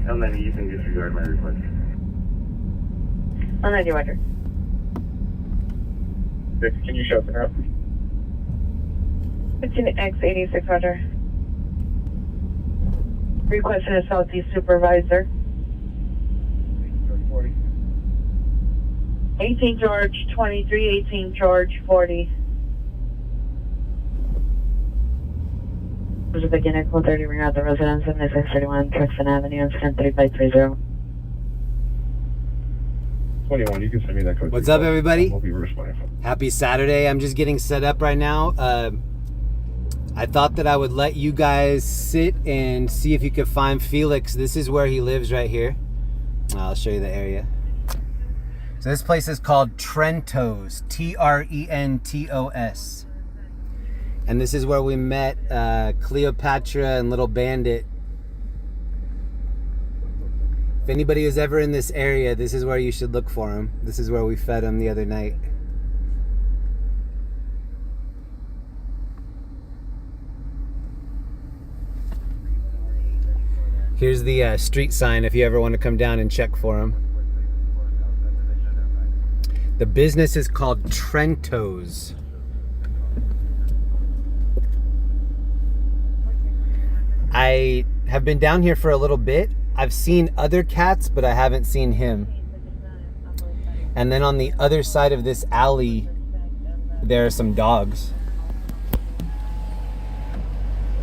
L90, you can disregard my request. L90, Roger. Can you show her up? 15X86, Roger. Requesting a Southeast Supervisor. 18 George, 23, 18 George, 40. There's a beginner code 30 ring out the residence of 631 Truxton Avenue, incident 3530. 21, you can send me that code. What's up, everybody? We'll be responding. Happy Saturday. I'm just getting set up right now. I thought that I would let you guys sit and see if you could find Felix. This is where he lives right here. I'll show you the area. So this place is called Trentos, Trentos. And this is where we met Cleopatra and Little Bandit. If anybody is ever in this area, this is where you should look for him. This is where we fed him the other night. Here's the street sign if you ever want to come down and check for him. The business is called Trentos. I have been down here for a little bit. I've seen other cats, but I haven't seen him. And then on the other side of this alley, there are some dogs.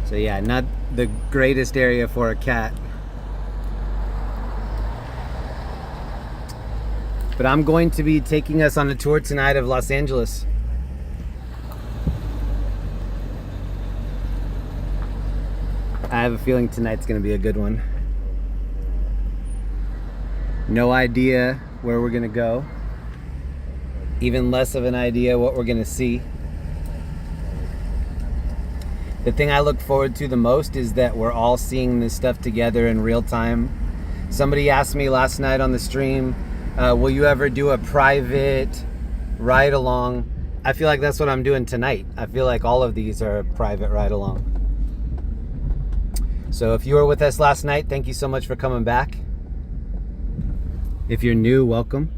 So yeah, not the greatest area for a cat. But I'm going to be taking us on a tour tonight of Los Angeles. I have a feeling tonight's going to be a good one. No idea where we're going to go. Even less of an idea what we're going to see. The thing I look forward to the most is that we're all seeing this stuff together in real time. Somebody asked me last night on the stream, will you ever do a private ride along? I feel like that's what I'm doing tonight. I feel like all of these are a private ride along. So if you were with us last night, thank you so much for coming back. If you're new, welcome.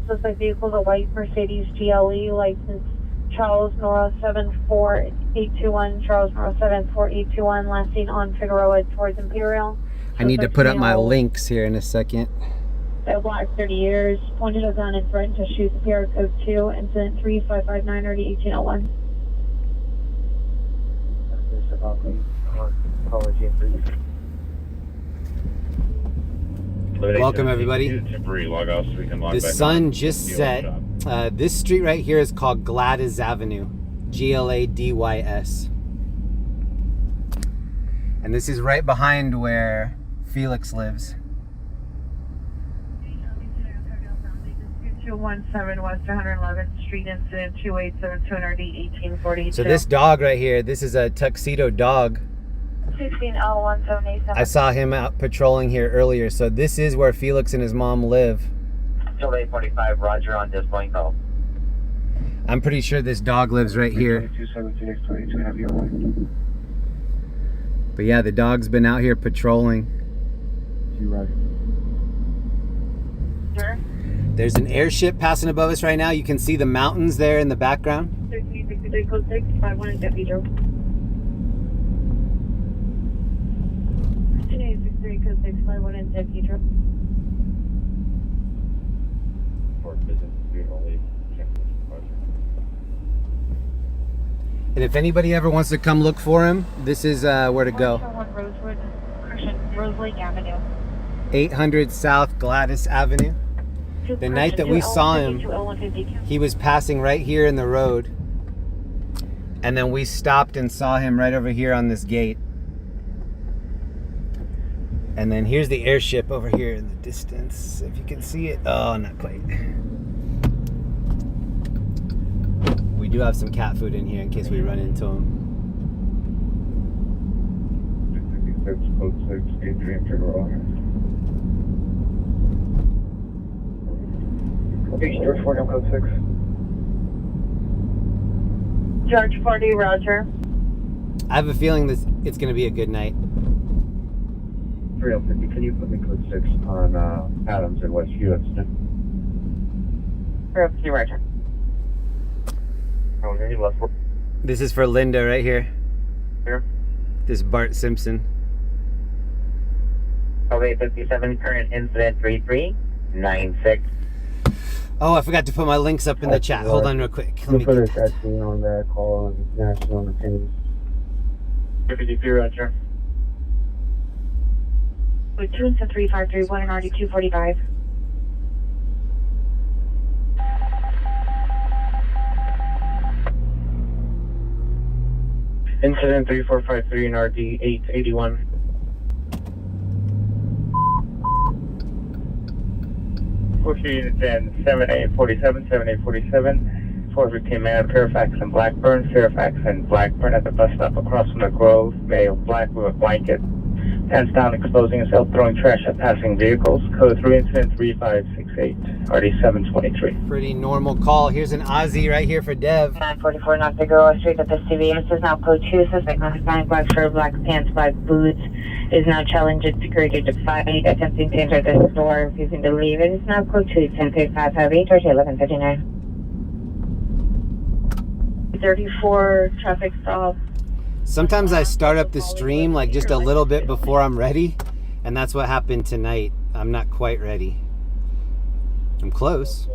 Suspect vehicle, the white Mercedes GLE, license Charles Nora 74821, Charles Nora 74821, last seen on Figueroa towards Imperial. I need to put up my links here in a second. Black 30 years, pointed a gun and threatened to shoot the Sierra Code 2, incident 3559 or 1801. Welcome, everybody. The sun just set. This street right here is called Gladys Avenue, Gladys. And this is right behind where Felix lives. 217 West 111th Street, incident 287 200 So this dog right here, this is a tuxedo dog. 16L1787. I saw him out patrolling here earlier. So this is where Felix and his mom live. Still 845, Roger on display call. I'm pretty sure this dog lives right here. But yeah, the dog's been out here patrolling. Sure. There's an airship passing above us right now. You can see the mountains there in the background. 1363 code 6, 51 in Deputy Joe. 1363 code 6, 51 in Deputy Joe. And if anybody ever wants to come look for him, this is where to go. 1 Rosewood, Rose Lake Avenue. 800 South Gladys Avenue. The night that we saw him, he was passing right here in the road. And then we stopped and saw him right over here on this gate. And then here's the airship over here in the distance. If you can see it. Oh, not quite. We do have some cat food in here in case we run into him. Code 6, Adrian Figueroa. George 40 code 6. George 40, Roger. I have a feeling it's going to be a good night. 3050, can you put me code 6 on Adams and West Houston? 350, Roger. Okay, left 4. This is for Linda right here. Here. This Bart Simpson. LA 57, current incident 3396. Oh, I forgot to put my links up in the chat. Hold on real quick. Let me put get a that. scene on that call on national opinions. 53, Roger. With 2 and 3531 and RD 245. Incident 3453 and RD 881. Unit 10, 7847, 7847. 415 man, Fairfax and Blackburn. Fairfax and Blackburn at the bus stop across from the Grove. Male black with a blanket. Hands down, exposing himself, throwing trash at passing vehicles. Code 3, incident 3568, RD 723. Pretty normal call. Here's an Aussie right here for Dev. 944 North Figueroa Street at the CVS is now code 2. Suspect non-Hispanic, black shirt, black pants, black boots. Is now challenging security to fight, attempting to enter the store, refusing to leave. It is now code 2, 1035, 1159. 34 traffic stop. Sometimes I start up the stream like just a little bit before I'm ready, and that's what happened tonight. I'm not quite ready. I'm close.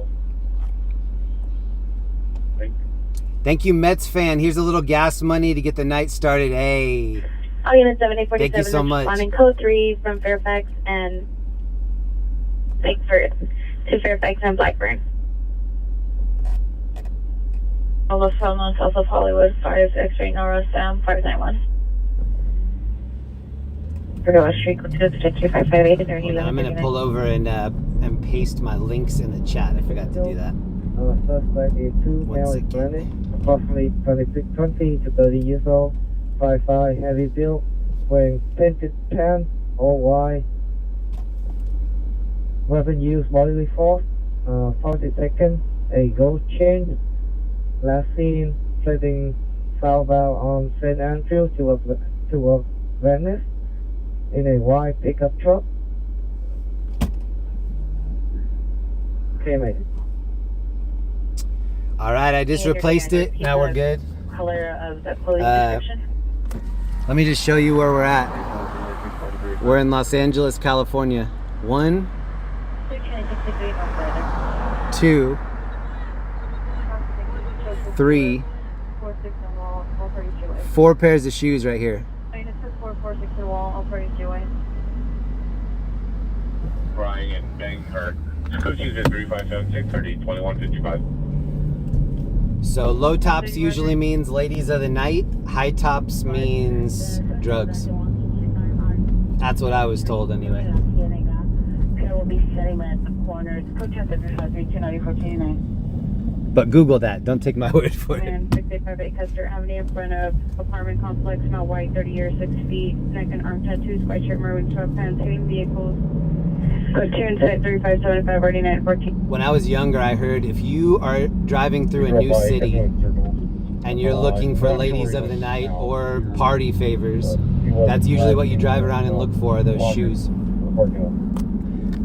Thank you, Mets fan. Here's a little gas money to get the night started. Hey. All unit 7847 Thank you so much. responding code 3 from Fairfax and Lakeford to Fairfax and Blackburn. All the phone on south of Hollywood, 5 X-ray Nora Sam 591. Figueroa Street, code 2, 3558. I'm gonna pull over and paste my links in the chat. I forgot to do that. Suspect is 2, male Hispanic, approximately 26, 20 to 30 years old, 5'5", heavy build, wearing tinted pants, all white. Weapon used bodily force, found taken, a gold chain. Last seen heading southbound on St. Andrew to Venice in a white pickup truck. Okay, mate. All right, I just replaced it. Now we're good. Color of the clothing description. Let me just show you where we're at. We're in Los Angeles, California. 1, 2, 3, 4 pairs of shoes right here. Frying and bang her. Code 2 3576, RD 2155. So low tops usually means ladies of the night. High tops means drugs. That's what I was told anyway. Will be setting at the corner. But Google that. Don't take my word for it. And 685 Custer Avenue in front of apartment complex, smell white, 30 years, 6 feet, neck and arm tattoos, white shirt, maroon sweatpants, hitting vehicles. Code 2 inside 3575, RD 914. When I was younger, I heard if you are driving through a new city and you're looking for ladies of the night or party favors, that's usually what you drive around and look for, those shoes.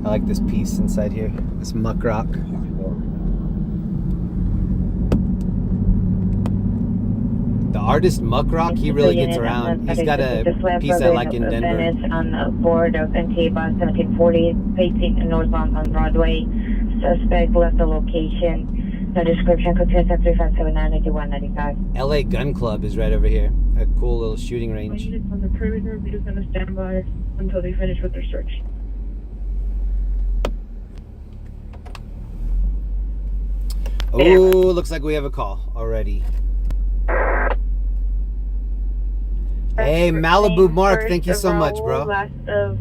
I like this piece inside here, this muck rock. The artist Muck Rock, he really gets around. He's got a piece I like in Denver. Venice on the board of NK bus 1740, facing northbound on Broadway. Suspect left the location. No description, code 273579195. LA Gun Club is right over here. A cool little shooting range. Units on the perimeter, we're just going to stand by until they finish with their search. Oh, looks like we have a call already. Hey, Malibu Mark, thank you so much, bro. Last of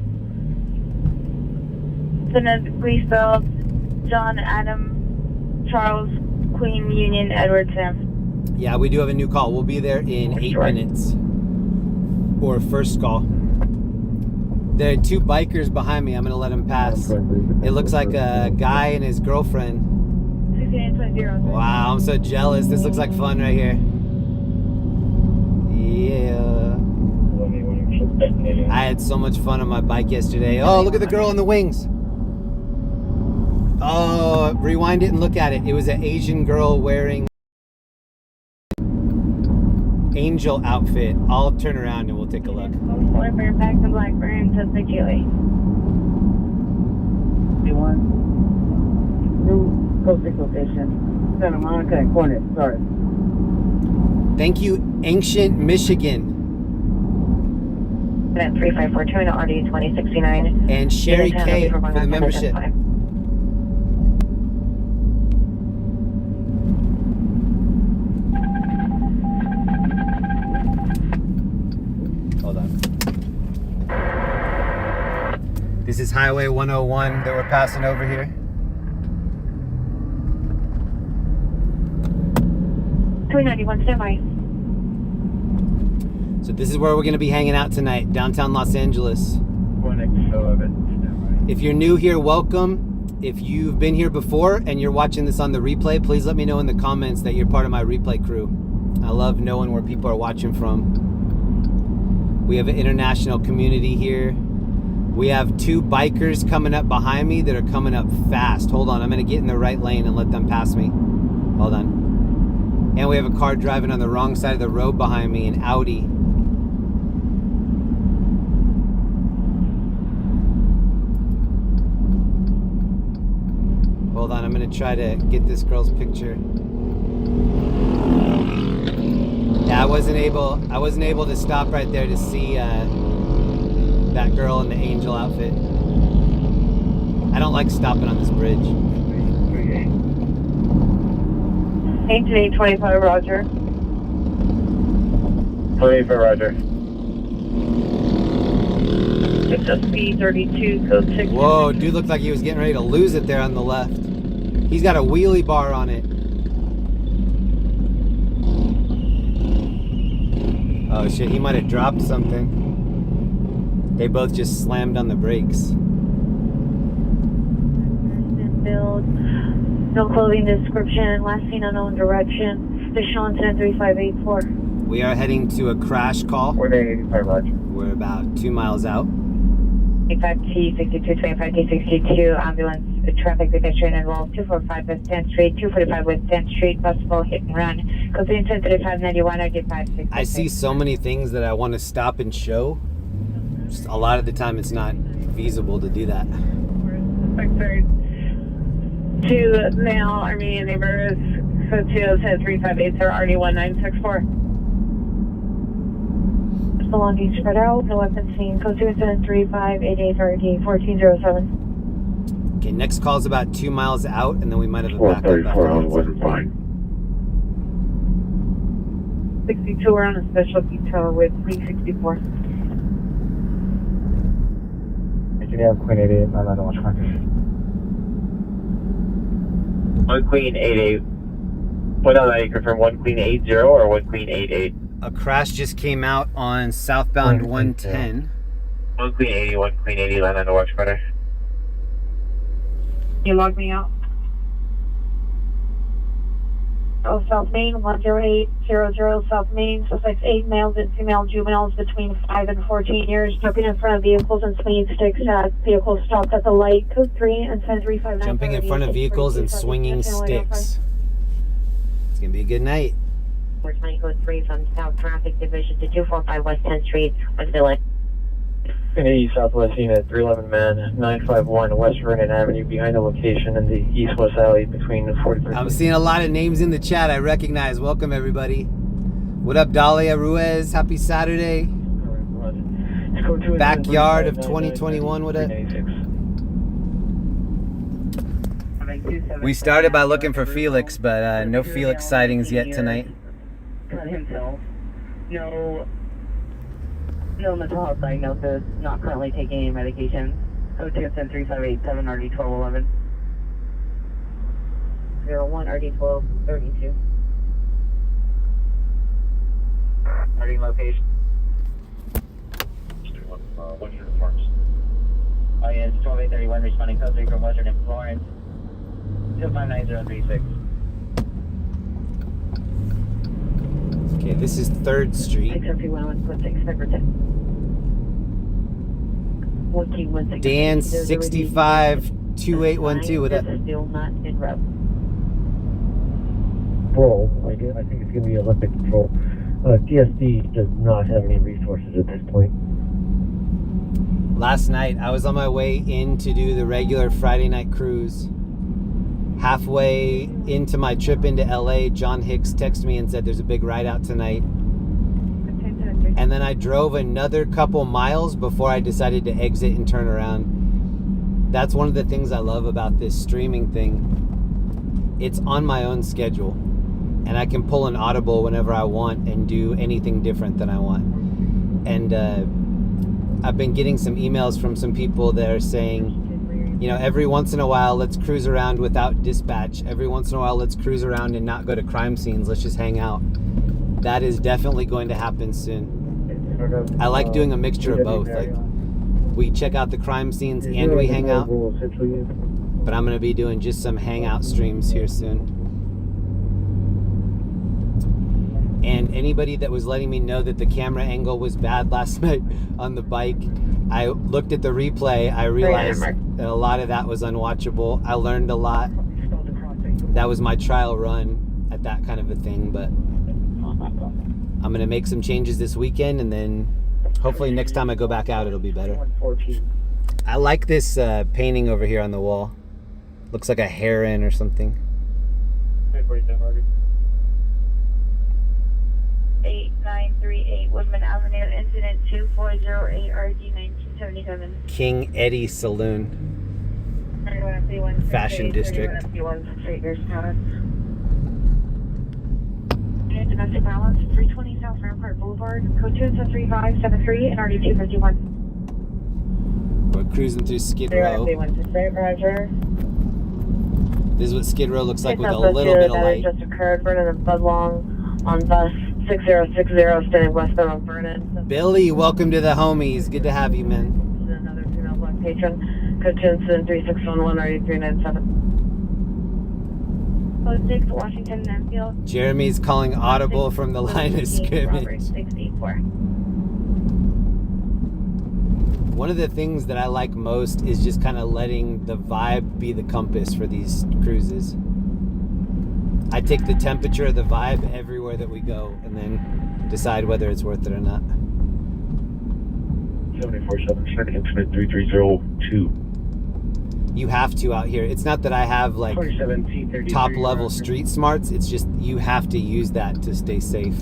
phonetically spelled John, Adam, Charles, Queen, Union, Edward, Sam. Yeah, we do have a new call. We'll be there in 8 minutes. Or first call. There are 2 bikers behind me. I'm going to let them pass. It looks like a guy and his girlfriend. 6820. Wow, I'm so jealous. This looks like fun right here. Yeah. had so much fun on my bike yesterday. Oh, look at the girl in the wings. Oh, rewind it and look at it. It was an Asian girl wearing angel outfit. I'll turn around and we'll take a look. Fairfax and Blackburn to the Gili. New code 6 location. Santa Monica and Cornet. Sorry. Thank you, Ancient Michigan. At 3542 and RD 2069. And Sherry K for the membership. Hold on. This is Highway 101 that we're passing over here. 291, standby. So this is where we're going to be hanging out tonight, downtown Los Angeles. If you're new here, welcome. If you've been here before and you're watching this on the replay, please let me know in the comments that you're part of my replay crew. I love knowing where people are watching from. We have an international community here. We have 2 bikers coming up behind me that are coming up fast. Hold on, I'm going to get in the right lane and let them pass me. Hold on. And we have a car driving on the wrong side of the road behind me, an Audi. Hold on, I'm gonna try to get this girl's picture. Yeah, I wasn't able to stop right there to see that girl in the angel outfit. I don't like stopping on this bridge. 1825, Roger. 25, Roger. HSP 32, code 6. Whoa, dude looked like he was getting ready to lose it there on the left. He's got a wheelie bar on it. Oh shit, he might have dropped something. They both just slammed on the brakes. Build. No clothing description. Last seen unknown direction. Additional incident 3584. We are heading to a crash call. 4885, Roger. We're about 2 miles out. 25T62, 25T62, ambulance, traffic pedestrian involved, 245 West 10th Street, 245 West 10th Street, possible hit and run. Code 3591, ID566. I see so many things that I want to stop and show. Just a lot of the time it's not feasible to do that. 2 male Armenian neighbors, code 207-358, sir, RD1964. Belongings spread out, no weapons seen, code 273-588-RD1407. Okay, next call's about 2 miles out, and then we might have a backup. 434 wasn't fine. 62, we're on a special detail with 364. Engineer Queen 88, I don't know which one. 1 Queen 88. What else? I confirm 1 Queen 80 or 1 Queen 88? A crash just came out on southbound 110. 1 Queen 80, 1 Queen 80, land on the watch corner. You log me out. Oh, South Main, 10800 South Main, suspects 8 males and female juveniles between 5 and 14 years, jumping in front of vehicles and swinging sticks at vehicles stopped at the light, code 3 and 10359. Jumping in front of vehicles and swinging sticks. It's gonna be a good night. 420 code 3 from South Traffic Division to 245 West 10th Street, West Village. 80 Southwest Unit, 311 man, 951 West Vernon Avenue, behind the location in the east-west alley between 43. I'm seeing a lot of names in the chat I recognize. Welcome, everybody. What up, Dahlia Ruiz? Happy Saturday. Backyard of 2021. What up? We started by looking for Felix, but no Felix sightings yet tonight. Cut himself. No mental health diagnosis, not currently taking any medication. Code 210-3587, RD1211. 01, RD1232. Starting location. What's your reports? Oh, yeah, it's 12831, responding code 3 from Western and Florence. 259036. Okay, this is 3rd Street. 603-116, February 10. Dan 65 2812. What up? Still not in route. Bro, I think it's going to be Olympic Patrol. TSD does not have any resources at this point. Last night, I was on my way in to do the regular Friday night cruise. Halfway into my trip into LA, John Hicks texted me and said there's a big ride out tonight. And then I drove another couple miles before I decided to exit and turn around. That's one of the things I love about this streaming thing. It's on my own schedule. And I can pull an audible whenever I want and do anything different than I want. And I've been getting some emails from some people that are saying, you know, every once in a while, let's cruise around without dispatch. Every once in a while, let's cruise around and not go to crime scenes. Let's just hang out. That is definitely going to happen soon. I like doing a mixture of both. Like, we check out the crime scenes and we hang out. But I'm going to be doing just some hangout streams here soon. And anybody that was letting me know that the camera angle was bad last night on the bike, I looked at the replay. I realized that a lot of that was unwatchable. I learned a lot. That was my trial run at that kind of a thing. But I'm going to make some changes this weekend, and then hopefully next time I go back out, it'll be better. I like this painting over here on the wall. Looks like a heron or something. 8938 Woodman Avenue, incident 2408 RG 1977. King Eddie Saloon. Fashion District. Domestic violence, 320 South Rampart Boulevard, code 23573 and RD 251. We're cruising through Skid Row. This is what Skid Row looks like with a little bit of light. That just occurred, Vernon and Budlong on bus 6060, standing westbound on Vernon. Billy, welcome to the homies. Good to have you, man. This is another female black patron, code 3611 RD 397. Code 6, Washington and Enfield. Jeremy's calling audible from the line of scrimmage. 64. One of the things that I like most is just kind of letting the vibe be the compass for these cruises. I take the temperature of the vibe everywhere that we go and then decide whether it's worth it or not. 747, second incident 3302. You have to out here. It's not that I have like top level street smarts. It's just you have to use that to stay safe.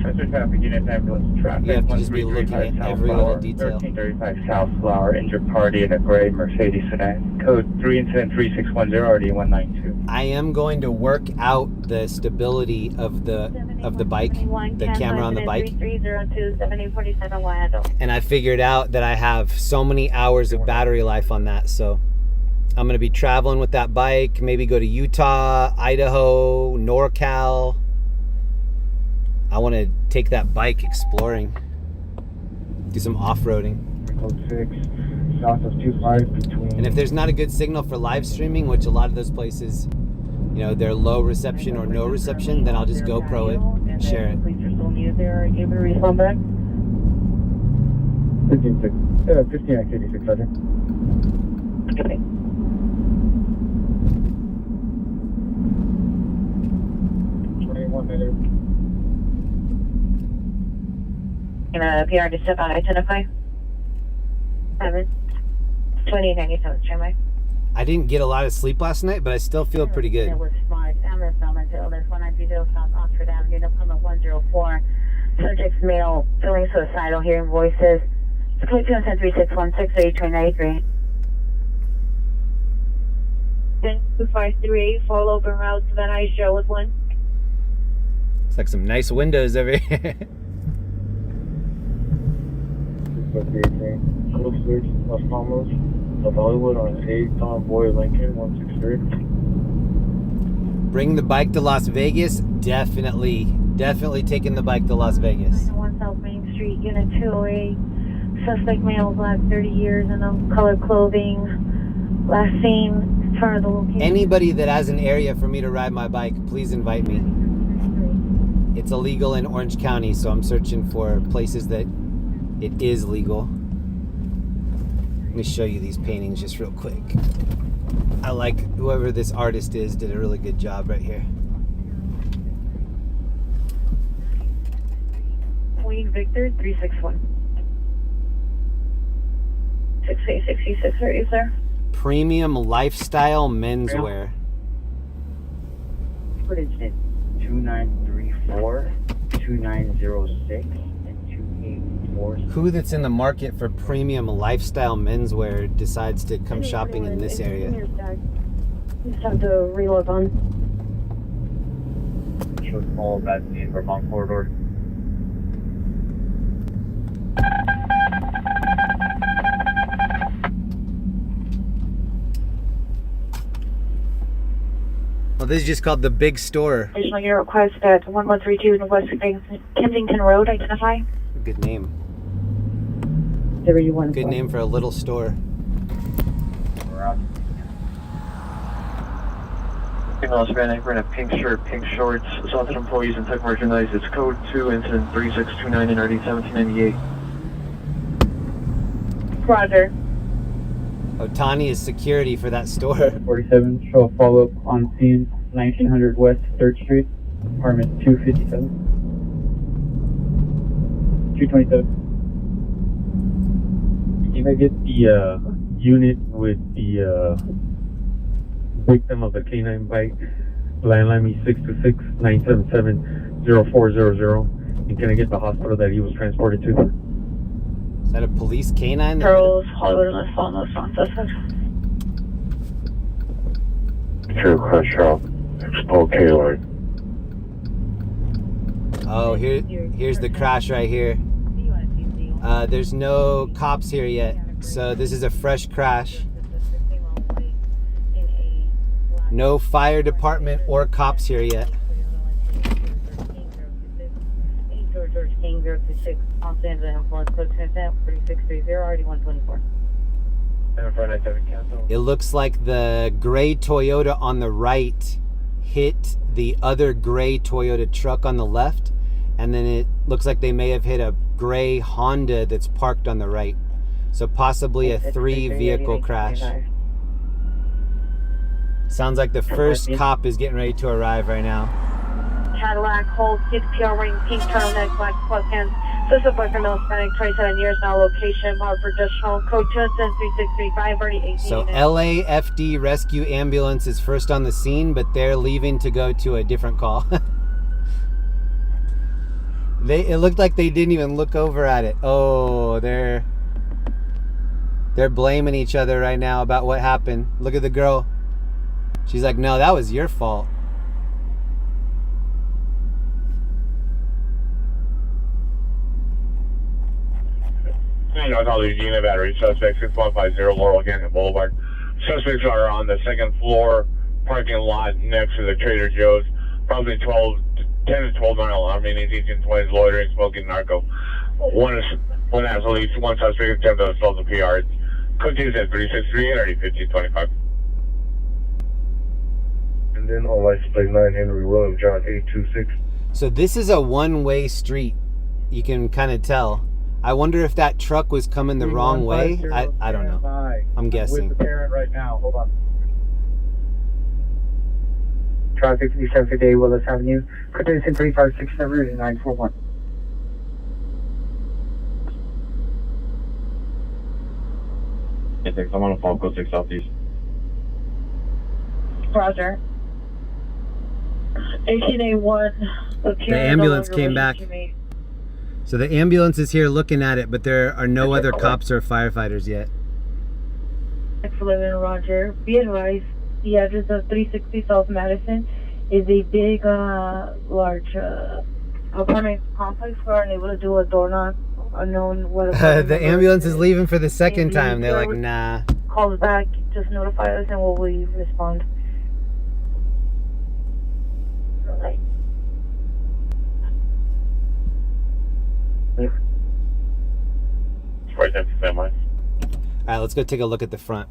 Traffic unit ambulance traffic. You have to just be looking at every little detail. 1335 South Flower, injured party in a gray Mercedes sedan. Code 3 incident 3610 RD 192. I am going to work out the stability of the bike, the camera on the bike. 3302 7847 And I figured out that I have so many hours of battery life on that, so I'm going to be traveling with that bike, maybe go to Utah, Idaho, NorCal. I want to take that bike exploring, do some off-roading. Code 6, south of 25 between... And if there's not a good signal for live streaming, which a lot of those places, you know, they're low reception or no reception, then I'll just GoPro it and share it. Police are still needed there. Are you able to respond back? 15 activity 600. Okay. PR to step out, identify. 2097, tramway. I didn't get a lot of sleep last night, but I still feel pretty good. It was smart. There's 190 South Oxford Avenue, Number 104. Subject's male, feeling suicidal, hearing voices. Code 210-3616, 82993. 2538, follow open route to Van Nuys Joe with 1. It's like some nice windows over here. Code 6, Las Palmas, of Hollywood on 8, Convoy, Lincoln, 163. Bring the bike to Las Vegas? Definitely taking the bike to Las Vegas. 1 South Main Street, Unit 208. Suspect male, black, 30 years, and colored clothing. Last seen in front of the location. Anybody that has an area for me to ride my bike, please invite me. It's illegal in Orange County, so I'm searching for places that it is legal. Let me show you these paintings just real quick. I like whoever this artist is, did a really good job right here. Queen Victor 361. 6866, are you, sir? Premium lifestyle menswear. What is it? 2934, 2906, and 284. Who that's in the market for premium lifestyle menswear decides to come shopping in this area? You just have to reload on. Show small bad in Vermont corridor. Well, this is just called the Big Store. Additional unit request at 1132 Northwest Kensington Road. Identify. Good name. 31. Good name for a little store. Female Hispanic wearing a pink shirt, pink shorts, assaulted employees and tech merchandise. It's code 2, incident 3629 in RD 1798. Roger. Ohtani is security for that store. 47, show a follow-up on scene, 1900 West 3rd Street, apartment 257. 227. Can I get the unit with the victim of the canine bite? Landline me 626-977-0400. And can I get the hospital that he was transported to? Is that a police canine? Charles, Hollywood, let's follow those wrong suspects. True crush up. Explode K-Lord. Oh, here's the crash right here. There's no cops here yet, so this is a fresh crash. No fire department or cops here yet. It looks like the gray Toyota on the right hit the other gray Toyota truck on the left, and then it looks like they may have hit a gray Honda that's parked on the right. So possibly a 3-vehicle crash. Sounds like the first cop is getting ready to arrive right now. Cadillac, hold, 6 PR ring, pink turtleneck, black sweatpants. Suspect boyfriend, male Hispanic, 27 years now, location, marked for additional, code 23635, already 18 So units. LAFD rescue ambulance is first on the scene, but they're leaving to go to a different call. It looked like they didn't even look over at it. Oh, they're blaming each other right now about what happened. Look at the girl. She's like, no, that was your fault. College unit battery suspect 6150 Laurel Canyon Boulevard. Suspects are on the second floor parking lot next to the Trader Joe's. Probably 10 to 12 mile alarm, meaning 1820s, loitering, smoking, narco. One has at least one suspect attempt to assault the PR. Cookies at 363 and already 1525. And then on license plate 9 Henry William John 826. So this is a one-way street. You can kind of tell. I wonder if that truck was coming the wrong way. I don't know. I'm guessing. With the parent right now. Hold on. Traffic 5758 Willis Avenue. Pedestrian 3567 and 941. Yeah, thanks. I'm on a phone code 6 Southeast. Roger. 1881. The ambulance came back. So the ambulance is here looking at it, but there are no other cops or firefighters yet. Excellent, Roger. Be advised, the address of 360 South Madison is a big, large apartment complex. We are unable to do a door knock. Unknown what. The ambulance is leaving for the second time. They're like, nah. Calls back, just notify us and we'll respond. Right. Right next to them, right? All right, let's go take a look at the front.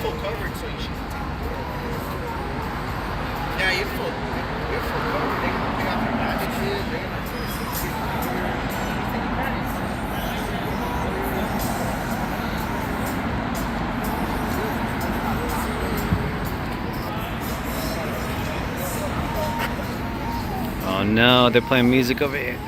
full coverage, so you should. Yeah, you're full coverage. They got their bandages. They got Oh no, they're playing music over here.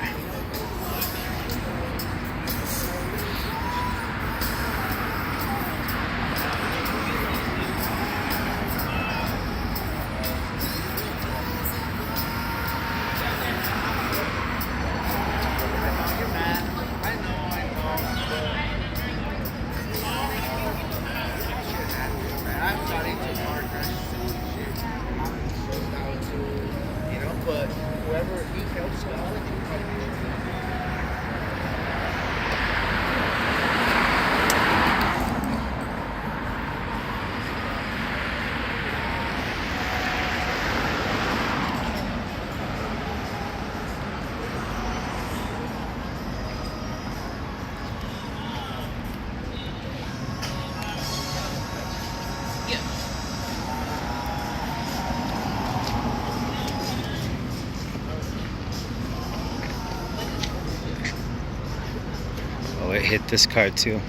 Oh, it hit this car too.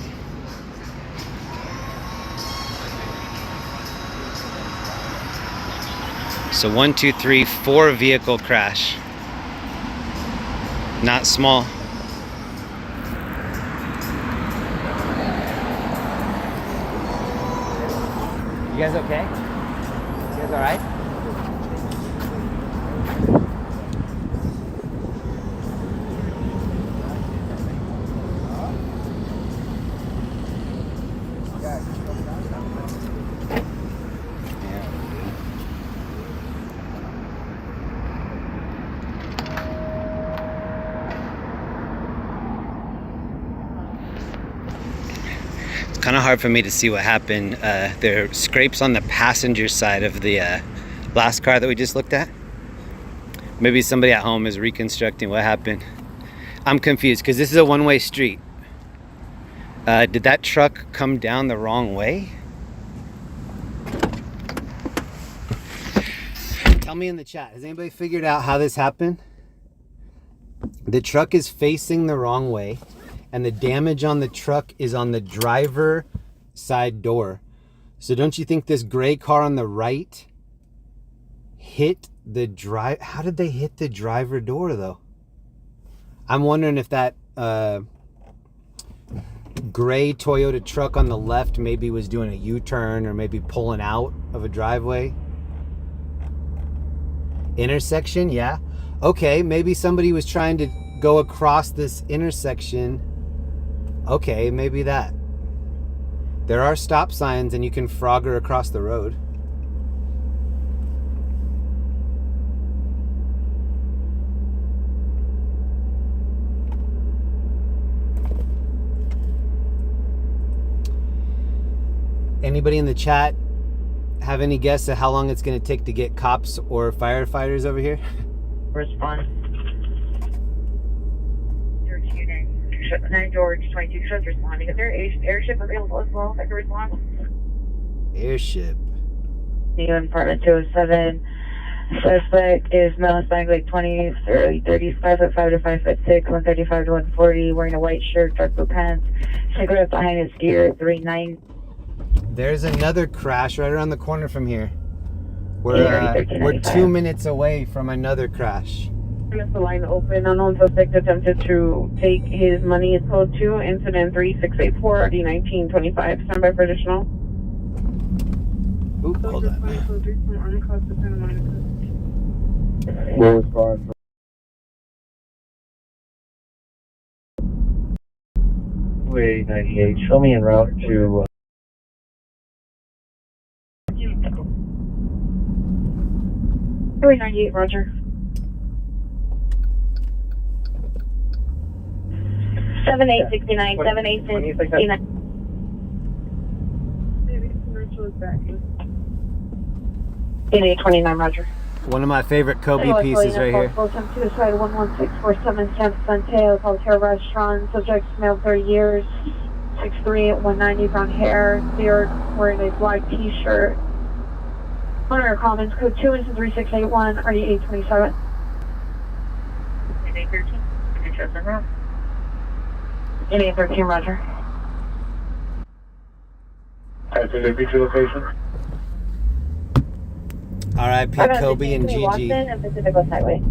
So 1, 2, 3, 4 vehicle crash. Not small. You guys okay? You guys all right? Kind of hard for me to see what happened. There are scrapes on the passenger side of the last car that we just looked at. Maybe somebody at home is reconstructing what happened. I'm confused because this is a one-way street. Did that truck come down the wrong way? Tell me in the chat. Has anybody figured out how this happened? The truck is facing the wrong way, and the damage on the truck is on the driver side door. So don't you think this gray car on the right hit the drive? How did they hit the driver door though? I'm wondering if that gray Toyota truck on the left maybe was doing a U-turn or maybe pulling out of a driveway. Intersection, yeah. Okay, maybe somebody was trying to go across this intersection. Okay, maybe that. There are stop signs and you can frogger across the road. Anybody in the chat have any guess at how long it's going to take to get cops or firefighters over here? Respond. George 9 George 22 shows responding. Is there an airship available as well that can respond? Airship. New apartment 207. Suspect is male Hispanic, like 20, early 30s, 5'5" to 5'6", 135 to 140, wearing a white shirt, dark blue pants, cigarette behind his gear, 39. There's another crash right around the corner from here. We're 2 minutes away from another crash. The line open. Unknown suspect attempted to take his money. It's code 2, incident 3684, RD1925. Stand by for additional. Oop, hold on. We'll respond. 288, show me en route to... 398, roger. 7869, 7869. Maybe 829, roger. One of my favorite Kobe pieces right here. Welcome to the side 11647 San Santiago Hotel Restaurant. Subject male 30 years. 63, 190, brown hair, beard, wearing a black t-shirt. On our comments, code 2 into 3681, RD 827. 813, roger. That's the feature location. R.I.P. Kobe and Gigi. Watson and Pacific Coast Highway.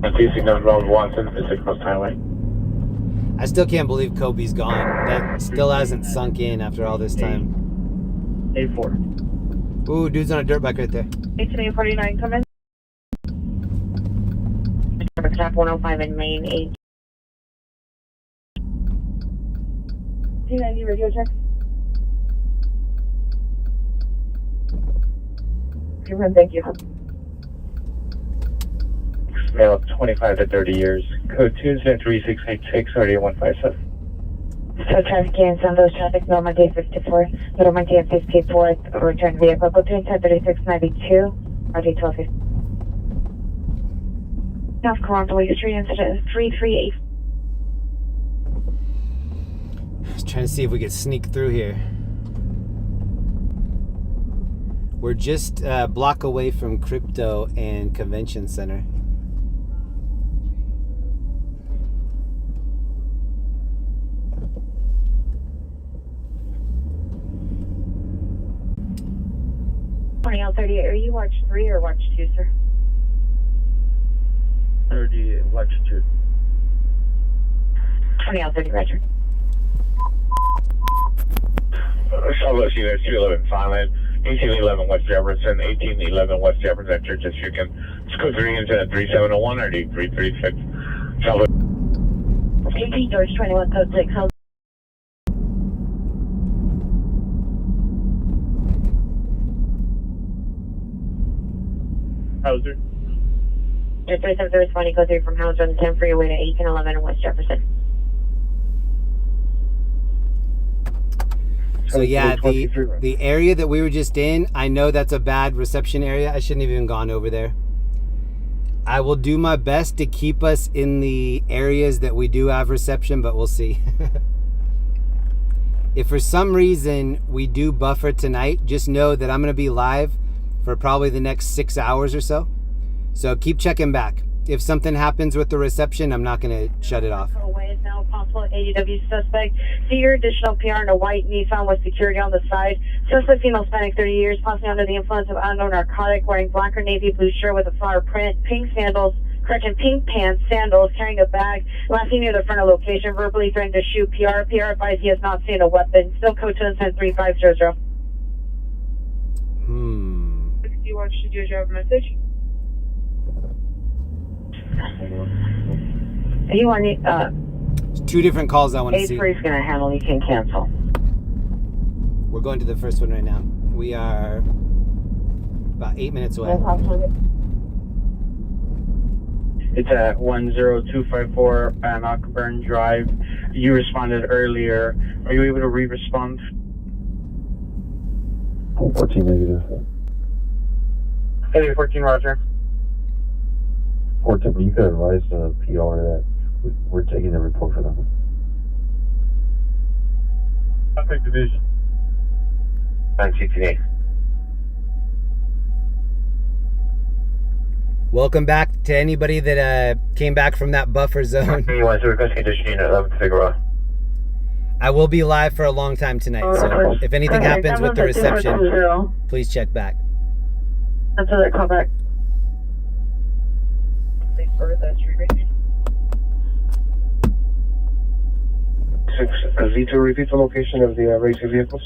PC Road Watson, Pacific Coast Highway. I still can't believe Kobe's gone. That still hasn't sunk in after all this time. A4. Ooh, dude's on a dirt bike right there. 1849, come in. Stop 105 in Main 8. T90 radio check. Thank you. Male 25 to 30 years. Code 23686, RD 157. So traffic in Santos traffic, Normandie 54, Normandie 54, return vehicle, go to 3692, RD 1250. North Coronado Street incident 338. I was trying to see if we could sneak through here. We're just a block away from Crypto and Convention Center. L30, are you watch 3 or watch 2, sir? 30, watch 2. 20 L30, roger. Charlotte, see there, 211 Silent, 1811 West Jefferson, 1811 West Jefferson, Church of Chicken. It's code 3 into 3701 or 336. Charlotte. 18 George 21, code 6, hold. Hauser. 37 responding code 3 from Hauser on the 10 freeway to 1811 West Jefferson. So yeah, the area that we were just in, I know that's a bad reception area. I shouldn't have even gone over there. I will do my best to keep us in the areas that we do have reception, but we'll see. If for some reason we do buffer tonight, just know that I'm going to be live for probably the next 6 hours or so. So keep checking back. If something happens with the reception, I'm not going to shut it off. Away is now a possible ADW suspect. See your additional PR in a white Nissan with security on the side. Suspect female, Hispanic, 30 years, possibly under the influence of unknown narcotic, wearing black or navy blue shirt with a flower print, pink sandals, pink pants, sandals, carrying a bag, laughing near the front of location, verbally threatening to shoot PR. PR advised he has not seen a weapon. Still code 210-3500. Do you want to do a driver message? You want There's 2 different calls I want to see. A3 is going to handle, you can cancel. We're going to the first one right now. We are about 8 minutes away. It's at 10254 Bannockburn Drive. You responded earlier. Are you able to re-respond? 14 negative. 14 roger. 14, you could advise the PR that we're taking the report for them. Traffic Division. On CTA. Welcome back to anybody that came back from that buffer zone. You want to request condition at 11 Figueroa. I will be live for a long time tonight, so if anything happens with the reception, please check back. That's another call back. Thanks for the street rating. 6 Z2, repeat the location of the racing vehicles.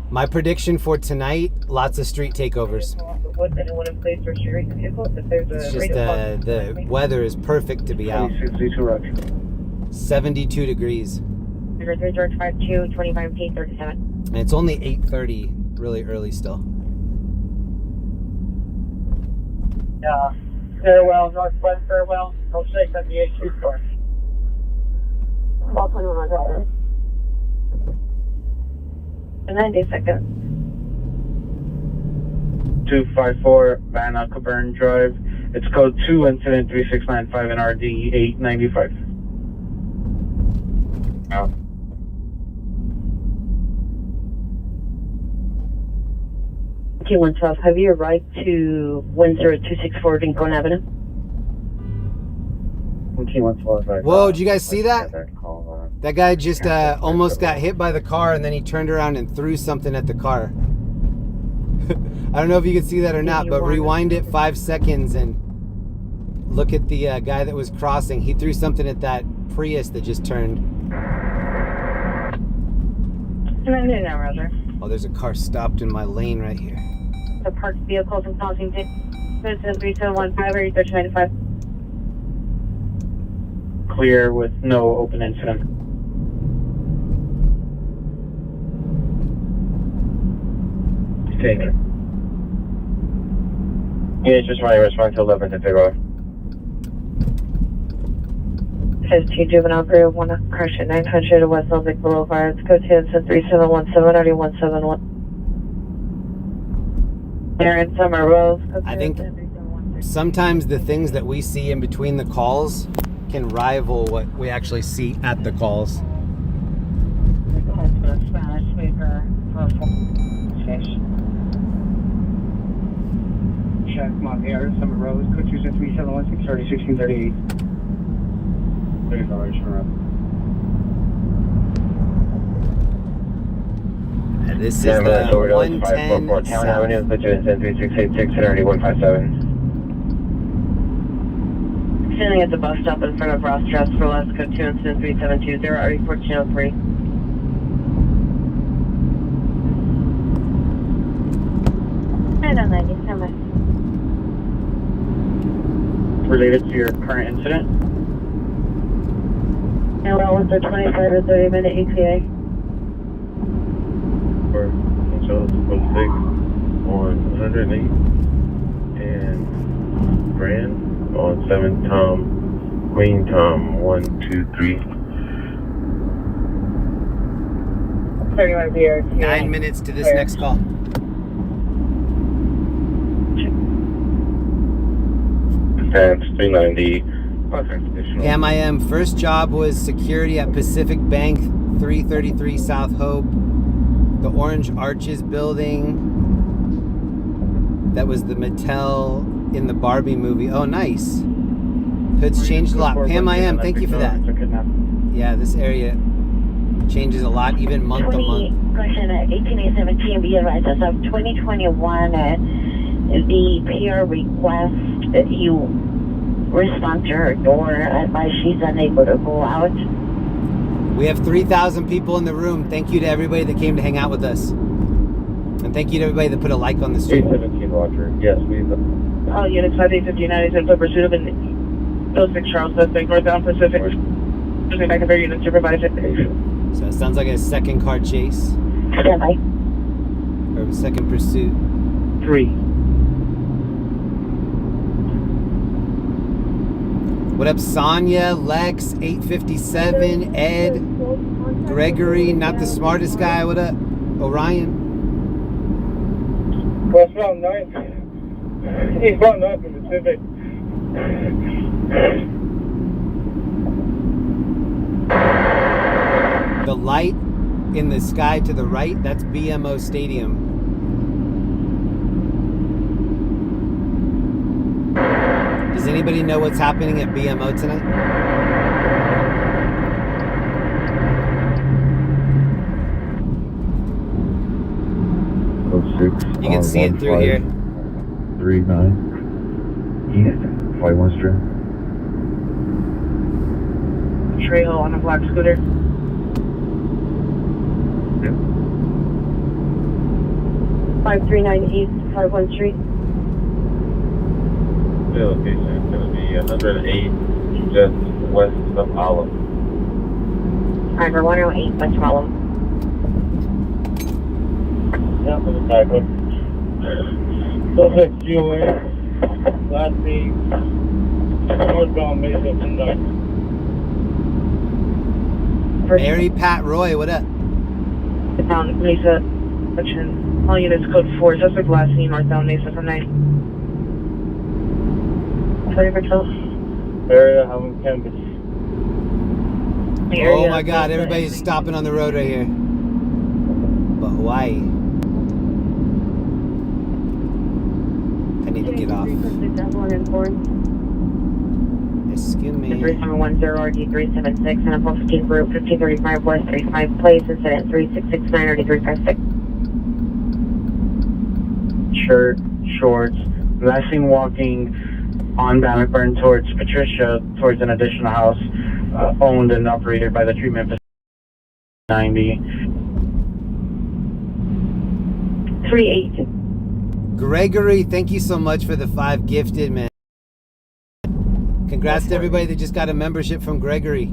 My prediction for tonight, lots of street takeovers. It's just the weather is perfect to be out. 26 Z2, roger. 72 degrees. 3 George 52, 25 P 37. And it's only 8:30, really early still. Yeah. Farewell, Northwest Farewell, 0678 Shoe Store. Call 21 driver. 90 seconds. 254 Bannockburn Drive. It's code 2 incident 3695 and RD 895. MT-112, have you arrived to 10264 Rincon Avenue? MT-112. Whoa, did you guys see that? That guy just almost got hit by the car, and then he turned around and threw something at the car. I don't know if you can see that or not, but rewind it 5 seconds and look at the guy that was crossing. He threw something at that Prius that just turned. Now, Roger. Oh, there's a car stopped in my lane right here. The parked vehicles and crossing 3715 or 1395. Clear with no open incident. Take it. Yeah, just my response to 11th and February. 15 Juvenile Grove, 1 crash at 900 West Lubbock Boulevard. Let's go to incident 3717, already 171. Aaron Summer Rose. I think sometimes the things that we see in between the calls can rival what we actually see at the calls. Spanish speaker for Check Mont Aaron Summer Rose, code 3716, 1638. And this is the 110 Town Avenue, put you in 3686 and already 157. Standing at the bus stop in front of Ross Dress for last code 2 incident 3720, already 1403. I don't know, so much. Related to your current incident? And well, with the 25 to 30 minute ETA. For Charles 06 on 108 and Grand on 7 Tom, Queen Tom 123. 31 here. 9 minutes to this next call. Fence 390. MIM, first job was security at Pacific Bank, 333 South Hope. The Orange Arches building. That was the Mattel in the Barbie movie. Oh, nice. Hood's changed a lot. Pam IM, thank you for that. Yeah, this area changes a lot, even month to month. Question 18817, be advised as of 2021, the PR request that you respond to her door, advise she's unable to go out. We have 3,000 people in the room. Thank you to everybody that came to hang out with us. And thank you to everybody that put a like on the stream. 817 Roger. Yes, we All units 5859 is in pursuit of an 06 Charles suspect northbound Pacific. Using back of their unit supervisor. So it sounds like a second car chase. Standby. Or a second pursuit. 3. What up, Sonia, Lex, 857, Ed, Gregory, not the smartest guy. What up, Orion? Westbound 9. Eastbound 9 from Pacific. The light in the sky to the right, that's BMO Stadium. Does anybody know what's happening at BMO tonight? You can see it through here. 39 East, 51 Street. Trejo on a black scooter. Yep. 539 East, 51 Street. The location is going to be 108 just west of Olive. Driver 108 West Harlem. Yeah, for the tackle. Suspect GOA. Last name. Northbound Mesa Conduct. Mary Pat Roy, what up? Down Mesa. All units code 4. Suspect last seen northbound Mesa from 9. Area having canvas. Oh my God, everybody's stopping on the road right here. But Hawaii. I need to get off. Excuse me. 3710 RD376 and a 415 group 1535 West 35 Place, incident 3669 RD356. Shirt, shorts, last seen walking on Bannockburn towards Patricia, towards an additional house owned and operated by the treatment facility 90. 38. Gregory, thank you so much for the 5 gifted, man. Congrats to everybody that just got a membership from Gregory.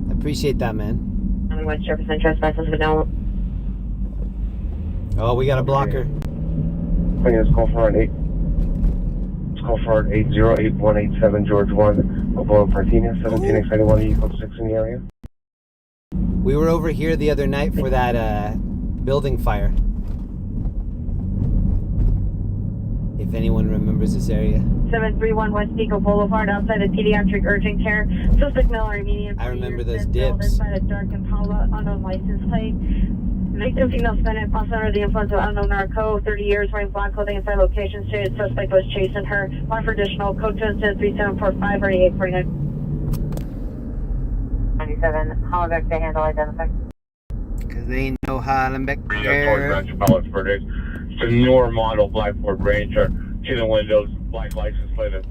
I appreciate that, man. On West Jefferson trespasses with no. Oh, we got a blocker. Let's call forward 808-187 George 1, Oboe Martinez, 17X91, vehicle 6 in the area. We were over here the other night for that building fire. If anyone remembers this area. 731 West Pico Boulevard, outside the pediatric urgent care. Suspect male or medium. I remember those dips. dips. Inside a dark Impala, unknown license plate. Victim female Hispanic, possibly under the influence of unknown narco, 30 years, wearing black clothing inside location. Stated suspect was chasing her. One for additional code to incident 3745 3849. 97, Hollenbeck to handle identify. Because they ain't no Hollenbeck Towards there. Rancho Palos Verdes. It's a newer model Black Ford Ranger, tinted windows, black license plate, a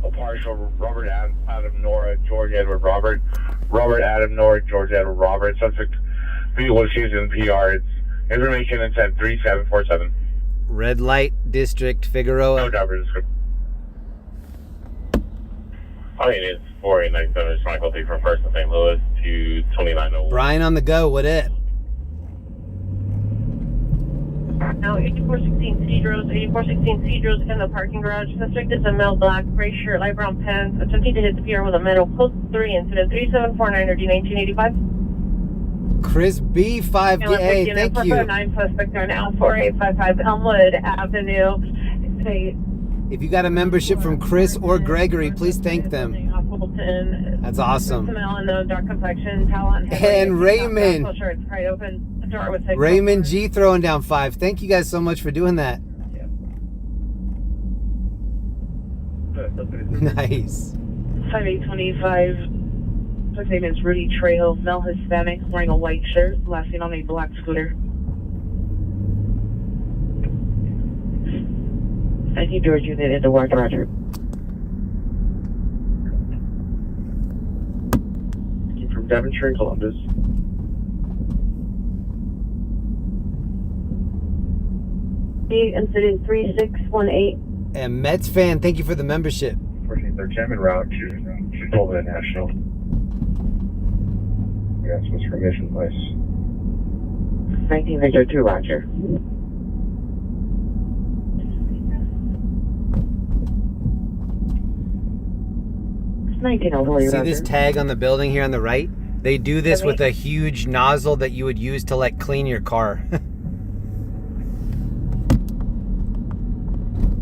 partial Robert Adam Nora, George Edward Robert, Robert Adam Nora, George Edward Robert. Subject vehicle was used in PR. It's information intent 3747. Red Light District, Figueroa. No driver description. I mean, it's 4897 Michael T from First and St. Louis to 2901. Brian on the go, what up? Now, 8416 Cedros, 8416 Cedros in the parking garage. Suspect is a male, black, gray shirt, light brown pants, attempting to hit the PR with a metal post 3, incident 3749 or D1985. Chris B, 5K, thank you. 9 suspect are now 4855 Elmwood Avenue. If you got a membership from Chris or Gregory, please thank them. That's awesome. Dark complexion, talent, and Raymond. Open. Raymond G throwing down 5. Thank you guys so much for doing that. Nice. 5825. His name is Rudy Trejo, male Hispanic, wearing a white shirt, last seen on a black scooter. I think George unit into work, Roger. From Devonshire and Columbus. Incident 3618. And Mets fan, thank you for the membership. 14th, they're jamming route to Golden National. Yes, was for Mission Place. 19 Victor 2, Roger. See this tag on the building here on the right? They do this with a huge nozzle that you would use to like clean your car.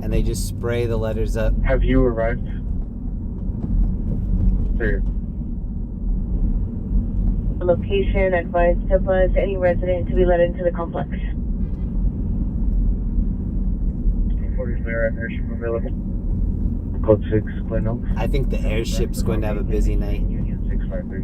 And they just spray the letters up. Have you arrived? There. Location advised to buzz any resident to be let into the complex. 40 Mara airship available. Code 6, Glen Oaks. I think the airship's going to have a busy night. Union 653.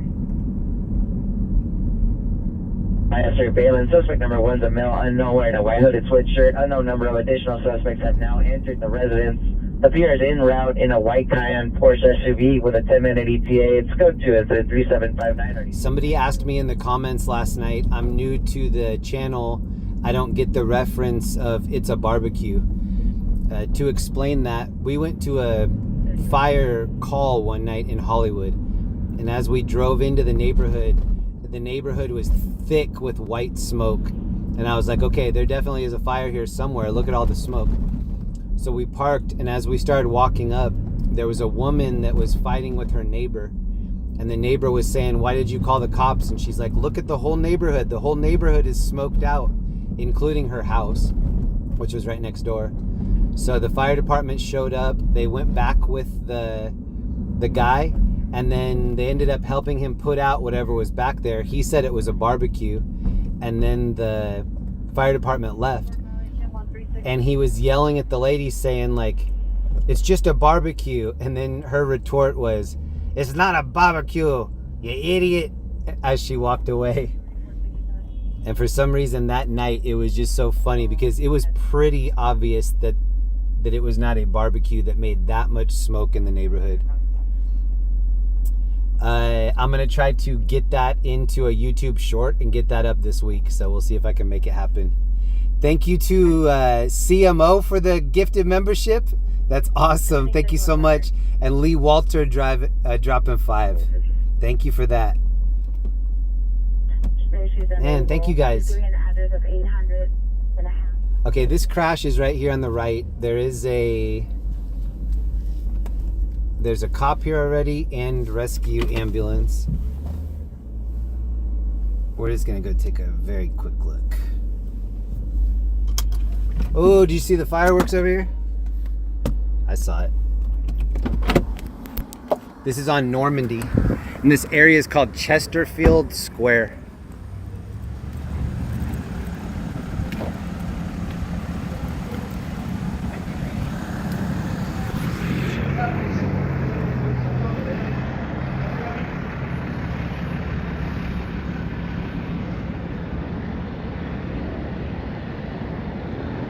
Sir Balin, suspect number 1's a male unknown wearing a white hooded sweatshirt. Unknown number of additional suspects have now entered the residence. Appears en route in a white Cayenne Porsche SUV with a 10-minute ETA. It's code 2 incident 3759. Somebody asked me in the comments last night, I'm new to the channel, I don't get the reference of It's a Barbecue. To explain that, we went to a fire call one night in Hollywood, and as we drove into the neighborhood was thick with white smoke, and I was like, okay, there definitely is a fire here somewhere, look at all the smoke. So we parked, and as we started walking up, there was a woman that was fighting with her neighbor, and the neighbor was saying, why did you call the cops? And she's like, look at the whole neighborhood is smoked out, including her house, which was right next door. So the fire department showed up, they went back with the guy, and then they ended up helping him put out whatever was back there. He said it was a barbecue, and then the fire department left. and he was yelling at the lady saying like, it's just a barbecue. And then her retort was, it's not a barbecue, you idiot, as she walked away. And for some reason that night, it was just so funny because it was pretty obvious that it was not a barbecue that made that much smoke in the neighborhood. I'm going to try to get that into a YouTube short and get that up this week. So we'll see if I can make it happen. Thank you to CMO for the gifted membership. That's awesome. Thank you so much. And Lee Walter dropping 5. Thank you for that. And thank you guys. Okay, this crash is right here on the right. There's a cop here already and rescue ambulance. We're just gonna go take a very quick look. Oh, do you see the fireworks over here? I saw it. This is on Normandie, and this area is called Chesterfield Square.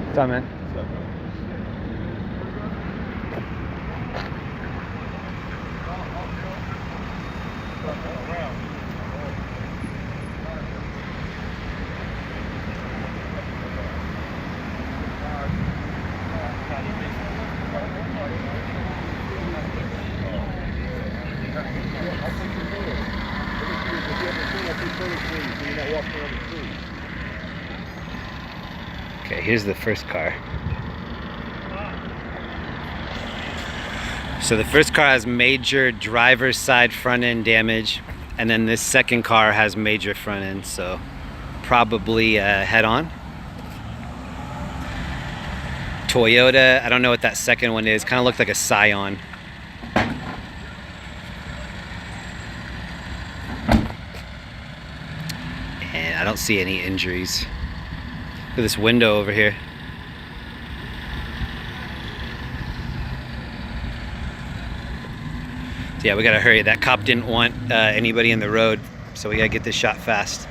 What's up, man? Okay, here's the first car. So the first car has major driver's side front end damage, and then this second car has major front end, so probably head on. Toyota, I don't know what that second one is, kind of looked like a Scion. And I don't see any injuries. Look at this window over here. So yeah, we gotta hurry. That cop didn't want anybody in the road, so we gotta get this shot fast.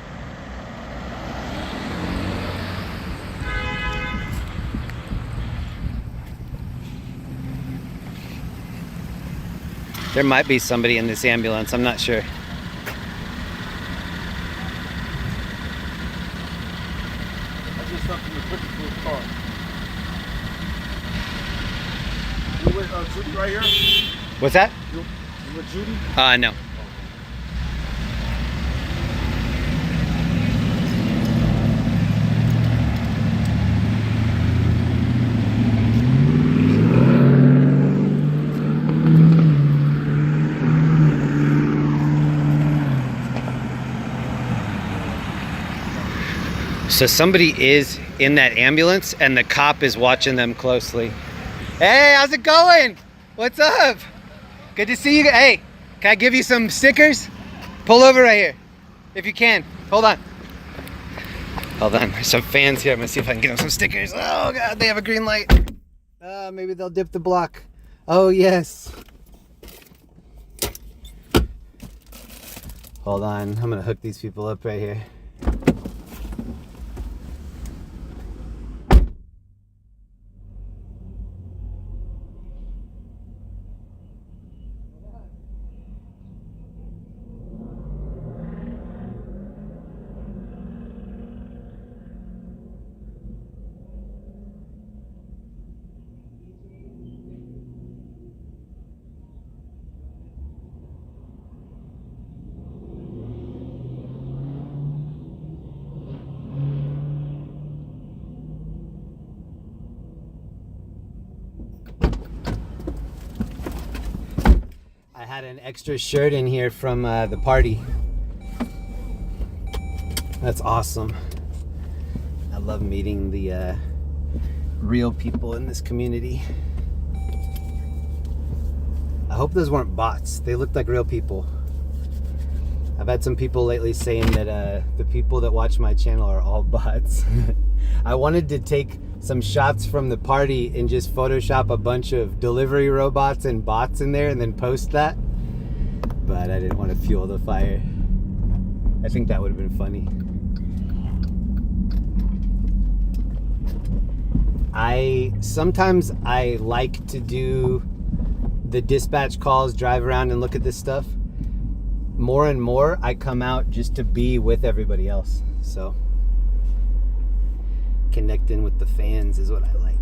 There might be somebody in this ambulance, I'm not sure. You with Judy right here? What's that? You with Judy? No. So somebody is in that ambulance and the cop is watching them closely. Hey, how's it going? What's up? Good to see you. Hey, can I give you some stickers? Pull over right here, if you can. Hold on. Hold on, there's some fans here. I'm gonna see if I can get them some stickers. Oh God, they have a green light. Maybe they'll dip the block. Oh yes. Hold on, I'm gonna hook these people up right here. I had an extra shirt in here from the party. That's awesome. I love meeting the real people in this community. I hope those weren't bots. They looked like real people. I've had some people lately saying that the people that watch my channel are all bots. I wanted to take some shots from the party and just Photoshop a bunch of delivery robots and bots in there and then post that. But I didn't want to fuel the fire. I think that would have been funny. Sometimes I like to do the dispatch calls, drive around and look at this stuff. More and more, I come out just to be with everybody else. So connecting with the fans is what I like.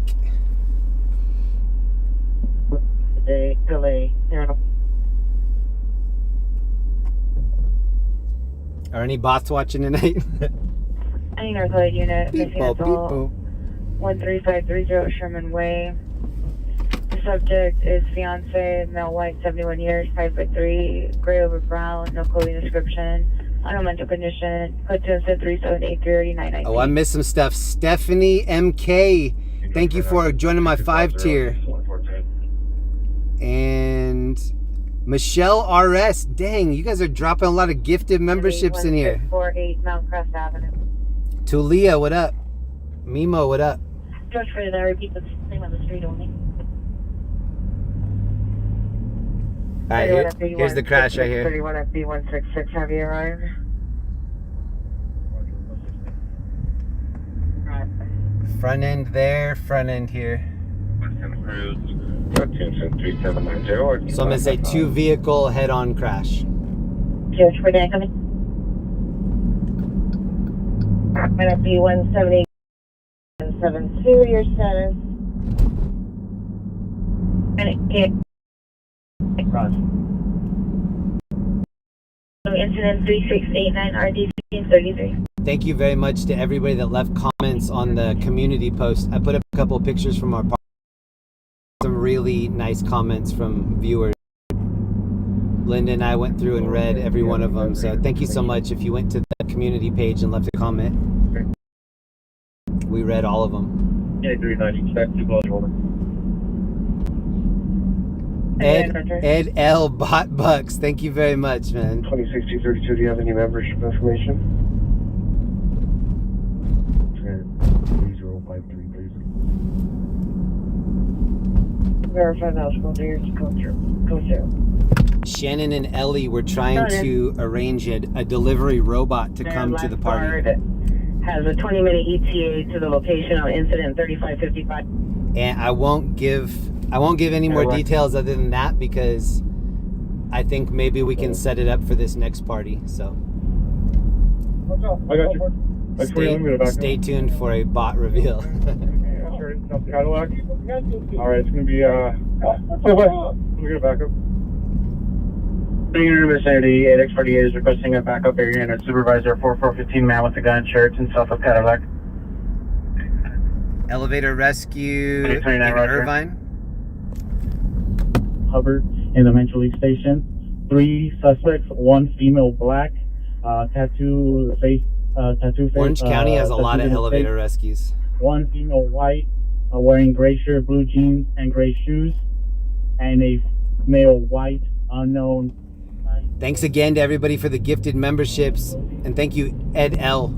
DTLA. Are any bots watching tonight? Any Northlight unit, Beep, missing boop, beep, adult, boop. 13530 Sherman Way. The subject is fiance, male, white, 71 years, 5'3", gray over brown, no clothing description, on a mental condition. Code 237-378-389. Oh, I missed some stuff. Stephanie MK, thank you for joining my 5 tier. And Michelle RS, dang, you guys are dropping a lot of gifted memberships in here. 48 Mount Crest Avenue. Tulia, what up? Mimo, what up? George, for that, repeat the name of the street only. All right, here's the crash right here. 31 at B166, have you arrived? Front end there, front end here. So I'm gonna say 2 vehicle head-on crash. George, for that coming. Right at B178. 72, your status. And it can't. Cross. Incident 3689 RD 33. Thank you very much to everybody that left comments on the community post. I put up a couple of pictures from our party. Some really nice comments from viewers. Linda and I went through and read every one of them. So thank you so much if you went to the community page and left a comment. We read all of them. Ed L. Bot Bucks, thank you very much, man. 26232, do you have any membership information? 3053, please. Verify those code zero. Shannon and Ellie were trying to arrange a delivery robot to come to the party. Has a 20-minute ETA to the location on incident 3555. And I won't give any more details other than that because I think maybe we can set it up for this next party. So I got you. Stay tuned for a bot reveal. Cadillac. All right, it's gonna be we get a backup. Being in the vicinity, 8X48 is requesting a backup area unit. Supervisor 4415 man with a gun, shirts and south of Cadillac. Elevator rescue in Irvine. Hubbard in the Metro League Station. 3 suspects, 1 female black, tattoo face. Orange County has a lot of elevator rescues. 1 female white, wearing gray shirt, blue jeans, and gray shoes, and a male white unknown. Thanks again to everybody for the gifted memberships, and thank you, Ed L.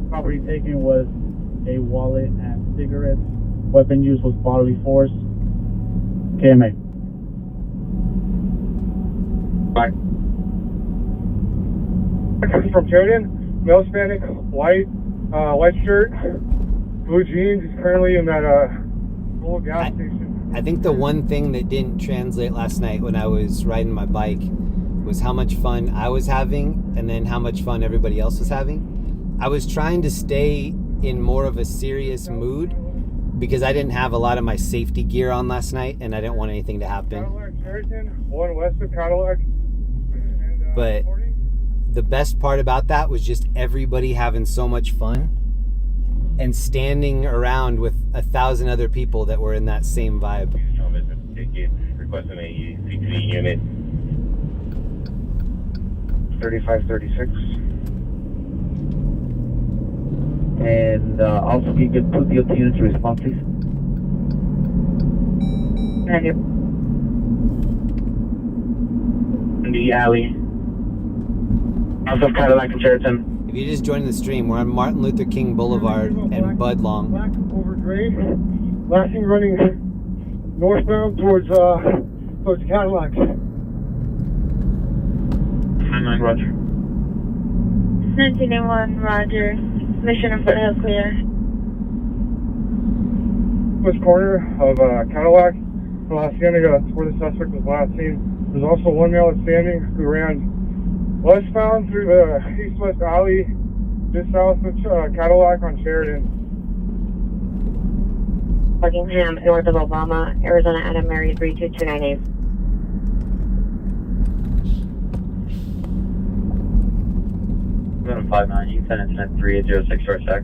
Property taken was a wallet and cigarettes. Weapon used was bodily force. KMA. Bye. From Sheridan, male Hispanic, white shirt, blue jeans. He's currently in that little gas station. I think the one thing that didn't translate last night when I was riding my bike was how much fun I was having and then how much fun everybody else was having. I was trying to stay in more of a serious mood because I didn't have a lot of my safety gear on last night and I didn't want anything to happen. Cadillac, Sheridan, 1 west of Cadillac. And, but the best part about that was just everybody having so much fun and standing around with 1,000 other people that were in that same vibe. Requesting a CTD unit. 3536. And also, you can put the unit to respond, please. And the alley. South of Cadillac and Sheraton. If you're just joining the stream, we're on Martin Luther King Boulevard and Budlong. Black over gray. Last thing running northbound towards Cadillac. 99 Roger. 1981, Roger. Mission and foothill clear. West corner of Cadillac, La Cienega, that's where the suspect was last seen. There's also one male that's standing who ran westbound through the east-west alley, just south of Cadillac on Sheridan. Buckingham, north of Obama, Arizona, Anna Mary 32298. 59, you can send incident 3806 short check.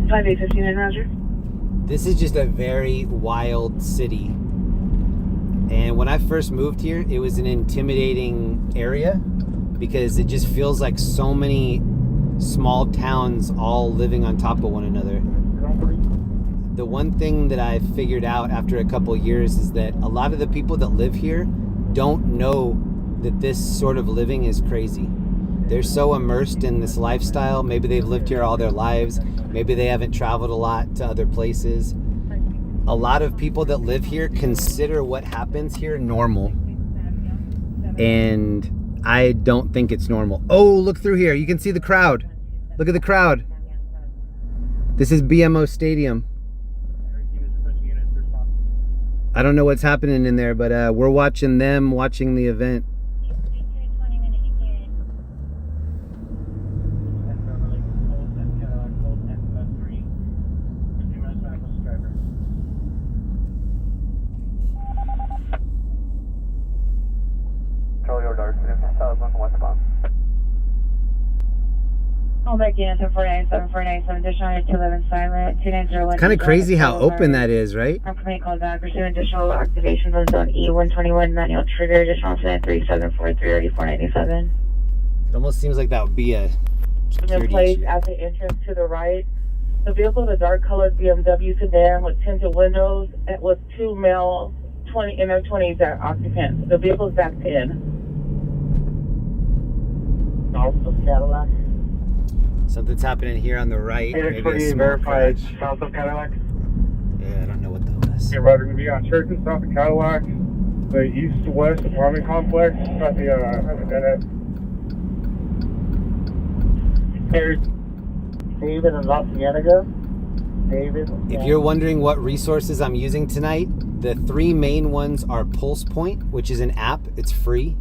5859, Roger. This is just a very wild city. And when I first moved here, it was an intimidating area because it just feels like so many small towns all living on top of one another. The one thing that I figured out after a couple of years is that a lot of the people that live here don't know that this sort of living is crazy. They're so immersed in this lifestyle. Maybe they've lived here all their lives. Maybe they haven't traveled a lot to other places. A lot of people that live here consider what happens here normal. And I don't think it's normal. Oh, look through here. You can see the crowd. Look at the crowd. This is BMO Stadium. I don't know what's happening in there, but we're watching them watching the event. Call back in 749-749-7, additional 211 silent, 2901. Kind of crazy how open that is, right? I'm coming call back, pursuing additional activation on zone E121, manual trigger, additional 3743-8497. It almost seems like that would be a security place issue. at the entrance to the right. The vehicle is a dark colored BMW sedan with tinted windows and with two male in their 20s occupants. The vehicle is backed in. South of Cadillac. Something's happening here on the right. Maybe a small verified crash. south of Cadillac. Yeah, I don't know what that was. Okay, Roger, going to be on Sheridan, south of Cadillac, the east-west apartment complex at the dead end. There's David and La Cienega. David. If you're wondering what resources I'm using tonight, the three main ones are Pulse Point, which is an app. It's free.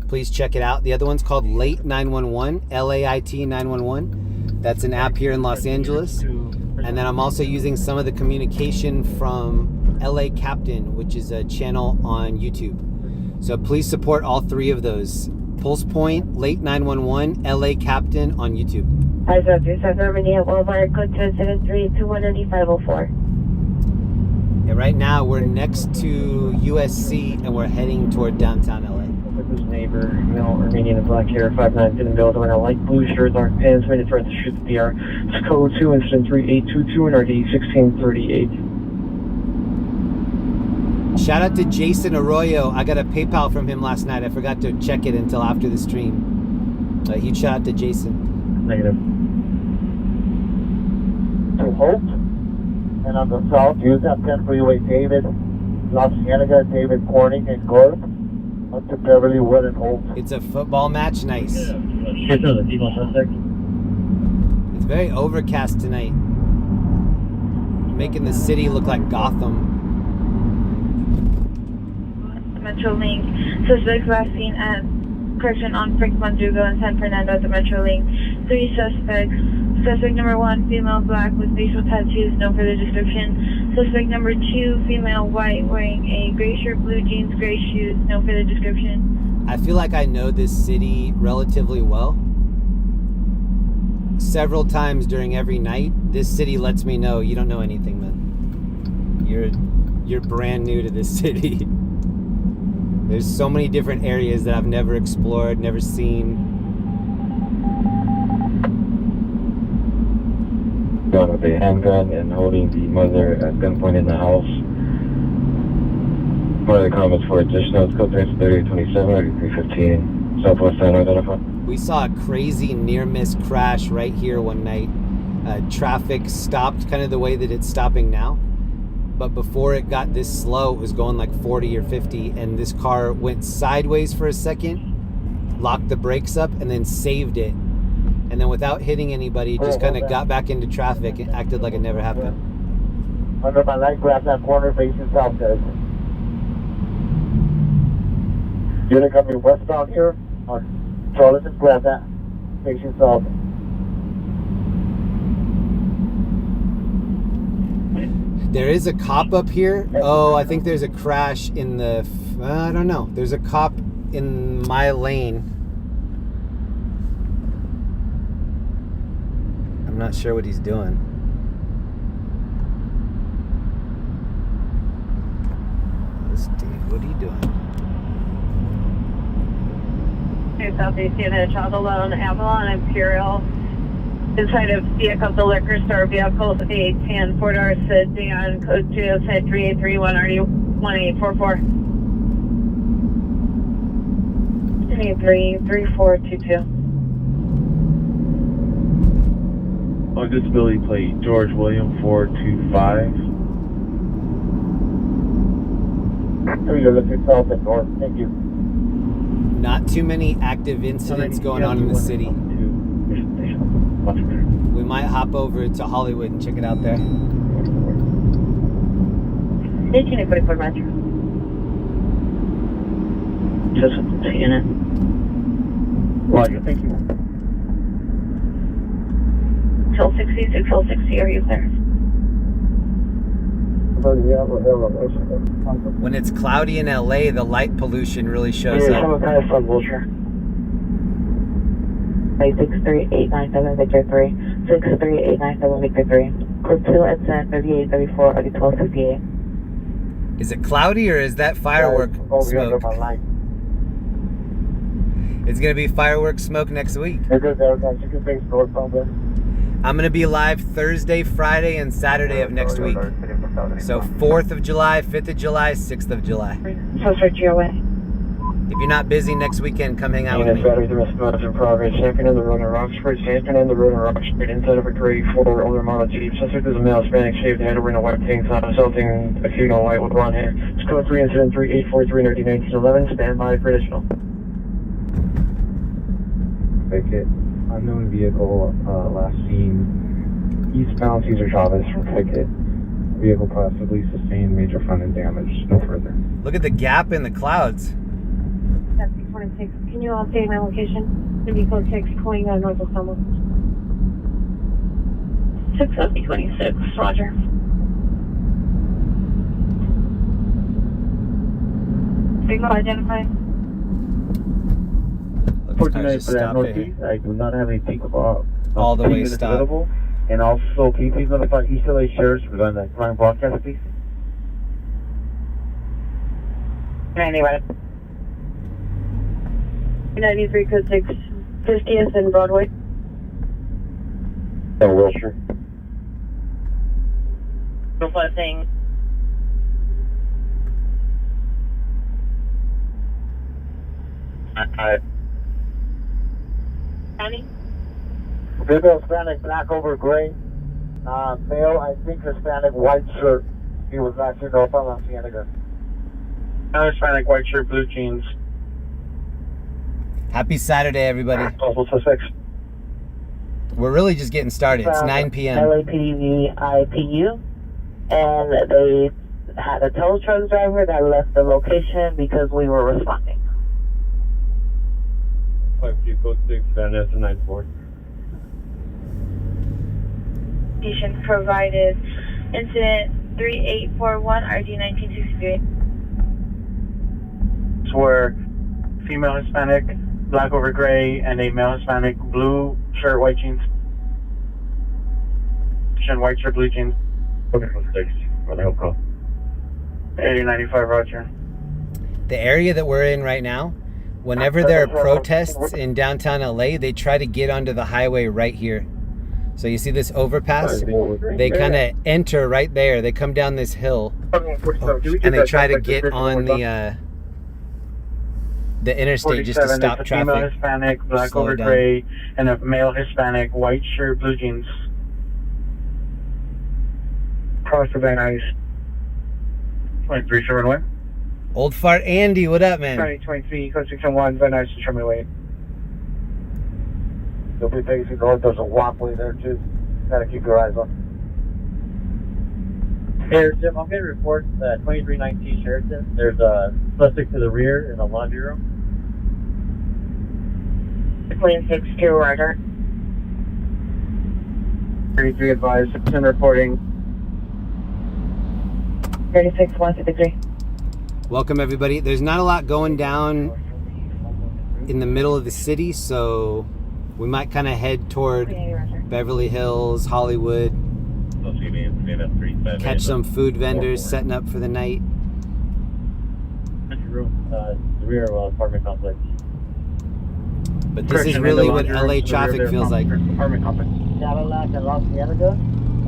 Please check it out. The other one's called Late 911, LAIT 911. That's an app here in Los Angeles. And then I'm also using some of the communication from LA Captain, which is a channel on YouTube. So please support all three of those. Pulse Point, Late 911, LA Captain on YouTube. I said this is Normandie at Walmart, code 273-218-504. And right now we're next to USC and we're heading toward downtown LA. With his neighbor, male Armenian and black hair, 5'9", thin build, wearing a light blue shirt, dark pants, made it for the shoot the PR. It's code 2, incident 3822, and RD 1638. Shout out to Jason Arroyo. I got a PayPal from him last night. I forgot to check it until after the stream. Huge shout out to Jason. Negative. To Hope. And on the south, use that 10 freeway, David, La Cienega, David Corning, and Gorb. Up to Beverly Wood and Hope. It's a football match. Nice. Shit, the people suspect. It's very overcast tonight. Making the city look like Gotham. Metrolink. Suspects last seen at correction on Frank Mondugo and San Fernando at the Metrolink. 3 suspects. Suspect number 1, female black with facial tattoos, no further description. Suspect number 2, female white, wearing a gray shirt, blue jeans, gray shoes, no further description. I feel like I know this city relatively well. Several times during every night, this city lets me know you don't know anything, man. You're brand new to this city. There's so many different areas that I've never explored, never seen. Gun with a handgun and holding the mother at gunpoint in the house. One of the comments for additional, it's code 3827, 3315, Southwest San identified. We saw a crazy near-miss crash right here one night. Traffic stopped kind of the way that it's stopping now. But before it got this slow, it was going like 40 or 50, and this car went sideways for a second, locked the brakes up, and then saved it. And then without hitting anybody, just kind of got back into traffic and acted like it never happened. Under my light, grab that corner facing south, guys. Unit coming westbound here on Charlotte, just grab that facing south. There is a cop up here. Oh, I think there's a crash in the... I don't know. There's a cop in my lane. I'm not sure what he's doing. This dude, what are you doing? Southeast unit, child alone, Avalon, Imperial. Inside of vehicle, the liquor store vehicles, A10, 4-door sedan, code 2, site 3831, RD1844. 333422. On disability plate, George William 425. Here you go, let's get south and north. Thank you. Not too many active incidents going on in the city. We might hop over to Hollywood and check it out there. 1844 Metro. Just unit. Roger, thank you. 1260, are you clear? When it's cloudy in LA, the light pollution really shows up. Some kind of sun vulture. 63897 Victor 3. 63897 Victor 3. Code 2 at 3834 RD1258. Is it cloudy or is that firework smoke? It's going to be firework smoke next week. You're good there, guys. You can face northbound there. I'm going to be live Thursday, Friday, and Saturday of next week. So 4th of July, 5th of July, 6th of July. Suspect GOA. If you're not busy next weekend, come hang out with me. Battery, the rest of in progress. Second in the road in Roxford. Second in the road in Roxford. Inside of a gray 4 older model Jeep. Suspect is a male Hispanic, shaved head, wearing a white tank top, assaulting a female white with blonde hair. It's code 3 incident 3843 1911. Stand by for additional. Ticket. Unknown vehicle, last seen eastbound Cesar Chavez from Ticket. Vehicle possibly sustained major front end damage. No further. Look at the gap in the clouds. 26. Can you update my location? Vehicle 6 going north of Selma. 626, Roger. Vehicle identified. Fortunately for that northeast, I do not have any peak all the way stop. Available. And also, can you please notify East LA Sheriff's regarding that crime broadcast, please? 93 code 6, 50th and Broadway. Wilshire. Requesting. Fanny? Female Hispanic, black over gray. Male, I think Hispanic, white shirt. He was actually no from La Cienega. Hispanic, white shirt, blue jeans. Happy Saturday, everybody. Also suspects. We're really just getting started. It's 9 p.m. LAPD IPU, and they had a tow truck driver that left the location because we were responding. 52 code 6, Vanessa 94. Patient provided incident 3841 RD 1963. It's where female Hispanic, black over gray, and a male Hispanic, blue shirt, white jeans. White shirt, blue jeans. Okay, code 6, for the help call. 8095, Roger. The area that we're in right now, whenever there are protests in downtown LA, they try to get onto the highway right here. So you see this overpass? They kind of enter right there. They come down this hill, and they try to get on the interstate just to stop traffic. Female Hispanic, black Slow over it down. gray, and a male Hispanic, white shirt, blue jeans. Cross the Van Nuys. 23 Sherman Way. Old Fart Andy, what up, man? 2023, code 601, Van Nuys to Sherman Way. There'll be basic road. There's a walkway there too. Gotta keep your eyes on. Here, Jim, I'm going to report 2319 Sheraton. There's a suspect to the rear in a laundry room. Clean 6-2, Roger. 33 advised, Citizen reporting. 36-153. Welcome, everybody. There's not a lot going down in the middle of the city, so we might kind of head toward Beverly Hills, Hollywood, catch some food vendors setting up for the night. Room, the rear of apartment complex. But this is really what LA traffic feels like. Apartment complex. Cadillac and Los Cienega.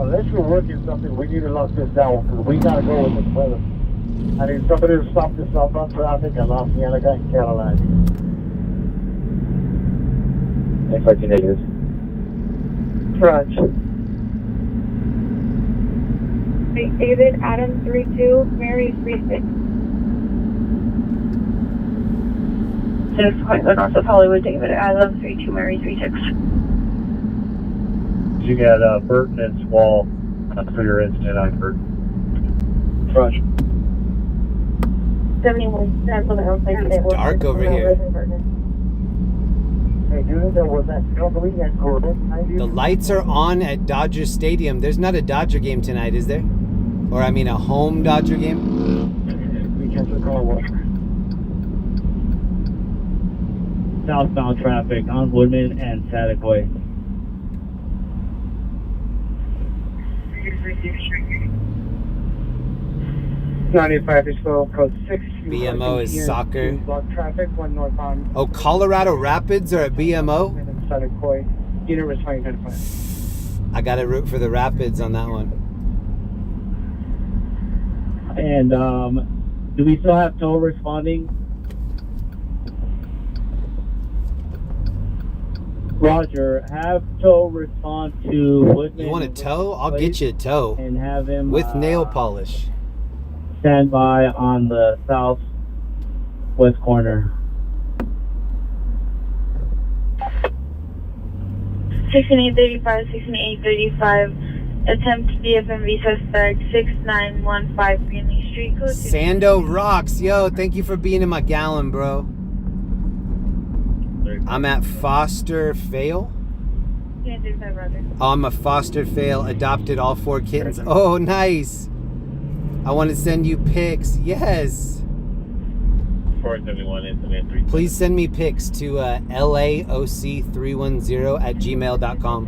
Unless we're working something, we need to lock this down because we gotta go with this weather. I need somebody to stop this southbound traffic at Los Cienega and Cadillac. Expect you negatives. Roger. David, Adam 32, Mary 36. 6 north of Hollywood, David, Adam 32, Mary 36. You got Burton and Swall for your incident on Burton. Roger. 71 Central Hillside. It's dark over here. Hey, dude, there was that company at Gordon. The lights are on at Dodger Stadium. There's not a Dodger game tonight, is there? Or I mean a home Dodger game? We catch the car wash. Southbound traffic on Woodman and Sadek Way. 95 is slow, code 6. BMO is soccer. Block traffic, 1 northbound. Oh, Colorado Rapids are at BMO? Sadek Way. Unit was 2025. I got to root for the Rapids on that one. And do we still have tow responding? Roger, have tow respond to Woodman. You want a tow? I'll get you a tow. And have him with nail polish. Stand by on the southwest corner. 16835, 16835. Attempt DFMV suspect 6915 Greenlee Street. Code Sando rocks. Yo, thank you for being in my gallon, bro. I'm at Foster Fail. Oh, I'm a Foster Fail. Adopted all 4 kittens. Oh, nice. I want to send you pics. Yes. 471 incident 3. Please send me pics to laoc310@gmail.com.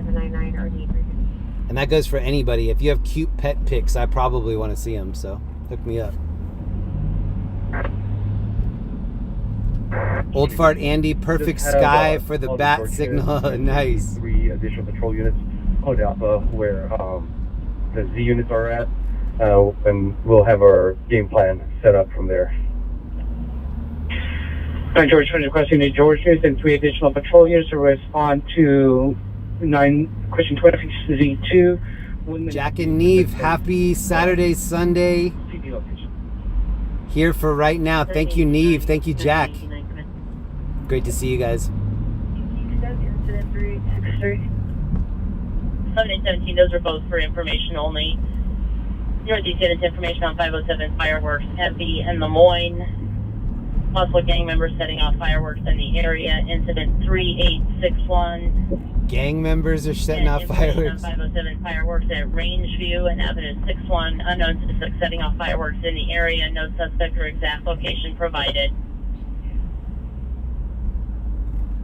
And that goes for anybody. If you have cute pet pics, I probably want to see them. So hook me up. Old Fart Andy, perfect sky for the bat signal. Nice. 3 additional patrol units code Alpha where the Z units are at, and we'll have our game plan set up from there. George, requesting a George unit and 3 additional patrol units to respond to 9 question 20 Z2. Jack and Neve, happy Saturday, Sunday. Here for right now. Thank you, Neve. Thank you, Jack. Great to see you guys. Incident 363. 717, those are both for information only. Northeast units information on 507 fireworks heavy in Lemoyne. Possible gang members setting off fireworks in the area. Incident 3861. Gang members are setting off fireworks. On 507 fireworks at Rangeview and Avenue 61. Unknown suspect setting off fireworks in the area. No suspect or exact location provided.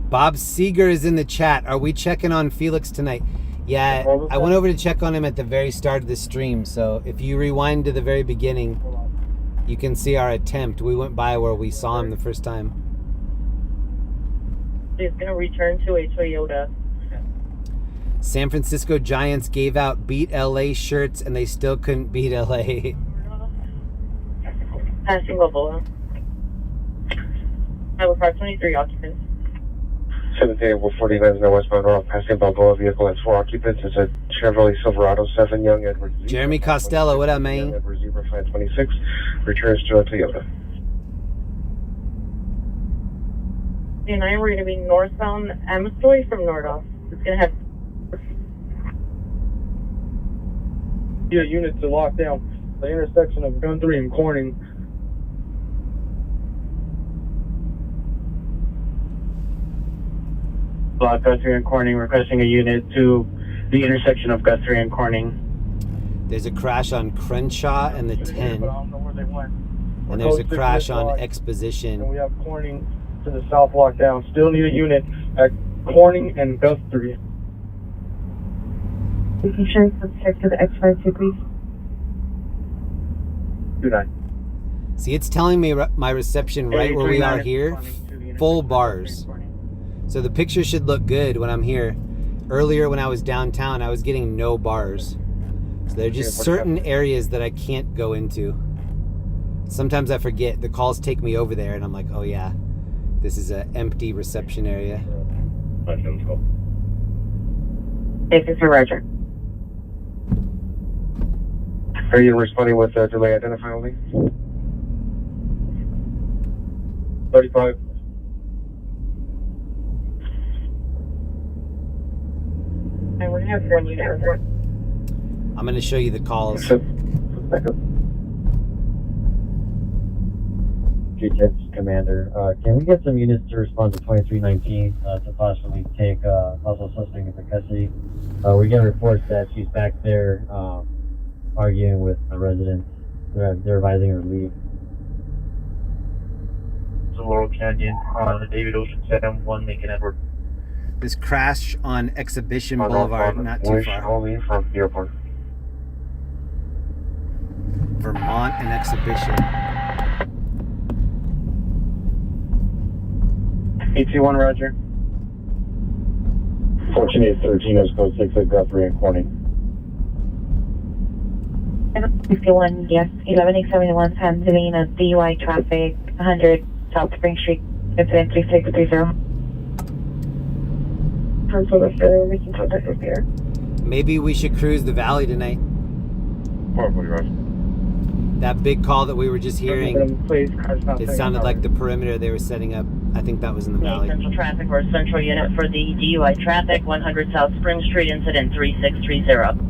Bob Seeger is in the chat. Are we checking on Felix tonight? Yeah, I went over to check on him at the very start of the stream. So if you rewind to the very beginning, you can see our attempt. We went by where we saw him the first time. He's going to return to a Toyota. San Francisco Giants gave out beat LA shirts and they still couldn't beat LA. Passing Balboa. I have approximately 3 occupants. 17-49 now westbound Mural, passing Balboa vehicle has 4 occupants. It's a Chevrolet Silverado 7 Young Edward Zebra. Jeremy Costello, what up, man? Edward Zebra 526 returns to a Toyota. And we're going to be northbound Amestoy from Nordoff. It's going to have unit to lock down the intersection of Guthrie and Corning. Block Guthrie and Corning, requesting a unit to the intersection of Guthrie and Corning. There's a crash on Crenshaw and the 10. But I don't know where they went. And there's a Code 6 crash on block, Exposition. And we have Corning to the south lockdown. Still need a unit at Corning and Guthrie. Making sure it's check to the X52, please. 29. See, it's telling me my reception right where we are here, full bars. So the picture should look good when I'm here. Earlier when I was downtown, I was getting no bars. So there are just certain areas that I can't go into. Sometimes I forget. The calls take me over there and I'm like, oh yeah, this is an empty reception area. This is for Roger. Are you responding with delay identify only? 35. And we're going to have 1 unit report. I'm going to show you the calls. Cheetos, Commander. Can we get some units to respond to 2319 to possibly take possible suspect into custody? We get reports that she's back there arguing with a resident. They're advising her to leave. It's Laurel Canyon on the David Ocean 7-1 Lincoln Edward. This crash on Exhibition Boulevard, not too far. Only from the airport. Vermont and Exhibition. 821 Roger. 14-13 is code 6 at Guthrie and Corning. 51, yes. 11871 handling a DUI traffic, 100 South Spring Street, incident 3630. Cancel the further, we can contact us here. Maybe we should cruise the valley tonight. Probably right. That big call that we were just hearing, it sounded like the perimeter they were setting up. I think that was in the valley. Central traffic or central unit for the DUI traffic, 100 South Spring Street, incident 3630.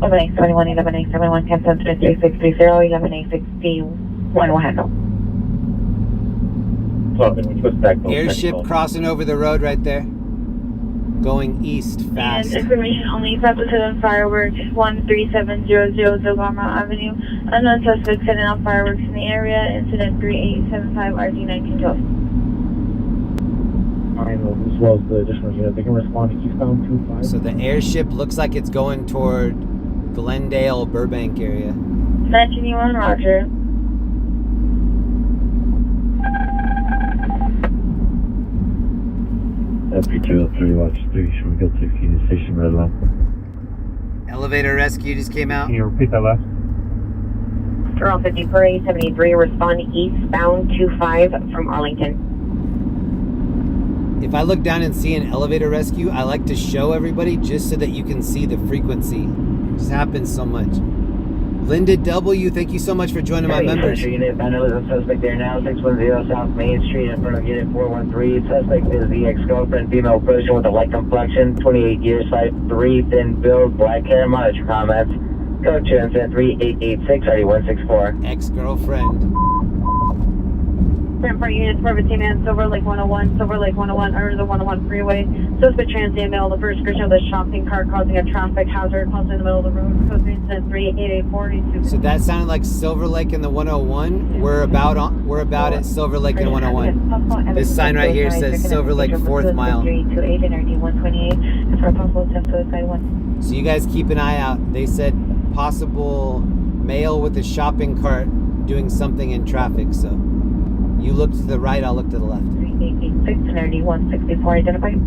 11871, 11871, cancel incident 3630, 11861 will handle. Airship crossing over the road right there. Going east fast. And information only, 507 fireworks, 13700 Zogama Avenue. Unknown suspect setting off fireworks in the area. Incident 3875 RD 1912. As well as the additional unit, they can respond to eastbound 25. So the airship looks like it's going toward Glendale, Burbank area. 1921 Roger. FP203, watch 3, should we go to Union Station Red Line? Elevator rescue just came out. Can you repeat that last? Girl 50 Parade 73, respond eastbound 25 from Arlington. If I look down and see an elevator rescue, I like to show everybody just so that you can see the frequency. It just happens so much. Linda W, thank you so much for joining my members. Unit, I know there's a suspect there now, 610 South Main Street in front of Unit 413. Suspect is the ex-girlfriend, female person with a light complexion, 28 years, 5'3", thin build, black hair. Monitor comments. Code 2 incident 3886 RD164. Ex-girlfriend. Front units, private team man, Silver Lake 101, Silver Lake 101, under the 101 freeway. Suspect transient male, the first description of the shopping cart causing a traffic hazard, close in the middle of the road. Code incident 38842. So that sounded like Silver Lake and the 101. We're about at Silver Lake and 101. This sign right here says Silver Lake 4th mile. 328 and RD 128 for a possible attempt suicide 1. So you guys keep an eye out. They said possible male with a shopping cart doing something in traffic. So you look to the right, I'll look to the left. 3886 and RD 164 identified.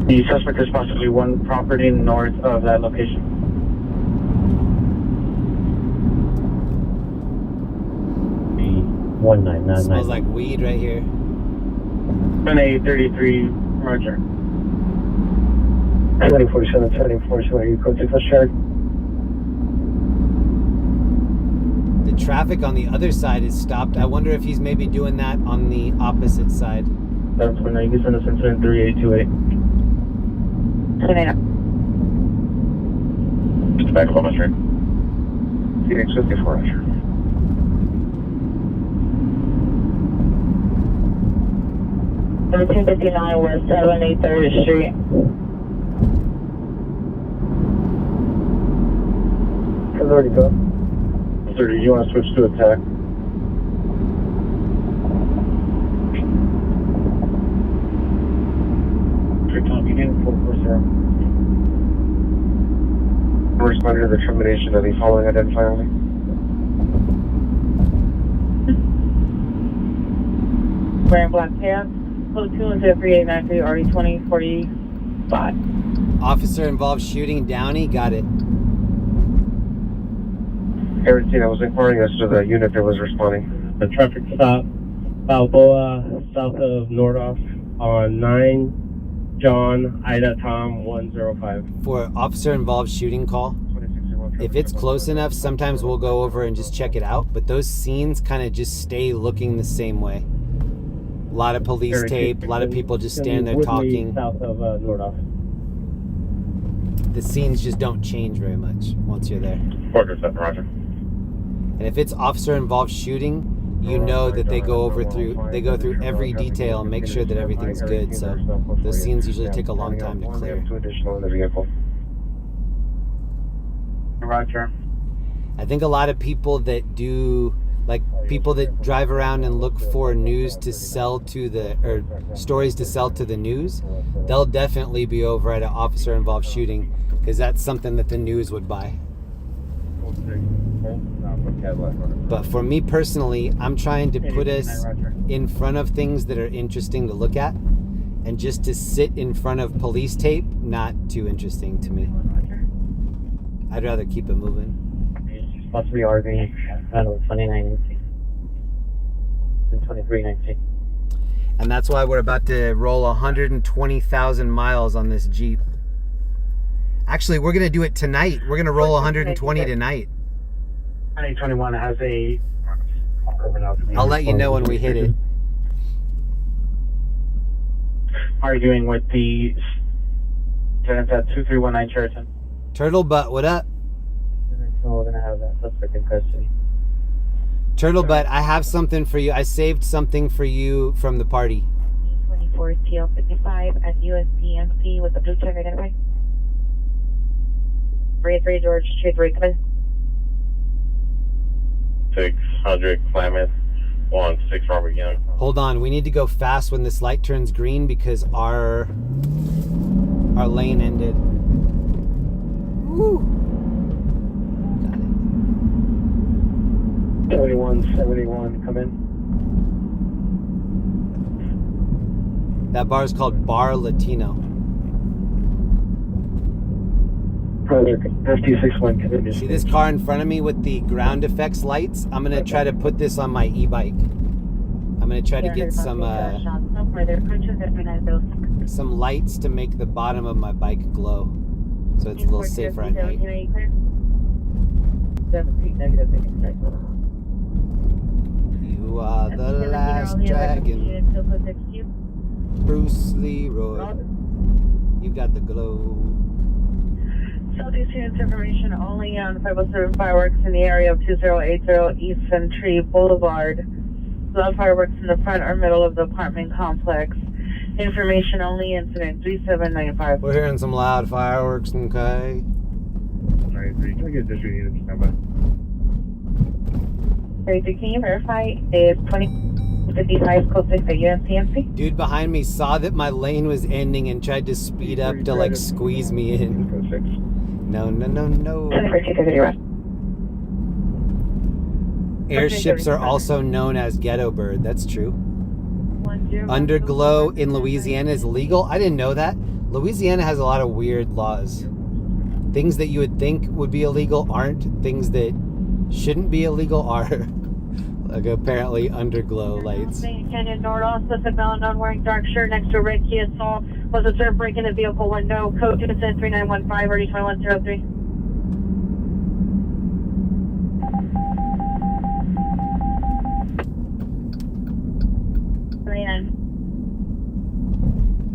The suspect is possibly one property north of that location. B1999. Smells like weed right here. A 33, Roger. 2047, 74, you code 6 shared. The traffic on the other side is stopped. I wonder if he's maybe doing that on the opposite side. That's when you can send us incident 3828. Just back up on the street. Phoenix 54, Roger. $1759 West 73rd Street. It's already go. 30, you want to switch to attack? Responding to the termination of the following identifier only. Wearing black pants. Code 2 and 3893 already 2045. Officer involved shooting. Downey, got it. Everything I was inquiring as to the unit that was responding. The traffic stop, Balboa, south of Nordoff, on 9 John, Ida Tom 105. For officer involved shooting call, if it's close enough, sometimes we'll go over and just check it out, but those scenes kind of just stay looking the same way. A lot of police tape, a lot of people just standing there talking. South of Nordoff. The scenes just don't change very much once you're there. Quarter 7, Roger. And if it's officer involved shooting, you know that they go through every detail and make sure that everything's good. So those scenes usually take a long time to clear. Two additional in the vehicle. Roger. I think a lot of people that do, like people that drive around and look for news to sell to the, or stories to sell to the news, they'll definitely be over at an officer involved shooting, because that's something that the news would buy. But for me personally, I'm trying to put us in front of things that are interesting to look at, and just to sit in front of police tape, not too interesting to me. I'd rather keep it moving. Possibly RV, I don't know, 2919 and 2319. And that's why we're about to roll 120,000 miles on this Jeep. Actually, we're going to do it tonight. We're going to roll 120 tonight. 2021 has a... I'll let you know when we hit it. Arguing with the... Tenants at 2319 Sheraton. Turtle Butt, what up? So we're gonna have that suspect in custody. Turtle Butt, I have something for you. I saved something for you from the party. 24 TL55 at USPMC with the blue check identified. Brea 3 George, Street 3, come in. 600 Klamath, 16 Robert Young. Hold on, we need to go fast when this light turns green because our lane ended. Woo! 7171, come in. That bar is called Bar Latino. Brother, FT61, come in. See this car in front of me with the ground effects lights? I'm going to try to put this on my e-bike. I'm going to try to get some lights to make the bottom of my bike glow, so it's a little safer at night. You are the last dragon, Bruce Leroy. You got the glow. Southeast units information only on 507 fireworks in the area of 2080 East Century Boulevard. Loud fireworks in the front or middle of the apartment complex. Information only, incident 3795. We're hearing some loud fireworks, okay? 93, can I get district unit to stand by? 33, can you verify is 2055 code 6 at UMCMC? Dude behind me saw that my lane was ending and tried to speed up to like squeeze me in. No, no, no, no. Airships are also known as ghetto bird. That's true. Underglow in Louisiana is legal. I didn't know that. Louisiana has a lot of weird laws. Things that you would think would be illegal aren't. Things that shouldn't be illegal are. Like apparently underglow lights. Canyon Nordoff, suspect unknown wearing dark shirt next to a red Kia Soul was observed breaking the vehicle window. Code 210-3915, already 2103.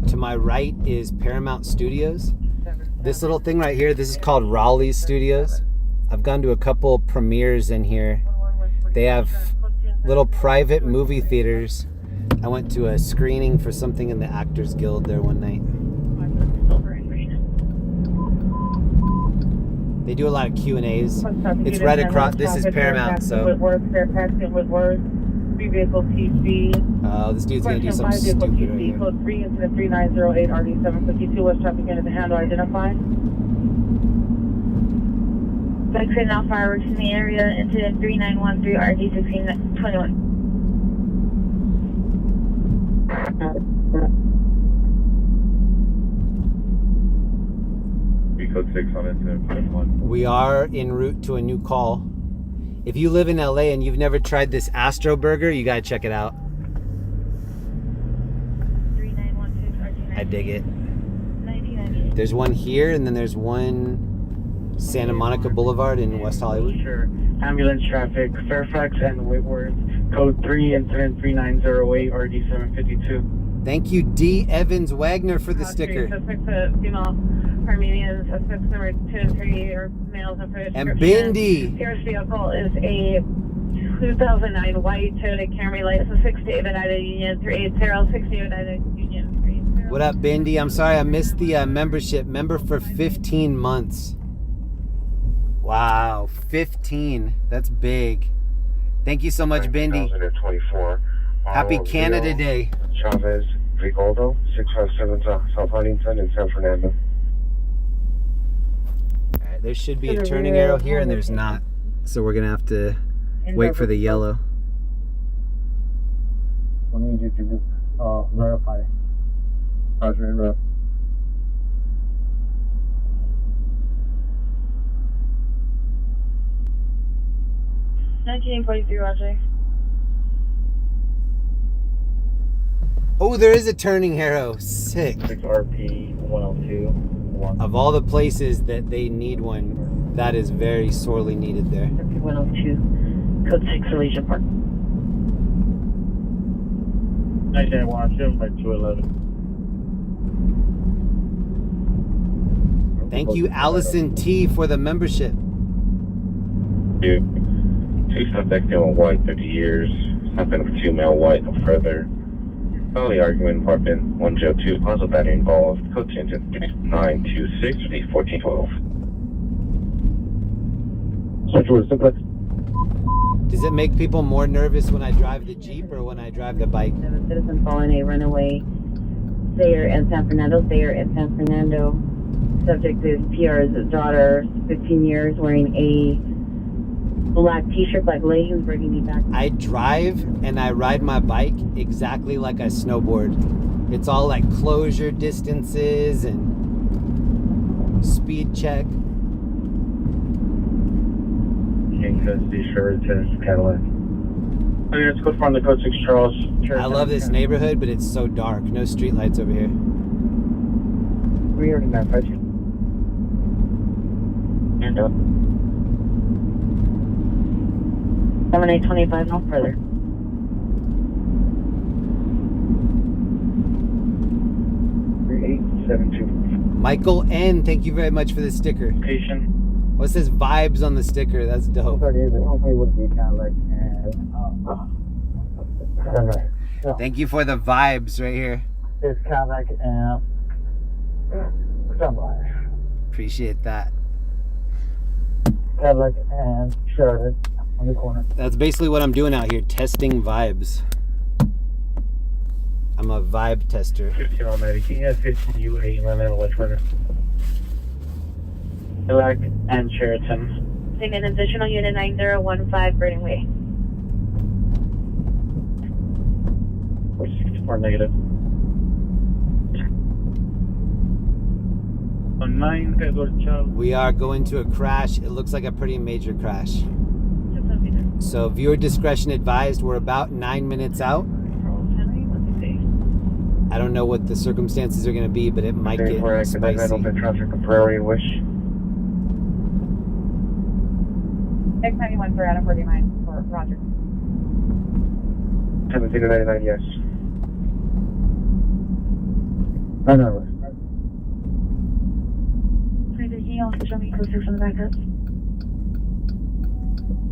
To my right is Paramount Studios. This little thing right here, this is called Raleigh's Studios. I've gone to a couple premieres in here. They have little private movie theaters. I went to a screening for something in the Actors Guild there one night. They do a lot of Q&As. It's right across. This is Paramount, so. Fairfax and Woodward. 3 vehicle TC. Oh, this dude's gonna do something stupid right here. Code 3 incident 3908 RD752 West traffic into the handle identified. Blackfin now fireworks in the area, incident 3913 RD1621. Code 6 on incident 21. We are en route to a new call. If you live in LA and you've never tried this Astro Burger, you gotta check it out. I dig it. There's one here, and then there's one Santa Monica Boulevard in West Hollywood. Sure. Ambulance traffic, Fairfax and Whitworth. Code 3, incident 3908 RD752. Thank you, D. Evans Wagner, for the sticker. Suspects female Armenian, suspects number 2 and 3 are males of British And description. Bindi. Pierce vehicle is a 2009 white Toyota Camry, license 6 David Ida Union 380, 6 David Ida Union 380. What up, Bindi? I'm sorry I missed the membership. Member for 15 months. Wow, 15. That's big. Thank you so much, Bindi. 24. Happy Canada Day. Chavez, Rigaldo, 657 South Huntington in San Fernando. All right, there should be a turning arrow here, and there's not. So we're going to have to wait for the yellow. We need you to verify. Roger, interrupt. Roger. Oh, there is a turning arrow. Sick. R.I.P. 102. Of all the places that they need one, that is very sorely needed there. 102, code 6, Alicia Park. 9917 by 211. Thank you, Allison T, for the membership. Dude, 2 suspects in white, 50 years. Something with 2 male white, no further. Early argument, apartment 102, puzzle battery involved. Code 926 1412. Central simplex. Does it make people more nervous when I drive the Jeep or when I drive the bike? Citizen following a runaway Sayer in San Fernando. Subject is PR's daughter, 15 years, wearing a black t-shirt, black leggings, bringing me back. I drive and I ride my bike exactly like I snowboard. It's all like closure distances and speed check. Code C, Sheraton, Cadillac. Okay, let's go from the code 6 Charles. I love this neighborhood, but it's so dark. No street lights over here. 395. And 7825, no further. Michael N, thank you very much for the sticker. Location. What says vibes on the sticker? That's dope. Hopefully would be kind of like, Thank you for the vibes right here. it's kind of like, Appreciate that. Cadillac and Sheridan on the corner. That's basically what I'm doing out here, testing vibes. I'm a vibe tester. 15 on Medicaid, yeah, 15 U8, Atlanta, West Winter. Cadillac and Sheraton. Take an additional unit 9015, Burning Way. 464 negative. 9, Edward Charles. We are going to a crash. It looks like a pretty major crash. So viewer discretion advised. We're about 9 minutes out. I don't know what the circumstances are going to be, but it might get spicy. Open traffic on Prairie and Wish. 691 for Adam 49 for Roger. 7099, yes. I know. Show me closer from the backup.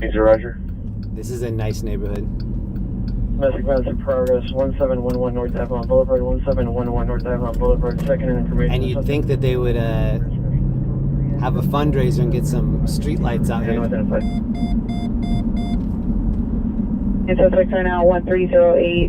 Is it Roger? This is a nice neighborhood. Domestic violence in progress, 1711 North Avalon Boulevard, 1711 North Avalon Boulevard, second in information. And you'd think that they would have a fundraiser and get some street lights out here. Suspects are now 13080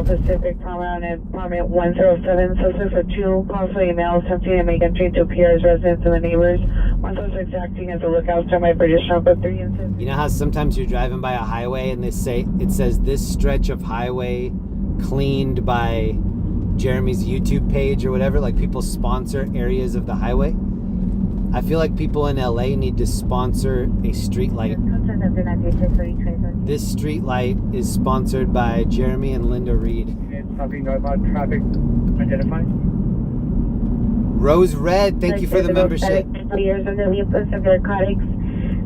Pacific Promenade and Apartment 107. Suspects are 2 possibly males attempting to make entry to appear as residents and the neighbors. 1 suspect acting as a lookout standby for additional but 3 incidents. You know how sometimes you're driving by a highway and it says this stretch of highway cleaned by Jeremy's YouTube page or whatever, like people sponsor areas of the highway? I feel like people in LA need to sponsor a street light. This street light is sponsored by Jeremy and Linda Reed. Probably northbound traffic identified. Rose Red, thank you for the membership. Years under the influence of narcotics,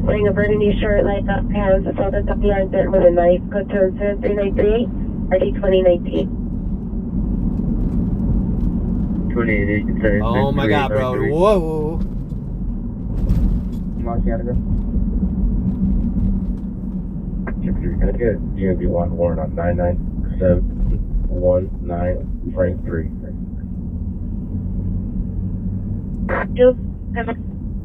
wearing a burgundy shirt, lights up pants, assaulted the yard with a knife, code 27393, RD 2019. Oh my god, bro. Whoa. Can I get a DMV 1 warrant on 99719 Frank 3?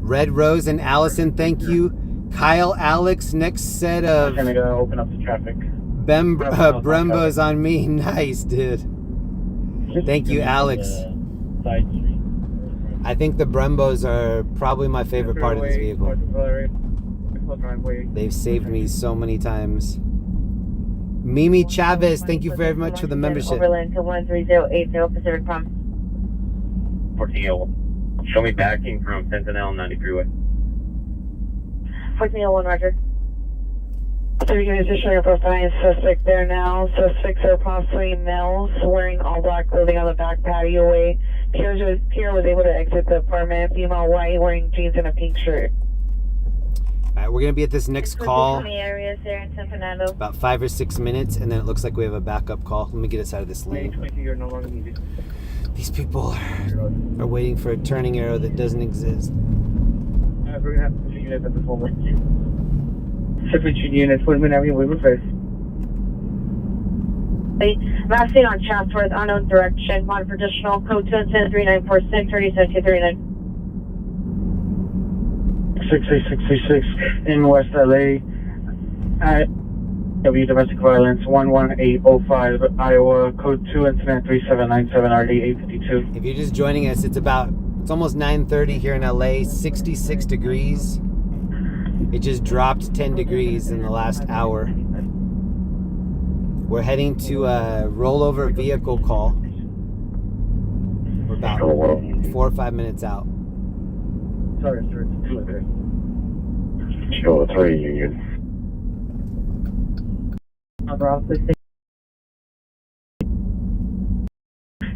Red Rose and Allison, thank you. Kyle, Alex, next set of I'm gonna open up the traffic. Brembos on me. Nice, dude. Thank you, Alex. I think the Brembos are probably my favorite part of this vehicle. They've saved me so many times. Mimi Chavez, thank you very much for the membership. Overland to 13080 Pacific Prom. 1401. Show me backing from Sentinel 90 freeway. 1401, Roger. So you're going to just show your profile suspect there now. Suspects are possibly males wearing all black clothing on the back patio way. Pierre was able to exit the apartment. Female white wearing jeans and a pink shirt. All right, we're going to be at this next call. The areas there in San Fernando. About 5 or 6 minutes, and then it looks like we have a backup call. Let me get us out of this lane. These people are waiting for a turning arrow that doesn't exist. We're going to have to units at this moment. 2 units, Woodman Avenue, Woodman Place. Last seen on Chatsworth, unknown direction, mod for additional code 2103946, 3739. 68636 in West LA at W domestic violence 11805 Iowa code 2 incident 3797 RD 852. If you're just joining us, it's almost 9:30 here in LA, 66 degrees. It just dropped 10 degrees in the last hour. We're heading to a rollover vehicle call. We're about 4 or 5 minutes out. Sorry, sir, it's 2 there. Show 3 Union.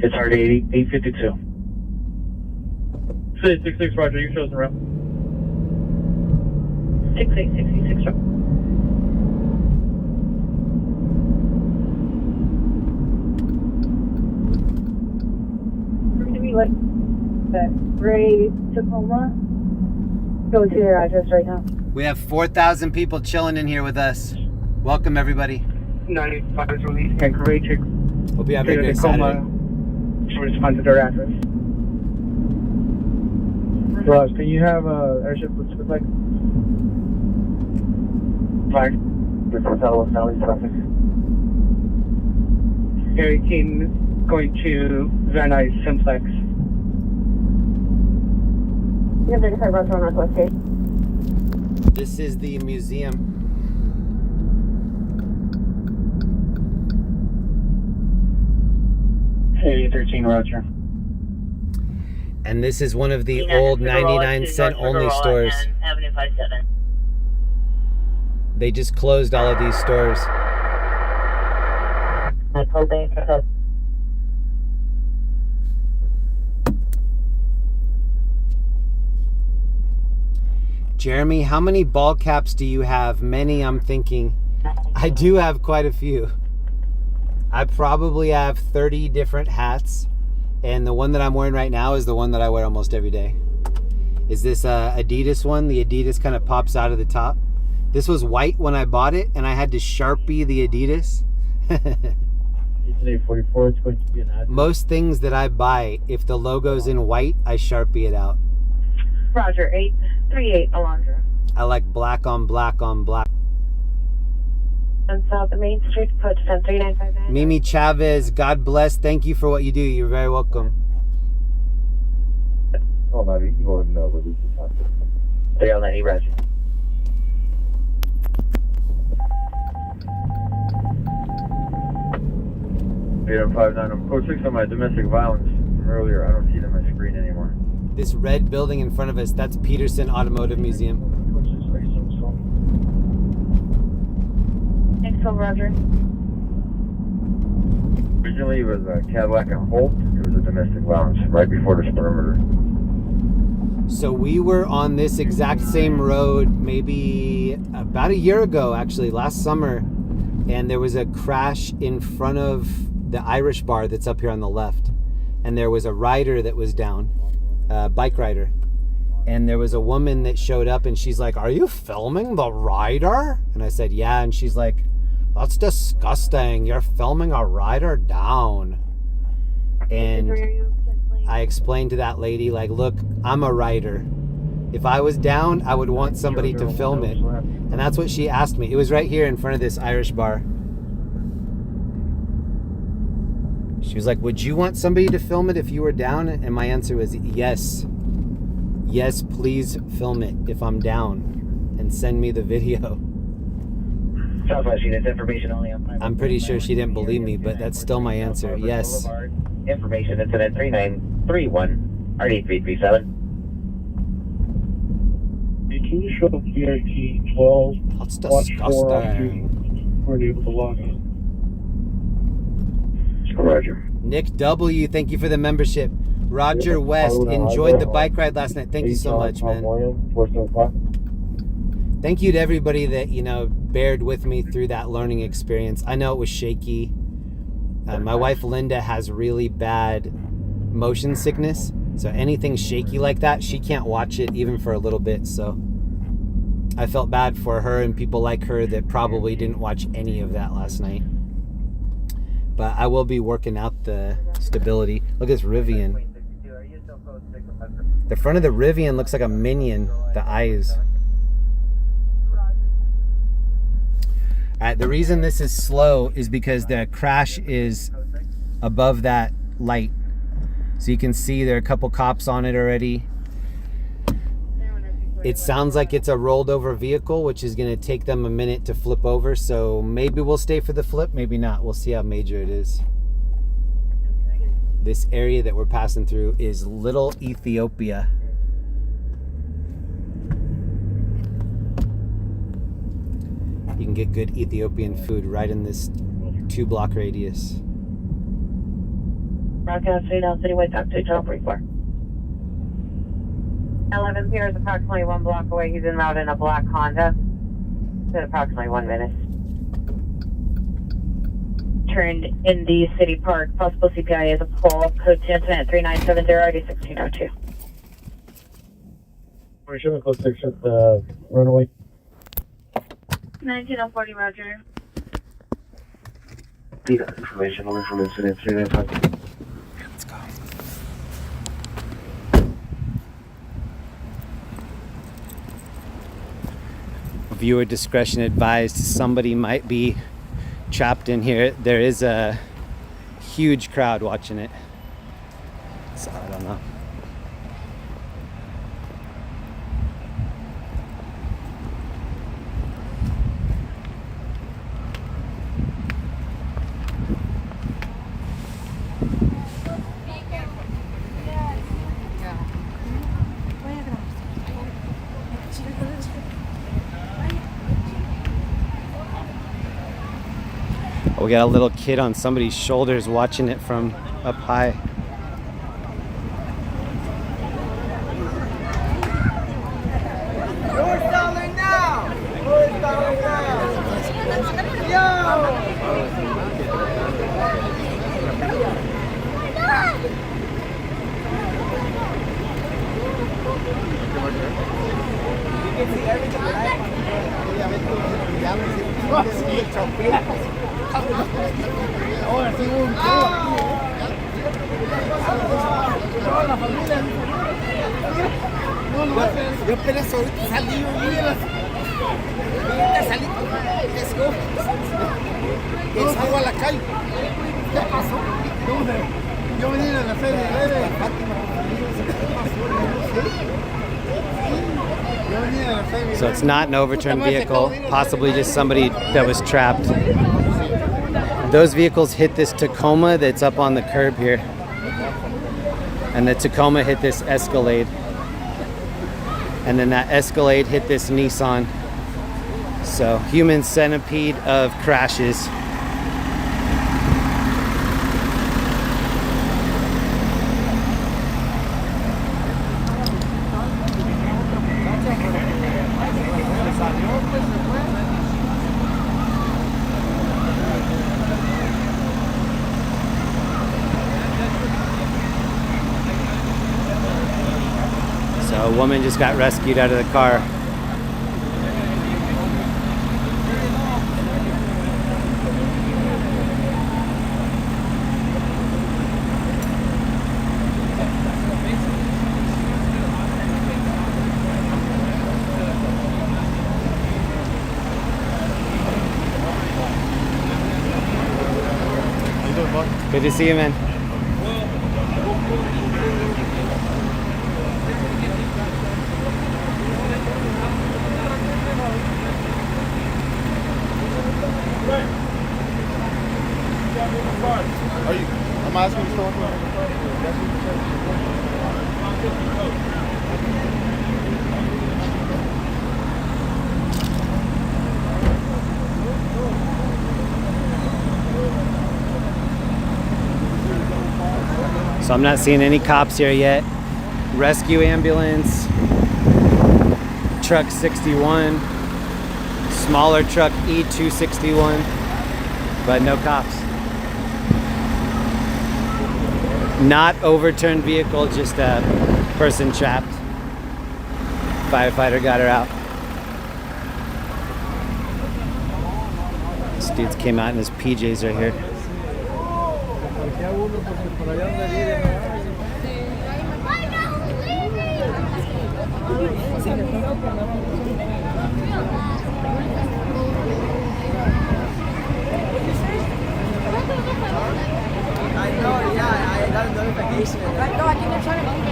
It's RD 852. 666 Roger, you show us around. 6866. We're going to be like that gray Tacoma. Go to their address right now. We have 4,000 people chilling in here with us. Welcome, everybody. 95 is released and Gray Chick. Hope you have a great Saturday. To respond to their address. Ross, can you have airship Pacific flag? Flag. With Hotel Valley traffic. Air 18 going to Van Nuys Simplex. You have 35 Roger on Northwest State. This is the museum. Area 13 Roger. And this is one of the old 99-cent only stores. Avenue 57. They just closed all of these stores. Jeremy, how many ball caps do you have? Many, I'm thinking. I do have quite a few. I probably have 30 different hats, and the one that I'm wearing right now is the one that I wear almost every day. Is this Adidas one? The Adidas kind of pops out of the top. This was white when I bought it, and I had to Sharpie the Adidas. Most things that I buy, if the logo's in white, I Sharpie it out. Roger, 838 Alondra. I like black on black on black. On South Main Street, code 13959. Mimi Chavez, God bless. Thank you for what you do. You're very welcome. Oh, no, you can go ahead and release the time. 390, Roger. Freedom 59. I'm code 6 on my domestic violence from earlier. I don't see it on my screen anymore. This red building in front of us, that's Peterson Automotive Museum. Thanks, Roger. Originally it was a Cadillac and Holt. It was a domestic violence right before the perimeter. So we were on this exact same road maybe about a year ago, actually, last summer. And there was a crash in front of the Irish bar that's up here on the left. And there was a rider that was down. Bike rider, and there was a woman that showed up, and she's like, "Are you filming the rider?" And I said, "Yeah." And she's like, "That's disgusting. You're filming a rider down." And I explained to that lady, like, "Look, I'm a rider. If I was down, I would want somebody to film it." And that's what she asked me. It was right here in front of this Irish bar. She was like, "Would you want somebody to film it if you were down?" And my answer was yes. Yes, please film it if I'm down and send me the video. Southwest units, information only on 5. I'm pretty sure she didn't believe me, but that's still my answer. Yes. Information incident 3931, RD337. Can you show the PRT 12? That's Watch 4 off disgusting. We're able to log in. Roger. Nick W, thank you for the membership. Roger West, enjoyed the bike ride last night. Thank you so much, man. Thank you to everybody that, you know, bared with me through that learning experience. I know it was shaky. My wife Linda has really bad motion sickness, so anything shaky like that, she can't watch it even for a little bit. So I felt bad for her and people like her that probably didn't watch any of that last night. But I will be working out the stability. Look at this Rivian. The front of the Rivian looks like a minion. The eyes. Alright, the reason this is slow is because the crash is above that light. So you can see there are a couple cops on it already. It sounds like it's a rolled over vehicle, which is going to take them a minute to flip over. So maybe we'll stay for the flip, maybe not. We'll see how major it is. This area that we're passing through is Little Ethiopia. You can get good Ethiopian food right in this 2-block radius. Rockhouse Street, El City, White Top 2, Channel 44. 11 Pier is approximately 1 block away. He's en route in a black Honda. It's approximately 1 minute. Turned in the city park. Possible CPI is a pole. Code 10 at 3970, ID 1602. We're showing code 6 at the runaway. 19040, Roger. Information only from incident 395. Let's go. Viewer discretion advised. Somebody might be trapped in here. There is a huge crowd watching it, so I don't know. We got a little kid on somebody's shoulders watching it from up high. Who's stalling now? Who's stalling now? You can see everything, right? Yo apenas ahorita salí, mira. Ahorita salí, let's go. Que salgo a la calle. ¿Qué pasó? Yo venía a la feria de Fátima. So it's not an overturned vehicle, possibly just somebody that was trapped. Those vehicles hit this Tacoma that's up on the curb here. And the Tacoma hit this Escalade. And then that Escalade hit this Nissan. So human centipede of crashes. A woman just got rescued out of the car. Good to see you, man. I'm asking you something. So I'm not seeing any cops here yet. Rescue ambulance, truck 61, smaller truck E261, but no cops. Not overturned vehicle, just a person trapped. Firefighter got her out. This dude came out in his PJs right here. I know, yeah, I got a notification. No, I think they're trying to move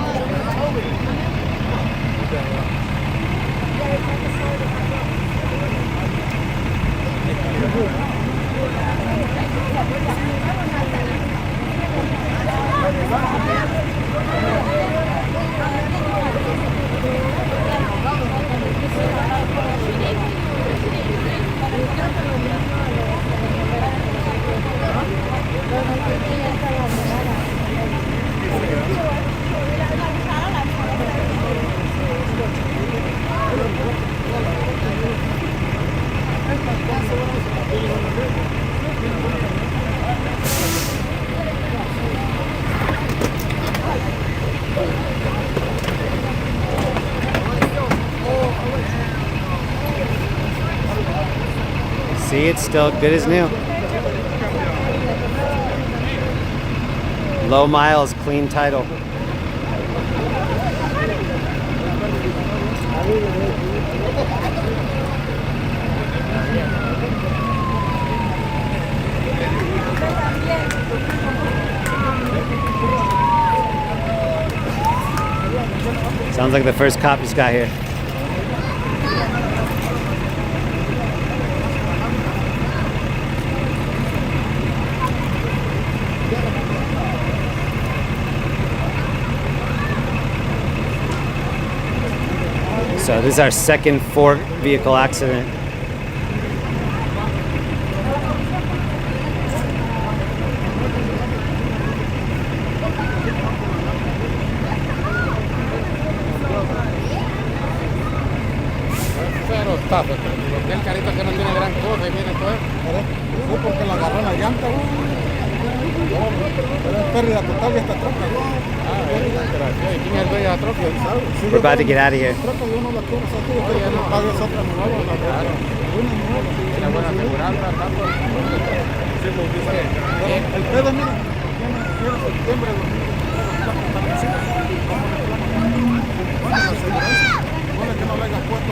See, it's still good as new. Low miles, clean title. Sounds like the first cop just got here. So this is our second vehicle accident. está, pues, el carrito que no tiene gran cosa y viene todo. Sí, porque la agarró en la llanta, pero es pérdida total de esta troca. ¿Y quién es el dueño de la troca? We're about to get out of here. Yo no la quiero sacar, yo quiero que me pagues otra nueva. Claro. Una nueva. Tiene buena aseguranza, tanto. Sí, pues dice, el pedo, mira, tiene septiembre de 2025. Bueno, la aseguranza, bueno, que no le hayas puesto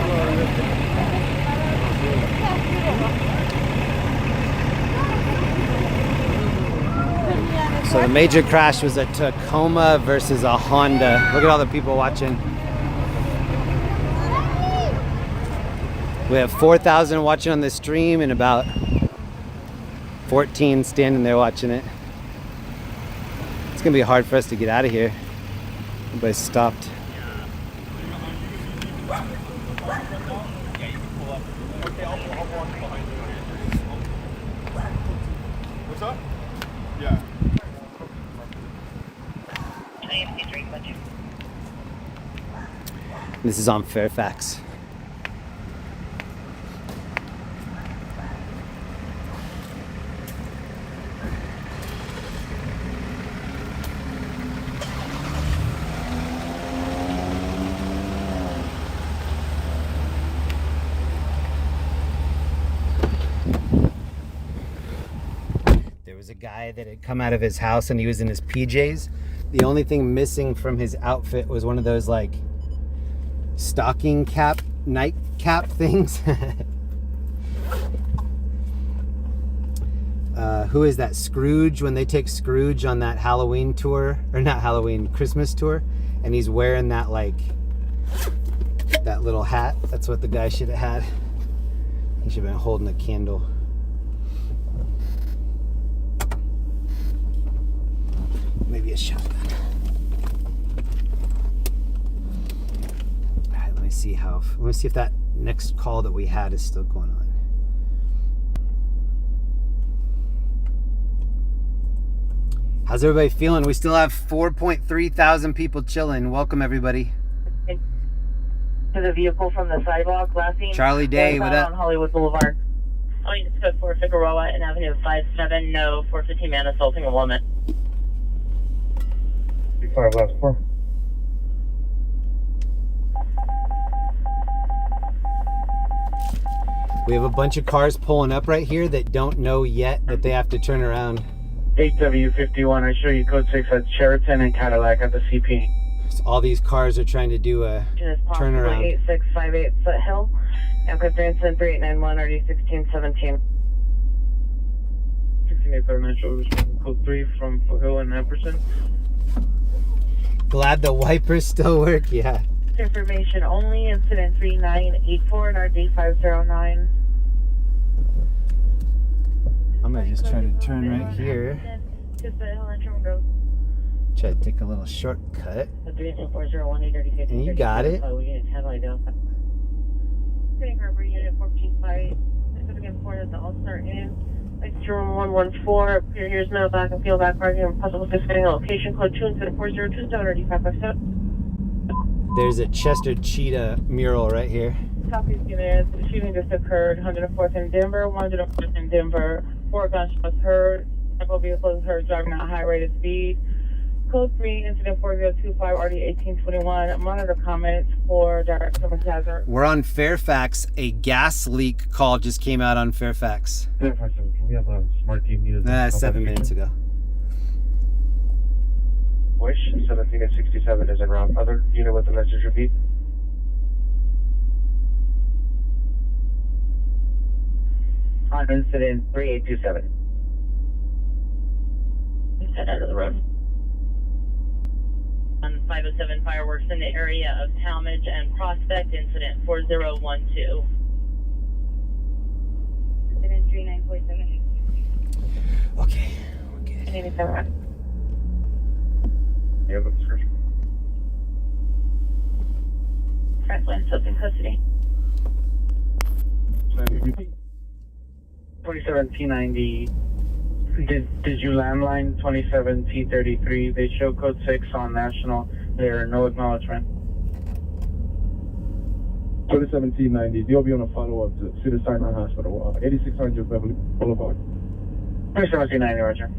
So the major crash was a Tacoma versus a Honda. Look at all the people watching. We have 4,000 watching on the stream and about 14 standing there watching it. It's gonna be hard for us to get out of here. Everybody's stopped. What's up? Yeah. This is on Fairfax. There was a guy that had come out of his house and he was in his PJs. The only thing missing from his outfit was one of those like stocking cap, nightcap things. Who is that? Scrooge, when they take Scrooge on that Halloween tour, or not Halloween, Christmas tour, and he's wearing that like, that little hat. That's what the guy should have had. He should have been holding a candle. Maybe a shotgun. All right, let me see if that next call that we had is still going on. How's everybody feeling? We still have 4.3 thousand people chilling. Welcome everybody. To the vehicle from the sidewalk, last seen Charlie Day, what up? on Hollywood Boulevard. Oh, you just code 4 Figueroa and Avenue 57, no, 415 man assaulting a woman. 5 last 4. We have a bunch of cars pulling up right here that don't know yet that they have to turn around. 8W51, I show you code 6 at Sheraton and Cadillac at the CP. So all these cars are trying to do a turnaround. 8658 Foothill, and Pedestrian 3891 RD 1617. 1685 Metro, responding code 3 from Foothill and Epperson. Glad the wipers still work, yeah. Information only, incident 3984 and RD 509. I'm gonna just try to turn right here. Try to take a little shortcut. And you got it. Unit 14 site. Specific import at the All-Star Inn. Room 114. Here's no back and field back parking and possible participating location. Code 2-402 557. There's a Chester Cheetah mural right here. Southeast units. Shooting just occurred. 104th in Denver. 104th in Denver. 4 gunshots heard. Several vehicles heard driving at high rated speed. Code 3, incident 4025 RD 1821. Monitor comments for direct service hazard. We're on Fairfax. A gas leak call just came out on Fairfax. Fairfax, we have a smart team needed. 7 minutes ago. Wish 17 and 67 is en route. Other unit with the message repeat. On incident 3827. Head out of the road. On 507 fireworks in the area of Talmadge and Prospect, incident 4012. Incident 3947. Okay, we're good. You have a description? Franklin, still in custody. 27T90. Did you landline 27T33? They show code 6 on national. There are no acknowledgement. 2017-90. They'll be on a follow-up to Cedars-Sinai Hospital, 8600 Beverly Boulevard. 2017-90, Roger.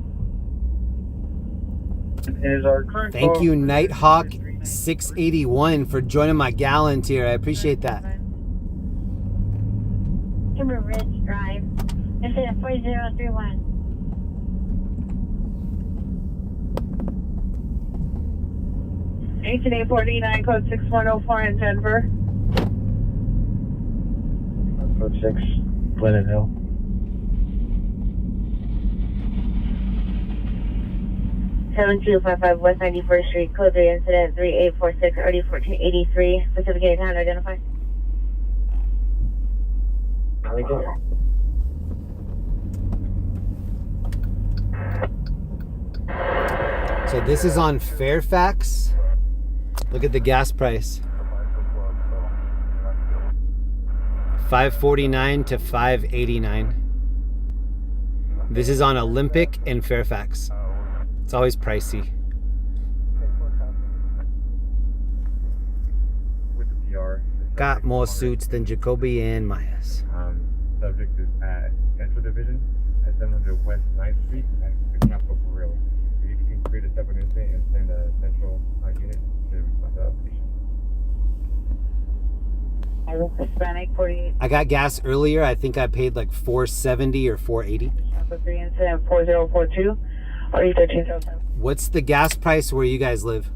Is our current Thank you, Nighthawk 681 for joining my gallon tier. I appreciate that. Timber Ridge Drive. Incident 4031. Today 49, code 6104 in Denver. Code 6, Glennon Hill. (7255) West 91st Street, code 3, incident 3846, already 1483. Specific date time identified. So this is on Fairfax. Look at the gas price. $5.49 to $5.89. This is on Olympic and Fairfax. It's always pricey. With the PR. Got more suits than Jacoby and Myers. Subject is at Central Division at 700 West 9th Street at the Capitol Mural. You can create a separate incident and send a central unit to respond to the application. Hispanic 48. I got gas earlier. I think I paid like $4.70 or $4.80. 3 incident 4042. Already 1307. What's the gas price where you guys live?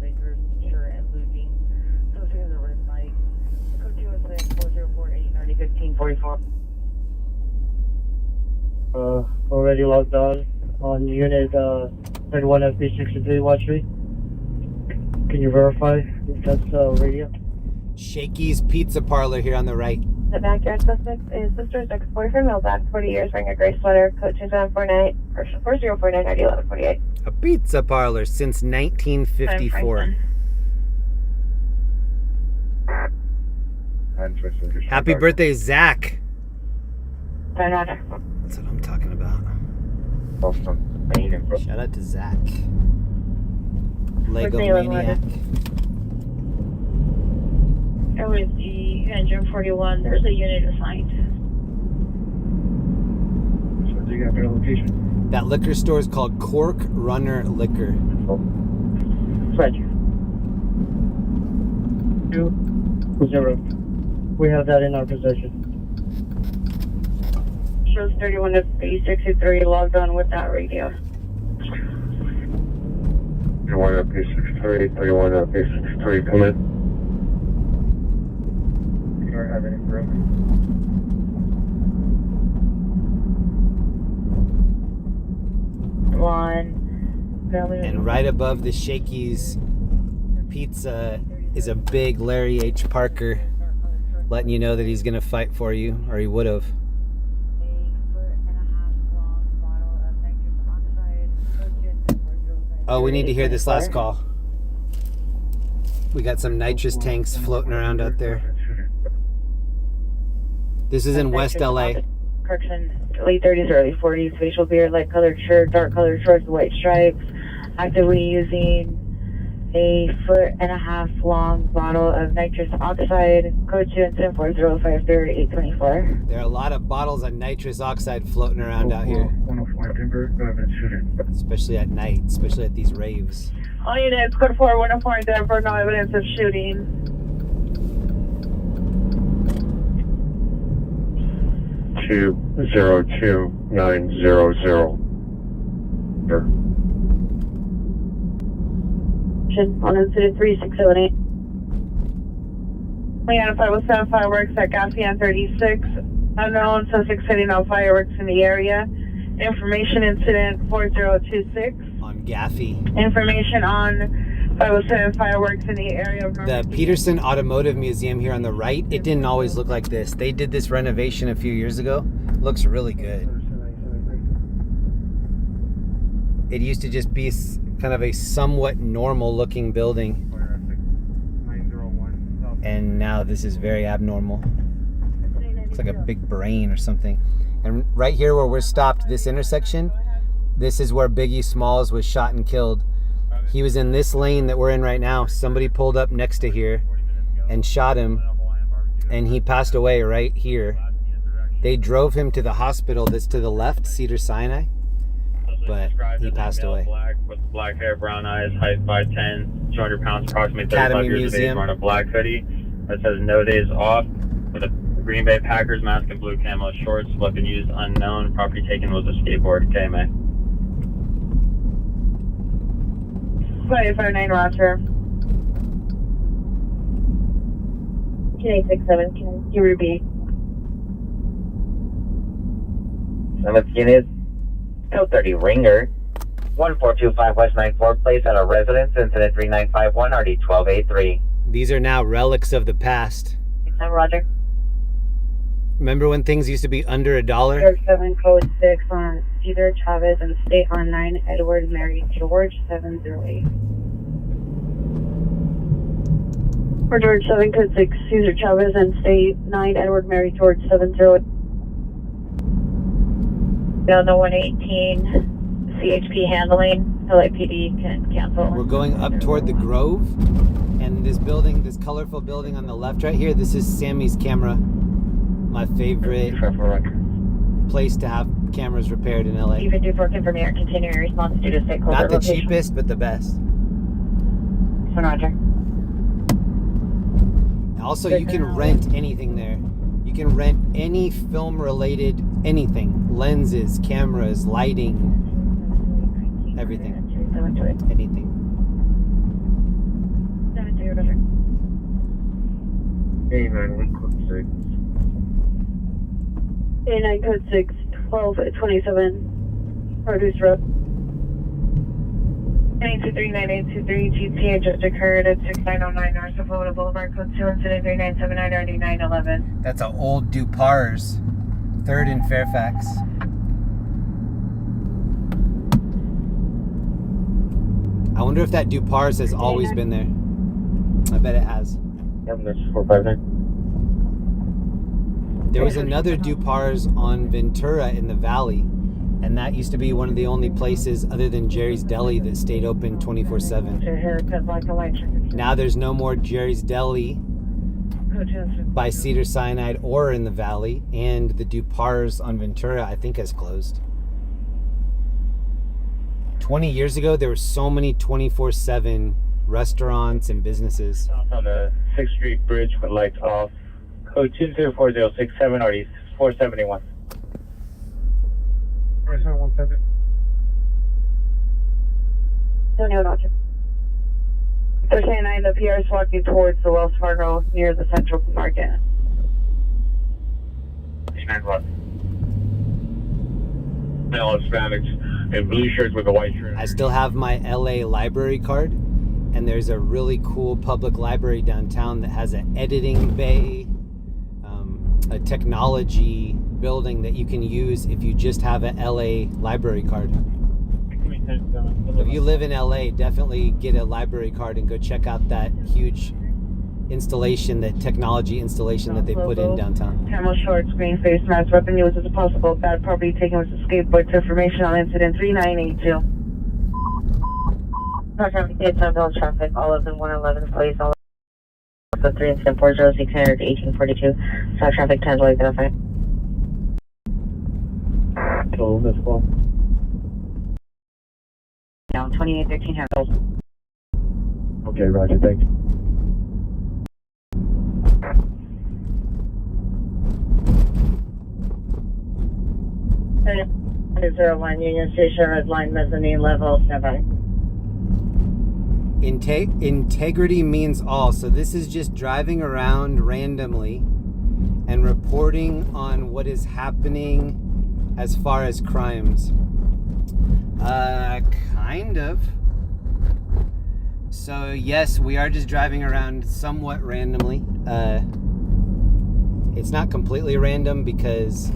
Lakers, sure, and losing. So here's the red light. Code 2 incident 4048, already 1544. Already logged on unit 31 FP63 watch me. Can you verify if that's radio? Shakey's Pizza Parlor here on the right. The backyard suspect is sister's ex-boyfriend, male, back 40 years, wearing a gray sweater, code 2749, or 4049, 1148. A pizza parlor since 1954. Happy birthday, Zach. That's what I'm talking about. Shout out to Zach. Lego Maniac. With the engine 41, there's a unit assigned. So do you have your location? That liquor store is called Cork Runner Liquor. Roger. 2-0. We have that in our possession. Shows 31 to 63 logged on with that radio. 31 up P63, 31 up P63, come in. Have any room? And right above the Shakey's Pizza is a big Larry H. Parker, letting you know that he's gonna fight for you, or he would have. Oh, we need to hear this last call. We got some nitrous tanks floating around out there. This is in West LA. Correction, late 30s, early 40s, facial beard, light colored shirt, dark colored shorts, white stripes, actively using a 1.5 foot long bottle of nitrous oxide, code 2 incident 4053-824. There are a lot of bottles of nitrous oxide floating around out here. 104 Denver, Especially at night, especially at these raves. All units, code 4, 104 in Denver, no evidence of shooting. 202900. On incident 3678. We identified with 7 fireworks at Gassian 36. Unknown suspect setting off fireworks in the area. Information incident 4026. On Gaffey. Information on 507 fireworks in the area of The Peterson Automotive Museum here on the right, it didn't always look like this. They did this renovation a few years ago. Looks really good. It used to just be kind of a somewhat normal looking building. And now this is very abnormal. Looks like a big brain or something. And right here where we're stopped, this intersection, this is where Biggie Smalls was shot and killed. He was in this lane that we're in right now. Somebody pulled up next to here and shot him, and he passed away right here. They drove him to the hospital that's to the left, Cedars-Sinai, but he passed away. Black with black hair, brown eyes, height 5'10", 200 pounds, approximately 35 Academy years Museum. of age, wearing a black hoodie that says "No Days Off" with a Green Bay Packers mask and blue camo shorts. Weapon used unknown. Property taken was a skateboard. KMA. 559 Roger. Can 867, can you repeat? 7th unit, code 30 Ringer, 1425 West 94th Place at a residence, incident 3951, RD 1283. These are now relics of the past. Roger. Remember when things used to be under $1? 7 code 6 on Cesar Chavez and State on 9 Edward Mary George 708. For George 7 code 6 Cesar Chavez and State 9 Edward Mary George 708. Down to 118 CHP handling. LAPD can cancel. We're going up toward the Grove, and this building, this colorful building on the left right here, this is Sammy's camera. My favorite place to have cameras repaired in LA. Even do for confirming continuing response due to state Not the location. cheapest, but the best. So Roger. Also, you can rent anything there. You can rent any film-related anything. Lenses, cameras, lighting, everything. Anything. 7-2, Roger. 89 code 6. 89 code 6, 1227, Produce Road. 9239823, GTA just occurred at 6909 North of Florida Boulevard, code 2, incident 3979, RD 911. That's an old Dupars, 3rd in Fairfax. I wonder if that Dupars has always been there. I bet it has. That's 459. There was another Dupars on Ventura in the Valley, and that used to be one of the only places other than Jerry's Deli that stayed open 24/7. Haircut, black and white. Now there's no more Jerry's Deli by Cedars-Sinai or in the Valley, and the Dupars on Ventura I think has closed. 20 years ago there were so many 24/7 restaurants and businesses. On the 6th Street Bridge with lights off. Code 204067 RD 471. 4717. Tony Roger. 39, the PR is walking towards the Wells Fargo near the Central Market. 9-1. Male Hispanics in blue shirts with a white shirt. I still have my LA library card, and there's a really cool public library downtown that has an editing bay, a technology building that you can use if you just have an LA library card. If you live in LA, definitely get a library card and go check out that huge installation, that technology installation that they put in downtown. Camel shorts, green face mask, weapon used as a possible bad property taken with the skateboard. Information on incident 3982. Roger, daytime village traffic, all of them 111 place, all of the 3 incident 40600 to 1842. Stop traffic 10 will identify. Total this call. Down 2813 handles. Okay, Roger, thanks. Is there a line Union Station, red line mezzanine level 7? Integrity means all. So this is just driving around randomly and reporting on what is happening as far as crimes. Kind of. So yes, we are just driving around somewhat randomly. It's not completely random because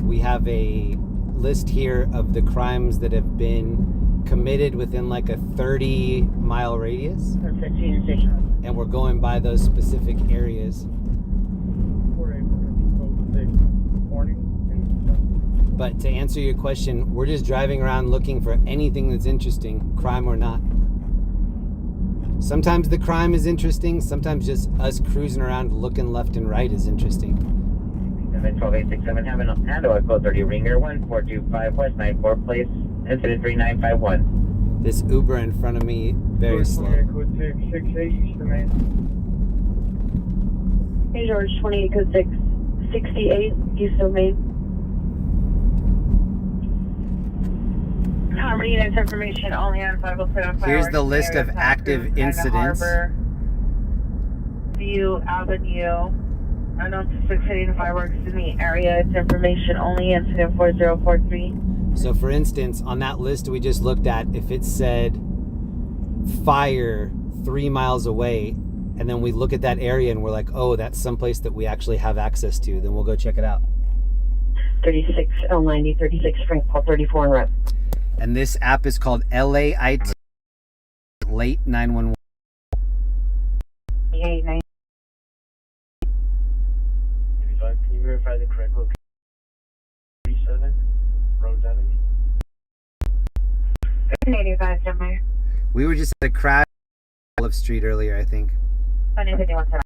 we have a list here of the crimes that have been committed within like a 30-mile radius. And we're going by those specific areas. But to answer your question, we're just driving around looking for anything that's interesting, crime or not. Sometimes the crime is interesting. Sometimes just us cruising around looking left and right is interesting. 12867, having a handle at code 30 ringer 1425 West 94 place, incident 3951. This Uber in front of me, very slow. Code 668 Eastern Main. Hey George, 28 code 668 Eastern Main. Harmony units information only on 507 Here's the list of active incidents. View Avenue. Unknown suspect hitting fireworks in the area. It's information only. Incident 4043. So for instance, on that list we just looked at, if it said fire 3 miles away, and then we look at that area and we're like, oh, that's someplace that we actually have access to, then we'll go check it out. 36 L90, 36 Frankfurt, 34 and rep. And this app is called LAIT Late 911. Can you verify the correct location? 37 Rose Avenue. 85 somewhere. We were just at a crash on Olive Street earlier, I think. 21 7.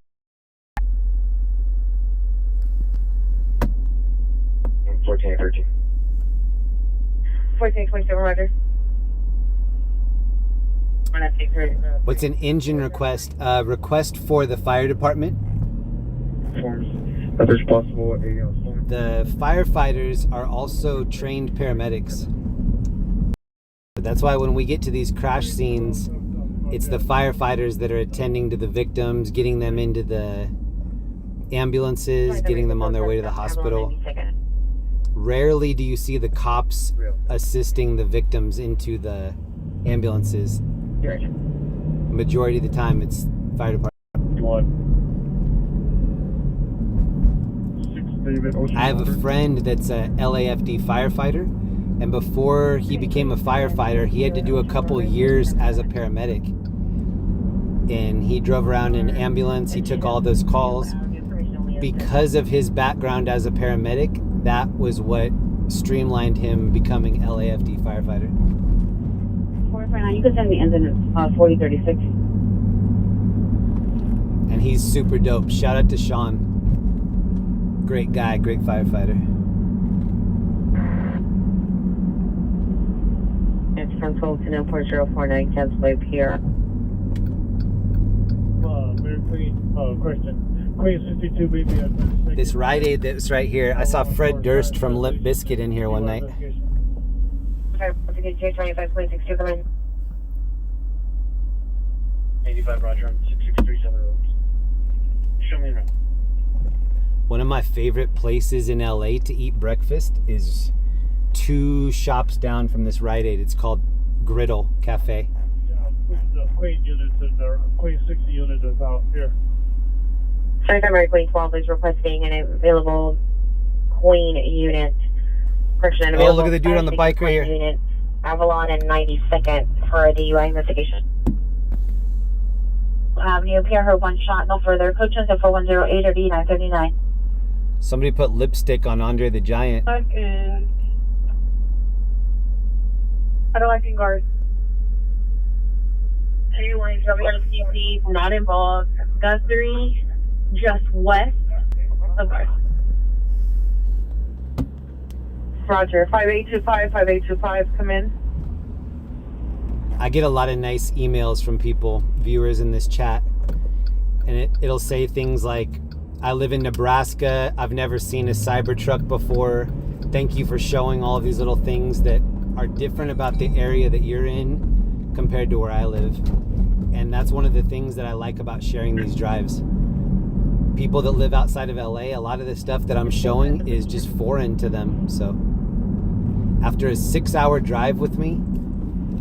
1413. 1427, Roger. What's an engine request? Request for the fire department. Forms that there's possible a storm. The firefighters are also trained paramedics. That's why when we get to these crash scenes, it's the firefighters that are attending to the victims, getting them into the ambulances, getting them on their way to the hospital. Rarely do you see the cops assisting the victims into the ambulances. Majority of the time, it's fire department. I have a friend that's a LAFD firefighter, and before he became a firefighter, he had to do a couple years as a paramedic. And he drove around in an ambulance, he took all those calls. Because of his background as a paramedic, that was what streamlined him becoming LAFD firefighter. 459, you can send me incident 4036. And he's super dope. Shout out to Sean. Great guy, great firefighter. It's from 12 to 94049, cancel by PR. Very Queen, question. Queen 62 baby. This Rite Aid that's right here. I saw Fred Durst from Limp Bizkit in here one night. 25.62 come in. 85 Roger on 6637 Road. Show me around. One of my favorite places in LA to eat breakfast is 2 shops down from this Rite Aid. It's called Griddle Cafe. Yeah, the Queen unit is there. Queen 60 unit is out here. Sorry, Queen 12 is requesting an available Queen unit. Correction, Oh, look at the dude on the bike right here. Unit, Avalon and 92nd for a DUI investigation. Avenue, PR her 1 shot, no further. Code 4108 or D939. Somebody put lipstick on Andre the Giant. Okay. How do I can guard? Anyone, WCC, not involved. Guthrie, just west of us. Roger, 5825, 5825, come in. I get a lot of nice emails from people, viewers in this chat, and it'll say things like, I live in Nebraska, I've never seen a Cybertruck before, thank you for showing all of these little things that are different about the area that you're in compared to where I live. And that's one of the things that I like about sharing these drives. People that live outside of LA, a lot of the stuff that I'm showing is just foreign to them. So after a 6-hour drive with me,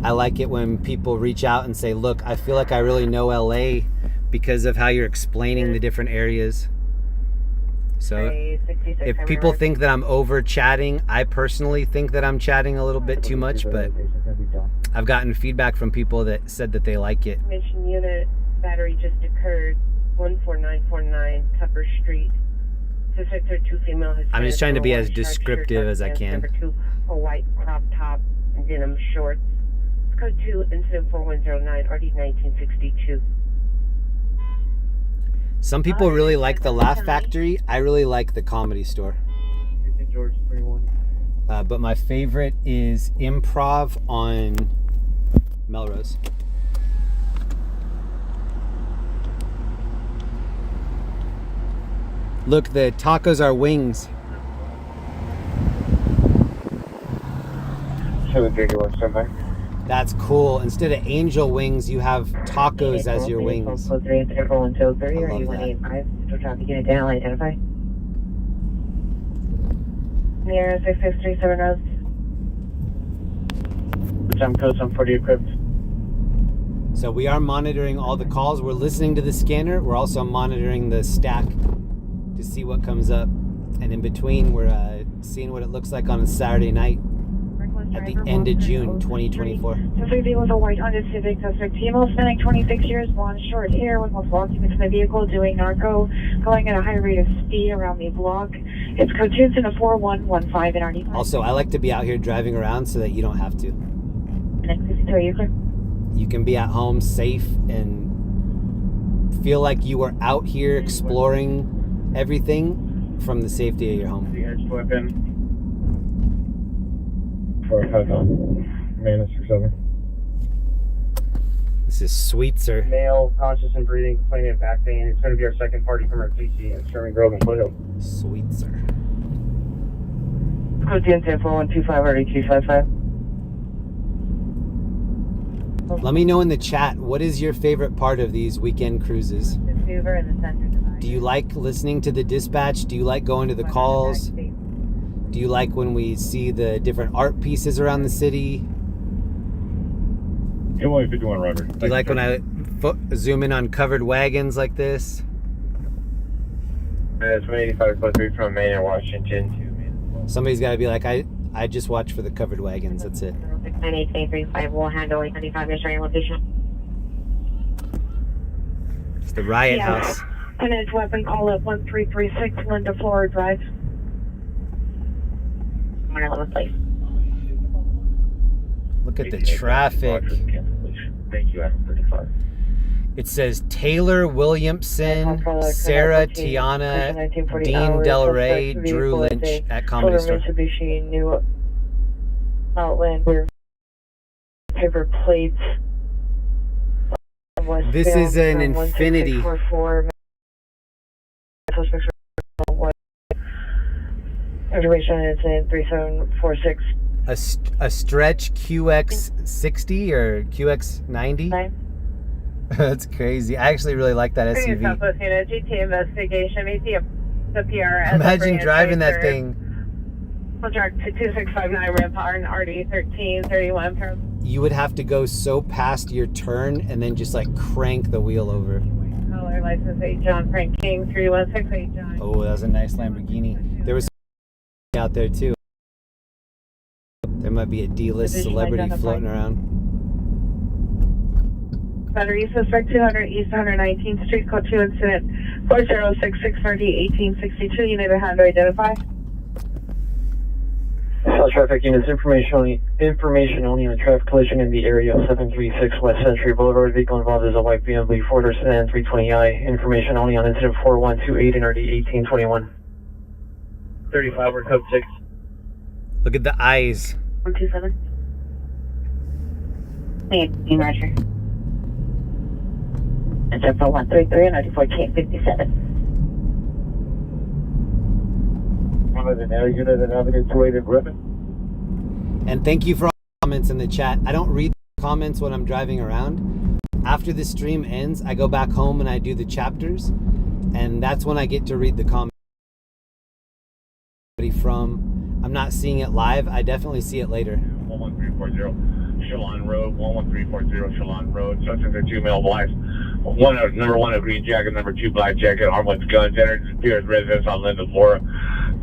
I like it when people reach out and say, look, I feel like I really know LA because of how you're explaining the different areas. So if people think that I'm over chatting, I personally think that I'm chatting a little bit too much, but I've gotten feedback from people that said that they like it. Mission unit battery just occurred. 14949 Pepper Street. Suspect 2 female. I'm just trying to be as descriptive as I can. Number 2, a white crop top and denim shorts. code 2, incident 4109, RD 1962. Some people really like the Laugh Factory. I really like the Comedy Store. George 21. But my favorite is Improv on Melrose. Look, the tacos are wings. 731, standby. That's cool. Instead of angel wings, you have tacos as your wings. Code 3, incident 4103, I love that. RD185. Central traffic unit down, identify. Near 6637 Rose. Jump code 740 equipped. So we are monitoring all the calls. We're listening to the scanner. We're also monitoring the stack to see what comes up. And in between, we're seeing what it looks like on a Saturday night at the end of June 2024. Suspect deal with a white Honda Civic. Suspect female, spanning 26 years, blonde, short hair, with multiple occupants in the vehicle, doing narco, going at a high rate of speed around the block. It's code 2 in a 4115 in RD5. Also, I like to be out here driving around so that you don't have to. You can be at home safe and feel like you are out here exploring everything from the safety of your home. The edged weapon. 459. Man 67. This is Sweetser. Male, conscious and breathing, complaining of back pain. It's going to be our second party from our Gigi and Sherman Grove and Foothill. Sweetser. Code 2, incident 4125, RD 255. Let me know in the chat, what is your favorite part of these weekend cruises? Do you like listening to the dispatch? Do you like going to the calls? Do you like when we see the different art pieces around the city? Only 51 Roger. Do you like when I zoom in on covered wagons like this? It's 185.3 from Maine and Washington to Maine. Somebody's got to be like, I just watch for the covered wagons. That's it. 98835 will handle 895 is your location. It's the riot house. An edge weapon call up 1336 Linda Flora Drive. 111, please. Look at the traffic. Thank you, Adam 35. It says Taylor Williamson, Sarah Tiana, Dean Del Rey, Drew Lynch at Comedy Store. Mitsubishi New Outlander. Paper plates. This is an Infinity. Information is in 3746. A stretch QX60 or QX90? That's crazy. I actually really like that SUV. Southwest Unit, GT investigation. We see the PR. Imagine driving that thing. We'll direct to 2659 Rampart and RD 1331. You would have to go so past your turn and then just like crank the wheel over. Color license 8 John Frank King 3168 John. Oh, that was a nice Lamborghini. There was out there too. There might be a D-list celebrity floating around. Battery suspect 200 East 119th Street, code 2 incident 4066 RD 1862. Unit of hand to identify. South traffic units, information only on a traffic collision in the area of 736 West Century Boulevard. Vehicle involved is a white BMW 4-door sedan 320i. Information only on incident 4128 and RD 1821. 35, we're code 6. Look at the eyes. 127. Hey, Roger. It's up for 133 and 94K57. One of the air unit and Avenue 28 in Griffin. And thank you for all the comments in the chat. I don't read comments when I'm driving around. After the stream ends, I go back home and I do the chapters. And that's when I get to read the comments. From, I'm not seeing it live. I definitely see it later. 11340 Shalon Road, 11340 Shalon Road. Suspect are 2 male blacks. Number 1 a green jacket, number 2 black jacket, armed with guns. Entered Pierce residence on Linda Flora.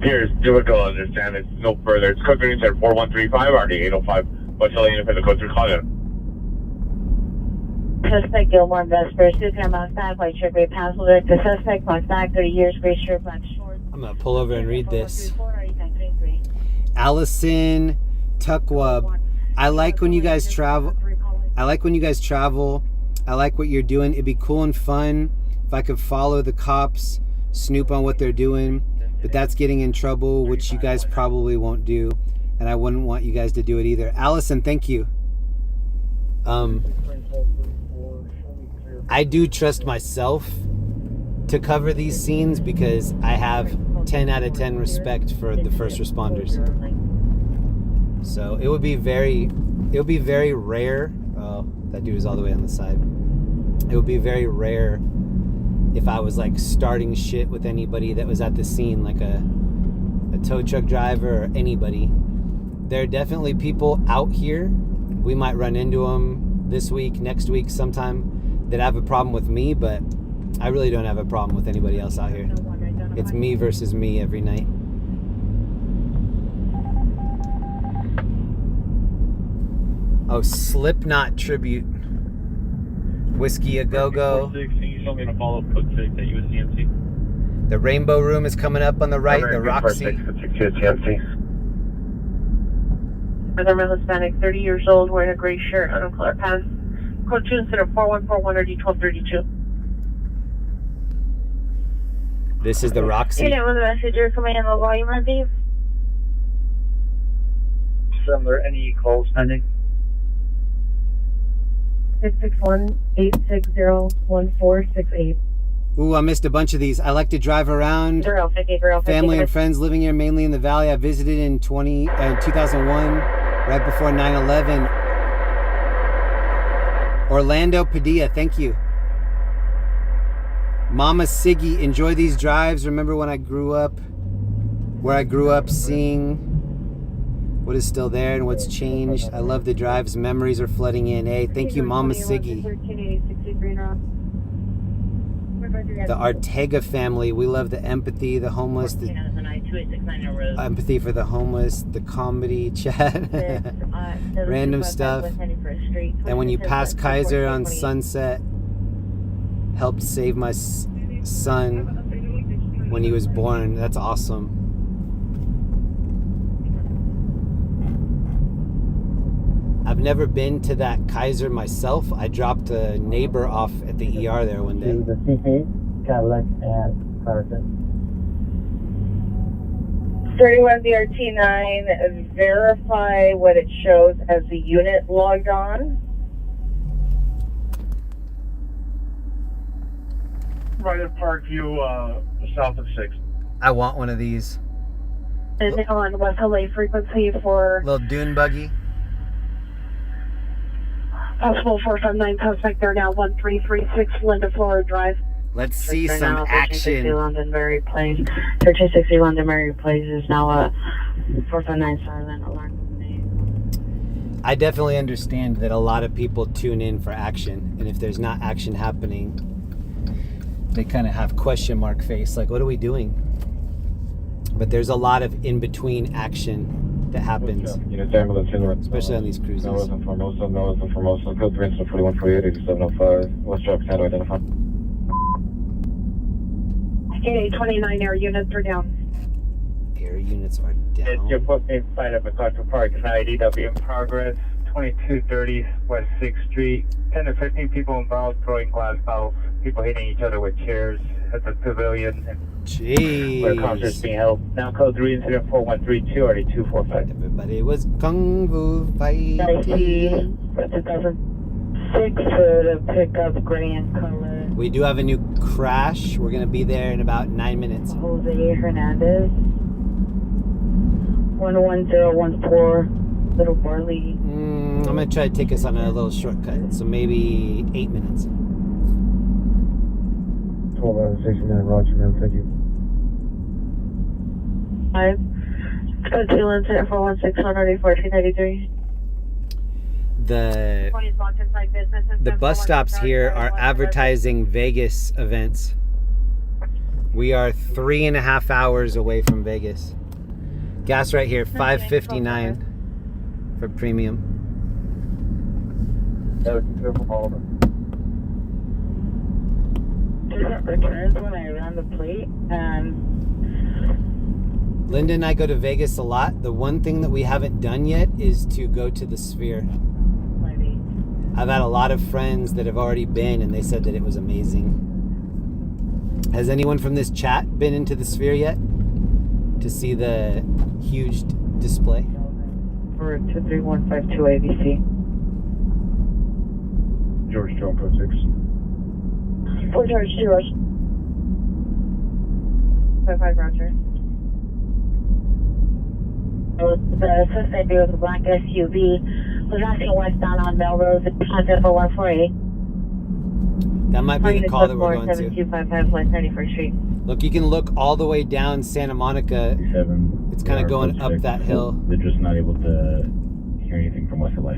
Pierce, difficult to understand. It's no further. It's code 3 inside 4135 RD 805. What's the unit for the code 3 call in? Suspect Gilmore Vesper, Susan Mustang, white shirt, gray pants, the suspect Mustang, 30 years, gray shirt, black shorts. I'm gonna pull over and read this. Allison Tuckwub, I like when you guys travel. I like when you guys travel. I like what you're doing. It'd be cool and fun if I could follow the cops, snoop on what they're doing, but that's getting in trouble, which you guys probably won't do, and I wouldn't want you guys to do it either. Allison, thank you. I do trust myself to cover these scenes because I have 10 out of 10 respect for the first responders. So it would be very rare. Oh, that dude is all the way on the side. It would be very rare if I was like starting shit with anybody that was at the scene, like a tow truck driver or anybody. There are definitely people out here, we might run into them this week, next week sometime, that have a problem with me, but I really don't have a problem with anybody else out here. It's me versus me every night. Oh, Slipknot tribute. Whiskey a go-go. Can you show me the follow-up code 6 at USCMC? The Rainbow Room is coming up on the right, the Roxy. Another male Hispanic, 30 years old, wearing a gray shirt, uncolored pants. Code 2 instead of 4141 or D1232. This is the Roxy. Unit with a messenger coming in, low volume review. Similar, any calls pending? 661-860-1468. Ooh, I missed a bunch of these. I like to drive around. Family and friends living here mainly in the valley. I visited in 2001, right before 9/11. Orlando Padilla, thank you. Mama Siggy, enjoy these drives. Remember when I grew up, where I grew up seeing what is still there and what's changed. I love the drives. Memories are flooding in. Hey, thank you, Mama Siggy. The Ortega family. We love the empathy, the homeless, the empathy for the homeless, the comedy chat, random stuff. And when you pass Kaiser on Sunset, helped save my son when he was born. That's awesome. I've never been to that Kaiser myself. I dropped a neighbor off at the ER there one day. The CP, Cadillac, and Carson. 31 DRT9, verify what it shows as the unit logged on. Right at Parkview, south of 6. I want one of these. And on West LA frequency for little dune buggy. possible 459 suspect there now, 1336 Linda Florida Drive. Let's see some action. 1360 Londonderry Place. 1360 Londonderry Place is now a 459 silent alarm. I definitely understand that a lot of people tune in for action, and if there's not action happening, they kind of have question mark face, like, what are we doing? But there's a lot of in-between action that happens, especially on these cruises. Melrose and Formosa, code 3 instead of 4148, 8705, West Drop, Canada, identify. 8829 air units are down. Air units are down. It's your posting site of MacArthur Park, IDW in progress, 2230 West 6th Street. 10 to 15 people involved throwing glass bottles, people hitting each other with chairs at the pavilion. Jeez. Where concerts being held. Now code 3 incident 4132 already 245. Everybody was kung fu fighting. 2006 for the pickup, gray in color. We do have a new crash. We're gonna be there in about 9 minutes. Jose Hernandez. 11014 Little Barley. I'm gonna try to take us on a little shortcut, so maybe 8 minutes. 1269, Roger, ma'am, thank you. 5. Code 2 incident 416 1493. The bus stops here are advertising Vegas events. We are 3.5 hours away from Vegas. Gas right here, 559 for premium. Returns when I ran the plate, and Linda and I go to Vegas a lot. The one thing that we haven't done yet is to go to the Sphere. I've had a lot of friends that have already been, and they said that it was amazing. Has anyone from this chat been into the Sphere yet to see the huge display? For 23152 ABC. George Joe code 6. 4 George 2 Rush. 55 Roger. The suspect was a black SUV was asking westbound on Melrose at contact for 148. That might be the call that we're going to. 7255 West 91st Street. Look, you can look all the way down Santa Monica. It's kind of going up that hill. They're just not able to hear anything from West LA.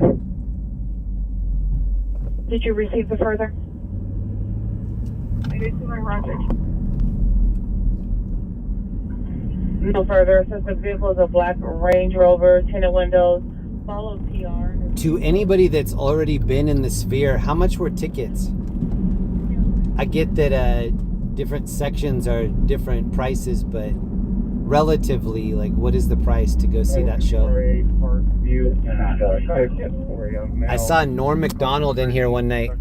Did you receive the further? I received my Roger. No further. Suspect vehicle is a black Range Rover, tinted windows, follow PR. To anybody that's already been in the Sphere, how much were tickets? I get that different sections are different prices, but relatively, like, what is the price to go see that show? I saw Norm Macdonald in here one night.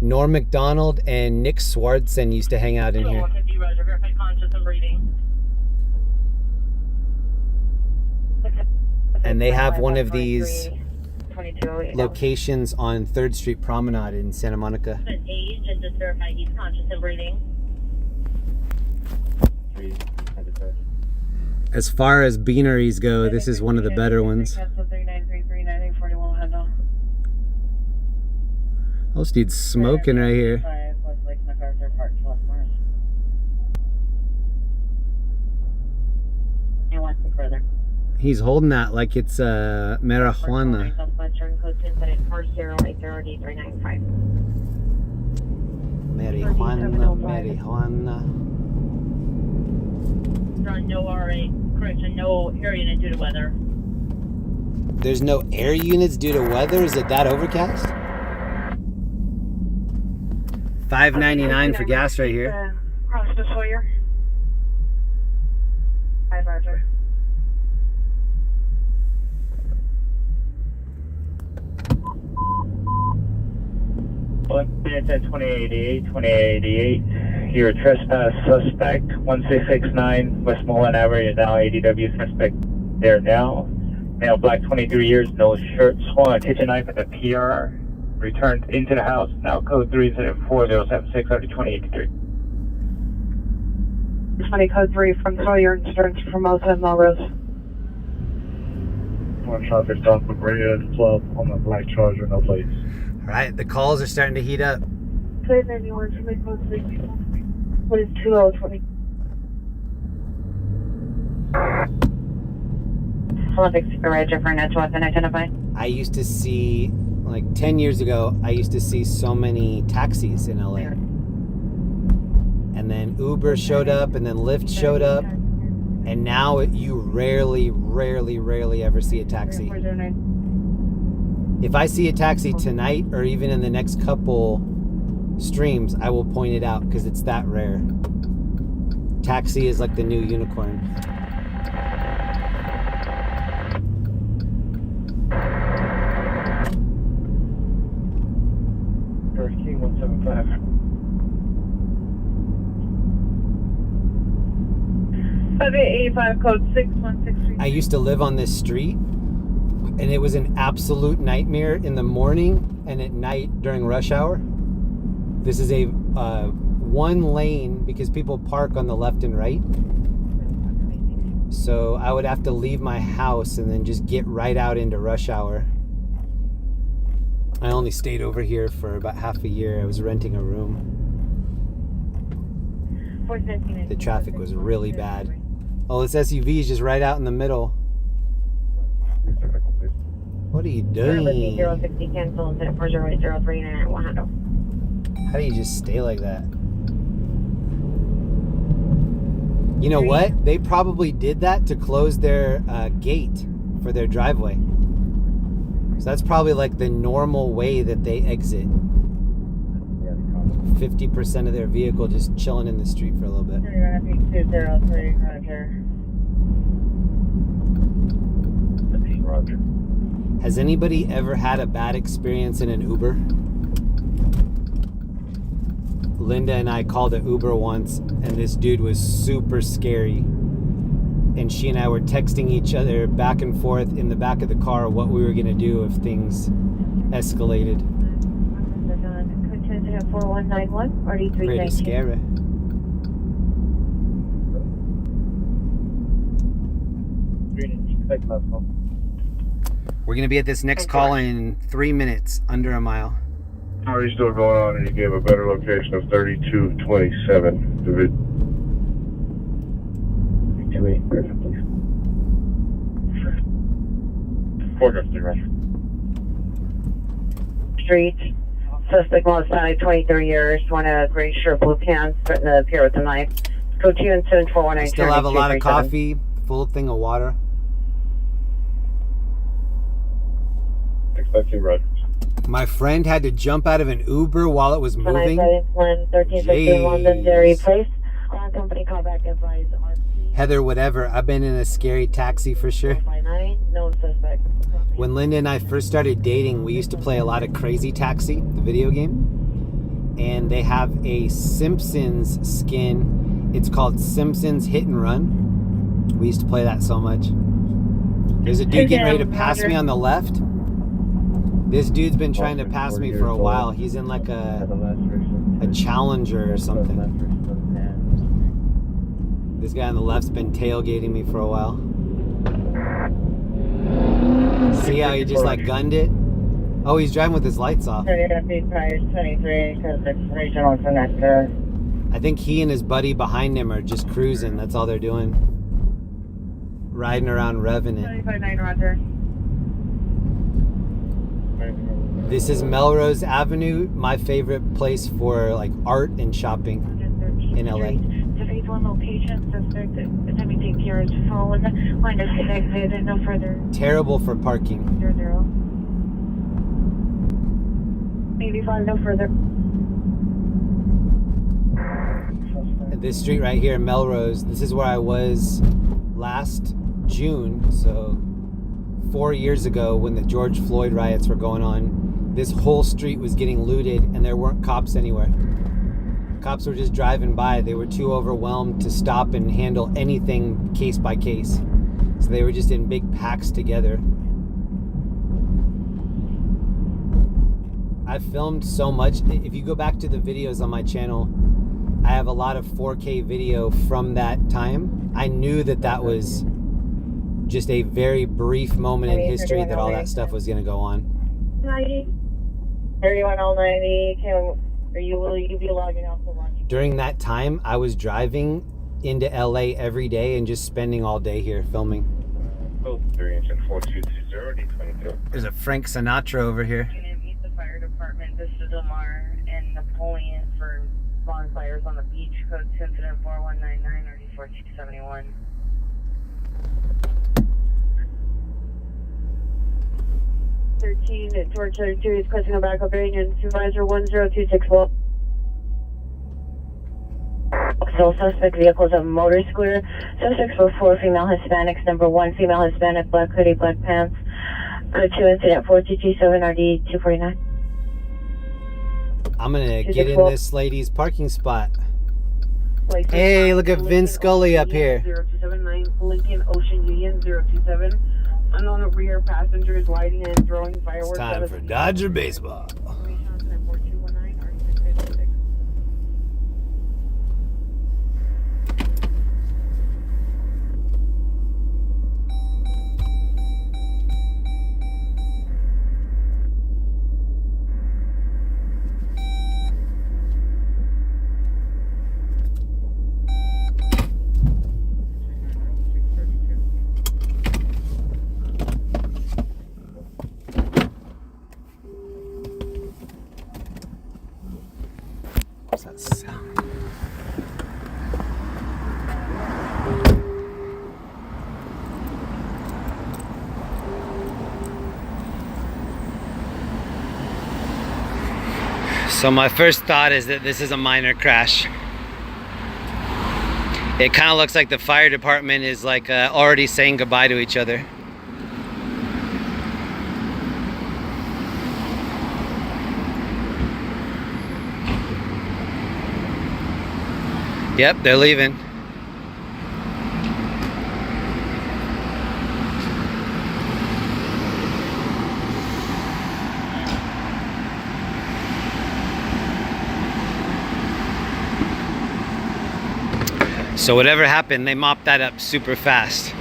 Norm Macdonald and Nick Swartzen used to hang out in here. And they have one of these locations on 3rd Street Promenade in Santa Monica. Age and just verify he's conscious and breathing. As far as beaneries go, this is one of the better ones. Oh, this dude's smoking right here. He's holding that like it's marijuana. Marijuana. No RA, correction, no air unit due to weather. There's no air units due to weather? Is it that overcast? $5.99 for gas right here. Cross the Sawyer. 5 Roger. It's at 2888. You're a trespass suspect, 1669 Westmoreland Avenue, now ADW suspect there now. Male, black, 23 years, no shirt, swung a kitchen knife at the PR. Returned into the house, now code 34076 out of 2083. 20 code 3 from Sawyer and Stearns from Formosa and Melrose. One traffic stop for Brea 12 on the black Charger, no plates. All right, the calls are starting to heat up. Please, anyone from the code 3. What is 2020? Olympic Garage for an weapon identified. I used to see, like 10 years ago, I used to see so many taxis in LA. And then Uber showed up, and then Lyft showed up. And now you rarely ever see a taxi. If I see a taxi tonight or even in the next couple streams, I will point it out because it's that rare. Taxi is like the new unicorn. George King 175. 5885 code 6163. I used to live on this street, and it was an absolute nightmare in the morning and at night during rush hour. This is a one lane because people park on the left and right. So I would have to leave my house and then just get right out into rush hour. I only stayed over here for about half a year. I was renting a room. The traffic was really bad. Oh, this SUV is just right out in the middle. What are you doing? 060 cancel instead of 40803 How do you just stay like that? You know what? They probably did that to close their gate for their driveway. So that's probably like the normal way that they exit. 50% of their vehicle just chilling in the street for a little bit. 203 Roger. Roger. Has anybody ever had a bad experience in an Uber? Linda and I called an Uber once, and this dude was super scary. And she and I were texting each other back and forth in the back of the car what we were going to do if things escalated. Incident 4191, Pretty 4319. scary. We're going to be at this next call in 3 minutes, under a mile. How are you still going on? And you gave a better location of 3227. Division. 28, perfect, please. Quarter right. Street. Suspect was found 23 years, wearing a gray shirt, blue pants, threatened to appear with a knife. Code 2 and 7419. Still have a lot of coffee, full thing of water. Expecting Rogers. My friend had to jump out of an Uber while it was moving. 1315 Londonderry Place. Call company call back advised R.I.P. Heather, whatever. I've been in a scary taxi for sure. 59, no suspect. When Linda and I first started dating, we used to play a lot of Crazy Taxi, the video game. And they have a Simpsons skin. It's called Simpsons Hit and Run. We used to play that so much. There's a dude getting ready to pass me on the left. This dude's been trying to pass me for a while. He's in like a Challenger or something. This guy on the left's been tailgating me for a while. See how he just like gunned it? Oh, he's driving with his lights off. 23, because it's regional Sinatra. I think he and his buddy behind him are just cruising. That's all they're doing. Riding around revving it. 259, Roger. This is Melrose Avenue, my favorite place for like art and shopping in LA. The phase 1 location, suspect attempting to take care of his phone. Line disconnected, no further. Terrible for parking. 00. 85, no further. This street right here, Melrose, this is where I was last June, so 4 years ago when the George Floyd riots were going on. This whole street was getting looted and there weren't cops anywhere. Cops were just driving by. They were too overwhelmed to stop and handle anything case by case. So they were just in big packs together. I've filmed so much. If you go back to the videos on my channel, I have a lot of 4K video from that time. I knew that that was just a very brief moment in history that all that stuff was going to go on. 90. 31 all 90. Will you be logging off the watch? During that time, I was driving into LA every day and just spending all day here filming. Both 3 inch and 4220 D22. There's a Frank Sinatra over here. Meet the fire department, Vista Del Mar, and Napoleon for bonfires on the beach. Code incident 4199 or D4271. George 32 is requesting a backup bearing supervisor 10261. So suspect vehicles of motor scooter. Suspects were 4 female Hispanics. Number 1 female Hispanic, black hoodie, black pants. Code 2 incident 4227 RD 249. I'm gonna get in this lady's parking spot. Hey, look at Vince Scully up here. 0279 Lincoln Ocean Union 027. Unknown rear passengers lighting and throwing fireworks. It's time for Dodger baseball. So my first thought is that this is a minor crash. It kind of looks like the fire department is like already saying goodbye to each other. Yep, they're leaving. So whatever happened, they mopped that up super fast.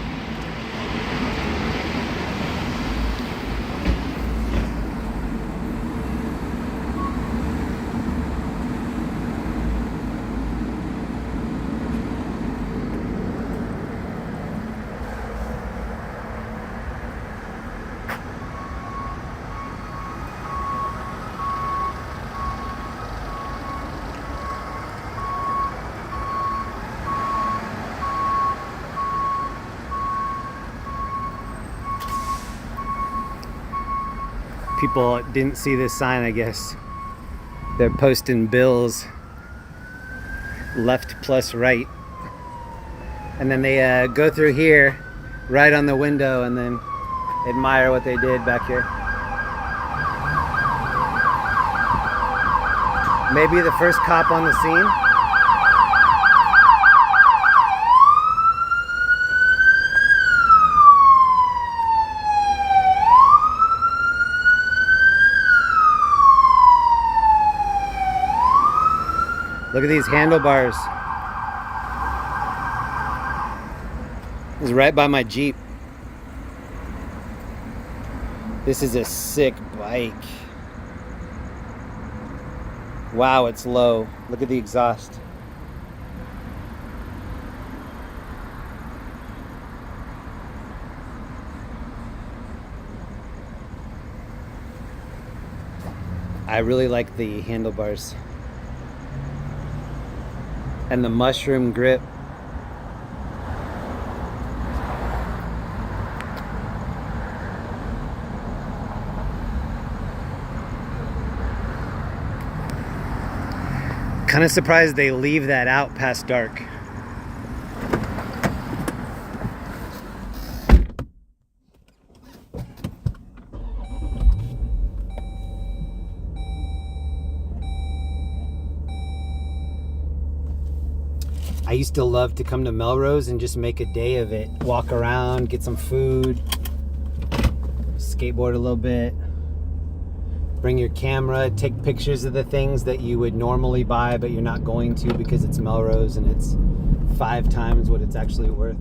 People didn't see this sign, I guess. They're posting bills, left plus right. And then they go through here, right on the window, and then admire what they did back here. Maybe the first cop on the scene. Look at these handlebars. It's right by my Jeep. This is a sick bike. Wow, it's low. Look at the exhaust. I really like the handlebars. And the mushroom grip. Kind of surprised they leave that out past dark. I used to love to come to Melrose and just make a day of it. Walk around, get some food, skateboard a little bit, bring your camera, take pictures of the things that you would normally buy but you're not going to because it's Melrose and it's 5 times what it's actually worth.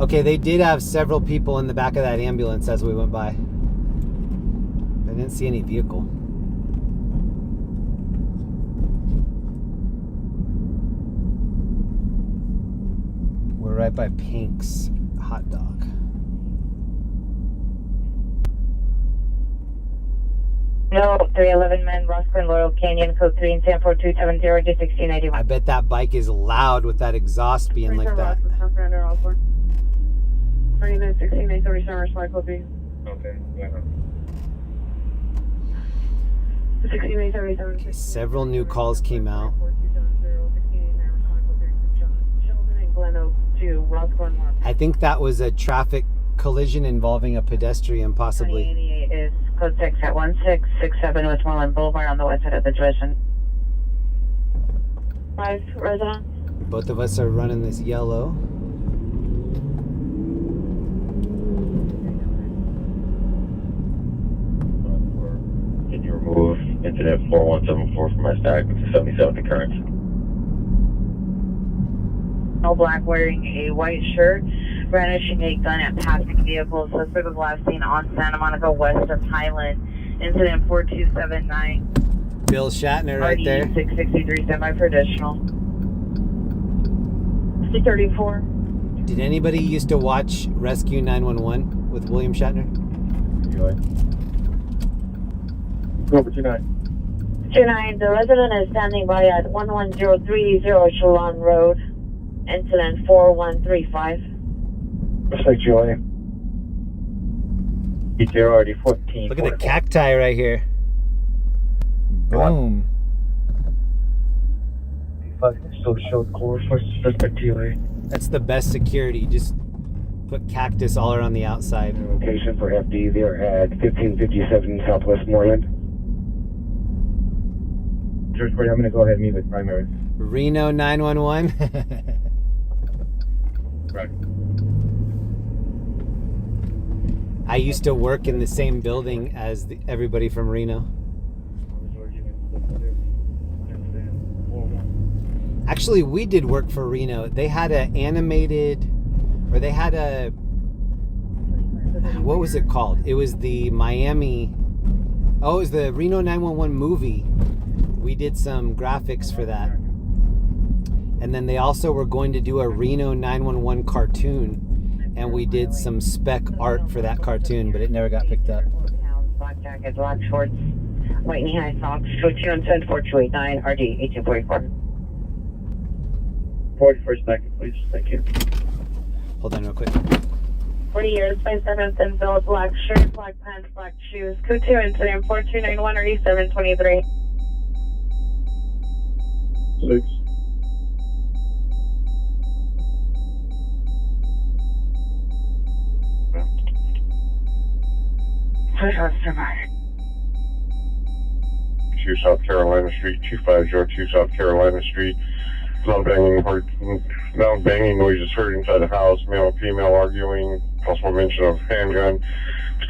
Okay, they did have several people in the back of that ambulance as we went by. I didn't see any vehicle. Right by Pink's hot dog. No, 311 men, Roscoe and Laurel Canyon, code 3 and San 4270 to 1691. I bet that bike is loud with that exhaust being like that. 1637, respond code 3. Okay, yeah. 1637. Okay, several new calls came out. I think that was a traffic collision involving a pedestrian, possibly. 88 is code 6 at 1667 Westmoreland Boulevard on the west side of the division. 5 residents. Both of us are running this yellow. Can you remove incident 4174 from my stack with the 77 occurrence? All black, wearing a white shirt, brandishing a gun at passing vehicles. Suspect was last seen on Santa Monica west of Highland. Incident 4279. Bill Shatner right there. 663, semi for additional. 34. Did anybody used to watch Rescue 911 with William Shatner? Go for 29. 29, the resident is standing by at 11030 Shalon Road. Incident 4135. Respect, Joy. Detail already 14. Look at the cacti right here. Boom. Still showed course for suspect TLA. That's the best security. Just put cactus all around the outside. Location for FD, they're at 1557 Southwest Moreland. George 40, I'm going to go ahead and meet with primary. Reno 911. Right. I used to work in the same building as everybody from Reno. Actually, we did work for Reno. They had a animated, or they had a, what was it called? It was the Miami, oh, it was the Reno 911 movie. We did some graphics for that. And then they also were going to do a Reno 911 cartoon. And we did some spec art for that cartoon, but it never got picked up. Black jacket, black shorts, white knee-high socks, 217 4289 RD 1844. 41st second, please. Thank you. Hold on real quick. 40 years, 27th and Bill, black shirt, black pants, black shoes. Code 2 incident 4291 or E723. 6. Two South Carolina Street, 2502 South Carolina Street. Loud banging noises heard inside the house. Male and female arguing. Possible mention of handgun.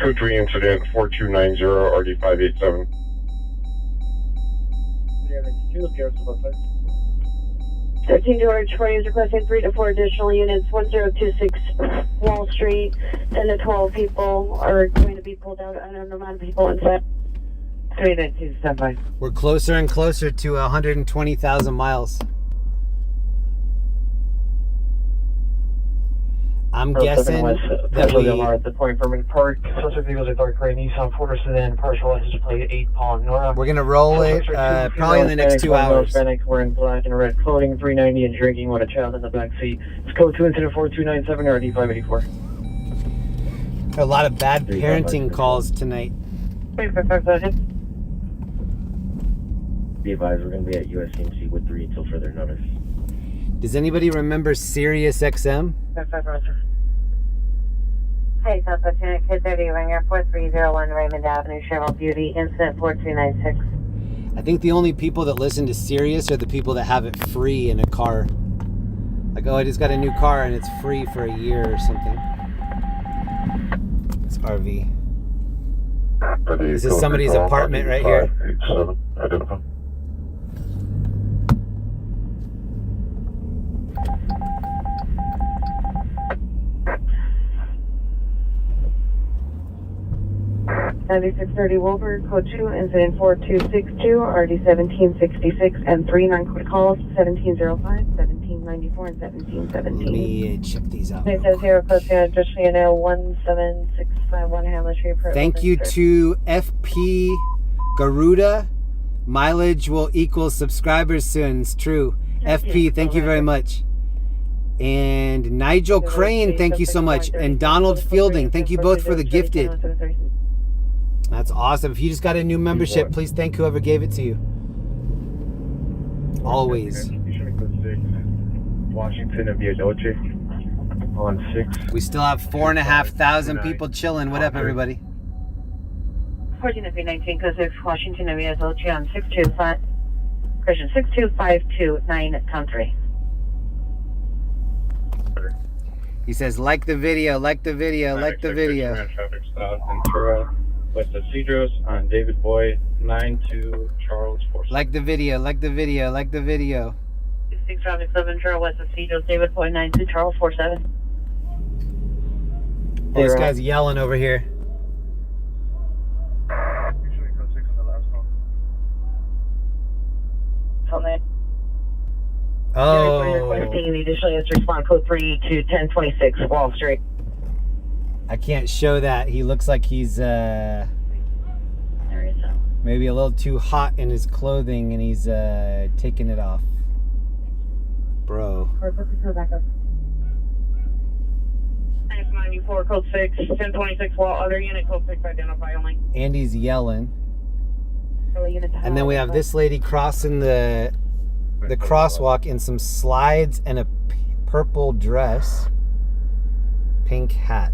Code 3 incident 4290 RD 587. 13 George 40 is requesting 3 to 4 additional units. 1026 Wall Street. 10 to 12 people are going to be pulled out. Unknown amount of people inside. 39275. We're closer and closer to 120,000 miles. I'm guessing that we... at the point for Park. Suspect vehicles a dark gray Nissan Porter sedan, partial license plate 8 Palm Nora. We're gonna roll it probably in the next 2 hours. Hispanic wearing black and red clothing, 390 and drinking with a child in the back seat. It's code 2 incident 4297 or RD 584. A lot of bad parenting calls tonight. Be advised, we're going to be at USCMC with 3 until further notice. Does anybody remember Sirius XM? Hey, South Lieutenant Kid 30, Ringer 4301 Raymond Avenue, Cheryl Beauty, incident 4296. I think the only people that listen to Sirius are the people that have it free in a car. Like, oh, I just got a new car and it's free for a year or something. It's RV. This is somebody's apartment right here. 87. Identify. $9630 Wilbur, code 2, incident 4262, RD 1766, and 3 non-code calls, 1705, 1794, and 1717. Let me check these out. It says here, code 2, just so you know, 17651 Hamlet Street. Thank you to FP Garuda. Mileage will equal subscribers soon. It's true. FP, thank you very much. And Nigel Crane, thank you so much. And Donald Fielding, thank you both for the gifted. That's awesome. If you just got a new membership, please thank whoever gave it to you. Always. Washington and Via Dolce on 6. We still have 4,500 people chilling. What up, everybody? 14 of 19, code 6, Washington and Via Dolce on 625, Christian 62529 Country. He says, like the video, like the video, like the video. Traffic stop in Tura, west of Cedros on David Boyd, 92 Charles 47. Like the video, like the video, like the video. 6 traffic 7 Trail west of Cedros, David Boyd 92 Charles 47. Oh, this guy's yelling over here. Oh. Requesting the additional units respond code 3 to 1026 Wall Street. I can't show that. He looks like he's maybe a little too hot in his clothing and he's taking it off. Bro. 94 code 6 1026 Wall, other unit code 6 identify only. Andy's yelling. And then we have this lady crossing the crosswalk in some slides and a purple dress, pink hat.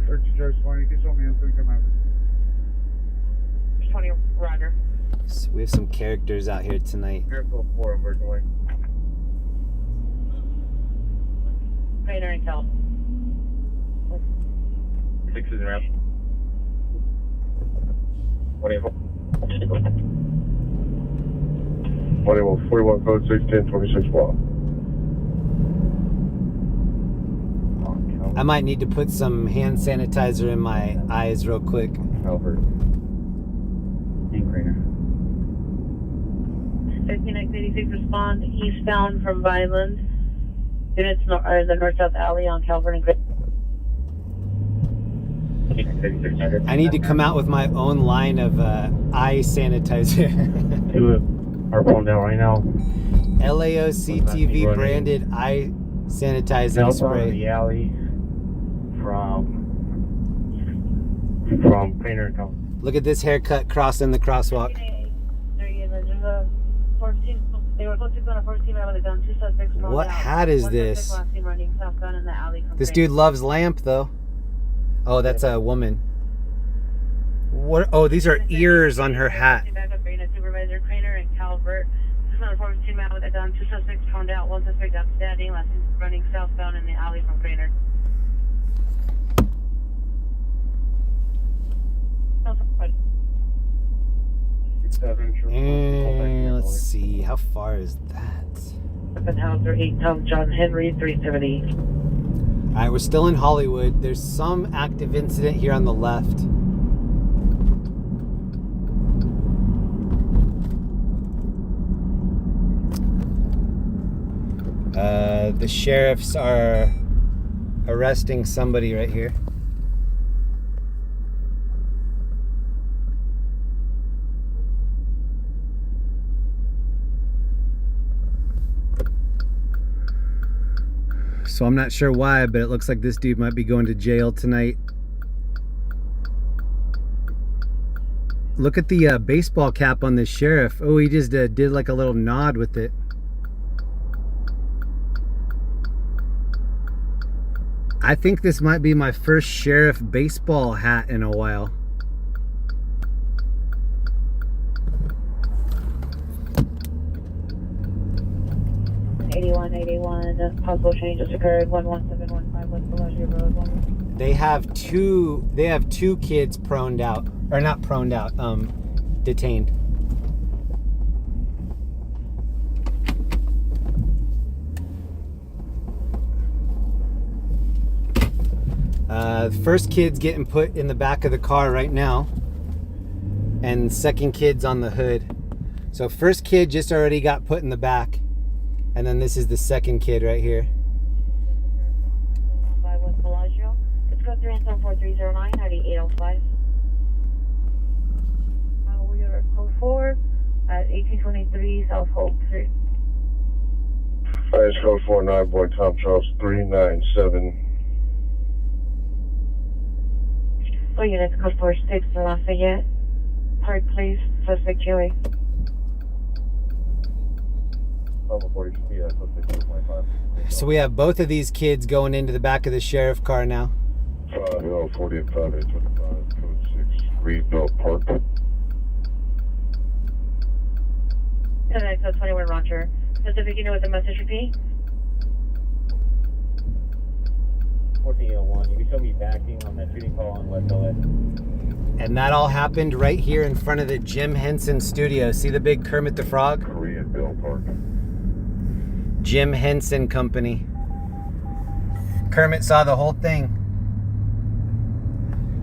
20, get me 20 Roger. So we have some characters out here tonight. Careful 4 emerging way. Crater and Cal. 6 is in route. 41 code 610 26 block. I might need to put some hand sanitizer in my eyes real quick. Albert. In Crater. 15x86 respond eastbound from Vineland. Units the north-south alley on Calvert and Gray. I need to come out with my own line of eye sanitizer. Two are pulling down right now. LAOCTV branded eye sanitizing Down spray. the alley from Painter and Company. Look at this haircut crossing the crosswalk. They were close to on a 14 out of the gun. 2 suspects. What hat is this? Running southbound in the alley from This dude loves lamp though. Oh, that's a woman. What? Oh, these are ears on her hat. Supervisor Craner and Calvert. 642 man with a gun. 2 suspects found out. 1 suspect outstanding. Last is running southbound in the alley from Craner. And let's see, how far is that? Hauser 8 Tom John Henry 370. All right, we're still in Hollywood. There's some active incident here on the left. The sheriffs are arresting somebody right here. So I'm not sure why, but it looks like this dude might be going to jail tonight. Look at the baseball cap on this sheriff. Oh, he just did like a little nod with it. I think this might be my first sheriff baseball hat in a while. Possible changes occurred. 11715 West Bellagio Road. They have two kids proned out, or not proned out, detained. First kid's getting put in the back of the car right now, and second kid's on the hood. So first kid just already got put in the back, and then this is the second kid right here. By West Bellagio. It's code 34309 9805. We are code 4 at 1823 South Hope Street. It's code 49 Boy Tom Charles 397. All units, code 46 Lafayette. Park Place, suspect Joey. So we have both of these kids going into the back of the sheriff car now. 48 5825 code 6 Reedbelt Park. And code 21 Roger. Pacific unit with a message repeat. 1401, you can show me backing on that shooting call on West LA. And that all happened right here in front of the Jim Henson studio. See the big Kermit the Frog? Korean Bill Park. Jim Henson Company. Kermit saw the whole thing.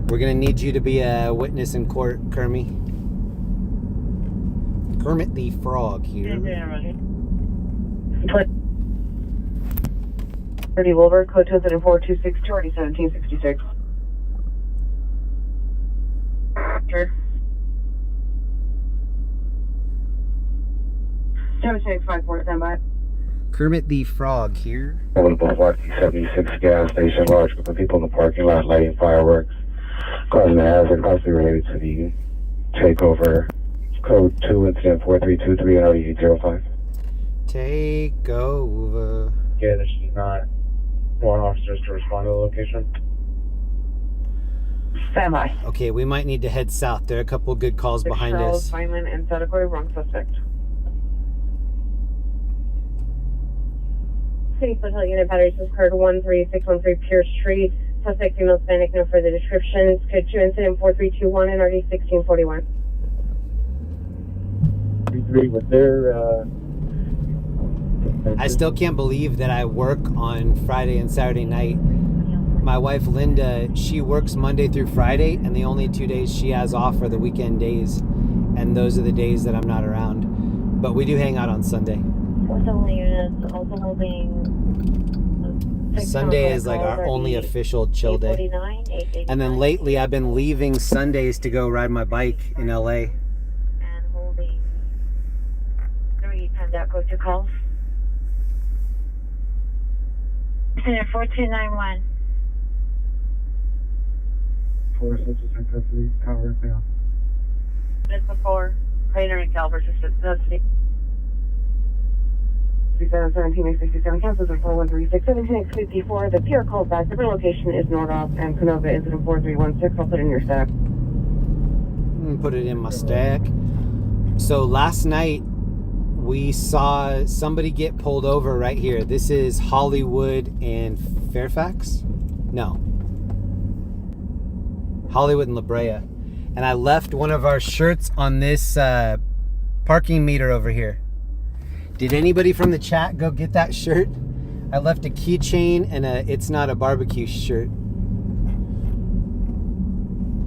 We're gonna need you to be a witness in court, Kermit. Kermit the Frog here. 30 Wilbur, code 20426 1766. Sure. 7654, stand by. Kermit the Frog here. Over the Boulevard T76 gas station, large group of people in the parking lot lighting fireworks, causing a hazard possibly related to the takeover. Code 2 incident 4323 and 8805. Takeover. Yeah, there's not one officers to respond to the location. Stand by. Okay, we might need to head south. There are a couple good calls behind Charles, us. Feynman, and Sceptical, wrong suspect. City Foothill Unit Battery was occurred 13613 Pierce Street. Suspect female Hispanic, no further descriptions. Code 2 incident 4321 and RD 1641. 3 was there, I still can't believe that I work on Friday and Saturday night. My wife Linda, she works Monday through Friday, and the only 2 days she has off are the weekend days, and those are the days that I'm not around. But we do hang out on Sunday. Units also holding. Sunday is like our only official chill day. And then lately I've been leaving Sundays to go ride my bike in LA. And holding 3 Panda code 2 calls. 4291. 4 suspects in custody, cover now. Minutes before, Crater and Calvert custody. 1767 cancels in 4136 7654. The PR called back. The real location is Nordoff and Canova incident 4316. I'll put it in your stack. Put it in my stack. So last night we saw somebody get pulled over right here. This is Hollywood and Fairfax? No. Hollywood and La Brea. And I left one of our shirts on this parking meter over here. Did anybody from the chat go get that shirt? I left a keychain and a It's Not a Barbecue shirt.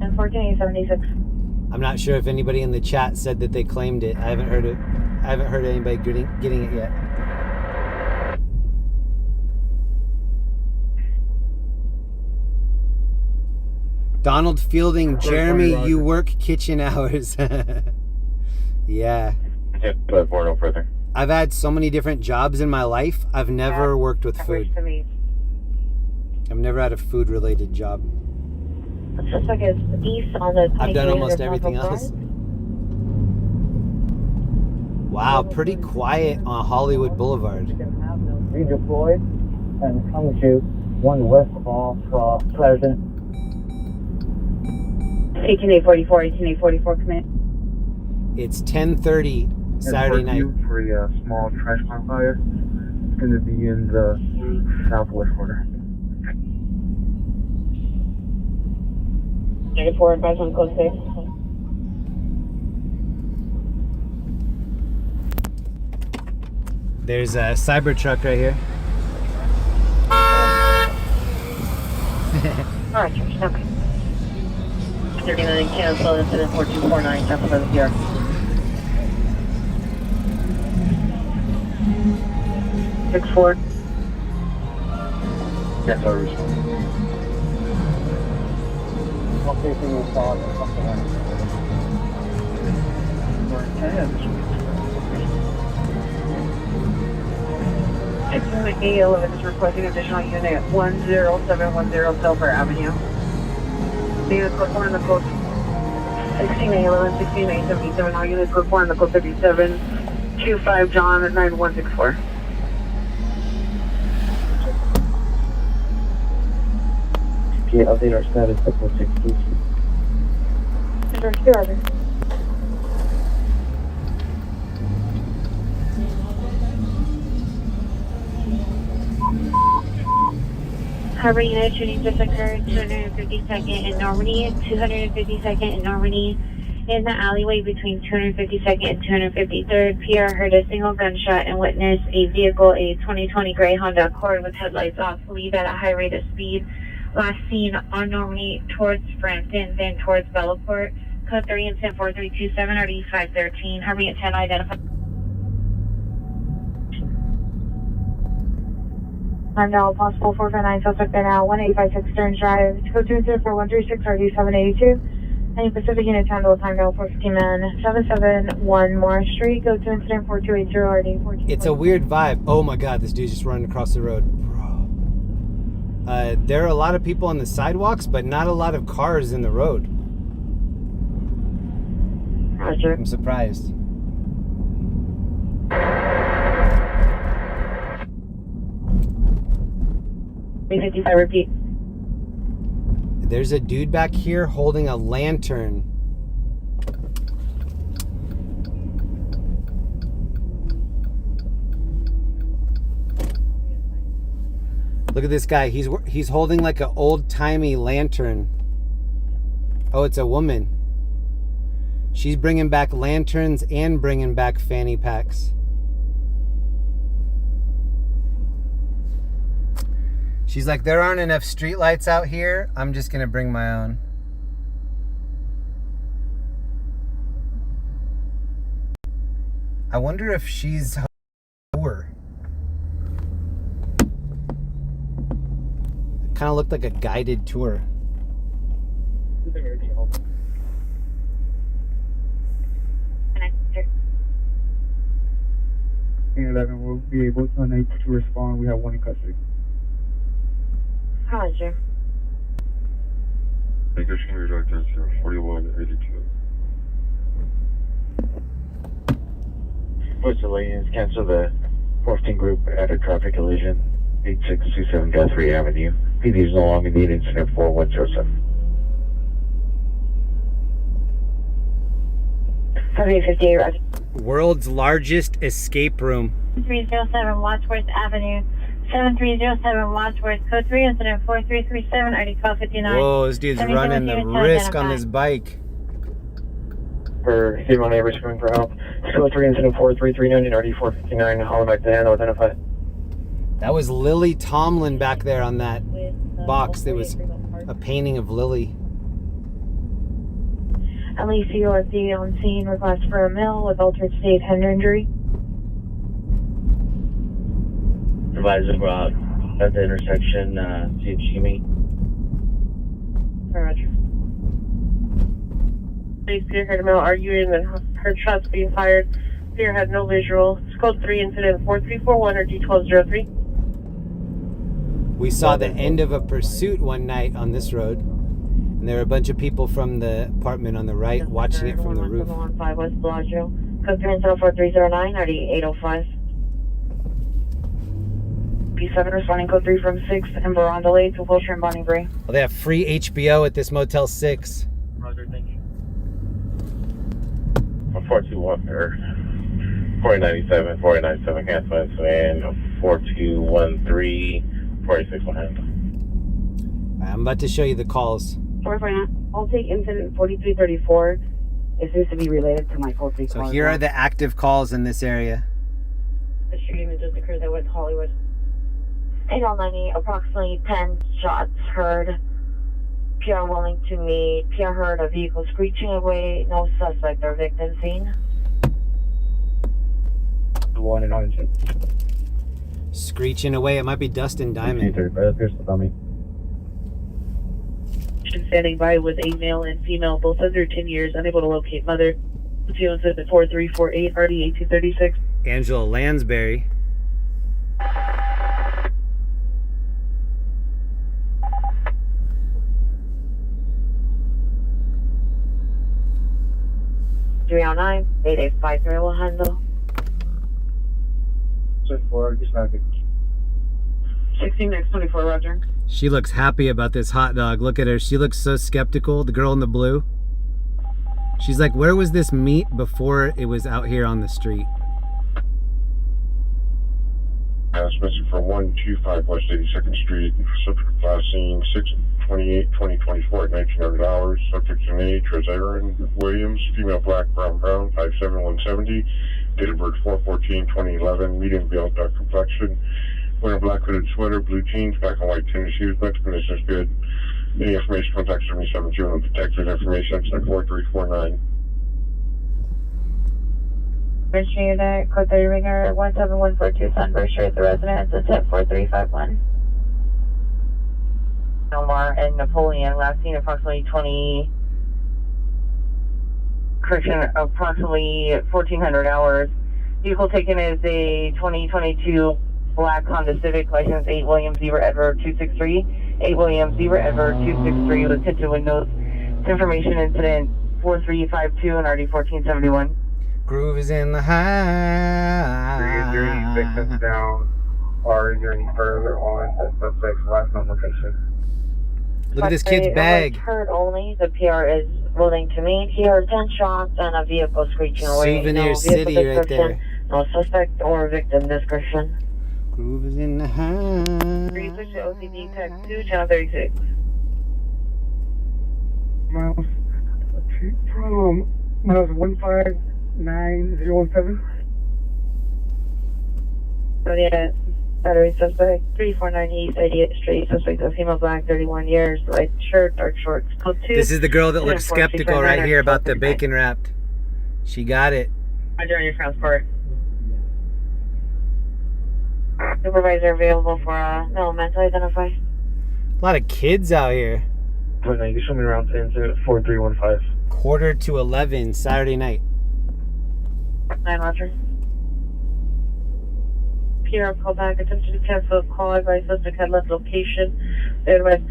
And 14876. I'm not sure if anybody in the chat said that they claimed it. I haven't heard it. I haven't heard anybody getting it yet. Donald Fielding, Jeremy, you work kitchen hours. Yeah. But for no further. I've had so many different jobs in my life. I've never worked with food. I've never had a food related job. Looks like it's east on the. I've done almost everything else. Wow, pretty quiet on Hollywood Boulevard. Redeployed and come to 1 west off Pleasant. 18844, 18844, command. It's 10:30 Saturday night. For a small trash car fire. It's going to be in the southwest corner. Negative 4, advise on code 6. There's a Cybertruck right here. Alright, okay. 39 cancel incident 4249, cancel for the PR. Six 4. Yes, I respond. Okay, thing is on something else. 611 is requesting additional unit 10710 Silver Avenue. Unit code 4 in the code 16811, 16877. All units code 4 in the code 5725 John 9164. Okay, update our status to 462. Harbor unit shooting just occurred 252nd and Normandie, 252nd and Normandie in the alleyway between 252nd and 253rd. PR heard a single gunshot and witnessed a vehicle, a 2020 gray Honda Accord with headlights off, leave at a high rate of speed. Last seen on Normandie towards Frampton, then towards Belleport. Code 3 incident 4327 RD 513. Harbor unit 10 identified. I'm now possible 459 suspect there now, 1856 Stearns Drive, code 2 incident 4136 RD 782. Any Pacific unit time to time now 450 man, 771 Morris Street, go to incident 4280 RD 14. It's a weird vibe. Oh my god, this dude's just running across the road. Bro. There are a lot of people on the sidewalks, but not a lot of cars in the road. Roger. I'm surprised. 355, repeat. There's a dude back here holding a lantern. Look at this guy. He's holding like an old-timey lantern. Oh, it's a woman. She's bringing back lanterns and bringing back fanny packs. She's like, there aren't enough streetlights out here. I'm just gonna bring my own. I wonder if she's her. Kind of looked like a guided tour. 11 will be able to unable to respond. We have one in custody. Roger. Negotiating Director 4182. What's the lanes? Cancel the 14 group at a traffic collision, 8627 Guthrie Avenue. PD is no longer needed, incident 4107. 7858, Roger. World's largest escape room. 307 Wadsworth Avenue, 7307 Wadsworth, code 3, incident 4337, ID call 59. Whoa, this dude's running the risk on this bike. For female neighbors coming for help. Code 3, incident 4339, ID 459, holler back to handle, identify. That was Lily Tomlin back there on that box. There was a painting of Lily. LAFD on scene, request for a mill with altered state head injury. Advisor go out at the intersection, see if she meet. Roger. Spearhead mill arguing that her shots being fired. Spear had no visual. Code 3, incident 4341 or D1203. We saw the end of a pursuit one night on this road. And there were a bunch of people from the apartment on the right watching it from the roof. 5 West Bellagio. Code 3 incident 4309, ID 805. P7 responding code 3 from 6 and Barondale to Wilshire and Bonnie Brea. Well, they have free HBO at this Motel 6. Roger, thank you. 421 or 4097, 4097 cancel and 4213, 46 I'm about to show you the calls. I'll take incident 4334. It seems to be related to my 43 So here are the active calls in this area. The shooting that just occurred at West Hollywood. 8090, approximately 10 shots heard. PR willing to meet. PR heard a vehicle screeching away. No suspect or victim seen. One in Huntington. Screeching away. It might be Dustin Diamond. Standing by with a male and female, both under 10 years, unable to locate mother. Field says at 4348, RD 1836. Angela Lansbury. .309, 8853 will handle. 16X24, Roger. She looks happy about this hot dog. Look at her. She looks so skeptical. The girl in the blue. She's like, where was this meat before it was out here on the street? It's missing for 125 West 82nd Street. Subject class scene 6/28/2024 at 1900 hours. Subject to name Trezarin Williams, female, black, brown, 57170. Date of birth 4/14/2011. Medium build, dark complexion. Wearing a black hooded sweater, blue jeans, black and white tennis shoes. Mental condition is good. Any information, contact 772 and protected information. It's like 4349. Bridge unit, code 3 ringer, 17142 Sunbury Street at the residence, attempt 4351. Omar and Napoleon, last seen approximately 1400 hours. Vehicle taken is a 2022 black Honda Civic, license 8 William Zebra Edward 263. 8 William Zebra Edward 263 with tinted windows. Information incident 4352 and RD 1471. Groove is in the house. Is there any victims down, or is there any further on the suspect's last known location? Look at this kid's bag. Heard only. The PR is willing to meet. He heard 10 shots and a vehicle screeching away. Souvenir No City vehicle right there. No suspect or victim description. Groove is in the house. 36 OCD Tech 2, channel 36. Miles from Miles 159017. Zodiac, battery suspect, 349 East 88th Street. Suspect of female, black, 31 years, light shirt, dark shorts, code 2. This is the girl that looks skeptical right here about the bacon wrapped. She got it. Roger on your transport. Supervisor available for no mental identify. A lot of kids out here. Okay, you show me around 10-4315. Quarter to 11 Saturday night. 9 Roger. PR call back, attempted to cancel a call, advised suspect had left location. The advised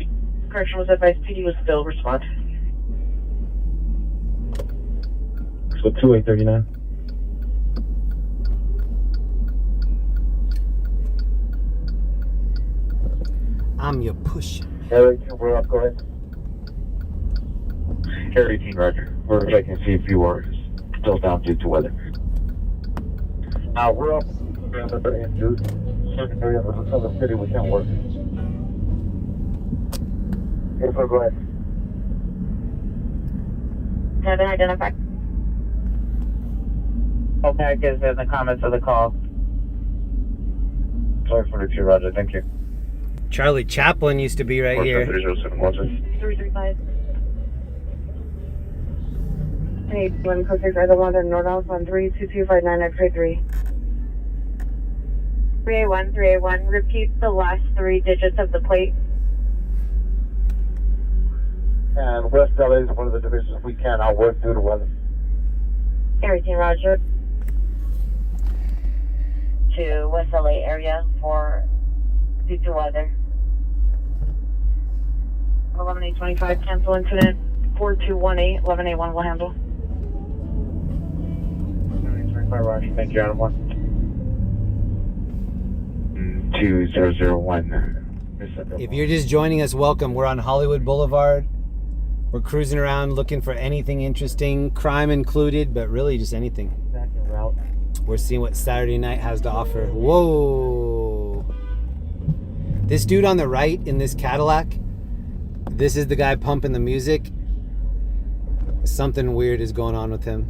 correction was advised PD was still respond. So 2839. I'm your push. Harry, we're up, go ahead. Harry 18, Roger. We're checking to see if you are still down due to weather. We're up in certain areas of the city we can't work. Okay, so go ahead. Have been identified. Okay, gives in the comments of the call. Sorry for the 2, Roger. Thank you. Charlie Chaplin used to be right here. 335. Hey, one code 6, either one, Nordoff on 32259 X-ray 3. 381, repeat the last 3 digits of the plate. And West LA is one of the divisions we cannot work due to weather. Everything, Roger. To West LA area for due to weather. 11825, cancel incident. 4218, 1181 will handle. 11825, Roger. Thank you, Adam 1. 2001. If you're just joining us, welcome. We're on Hollywood Boulevard. We're cruising around looking for anything interesting, crime included, but really just anything. Back en route. We're seeing what Saturday night has to offer. Whoa! This dude on the right in this Cadillac, this is the guy pumping the music. Something weird is going on with him.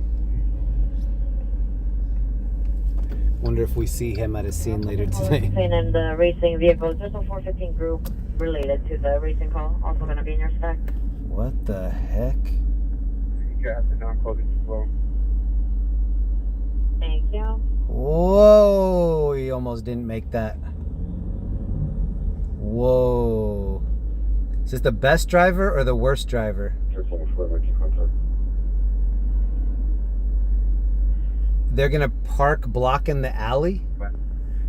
Wonder if we see him at a scene later tonight. And the racing vehicles. There's a 415 group related to the racing call. Also going to be in your spec. What the heck? You got the non-closing flow. Thank you. Whoa! He almost didn't make that. Whoa. Is this the best driver or the worst driver? They're gonna park blocking the alley?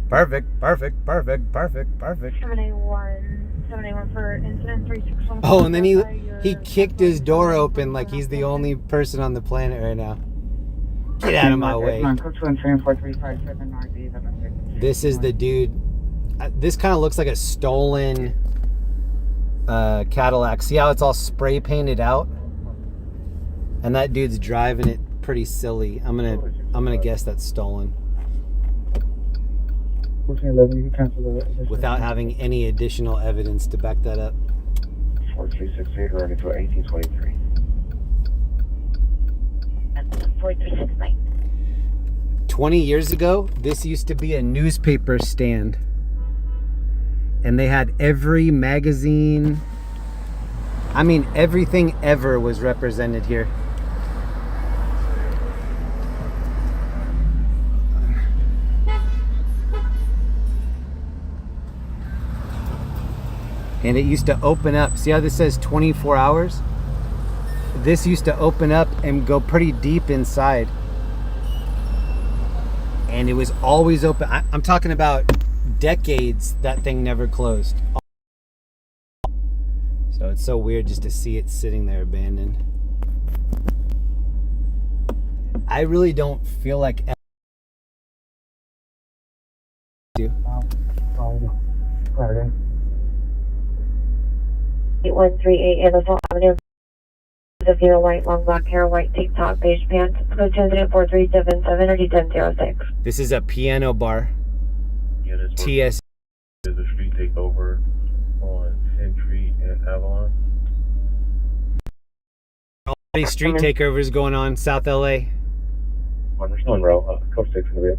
Perfect. 781 for incident 361. Oh, and then he kicked his door open like he's the only person on the planet right now. Get out of my way. This is the dude. This kind of looks like a stolen Cadillac. See how it's all spray painted out? And that dude's driving it pretty silly. I'm gonna guess that's stolen. Without having any additional evidence to back that up. 4368 running to 1823. 4369. 20 years ago, this used to be a newspaper stand. And they had every magazine. I mean, everything ever was represented here. And it used to open up. See how this says 24 hours? This used to open up and go pretty deep inside. And it was always open. I'm talking about decades that thing never closed. So it's so weird just to see it sitting there abandoned. I really don't feel like 8138 Anderson Avenue. The female, white, long black hair, white tank top, beige pants. Code 10-4377 or D1006. This is a piano bar. TS. There's a street takeover on Century and Avalon. Already street takeovers going on, South LA. There's no Monroe, code 6 in the rear.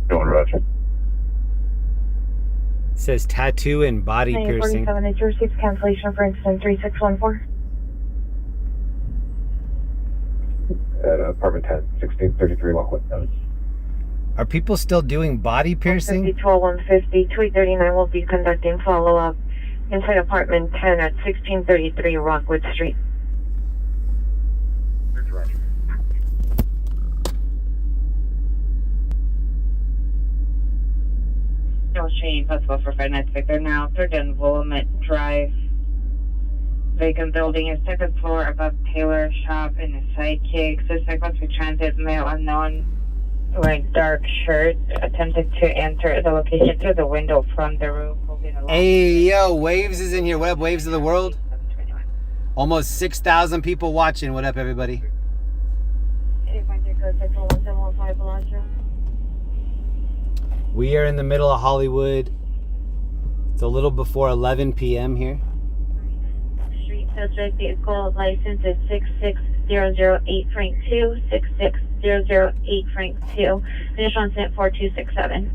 Going Roger. Says tattoo and body piercing. 47, it's your received cancellation for incident 3614. At apartment 10, 1633 Lockwood. Are people still doing body piercing? 150, 239 will be conducting follow-up inside apartment 10 at 1633 Rockwood Street. Shohei possible for 5 nights Victor now. 3rd and Willamette Drive. Vacant building is 2nd floor above Taylor Shop in the sidekick. Suspect must be transit, male unknown, wearing dark shirt, attempted to enter the location through the window from the roof. Hey, yo, Waves is in here. What up, Waves of the World? Almost 6,000 people watching. What up, everybody? We are in the middle of Hollywood. It's a little before 11 p.m. here. Street suspect vehicle license is 66008 Frank 2, 66008 Frank 2. Initial incident 4267.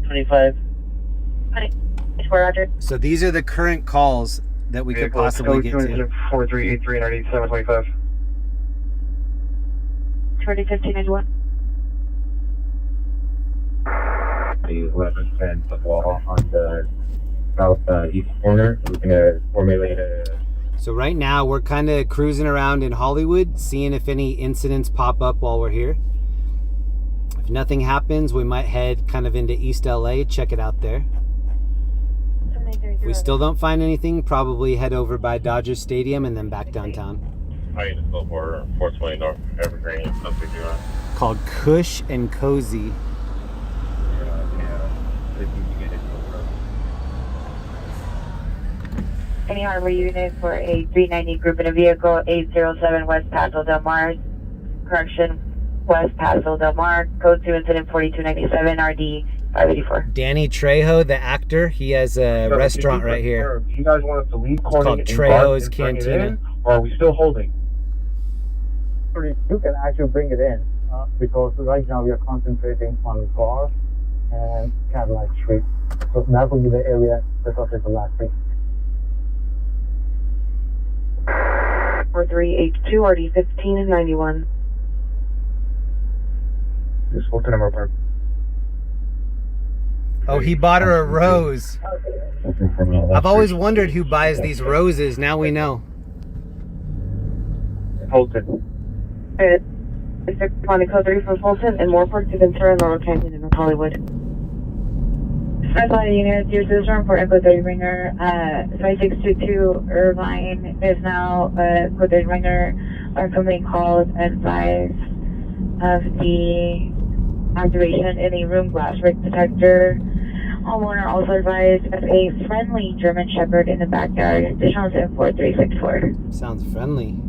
25. Roger. So these are the current calls that we could possibly get to. 4383 and 8725. 201591. The 1110 foot wall on the southeast corner. We're gonna formulate a. So right now we're kind of cruising around in Hollywood, seeing if any incidents pop up while we're here. If nothing happens, we might head kind of into East LA, check it out there. If we still don't find anything, probably head over by Dodger Stadium and then back downtown. I need to go for 420 North Evergreen, something you want. Called Cush and Cozy. Any Harbor unit for a 390 group in a vehicle, 807 West Paso Del Mar. Correction, West Paso Del Mar. Code 2 incident 4297 RD 584. Danny Trejo, the actor, he has a restaurant right here. Do you guys want us to leave It's called Trejo's Cantina. Or are we still holding? You can actually bring it in because right now we are concentrating on Golf and Cadillac Street. So that will be the area that's up to the last week. 4382 RD 15 and 91. Just hold the number part. Oh, he bought her a rose. I've always wondered who buys these roses. Now we know. Holton. It's code 3 for Fulton and Moorpark to Ventura and Laurel Canyon in Hollywood. First unit, your system for Echo 30 Ringer, 5622 Irvine is now Echo 30 Ringer. Our company calls advice of the activation in a room glass break detector. Homeowner also advised of a friendly German Shepherd in the backyard. Additional incident 4364. Sounds friendly.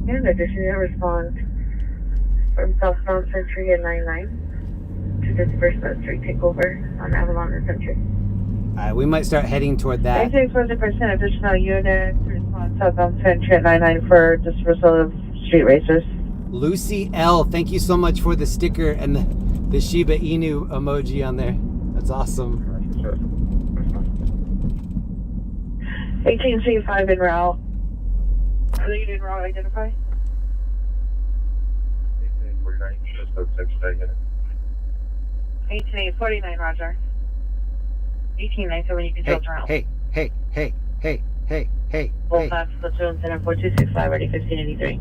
In addition, a response from southbound Century at 99 to disperse that street takeover on Avalon and Century. Alright, we might start heading toward that. 96% additional units to respond southbound Century at 99 for dispersal of street racers. Lucy L, thank you so much for the sticker and the Shiba Inu emoji on there. That's awesome. 18C5 en route. Lead en route identify. 18849, Roger. 1897, you can tilt around. Hey. Full facts, platoon center 4265, ready 1583.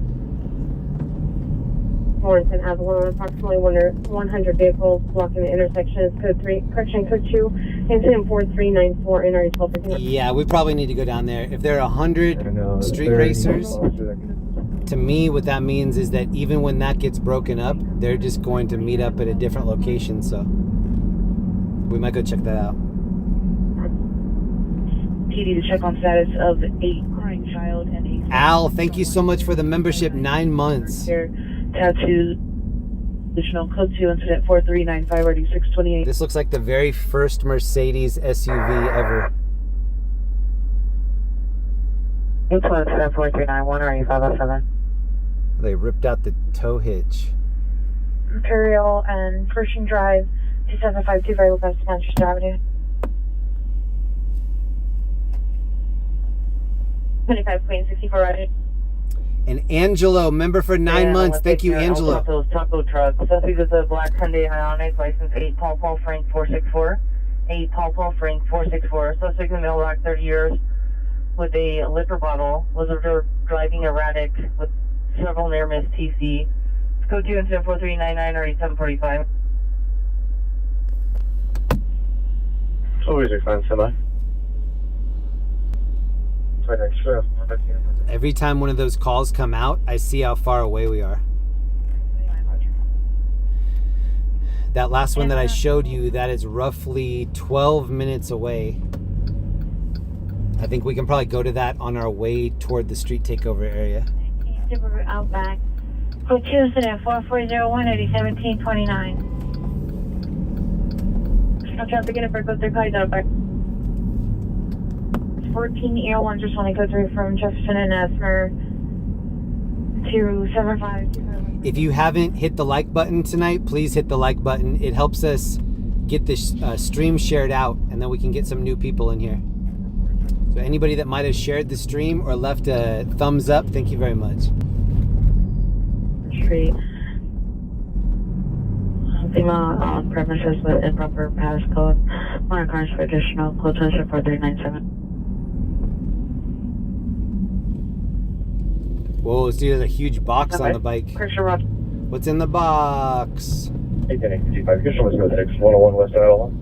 Warrington Avalon, approximately 100 vehicles blocking the intersection. Code 3, correction, code 2, incident 4394, NRE 12. Yeah, we probably need to go down there. If there are 100 street racers, to me, what that means is that even when that gets broken up, they're just going to meet up at a different location, so. We might go check that out. PD to check on status of a crying child and a... Al, thank you so much for the membership. 9 months. Tattoo. Additional code 2 incident 4395 already 628. This looks like the very first Mercedes SUV ever. Influence 4391 or 507. They ripped out the tow hitch. Imperial and Pershing Drive 2752 very west Manchester Avenue. 25 Queen 64 Roger. And Angelo, member for 9 months. Thank you, Angelo. Those taco trucks. Suspect is a black Hyundai Ioniq, license 8 Paul Frank 464. 8 Paul Frank 464. Suspect in male, black, 30 years, with a liquor bottle. Was observed driving erratic with several near miss TC. Code 2 incident 4399 or 8745. Always expensive, semi. Every time one of those calls come out, I see how far away we are. That last one that I showed you, that is roughly 12 minutes away. I think we can probably go to that on our way toward the street takeover area. Outback. Code 2 incident 4401 1729. No traffic in for code 3 cars outback. 14 Air1 just only code 3 from Jefferson and Asmer to 75. If you haven't hit the like button tonight, please hit the like button. It helps us get this stream shared out, and then we can get some new people in here. So anybody that might have shared the stream or left a thumbs up, thank you very much. Street. FEMA on premises with improper passcode. More cars for additional code 4397. Whoa, see, there's a huge box on the bike. What's in the box? 810 Christian was 06 101 West Island.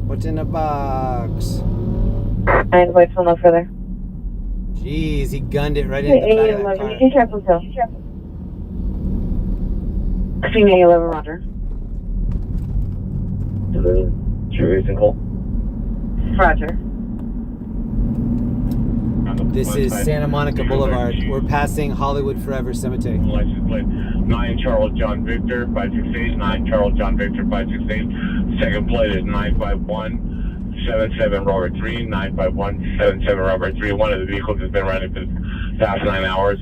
What's in the box? And wait till no further. Jeez, he gunned it right into the back of that car. You can check with Hill. Extreme A11, Roger. True East and Cole. Roger. This is Santa Monica Boulevard. We're passing Hollywood Forever Cemetery. License plate 9 Charles John Victor 568, 9 Charles John Victor 568. Second plate is 95177 Robert 3, 95177 Robert 3. One of the vehicles has been running for the past 9 hours.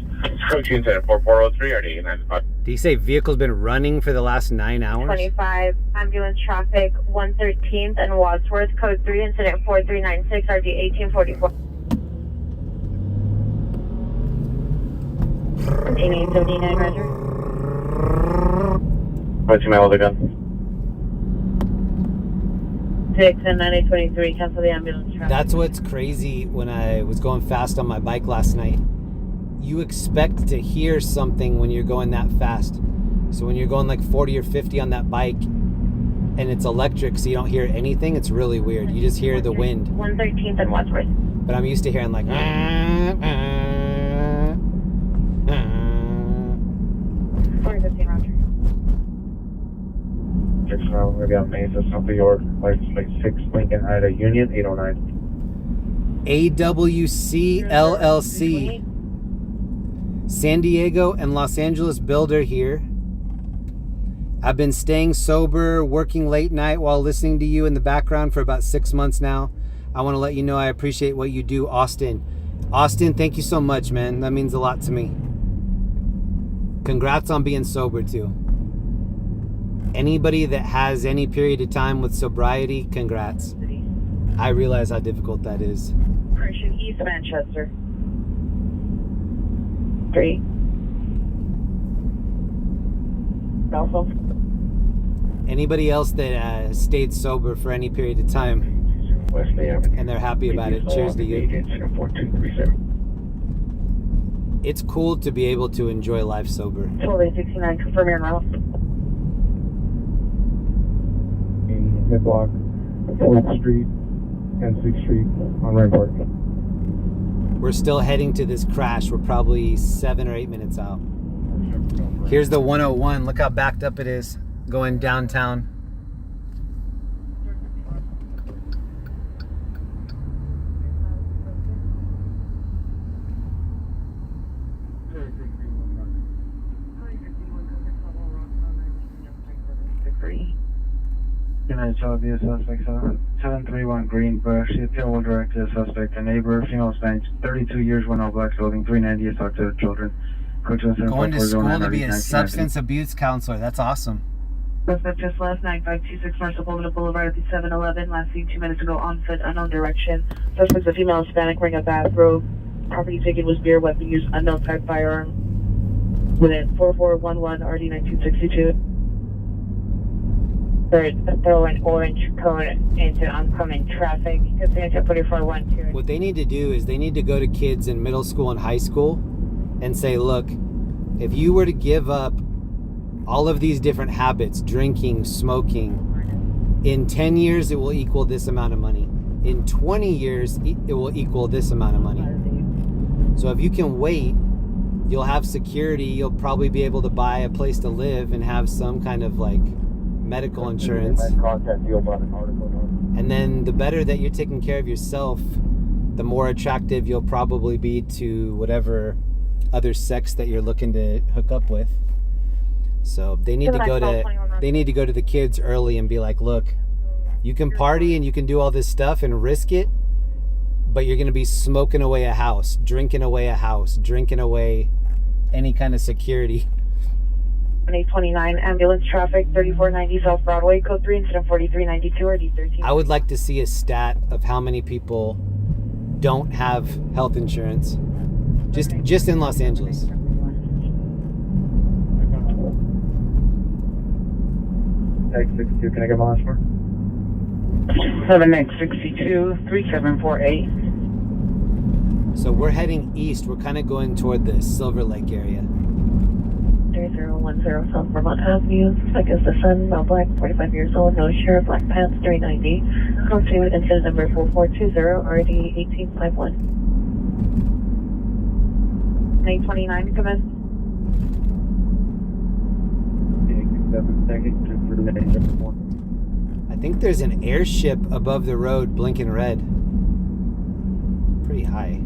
Code 2 incident 4403 RD 95. Do you say vehicle's been running for the last 9 hours? 25 ambulance traffic 113th and Wadsworth code 3 incident 4396 RD 1844. 8879 Roger. What's your mail with a gun? 6 and 9823, cancel the ambulance traffic. That's what's crazy when I was going fast on my bike last night. You expect to hear something when you're going that fast. So when you're going like 40 or 50 on that bike and it's electric so you don't hear anything, it's really weird. You just hear the wind. 113th and Wadsworth. But I'm used to hearing like... We're going to Mesa, South New York, license plate 6 Lincoln Ida Union 809. AWC LLC. San Diego and Los Angeles builder here. I've been staying sober, working late night while listening to you in the background for about 6 months now. I want to let you know I appreciate what you do, Austin. Austin, thank you so much, man. That means a lot to me. Congrats on being sober too. Anybody that has any period of time with sobriety, congrats. I realize how difficult that is. Correction, East Manchester. 3. Alpha. Anybody else that stayed sober for any period of time and they're happy about it, cheers to you. It's cool to be able to enjoy life sober. 1269, confirm your route. Mid block, 4th Street and 6th Street on Rampart. We're still heading to this crash. We're probably 7 or 8 minutes out. Here's the 101. Look how backed up it is. going downtown. United shall be a suspect, 731 Green Bush. The appeal will direct to the suspect, a neighbor, female Hispanic, 32 years, one all black clothing, 390 talk to the children. Going to school to be a substance abuse counselor. That's awesome. Suspect just left 9526 Marshall Boulevard at the 7-Eleven. Last seen 2 minutes ago on foot, unknown direction. Suspect's a female Hispanic wearing a bathrobe. Property taken was beer, weapon used, unknown type firearm. Within 4411 RD 1962. Throw an orange cone into oncoming traffic. Continue 4412. What they need to do is they need to go to kids in middle school and high school and say, look, if you were to give up all of these different habits, drinking, smoking, in 10 years it will equal this amount of money. In 20 years it will equal this amount of money. So if you can wait, you'll have security, you'll probably be able to buy a place to live and have some kind of like medical insurance. And then the better that you're taking care of yourself, the more attractive you'll probably be to whatever other sex that you're looking to hook up with. So they need to go to the kids early and be like, look, you can party and you can do all this stuff and risk it, but you're going to be smoking away a house, drinking away any kind of security. 829 ambulance traffic 3490 South Broadway, code 3 incident 4392 or D13. I would like to see a stat of how many people don't have health insurance just in Los Angeles. X62, can I get miles for? 7X62 3748. So we're heading east. We're kind of going toward the Silver Lake area. 3010 South Vermont Avenue. Suspect is the son, male black, 45 years old, no shirt, black pants, 390. Code with incident number 4420 RD 1851. 829, come in. I think there's an airship above the road blinking red. Pretty high.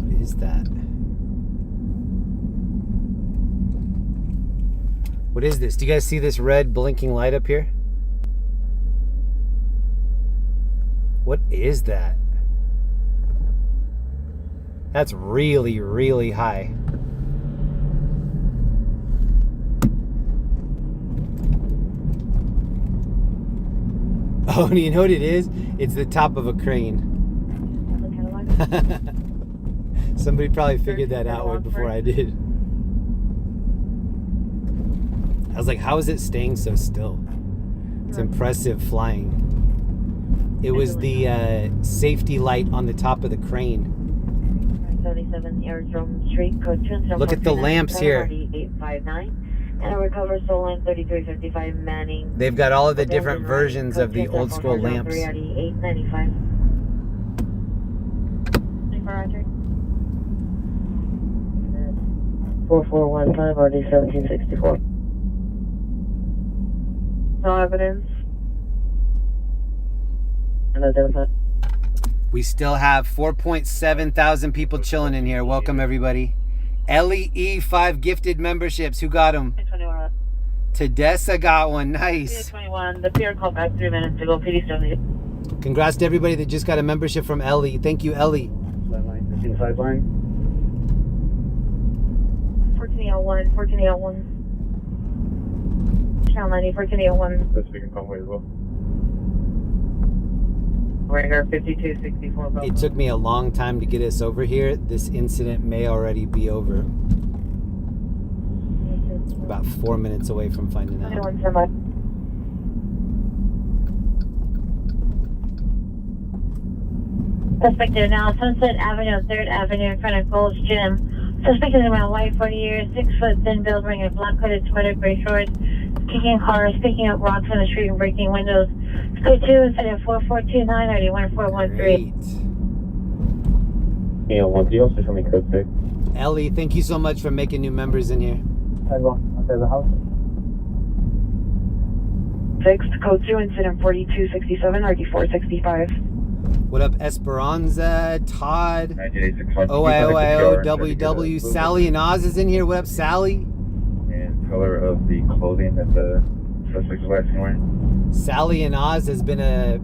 What is that? What is this? Do you guys see this red blinking light up here? What is that? That's really, really high. Oh, you know what it is? It's the top of a crane. Somebody probably figured that out way before I did. I was like, how is it staying so still? It's impressive flying. It was the safety light on the top of the crane. 77 Airdrome Street, code 2. Look at the lamps here. 859. And a recover stolen 3355 Manning. They've got all of the different versions of the old school lamps. 895. 4415 RD 1764. No evidence. We still have 4.7 thousand people chilling in here. Welcome everybody. LEE 5 gifted memberships. Who got them? Tedessa got one. Nice. 21. The PR called back 3 minutes ago. Pedestrian. Congrats to everybody that just got a membership from Ellie. Thank you, Ellie. Sideline. 1401. 1401. Channel 90. 1401. That's we can come away as well. We're here 5264. It took me a long time to get us over here. This incident may already be over. About 4 minutes away from finding out. Suspected now Sunset Avenue, 3rd Avenue in front of Gold's Gym. Suspected around white, 40 years, 6 foot thin build, wearing a black hooded sweater, gray shorts, kicking cars, picking up rocks on the street and breaking windows. Code 2 incident 4429 ID 1413. Yeah, 10, so show me code 6. Ellie, thank you so much for making new members in here. Sidewalk outside the house. 6, code 2, incident 4267, RD465. What up, Esperanza, Todd, OIOIO, WW, Sally and Oz is in here. What up, Sally? And color of the clothing that the suspect was last wearing. Sally and Oz has been a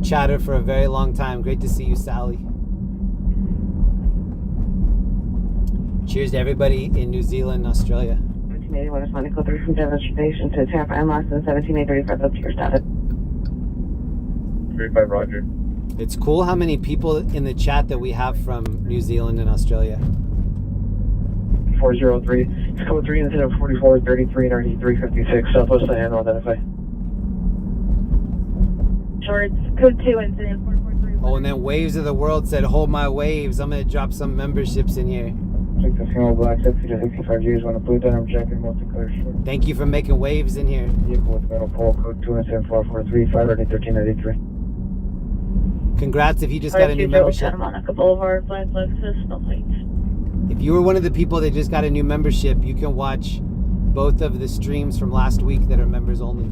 chatter for a very long time. Great to see you, Sally. Cheers to everybody in New Zealand and Australia. 1781 is Monica 3 from Devastation to Tampa and lost in 1735 up to your status. 35 Roger. It's cool how many people in the chat that we have from New Zealand and Australia. 403. It's code 3 incident 4433 and RD 356 Southwest Diana identify. Shorts, code 2, incident 443. Oh, and then Waves of the World said, hold my waves. I'm going to drop some memberships in here. 6 black, 60 to 65 years on a blue denim jacket, multicolor short. Thank you for making waves in here. Vehicle with metal pole, code 2 incident 443, 51393. Congrats if you just got a new membership. Santa Monica Boulevard, Black Lexus, no lights. If you were one of the people that just got a new membership, you can watch both of the streams from last week that are members only.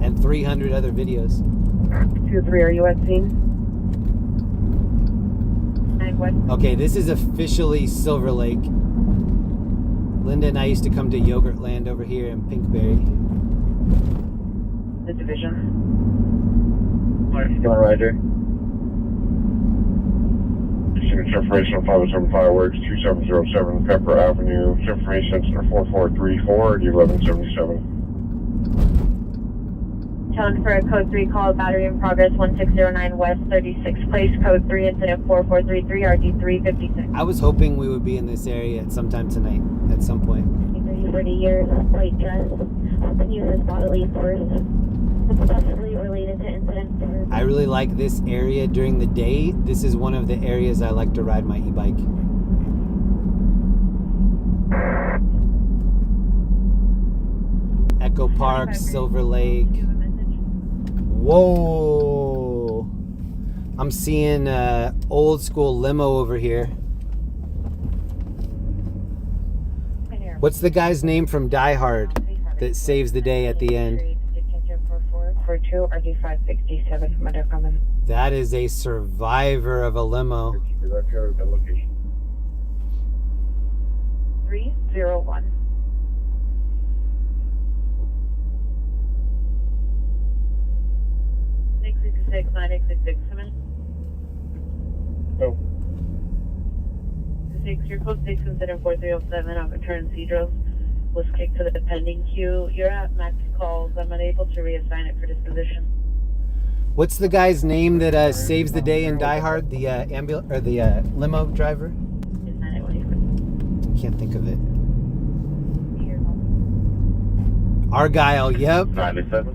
And 300 other videos. 2-3, are you at scene? Okay, this is officially Silver Lake. Linda and I used to come to Yogurt Land over here in Pinkberry. The division. Going Roger. Signature information 507 Fireworks, 2707 Pepper Avenue, information center 4434 1177. Tone for a code 3 call, battery in progress, 1609 West 36th Place, code 3, incident 4433, RD 356. I was hoping we would be in this area at some time tonight, at some point. 30 years, white dress, uses bodily force, possibly related to incident. I really like this area during the day. This is one of the areas I like to ride my e-bike. Echo Park, Silver Lake. Whoa! I'm seeing old school limo over here. What's the guy's name from Die Hard that saves the day at the end? That is a survivor of a limo. 301. Six 9866, come in. No. 6, your code 6 incident 4307 on return Cedros was kicked to the pending queue. You're at max calls. I'm unable to reassign it for disposition. What's the guy's name that saves the day in Die Hard? The the limo driver? I can't think of it. Argyle, yep. 97.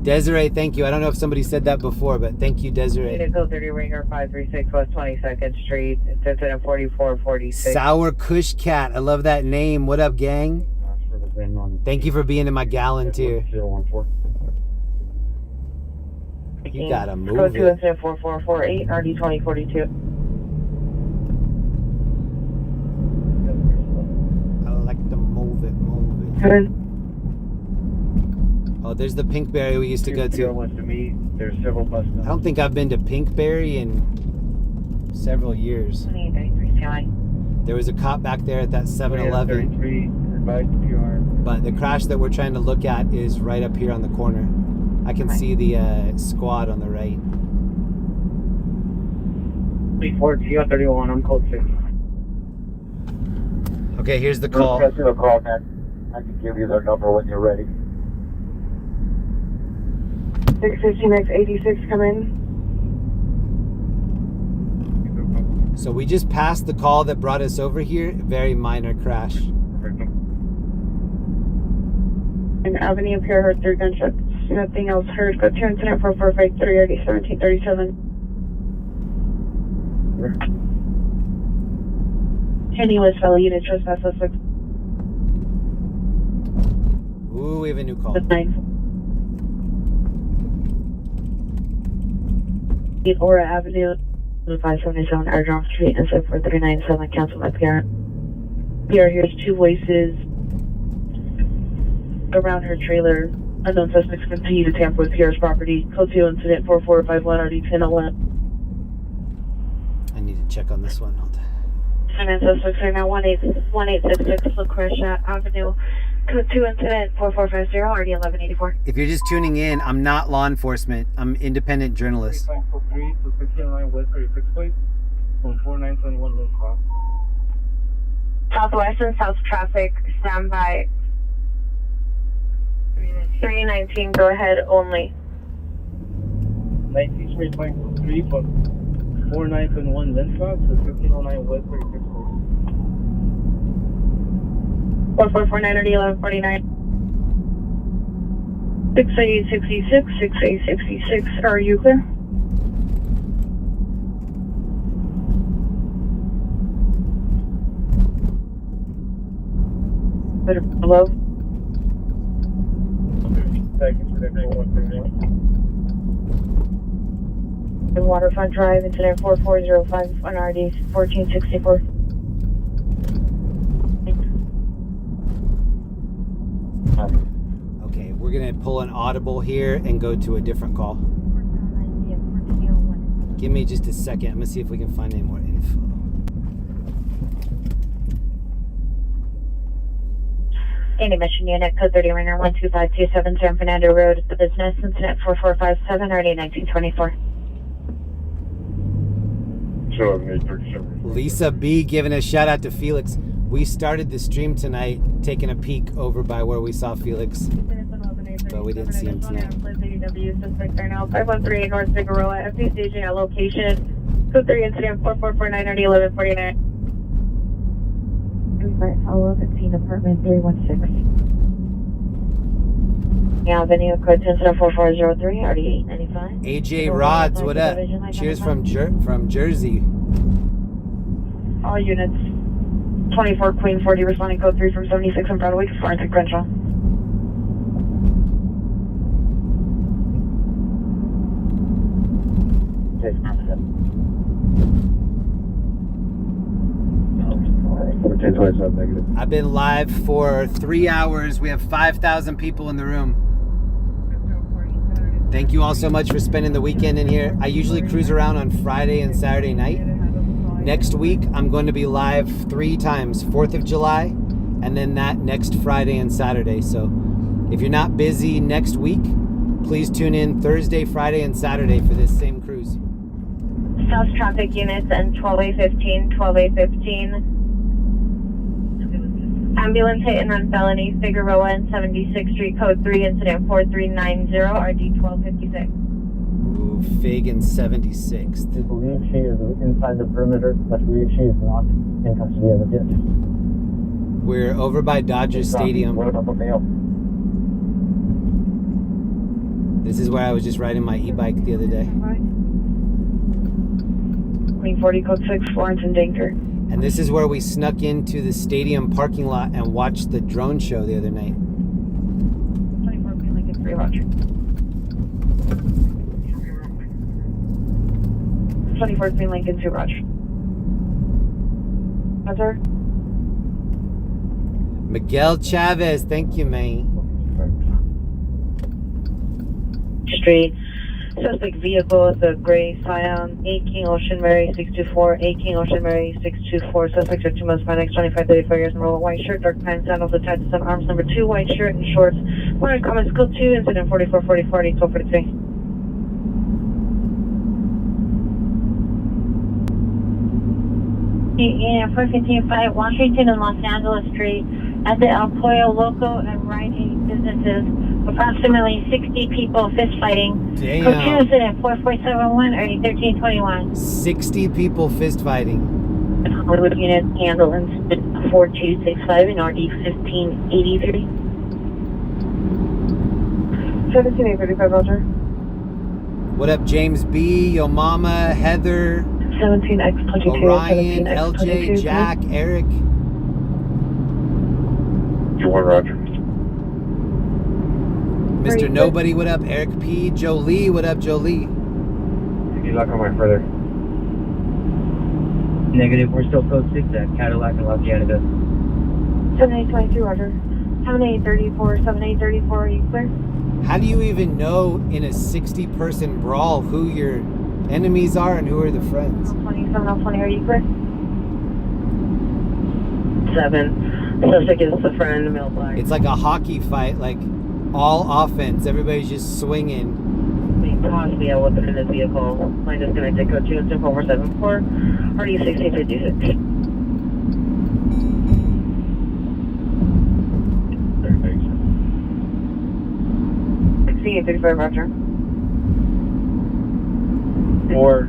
Desiree, thank you. I don't know if somebody said that before, but thank you, Desiree. Code 30 Ringer 536 West 22nd Street. It's incident 4446. Sour Kush Cat. I love that name. What up, gang? Thank you for being in my gallon tier. You gotta move Code 2 it. incident 4448 RD 2042. I like to move it, move it. Good. Oh, there's the Pinkberry we used to go to. There's several buses. I don't think I've been to Pinkberry in several years. 2833 CI. There was a cop back there at that 7-Eleven. But the crash that we're trying to look at is right up here on the corner. I can see the squad on the right. 31, I'm code 6. Okay, here's the call. The call, man. I can give you their number when you're ready. 615X86, come in. So we just passed the call that brought us over here. Very minor crash. And Avenue Pier heard 3 gunshots. Nothing else heard. Go to incident 4453 RD 1737. Kenny was fellow unit trespass suspect. Ooh, we have a new call. 9. Aura Avenue, 577 Airdrop Street, and 4397 Council by PR. PR hears two voices around her trailer. Unknown suspects continue to tamper with PR's property. Code 2 incident 4451 RD1011. I need to check on this one. Hold on. Finance suspects are now 1866 Lucretia Avenue. Code 2 incident 4450 RD1184. If you're just tuning in, I'm not law enforcement. I'm independent journalist. 3 to 1609 West 36 Place from 4921 Lynn Cross. Southwest and south traffic, standby. 319, go ahead only. 93.3 from 4921 Lynn Cross to 1509 West 36 Place. 4449 RD1149. 6866, 6866. Are you clear? Below. Waterfront Drive, incident 4405 on RD 1464. Okay, we're gonna pull an audible here and go to a different call. Give me just a second. I'm gonna see if we can find any more info. Any mission unit, code 30 Rainer 12527 San Fernando Road, the business, incident 4457 RD 1924. Lisa B giving a shout out to Felix. We started the stream tonight taking a peek over by where we saw Felix, but we didn't see him tonight. Suspects are now 513 North Figueroa, FD staging at location. Code 3 incident 4449 RD 1149. Follow up at scene apartment 316. Yeah, Avenue, code 2 incident 4403 RD 895. AJ Rods, what up? Cheers from Jersey. All units. 24 Queen 40 responding code 3 from 76 on Broadway, forensic Crenshaw. I've been live for 3 hours. We have 5,000 people in the room. Thank you all so much for spending the weekend in here. I usually cruise around on Friday and Saturday night. Next week, I'm going to be live 3 times, 4th of July, and then that next Friday and Saturday. So if you're not busy next week, please tune in Thursday, Friday, and Saturday for this same cruise. South traffic units and 12A15, 12A15. Ambulance hit and run felony, Figueroa and 76th Street, code 3, incident 4390, RD 1256. Ooh, Fig and 76th. We believe she is inside the perimeter, but we believe she is not in custody as of yet. We're over by Dodger Stadium. This is where I was just riding my e-bike the other day. Queen 40, code 6, Florence and Danger. And this is where we snuck into the stadium parking lot and watched the drone show the other night. 24 Queen Lincoln 3, Roger. 24 Queen Lincoln 2, Roger. Roger. Miguel Chavez, thank you, man. Street. Suspect vehicle is a gray Scion, 8 King Ocean Mary 624, 8 King Ocean Mary 624. Suspects are 2 months Hispanics, 25, 35 years in role, white shirt, dark pants, sandals attached to some arms. Number 2, white shirt and shorts. Wanted comments, code 2, incident 4444, 1243. Yeah, 415 Washington and Los Angeles Street at the El Pollo Loco and Rite Aid businesses. Approximately 60 people fist fighting. Damn. Code 2 incident 4471 or 1321. 60 people fist fighting. Hollywood unit handle incident 4265 in RD 1583. 17835, Roger. What up, James B, Yo Mama, Heather, 17X22, Orion, 17X22, LJ, Jack, Eric. You want Roger? Mr. Nobody, what up? Eric P, Jolie, what up, Jolie? Good luck on my further. Negative, we're still code 6 at Cadillac and La Cienega. 7822, Roger. 7834, 7834, are you clear? How do you even know in a 60-person brawl who your enemies are and who are the friends? 2720, are you clear? 7. Suspect is the friend, male black. It's like a hockey fight, like all offense. Everybody's just swinging. Possibly a weapon in his vehicle. Line disconnected. Code 2 and 474. RD 1656. 6835, Roger. Or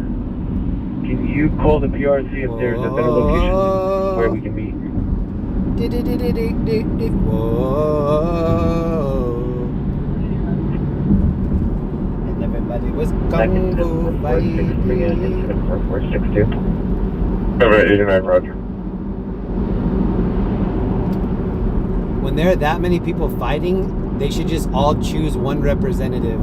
can you call the PR and see if there's a better location where we can meet? Whoa. And everybody was kung fu fighting. 4462. 789, Roger. When there are that many people fighting, they should just all choose one representative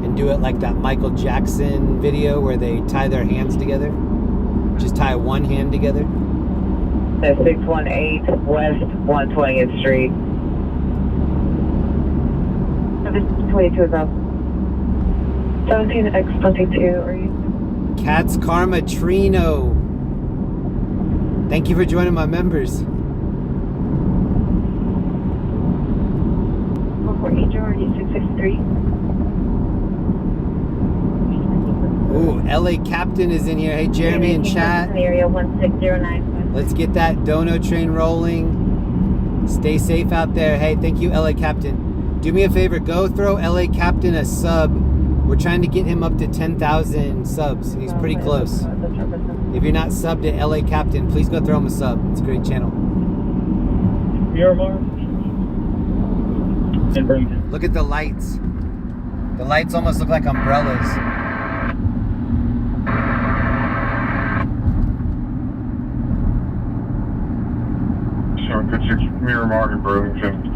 and do it like that Michael Jackson video where they tie their hands together. Just tie one hand together. 618 West 120th Street. 22 is up. 17X22, are you? Cat's Karma Trino. Thank you for joining my members. 448, are you 663? Ooh, LA Captain is in here. Hey, Jeremy in chat. Area 1609. Let's get that dono train rolling. Stay safe out there. Hey, thank you, LA Captain. Do me a favor. Go throw LA Captain a sub. We're trying to get him up to 10,000 subs. He's pretty close. If you're not subbed to LA Captain, please go throw him a sub. It's a great channel. Miramar? Look at the lights. The lights almost look like umbrellas. Sure, good 6 Miramar in Burlington.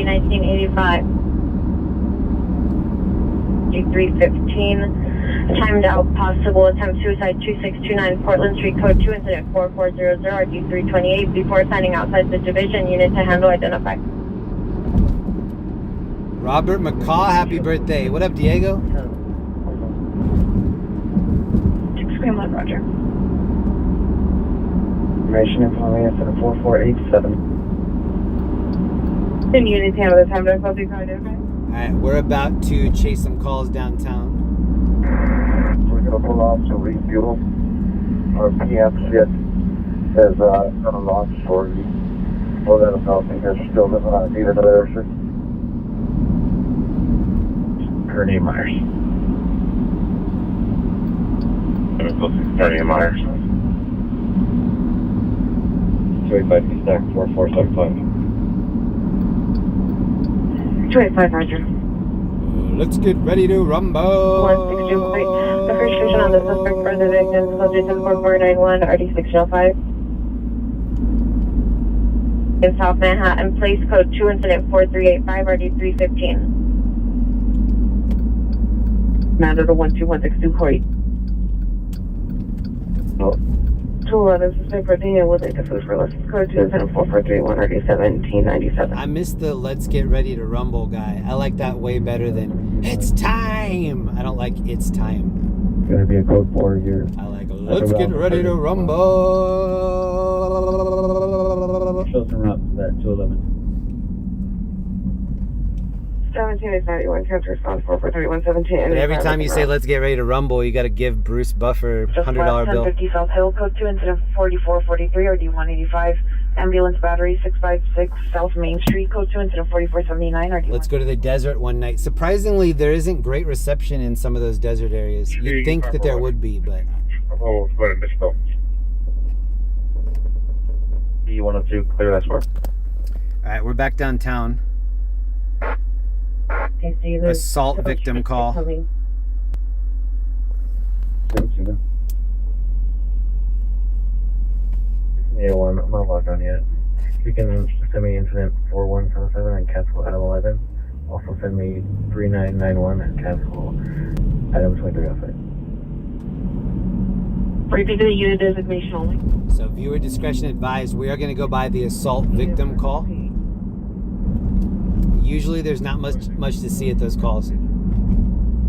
1985. G315. Timed out possible attempt suicide 2629 Portland Street Code 2 incident 4400 RD328. Before signing outside the division, unit to handle identify. Robert McCaw, happy birthday. What up, Diego? 6 Greenland, Roger. Information information for 4487. Then unit to handle the time to closing card, okay? Alright, we're about to chase some calls downtown. We're going to pull off to refuel. Our PM ship is going to launch shortly. We'll let them know if they're still need another airstrip. Kearney Myers. Kearney Myers. 285 stack 4475. 285, Roger. Let's get ready to rumble. 162, wait. The first station on the suspect for the victims, closure 104491, RD605. In South Manhattan, place code 2 incident 4385, RD315. Commander to 12162, Corey. No. 211, suspect for the will take the food for lessons. Code 2 incident 4431, RD1797. I missed the let's get ready to rumble guy. I like that way better than it's time. I don't like it's time. Gonna be a code 4 here. I like let's get ready to rumble. Show some routes at 211. 17 is 91, transfer response 443117. But every time you say let's get ready to rumble, you got to give Bruce Buffer $100 bill. 1050 South Hill, code 2 incident 4443 or D185. Ambulance battery 656 South Main Street, code 2 incident 4479 or D1. Let's go to the desert one night. Surprisingly, there isn't great reception in some of those desert areas. You'd think that there would be, but... Oh, go ahead, Miss Bill. E102, clear that score. Alright, we're back downtown. Assault victim call. Yeah, one. I'm not logged on yet. You can send me incident 4177 and cancel at 11. Also send me 3991 and cancel item 23 off it. Repeat the unit designation only. So viewer discretion advised. We are going to go by the assault victim call. Usually there's not much to see at those calls.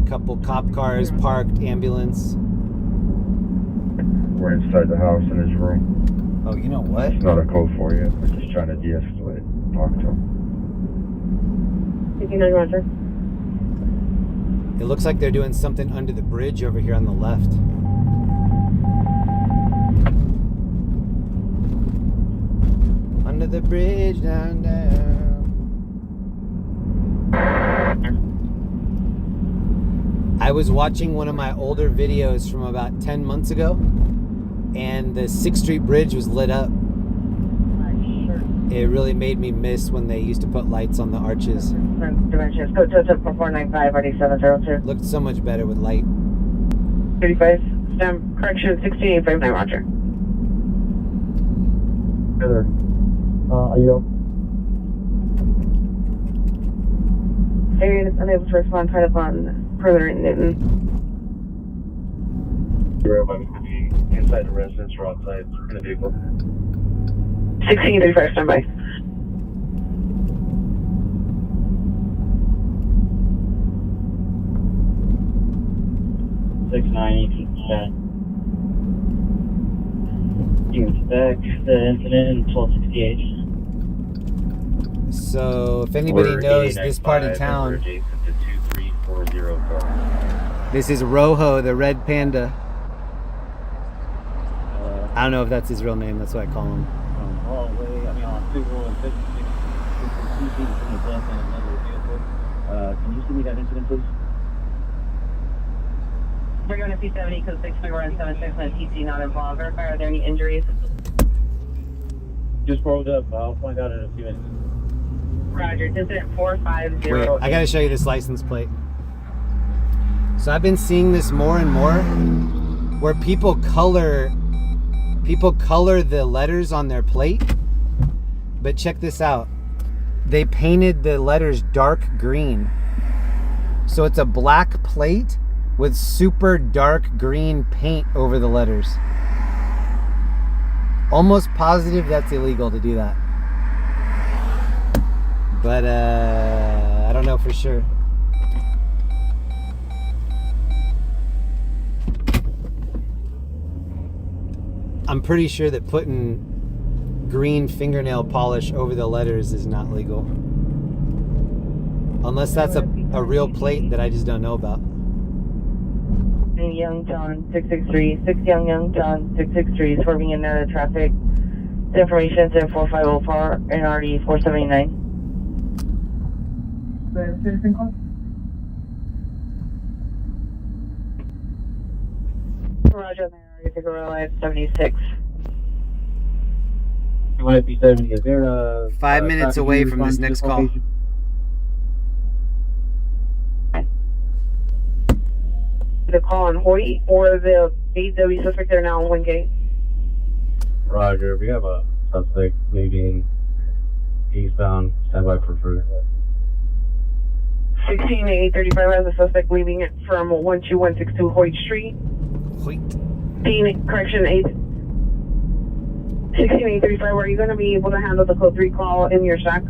Couple cop cars parked, ambulance. We're inside the house in his room. Oh, you know what? It's not a code for you. We're just trying to de-escalate. Talk to him. 59 Roger. It looks like they're doing something under the bridge over here on the left. Under the bridge, down. I was watching one of my older videos from about 10 months ago, and the 6th Street Bridge was lit up. It really made me miss when they used to put lights on the arches. Dimensions. Code 495 RD702. Looked so much better with light. 35. Stem. Correction 16859 Roger. Heather, are you up? Area is unable to respond. Tied up on perimeter in Newton. You're able to be inside the residence or outside in the vehicle. 1635 standby. You inspect the incident in 1268. So if anybody knows this part of town, this is Rojo the Red Panda. I don't know if that's his real name. That's what I call him. Hallway, I mean on 2 and 56, in the death and another vehicle. Can you see me that incident, please? We're going to P70 code 67176 and TC not involved. Verify, are there any injuries? Just rolled up. I'll find out in a few minutes. Roger, incident 450. Wait, I gotta show you this license plate. So I've been seeing this more and more, where people color the letters on their plate. But check this out. They painted the letters dark green. So it's a black plate with super dark green paint over the letters. Almost positive that's illegal to do that. But I don't know for sure. I'm pretty sure that putting green fingernail polish over the letters is not legal. Unless that's a real plate that I just don't know about. Young John 663, 6 Young John 663 swerving in the traffic. The information is 4504 NRD 479. The citizen call? Roger, there. You Live 76. You want to be 70? Is there a 5 minutes away from this next call? The call on Hoyt or the AW suspect there now on Wingate? Roger, we have a suspect leaving eastbound. Stand by for further. 16835 has a suspect leaving it from 12162 Hoyt Street. Hoyt. Correction 16835. Are you going to be able to handle the code 3 call in your shack?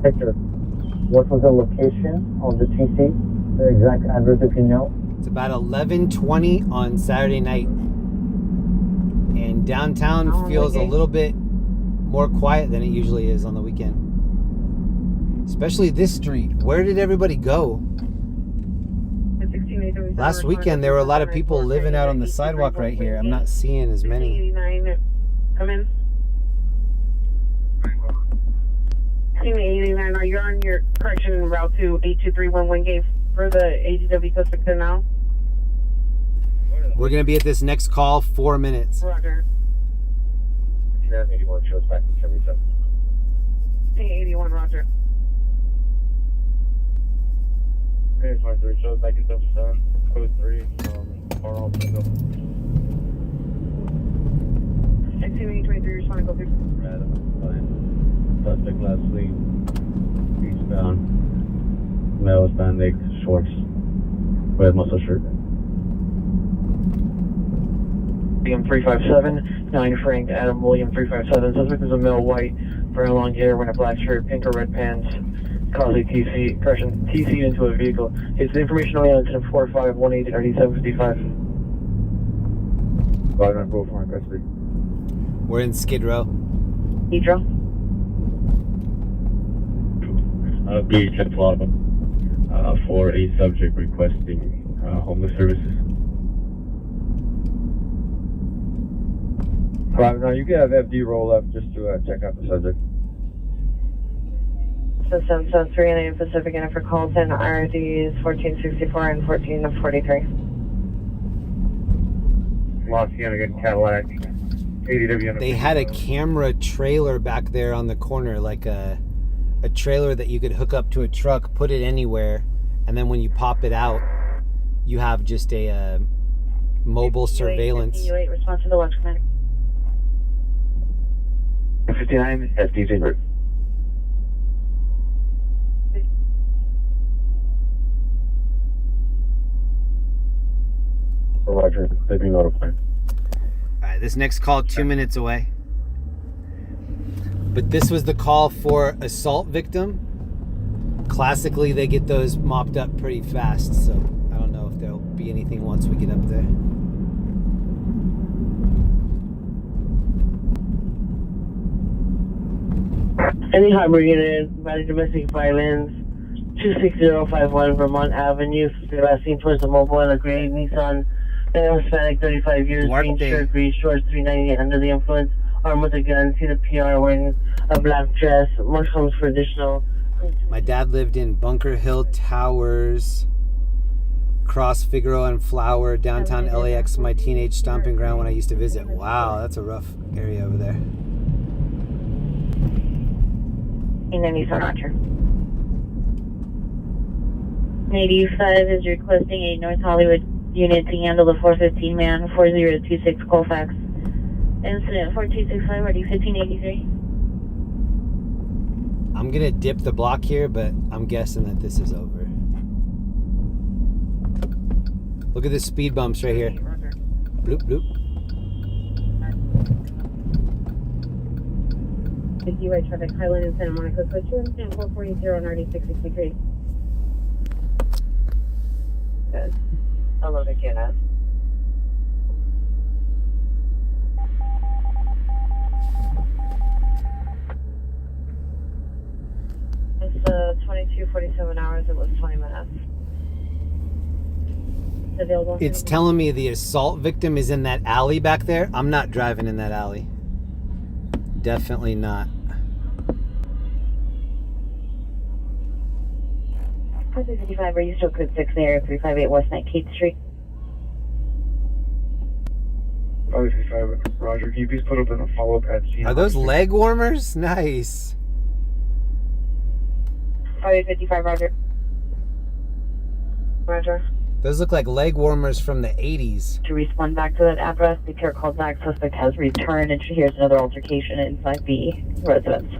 Victor, what was the location of the TC? The exact address, if you know? It's about 11:20 on Saturday night. And downtown feels a little bit more quiet than it usually is on the weekend. Especially this street. Where did everybody go? Last weekend there were a lot of people living out on the sidewalk right here. I'm not seeing as many. 89, come in. 89, are you on your correction route to 8231 Wingate for the ADW suspect there now? We're going to be at this next call 4 minutes. Roger. 81 shows back to 77. 81, Roger. 23 shows back in 77. Code 3. Far off window. 1623, respond to Lake shorts, red muscle shirt. William 357, 9 Frank, Adam William 357. Suspect is a male, white, very long hair, wearing a black shirt, pink or red pants, causing TC into a vehicle. It's information only on incident 4518 3755. 5944 in custody. We're in Skid Row. Pedro. Be 10 Flava for a subject requesting homeless services. Alright, now you can have FD roll up just to check out the subject. System 3 Pacific Inn for Colton, RDs 1464 and 1443. Los Angeles Cadillac, ADW. They had a camera trailer back there on the corner, like a trailer that you could hook up to a truck, put it anywhere, and then when you pop it out, you have just a mobile surveillance. 58, response to the watch command. 59, FD's en route. Roger, they've been notified. Alright, this next call 2 minutes away. But this was the call for assault victim. Classically, they get those mopped up pretty fast, so I don't know if there'll be anything once we get up there. Any harbor unit, valid domestic violence, 26051 Vermont Avenue, last seen towards the mobile and a gray Nissan, male Hispanic, 35 years, green shirt, green shorts, 398 under the influence, armed with a gun, see the PR wearing a black dress, mushrooms for additional. My dad lived in Bunker Hill Towers, Cross Figueroa and Flower, downtown LAX, my teenage stomping ground when I used to visit. Wow, that's a rough area over there. In any Sinatra. 85 is requesting a North Hollywood unit to handle the 415 man, 4026 Colfax. Incident 4265, ready 1583. I'm gonna dip the block here, but I'm guessing that this is over. Look at the speed bumps right here. Bloop, bloop. Gigi right traffic, Highland and Santa Monica, code 2 incident 440 on RD 663. Good. Hello to Kenneth. It's 22:47 hours, it was 20 minutes. Available. It's telling me the assault victim is in that alley back there. I'm not driving in that alley. Definitely not. Code 55, are you still code 6 there, 358 West 19th Street? 555, Roger. Can you please put up in a follow-up at scene? Are those leg warmers? Nice. 555, Roger. Roger. Those look like leg warmers from the 80s. To respond back to that address, the care called back, suspect has returned, and here's another altercation inside the residence.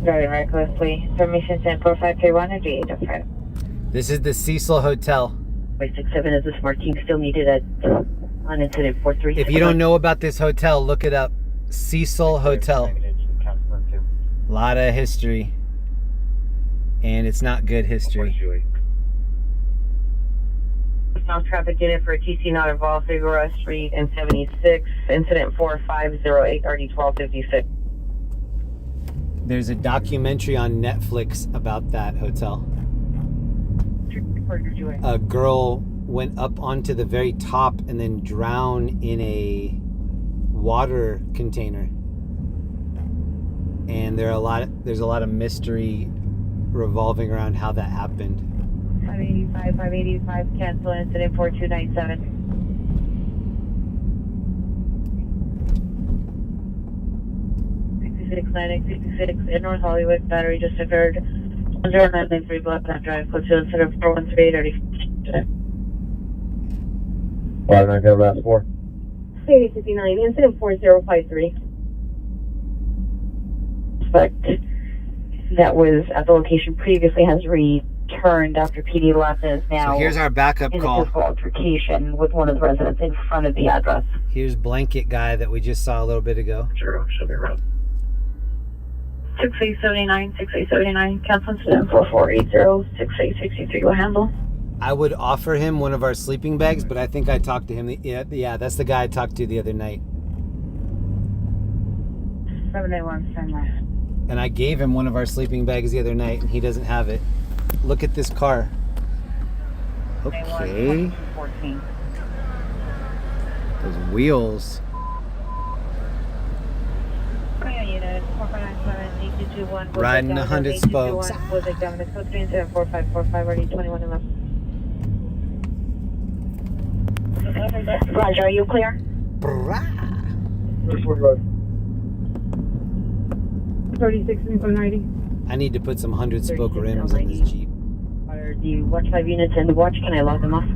Driving recklessly. Information 104531 and G805. This is the Cecil Hotel. 67 is the smart team still needed at on incident 43. If you don't know about this hotel, look it up. Cecil Hotel. A lot of history. And it's not good history. South traffic unit for a TC not involved, Figueroa Street and 76, incident 4508 RD 1256. There's a documentary on Netflix about that hotel. A girl went up onto the very top and then drowned in a water container. And there's a lot of mystery revolving around how that happened. 585, cancel incident 4297. Atlantic 66 in North Hollywood, battery just occurred. 0993 Blackland Drive, close to incident 413 5-9, got last 4. 8059, incident 4053. Suspect that was at the location previously has returned after PD left and is now So here's our backup in call. a physical altercation with one of the residents in front of the address. Here's blanket guy that we just saw a little bit ago. Sure, should be around. 6879, 6879, cancel incident 4480, 6863, go handle. I would offer him one of our sleeping bags, but I think I talked to him. Yeah, that's the guy I talked to the other night. 781, stand by. And I gave him one of our sleeping bags the other night, and he doesn't have it. Look at this car. Okay. Those wheels. Riding 100 spokes. Was examined code 34545 already 2111. Roger, are you clear? 36 90. I need to put some 100 spoke rims on this Jeep. Are the watch 5 units in the watch? Can I log them off?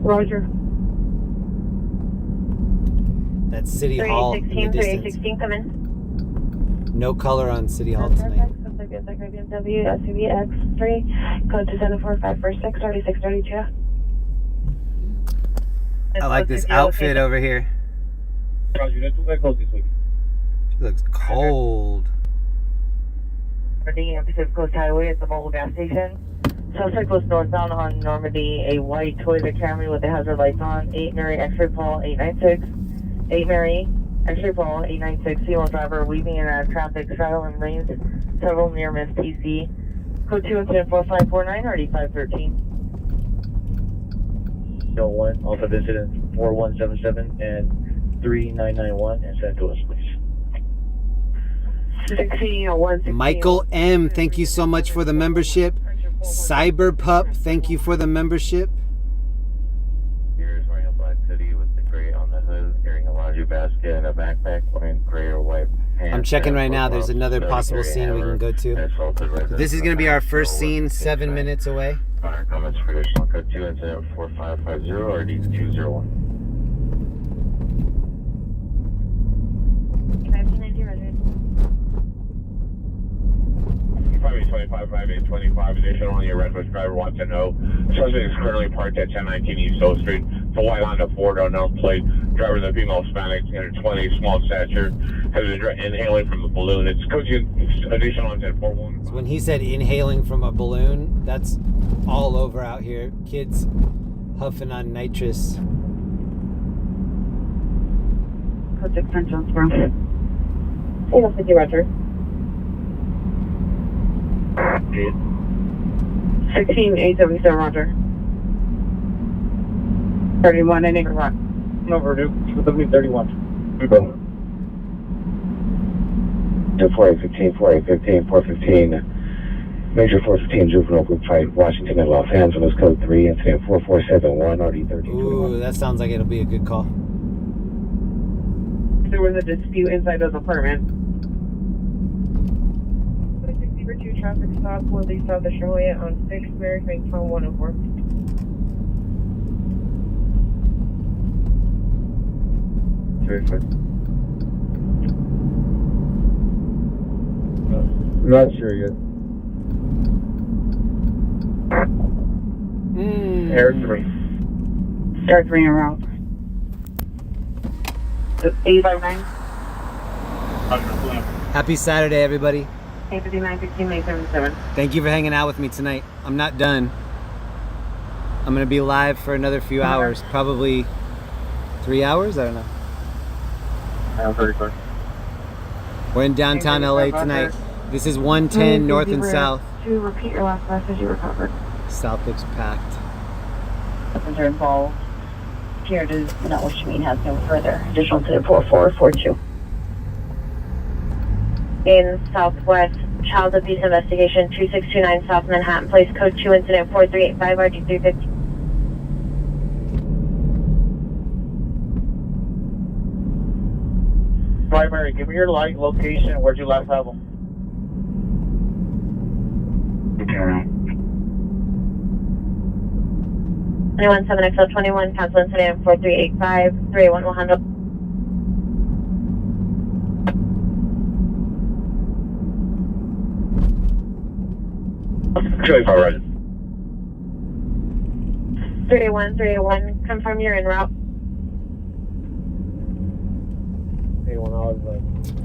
Roger. That's City Hall in the 3816, distance. 3816, come in. No color on City Hall tonight. BMW SUV X3, code 274-546, 3632. I like this outfit over here. She looks cold. The Pacific Coast Highway at the mobile gas station. Suspect was northbound on Normandie, a white Toyota Camry with the hazard lights on. 8 Mary X-ray Paul 896. 8 Mary X-ray Paul 896. Female driver weaving in and out of traffic, silent lanes, several near miss PC. Code 2 incident 4549 or 8513. 01, also incident 4177 and 3991, and send to us, please. 1601. Michael M, thank you so much for the membership. Cyber Pup, thank you for the membership. Here's wearing a black hoodie with the gray on the hood, carrying a laundry basket and a backpack, wearing gray or white pants. I'm checking right now. There's another possible scene we can go to. So this is going to be our first scene, 7 minutes away. Fire comments for additional code 2 incident 4550 or D201. 5825, 5825, additional on your Redwoods driver wants to know. Suspect is currently parked at 1019 East O Street. It's a white Honda Ford, unknown plate. Driver is a female Hispanic, 20, small stature. Has been inhaling from a balloon. It's coaching additional on 1041. So when he said inhaling from a balloon, that's all over out here. Kids huffing on nitrous. Code 6 on Jonesboro. 450 Roger. 16877, Roger. 31, I need to run. Over, dude. 31. We go. 4815, 4815, 415. Major 415 juvenile group fight, Washington and Los Angeles, code 3, incident 4471, RD1321. Ooh, that sounds like it'll be a good call. There was a dispute inside of the apartment. 2 traffic stop will they saw the Shohei on 6 Mary Frank Town 104. Very good. Not sure yet. Air 3. Air 3 en route. 859. Happy Saturday, everybody. 859, 15, 877. Thank you for hanging out with me tonight. I'm not done. I'm going to be live for another few hours, probably 3 hours? I don't know. I'm very good. We're in downtown LA tonight. This is 110 north and south. To repeat your last message you recovered. South looks packed. Passenger involved. Here does not wish to meet, has no further. Additional to 4442. In Southwest Child Abuse Investigation 2629 South Manhattan Place, code 2 incident 4385 RD350. Primary, give me your light location. Where'd you last have them? Okay. 217XL21, cancel incident 4385 381 will handle. Shohei Powerlines. 381, confirm you're en route.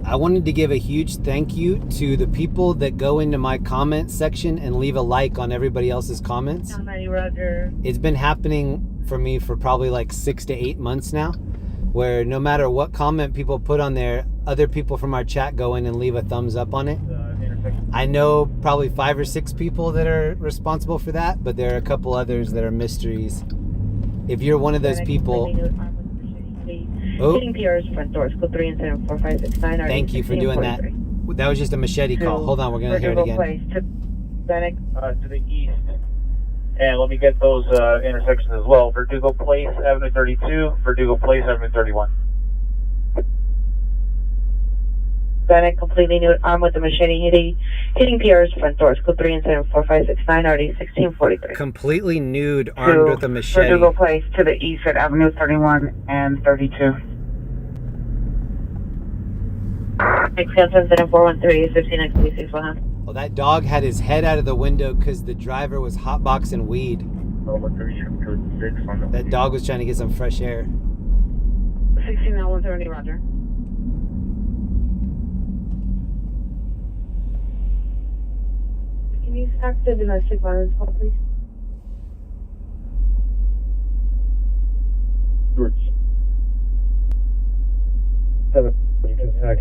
I wanted to give a huge thank you to the people that go into my comment section and leave a like on everybody else's comments. Roger. It's been happening for me for probably like 6 to 8 months now, where no matter what comment people put on there, other people from our chat go in and leave a thumbs up on it. I know probably 5 or 6 people that are responsible for that, but there are a couple others that are mysteries. If you're one of those people, Hitting PR's front doors, code 3 and 74569. thank you for doing that. That was just a machete call. Hold on, we're gonna hear it again. To the east. And let me get those intersections as well. Verdugo Place, Avenue 32. Verdugo Place, Avenue 31. Bannock, completely nude, armed with a machete, hitting PR's front doors, code 3 and 74569, RD 1643. Completely nude, armed with a machete. Verdugo Place to the east at Avenue 31 and 32. Extension 413, 15 Well, that dog had his head out of the window because the driver was hotboxing weed. That dog was trying to get some fresh air. 16 now 130, roger. Can you start the domestic violence call, please?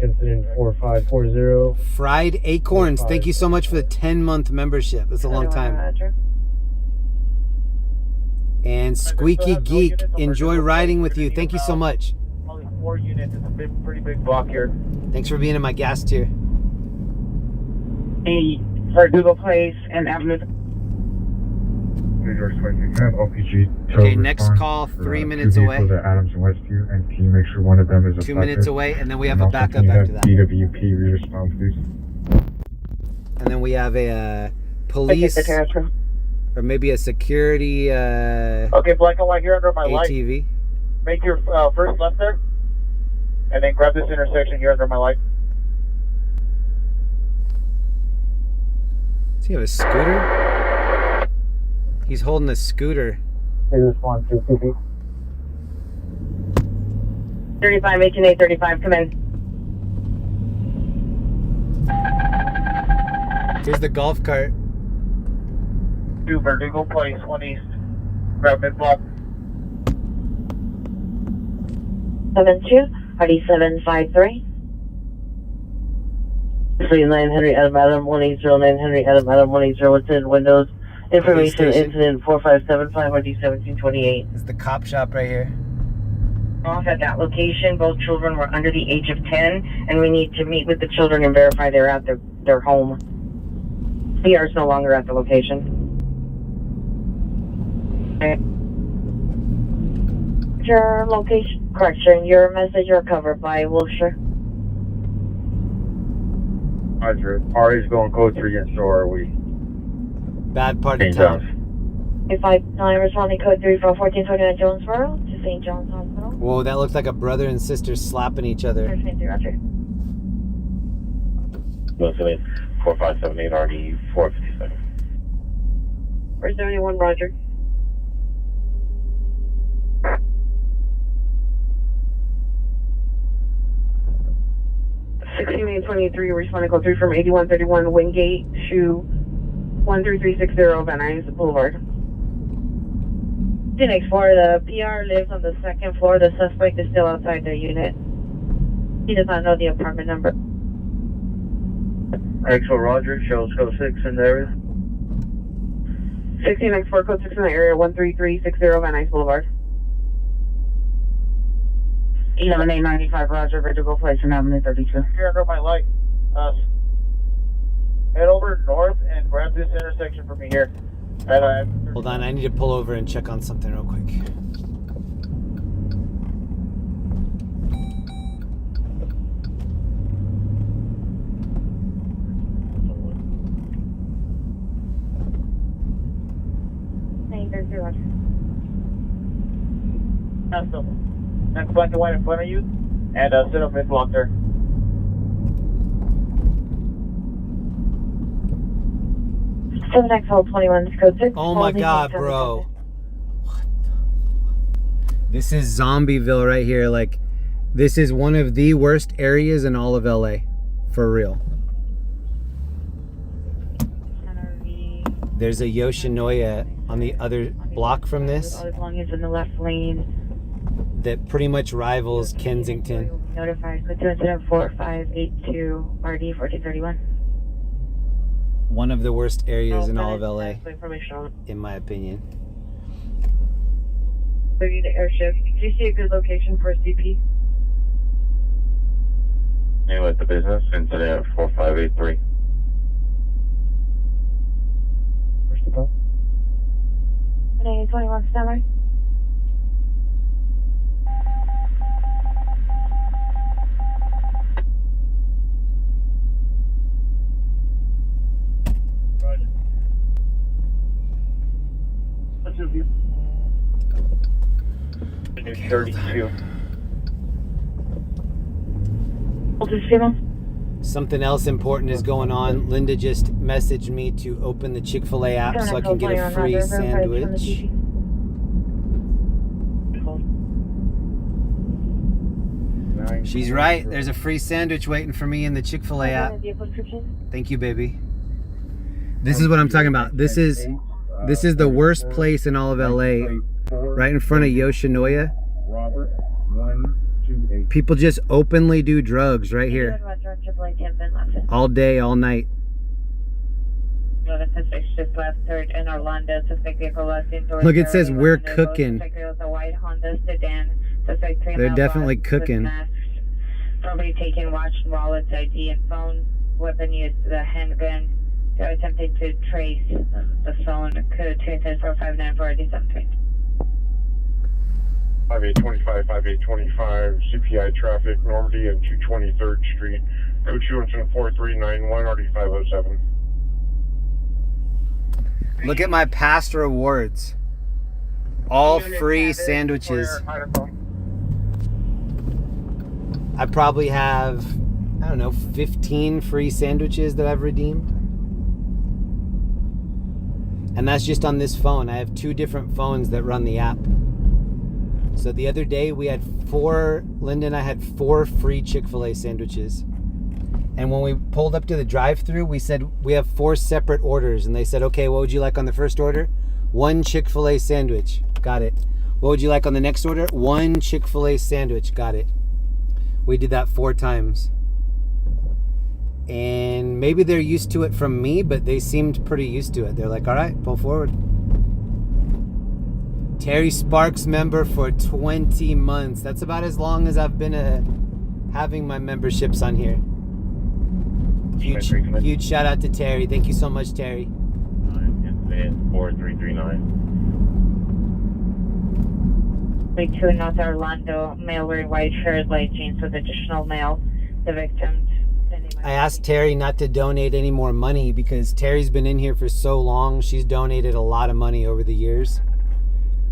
Incident 4540. Fried Acorns, thank you so much for the 10-month membership. That's a long time. And Squeaky Geek, enjoy riding with you. Thank you so much. Only 4 units. It's a pretty big block here. Thanks for being in my gas tier. Hey, Verdugo Place and Avenue. Okay, next call, 3 minutes away. Adams and Westview, and can you make sure one of them is a 2 minutes away, and then we have a also, backup can you after have that. DWP re-respond, please? And then we have a police, or maybe a security Okay, black and white here under my light. ATV. Make your first left there, and then grab this intersection here under my light. Does he have a scooter? He's holding a scooter. 2 35, 18835, come in. Here's the golf cart. 2 Verdugo Place, 1 east. Grab mid block. 72, RD 753. 39 Henry Adam 1809 Henry Adam 180 what's in Windows. Information incident 4575 RD 1728. It's the cop shop right here. Off at that location, both children were under the age of 10, and we need to meet with the children and verify they're at their home. PR is no longer at the location. Your location, correction, your message are covered by Wilshire. Roger. Ari's going code 3 and so are we. Bad part of town. 859 responding code 3 for 1429 Jonesboro to St. John's Hospital. Whoa, that looks like a brother and sister slapping each other. Roger. 4578 RD 457. Where's 71, roger. May 23, responding call 3 from 8131 Wingate to 13360 Van Nuys Boulevard. Next floor, the PR lives on the 2nd floor. The suspect is still outside their unit. He does not know the apartment number. Actual Roger, shows code 6 in the area. 16 next floor, code 6 in the area, 13360 Van Nuys Boulevard. 11895 Roger, Verdugo Place and Avenue 32. Here under my light. Head over north and grab this intersection for me here. Hold on, I need to pull over and check on something real quick. Next black and white in front of you, and sit up mid block there. 7XL21's code 6. Oh my god, bro. This is Zombieville right here. Like, this is one of the worst areas in all of LA. For real. There's a Yoshinoya on the other block from this As long as in the left lane. that pretty much rivals Kensington. Notified. Code 2 incident 4582 RD 1431. One of the worst areas in all of LA, in my opinion. Boogie to airshift. Do you see a good location for a CP? Name at the business, incident 4583. Where's the bus? 21 standby. New 32. Something else important is going on. Linda just messaged me to open the Chick-fil-A app so I can get a free sandwich. She's right. There's a free sandwich waiting for me in the Chick-fil-A app. Thank you, baby. This is what I'm talking about. This is the worst place in all of LA. Right in front of Yoshinoya. People just openly do drugs right here. All day, all night. Look, it says we're cooking. They're definitely cooking. Probably taking watch, wallets, ID, and phone. Weapon used, the handgun. They're attempting to trace the phone. Code 2104594 D73. 5825, 5825, CPI traffic, Normandie and 223rd Street. Code 24391, RD 507. Look at my past rewards. All free sandwiches. I probably have, I don't know, 15 free sandwiches that I've redeemed. And that's just on this phone. I have 2 different phones that run the app. So the other day we had Linda and I had 4 free Chick-fil-A sandwiches. And when we pulled up to the drive-thru, we said we have 4 separate orders. And they said, okay, what would you like on the first order? 1 Chick-fil-A sandwich. Got it. What would you like on the next order? 1 Chick-fil-A sandwich. Got it. We did that 4 times. And maybe they're used to it from me, but they seemed pretty used to it. They're like, all right, pull forward. Terry Sparks member for 20 months. That's about as long as I've been having my memberships on here. Huge shout out to Terry. Thank you so much, Terry. Incident 4339. 32 North Orlando, male wearing white shirt, light jeans with additional mail. The victim. I asked Terry not to donate any more money because Terry's been in here for so long. She's donated a lot of money over the years.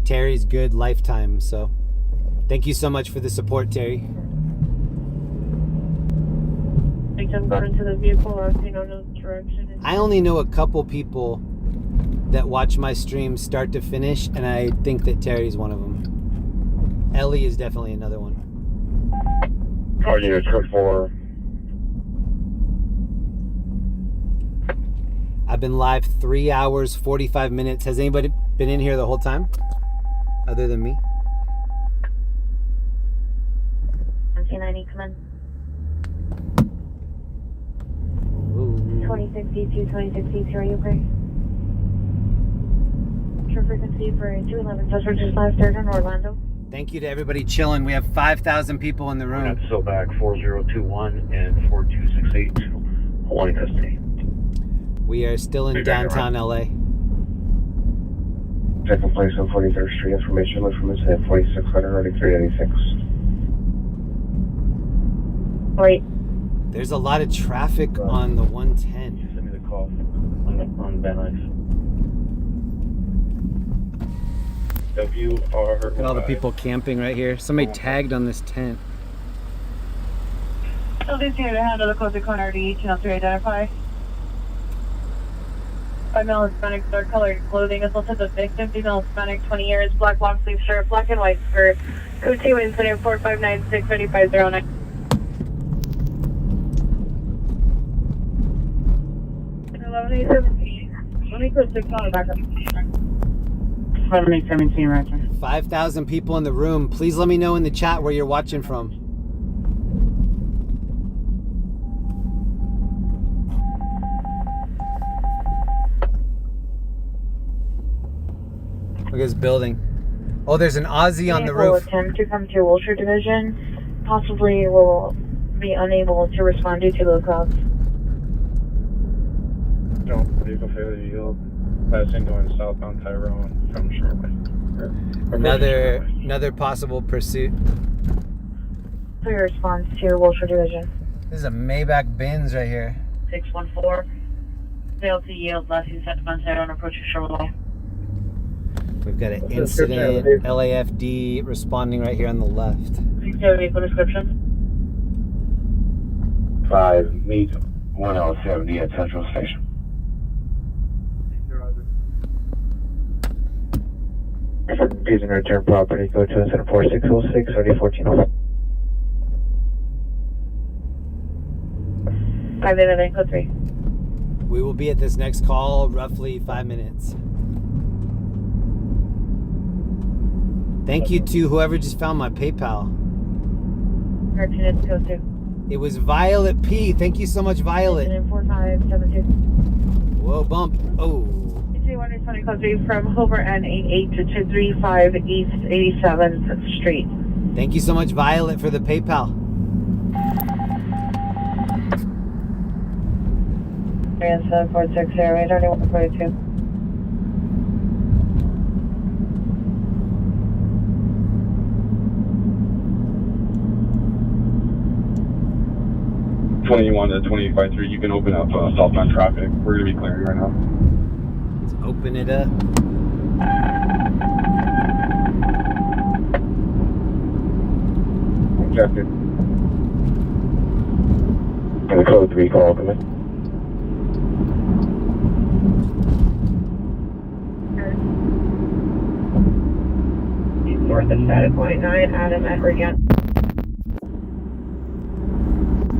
Terry's good lifetime, so thank you so much for the support, Terry. Victim got into the vehicle or seen on the direction. I only know a couple people that watch my streams start to finish, and I think that Terry's one of them. Ellie is definitely another one. Call unit code 4. I've been live 3 hours, 45 minutes. Has anybody been in here the whole time? Other than me? 1990, come in. 26D2, 26D2, are you okay? True frequency for 211, suspect is live third in Orlando. Thank you to everybody chilling. We have 5,000 people in the room. So back 4021 and 4268, Hawaii custody. We are still in downtown LA. Taking place on 43rd Street. Information from incident 4600, RD 386. Wait. There's a lot of traffic on the 110. Send me the call on Van Nuys. Look at all the people camping right here. Somebody tagged on this tent. So this here to handle the closer corner RD, channel 3 identify. 5 male Hispanic, dark colored clothing. Assaulted the victim, female Hispanic, 20 years, black long sleeve shirt, black and white skirt. Code 2 incident 4596 3509. Let me put 6 on the back up. 1117, Roger. 5,000 people in the room. Please let me know in the chat where you're watching from. Look at this building. Oh, there's an Aussie on the Will roof. attempt to come to your Wilshire Division. Possibly will be unable to respond due to low clouds. Don't vehicle failure yield. Passing going southbound Tyrone from Shohei. Another possible pursuit. For your response to your Wilshire Division. This is a Maybach Benz right here. 614. Failed to yield. Last seen southbound Tyrone approaching Shohei. We've got an incident. LAFD responding right here on the left. Vehicle description. 5, meet 1L70 at Central Station. Please return property. Go to incident 4606 3014. 511, code 3. We will be at this next call roughly 5 minutes. Thank you to whoever just found my PayPal. 13 is code 2. It was Violet P. Thank you so much, Violet. Incident 4572. Whoa, bump. Oh. 120 code 3 from Hover N88 to 235 East 87th Street. Thank you so much, Violet, for the PayPal. And 746 Airway 2142. To 2053, you can open up southbound traffic. We're going to be clearing right now. Let's open it up. Accepted. And the code 3 call, come in. North of static point 9, Adam Edward Young.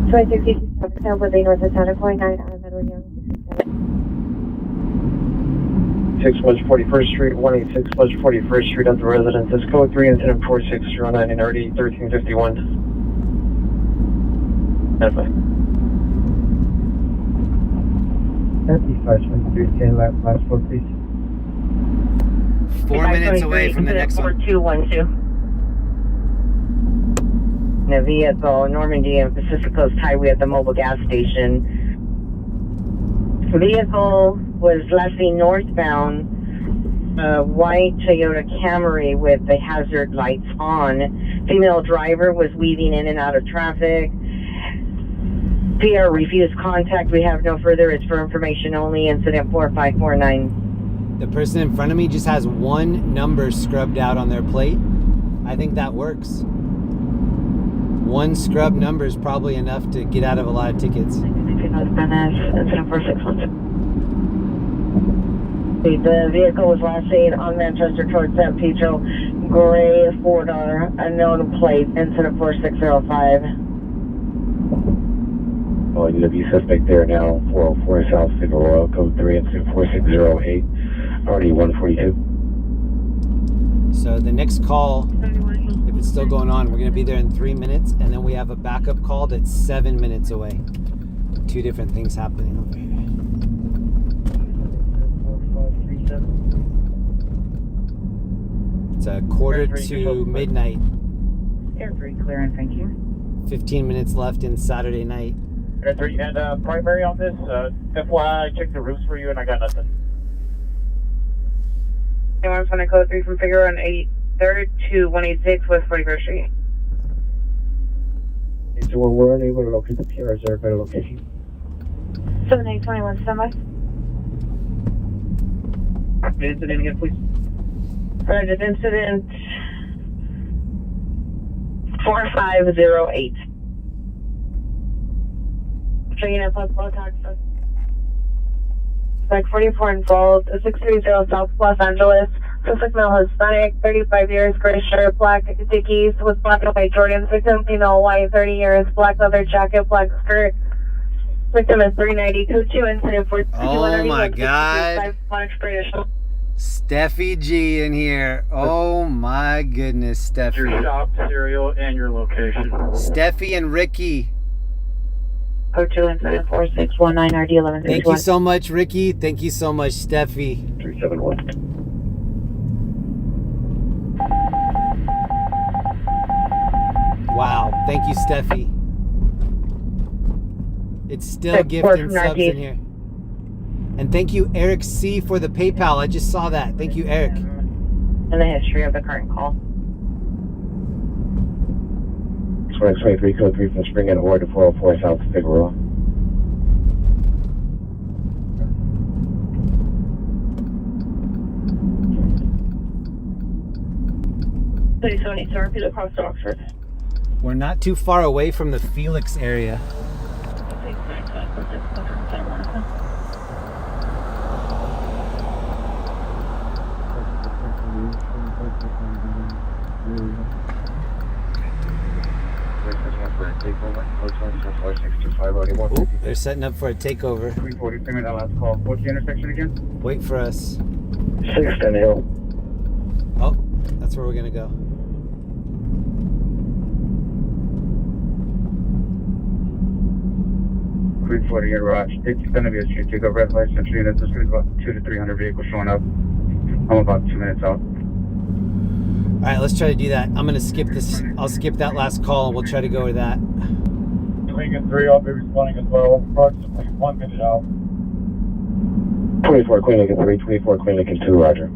2687 Southwood North of static point 9, Adam Edward Young. 6 West 41st Street, 186 West 41st Street at the residence. Is code 3 incident 4609 and RD 1351. Identify. 5523, last 4 please. 4 minutes away from the next one. 4212. The vehicle, Normandie and Pacific Coast Highway at the mobile gas station. Vehicle was left seen northbound, white Toyota Camry with the hazard lights on. Female driver was weaving in and out of traffic. PR refused contact. We have no further. It's for information only. Incident 4549. The person in front of me just has one number scrubbed out on their plate. I think that works. One scrub number is probably enough to get out of a lot of tickets. Incident 4612. The vehicle was last seen on Manchester towards San Pedro, gray 4-door, unknown plate, incident 4605. Oh, UW suspect there now, 404 South Figueroa, code 3, incident 4608, RD 142. So the next call, if it's still going on, we're going to be there in 3 minutes, and then we have a backup call that's 7 minutes away. 2 different things happening over here. It's a quarter to midnight. Air 3 clearing, thank you. 15 minutes left in Saturday night. Air 3, and primary on this, FYI, I checked the roofs for you and I got nothing. Anyone from the code 3 from Figure on 83rd to 186 West 41st Street. So we're unable to locate the PRs there, better location. 7821, standby. Incident again, please. Alright, incident 4508. Bringing in plus contact. Suspect 44 involved, 630 South Los Angeles. Suspect male Hispanic, 35 years, gray shirt, black Dickies with black and white Jordans. Victim female white, 30 years, black leather jacket, black skirt. Victim is 390, code 2 incident for Oh my God. Steffi G in here. Oh my goodness, Steffi. Your shop, cereal, and your location. Steffi and Ricky. Code 2 incident 4619 RD 1131. Thank you so much, Ricky. Thank you so much, Steffi. 371. Wow. Thank you, Steffi. It's still gifting subs in here. And thank you, Eric C, for the PayPal. I just saw that. Thank you, Eric. And the history of the current call. 23, code 3 from Spring and Ord to 404 South Figueroa. Please don't need to repeat across to Oxford. We're not too far away from the Felix area. Ooh, they're setting up for a takeover. 340, same as that last call. What's the intersection again? Wait for us. 610 Hill. Oh, that's where we're gonna go. Queen 40 garage. It's gonna be a street takeover. Red light century units. There's gonna be about 200 to 300 vehicles showing up. I'm about 2 minutes out. All right, let's try to do that. I'm gonna skip this. I'll skip that last call and we'll try to go with that. Lincoln 3, I'll be responding as well. Approximately 1 minute out. 24 Queen Lincoln 3, 24 Queen Lincoln 2, roger.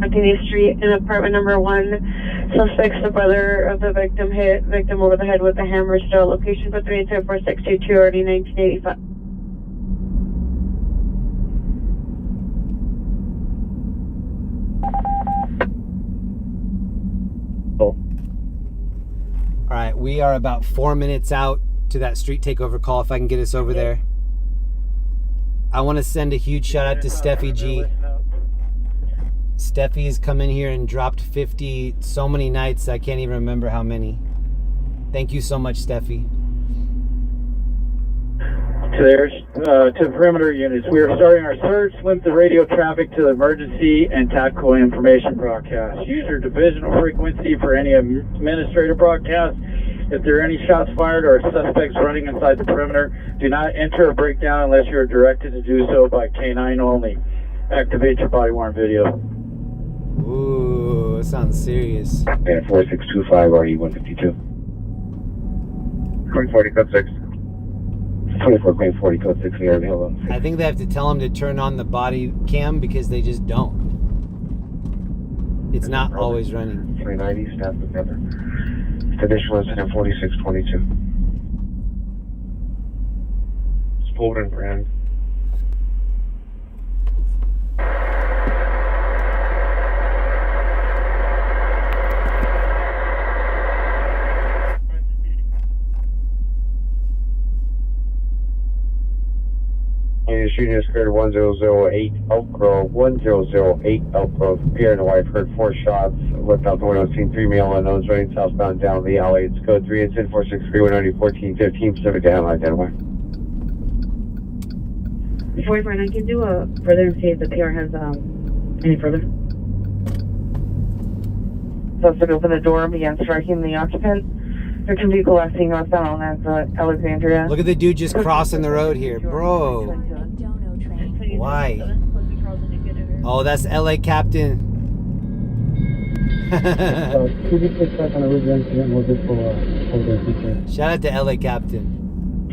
Martini Street in apartment number 1. Suspect's the brother of the victim hit victim over the head with a hammer. Still location for 3104622 already 1985. All right, we are about 4 minutes out to that street takeover call. If I can get us over there. I want to send a huge shout out to Steffi G. Steffi's come in here and dropped 50 so many nights I can't even remember how many. Thank you so much, Steffi. To perimeter units, we are starting our search. Limit the radio traffic to the emergency and tactical information broadcast. Use your divisional frequency for any administrative broadcast. If there are any shots fired or suspects running inside the perimeter, do not enter or break down unless you are directed to do so by K9 only. Activate your body-worn video. Ooh, that sounds serious. And 4625 RE 152. Queen 40, code 6. 24 Queen 40, code 6 in the Urban Hill. I think they have to tell them to turn on the body cam because they just don't. It's not always running. 390, staff together. Additional incident 4622. Spolden brand. Shooting is squared 1008 Elk Grove, 1008 Elk Grove. Pierre and the wife heard 4 shots. Looked out the window, seen 3 male unknowns running southbound down the alley. It's code 3 incident 463 190 1415 Pacific to Handle identify. Boyfriend, I can do a further and see if the PR has any further. Suspect opened the door and began striking the occupant. Victim vehicle last seen northbound on Alexandria. Look at the dude just crossing the road here. Bro. Why? Oh, that's LA Captain. Shout out to LA Captain.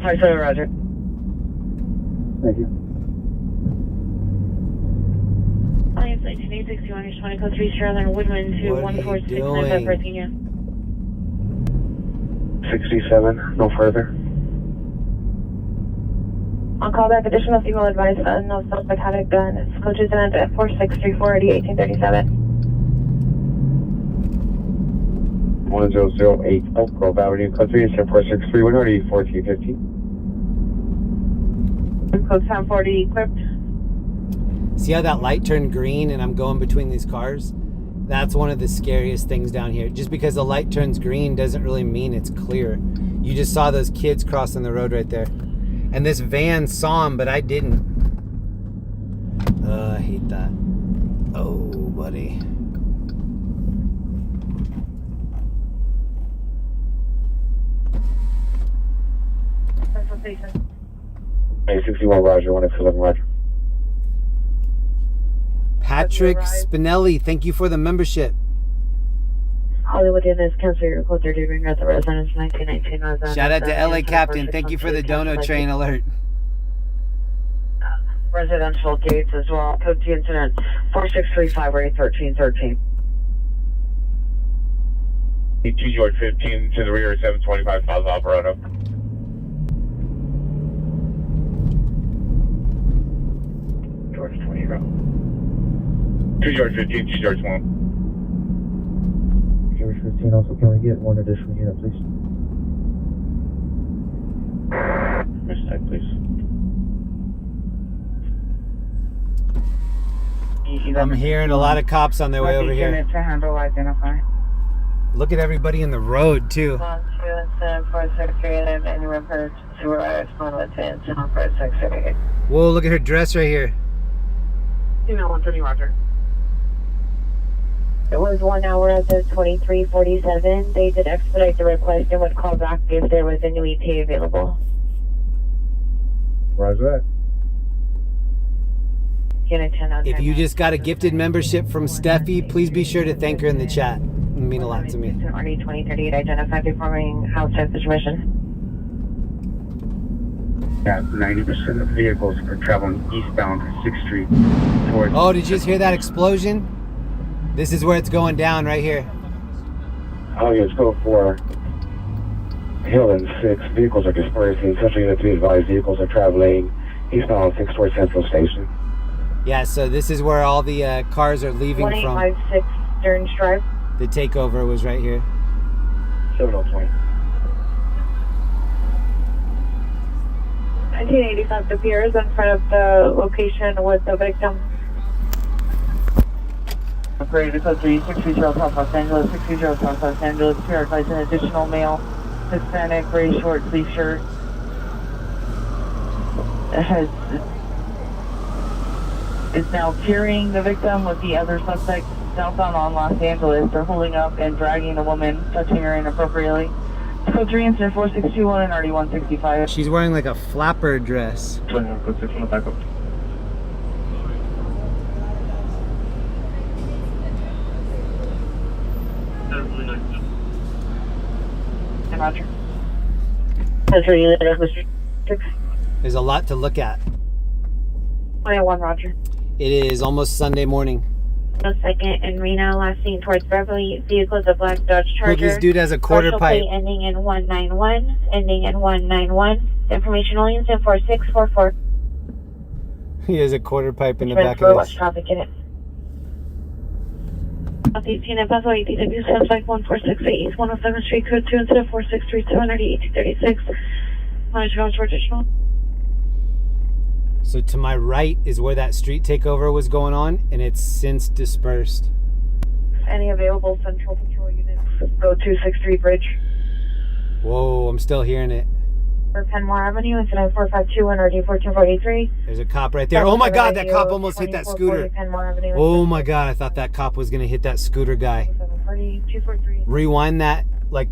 Hi, sorry, Roger. Thank you. Alliance 1961, you're 20 code 3 Charlotte Woodman to 1469 Virginia. 67, no further. On callback, additional female advice, no suspect had a gun. It's code 2 at 4634 1837. 1008 Elk Grove Avenue, code 3 incident 463 190 1415. Code 1040 equipped. See how that light turned green and I'm going between these cars? That's one of the scariest things down here. Just because the light turns green doesn't really mean it's clear. You just saw those kids crossing the road right there. And this van saw them, but I didn't. I hate that. Oh, buddy. Central Station. 61 Roger, 1x11 Roger. Patrick Spinelli, thank you for the membership. Hollywood Inn is cancel your code 30 ring at the residence 1919 residence. Shout out to LA Captain. Thank you for the dono train alert. Residential gates as well. Code T incident 4635 1313. 2 George 15 to the rear of 725 South Alvarado. George 20 route. 2 George 15, 2 George 1. George 15, also can we get one additional unit, please? Next side, please. I'm hearing a lot of cops on their way over here. Unit to handle identify. Look at everybody in the road, too. 1, 2, and 7463, and any repairs to arrive, 1 with 10, 7468. Whoa, look at her dress right here. Email 130, Roger. It was 1 hour at the 2347. They did expedite the request and would call back if there was a new ETA available. Roger that. Unit 10 on If you just got a gifted membership from Steffi, please be sure to thank her in the chat. It would mean a lot to me. RD 2038 identified performing house census mission. Yeah, 90% of vehicles are traveling eastbound 6th Street towards... Oh, did you just hear that explosion? This is where it's going down right here. Oh, yeah, let's go for Hill and 6. Vehicles are dispersing. Central Unit 3 advised vehicles are traveling eastbound 6 towards Central Station. Yeah, so this is where all the cars are leaving from. 1856 Stearns Drive. The takeover was right here. 7020. 1985 appears in front of the location with the victim. Operator to code 3630 South Los Angeles, 630 South Los Angeles. We are advising an additional male, Hispanic, gray short sleeve shirt. Is now carrying the victim with the other suspect southbound on Los Angeles. They're holding up and dragging the woman, touching her inappropriately. Code 3 incident 4621 and RD 165. She's wearing like a flapper dress. Code 6 on the backup. And Roger. That's where you live, Mr. 6. There's a lot to look at. 21 Roger. It is almost Sunday morning. No second in Reno, last seen towards Beverly. Vehicles a black Dodge Charger. Look, this dude has a quarter Partial pipe. plate ending in 191. Ending in 191. Information only in 4644. He has a quarter pipe in the back for of watch this. traffic in it. Southeast Unit Buffalo ATW suspect 1468 East 107th Street code 2 instead of 4637 1836. Mileage goes for additional. So to my right is where that street takeover was going on, and it's since dispersed. Any available Central Patrol units, go 263 Bridge. Whoa, I'm still hearing it. For Penmore Avenue, incident 452 and RD 1443. There's a cop right there. Oh my God, that cop almost hit that scooter. Oh my God, I thought that cop was gonna hit that scooter guy. Rewind that like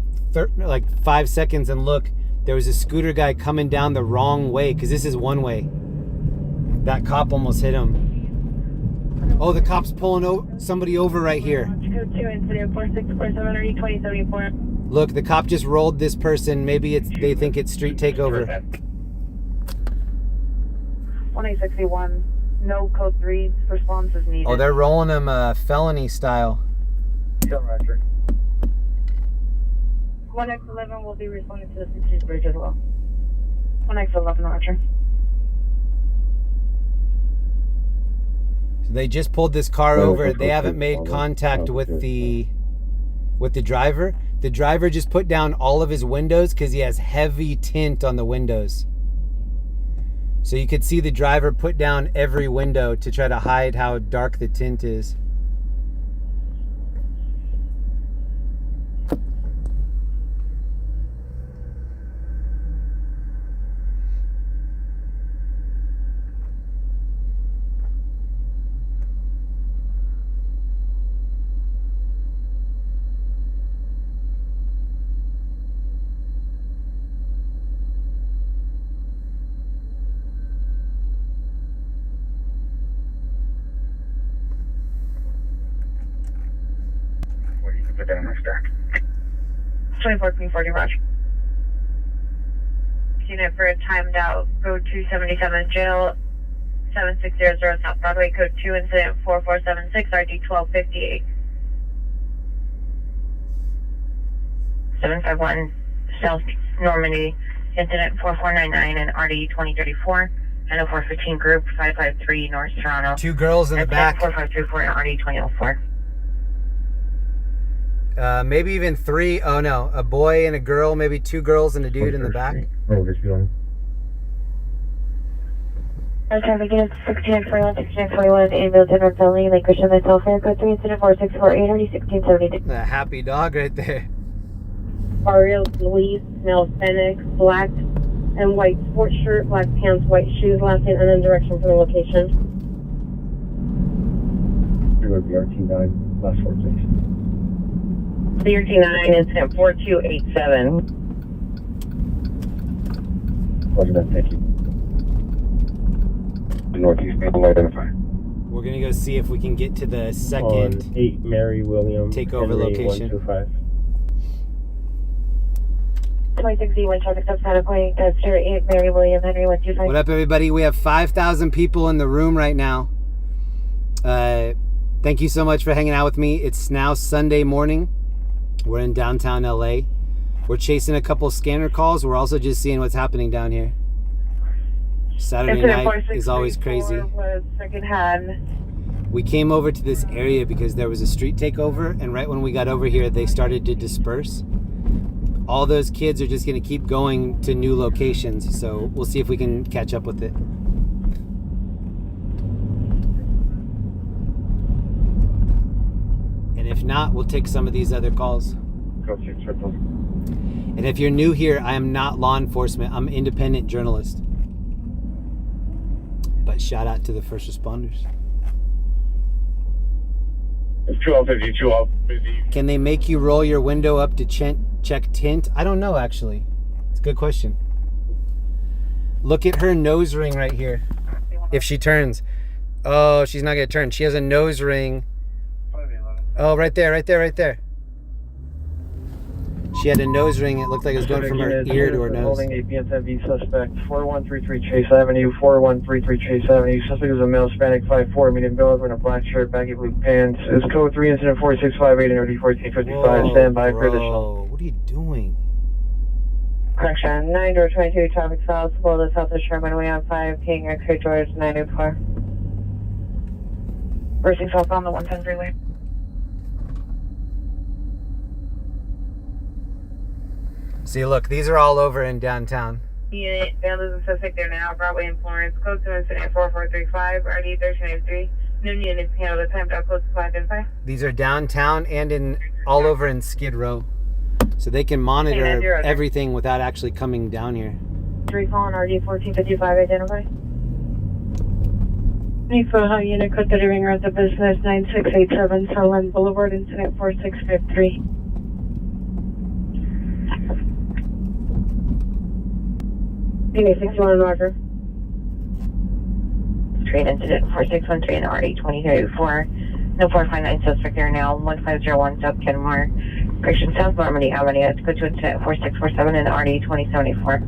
5 seconds and look. There was a scooter guy coming down the wrong way, because this is one way. That cop almost hit him. Oh, the cop's pulling somebody over right here. Code 2 incident 4647 RD 2074. Look, the cop just rolled this person. Maybe they think it's street takeover. 1861. No code 3 response is needed. Oh, they're rolling him felony style. Roger. 1X11 will be responding to the 60th Bridge as well. 1X11, Roger. So they just pulled this car over. They haven't made contact with the driver. The driver just put down all of his windows because he has heavy tint on the windows. So you could see the driver put down every window to try to hide how dark the tint is. Put that on my stack. 2440 Roger. Unit for a timed out, code 277 jail, 7600 South Broadway, code 2, incident 4476, RD 1258. 751 South Normandie, incident 4499 and RD 2034. 90415 group 553 North Toronto. 2 girls in the back. 4534 and RD 2004. Maybe even 3. Oh no, a boy and a girl, maybe 2 girls and a dude in the back. Oh, this one. Okay, we get 1641, 1641, ambulance in North LA, Lake Christian, myself, code 3, incident 4648, RD 1672. A happy dog right there. Ariel Louise, male Phoenix, black and white sports shirt, black pants, white shoes, last name unknown, direction from the location. Here would be RT9, last 4 please. CRT9, incident 4287. Roger that, thank you. Northeast Maple identify. We're gonna go see if we can get to the second On 8 Mary William takeover Henry location. 125. 26D1 traffic stop Santa Point, 8 Mary William Henry 125. What up, everybody? We have 5,000 people in the room right now. Thank you so much for hanging out with me. It's now Sunday morning. We're in downtown LA. We're chasing a couple scanner calls. We're also just seeing what's happening down here. Saturday night is always crazy. Was secondhand. We came over to this area because there was a street takeover, and right when we got over here, they started to disperse. All those kids are just going to keep going to new locations, so we'll see if we can catch up with it. And if not, we'll take some of these other calls. And if you're new here, I am not law enforcement. I'm an independent journalist. But shout out to the first responders. It's 1250, 1250. Can they make you roll your window up to check tint? I don't know, actually. It's a good question. Look at her nose ring right here. If she turns. Oh, she's not going to turn. She has a nose ring. Oh, right there, right there, right there. She had a nose ring. It looked like it was going from her ear to her nose. Holding a BSMV suspect, 4133 Chase Avenue, 4133 Chase Avenue. Suspect is a male Hispanic, 5'4", medium build, wearing a black shirt, baggy blue pants. Is code 3, incident 4658 and RD 1455. Stand by for additional. What are you doing? Correction, 9-22 traffic south, below the south of Sherman Way on 5, King X-ray George 904. Racing south on the 110 freeway. See, look, these are all over in downtown. Unit, found as a suspect there now, Broadway and Florence, code 2, incident 4435, RD 1383. No units handle the time close to 5 These are downtown and in all over in Skid Row. So they can monitor everything without actually coming down here. 3 calling RD 1455, identify. Info, how unit code 30 ring road to business 9687 Sutherland Boulevard, incident 4653. Unit 61, Roger. Train incident 4613 and RD 2034. No 459 suspect there now, 1501 South Kenmore. Christian South Normandie Avenue, let's go to incident 4647 and RD 2074.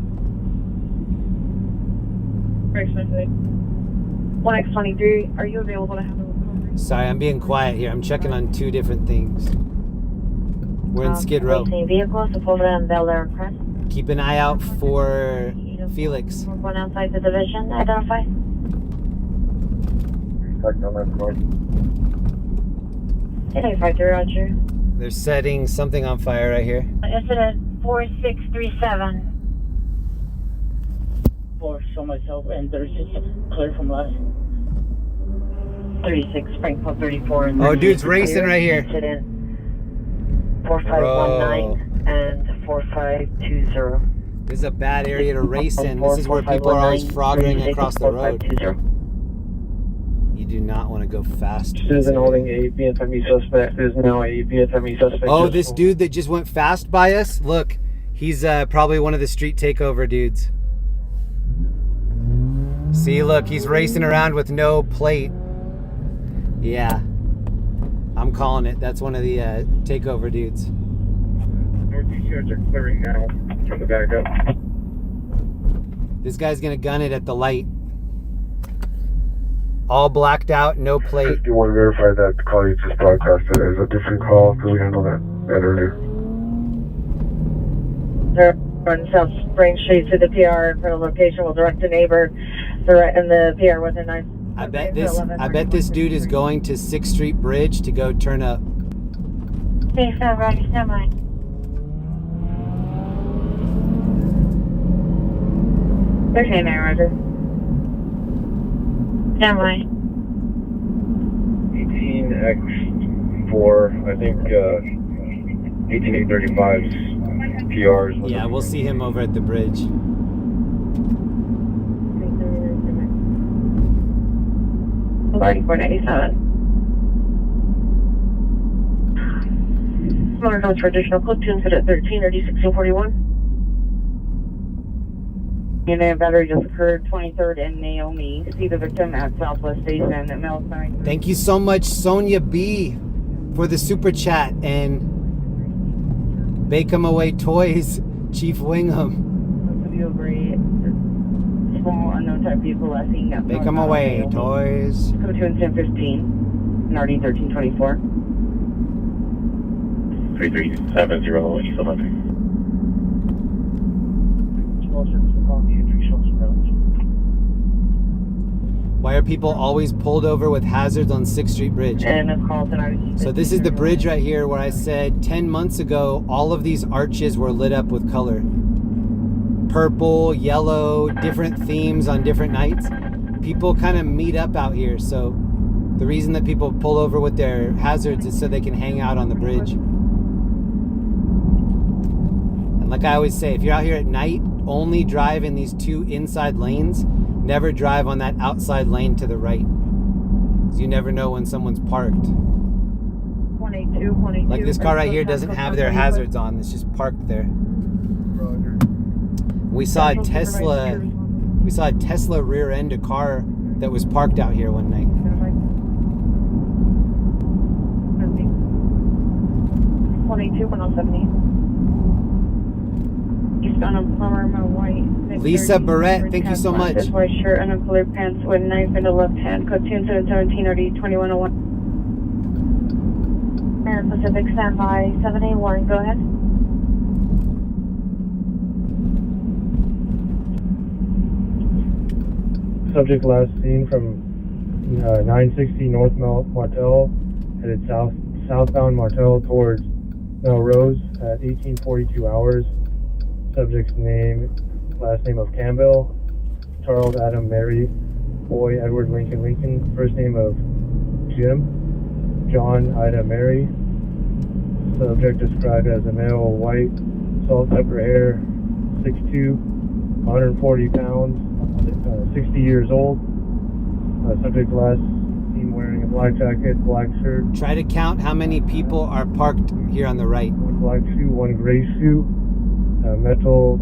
1X23, are you available to have a recovery? Sorry, I'm being quiet here. I'm checking on 2 different things. We're in Skid Row. Vehicles, so pull them Bel-Air Crest. Keep an eye out for Felix. We're going outside the division, identify. Roger. They're setting something on fire right here. Incident 4637. 4, show myself, and 36, clear from last. 36, Springfield 34. Oh, dude's racing right here. Incident 4519 and 4520. This is a bad area to race in. This is where people are always froggering across the road. You do not want to go fast. Susan holding a BFME suspect. There's now a BFME suspect. Oh, this dude that just went fast by us? Look, he's probably one of the street takeover dudes. See, look, he's racing around with no plate. Yeah. I'm calling it. That's one of the takeover dudes. Northeast yards are clearing now. From the back up. This guy's gonna gun it at the light. All blacked out, no plate. 51 verified that the call you just broadcasted is a different call, so we handled that earlier. Run South Spring Street to the PR in front of location will direct a neighbor. And the PR was a nice. I bet this dude is going to 6th Street Bridge to go turn up. Okay, so Roger, stand by. Okay, man, Roger. Stand by. 18X4, I think 18835's PRs. Yeah, we'll see him over at the bridge. Alrighty, 497. Motor comes for additional code 2 instead at 13 or D1641. Unit battery just occurred 23rd and Naomi. See the victim at Southwest Station at Melrose. Thank you so much, Sonia B, for the super chat, and Bake 'em Away Toys, Chief Wingham. Video great. Small unknown type vehicle last seen at Bake 'em Away Toys. Code 2 and 1015. Nardi 1324. 3370 East 11. Why are people always pulled over with hazards on 6th Street Bridge? And a call tonight. So this is the bridge right here where I said 10 months ago, all of these arches were lit up with color. Purple, yellow, different themes on different nights. People kind of meet up out here. So the reason that people pull over with their hazards is so they can hang out on the bridge. And like I always say, if you're out here at night, only drive in these 2 inside lanes. Never drive on that outside lane to the right, because you never know when someone's parked. 182. Like this car right here doesn't have their hazards on. It's just parked there. We saw a Tesla. We saw a Tesla rear end a car that was parked out here one night. 182, 170. On a plumber, my white. Lisa Barrett, thank you so much. White shirt and a colored pants with knife in the left hand. Code 2717 or D2101. Air Pacific, stand by. 781, go ahead. Subject last seen from 960 North Martel, headed southbound Martel towards Melrose at 1842 hours. Subject's name, last name of Campbell, Charles Adam Mary, Boy Edward Lincoln, first name of Jim, John Ida Mary. Subject described as a male, white, salt pepper hair, 6'2", 140 pounds, 60 years old. Subject last seen wearing a black jacket, black shirt. Try to count how many people are parked here on the right. One black suit, one gray suit. Metal.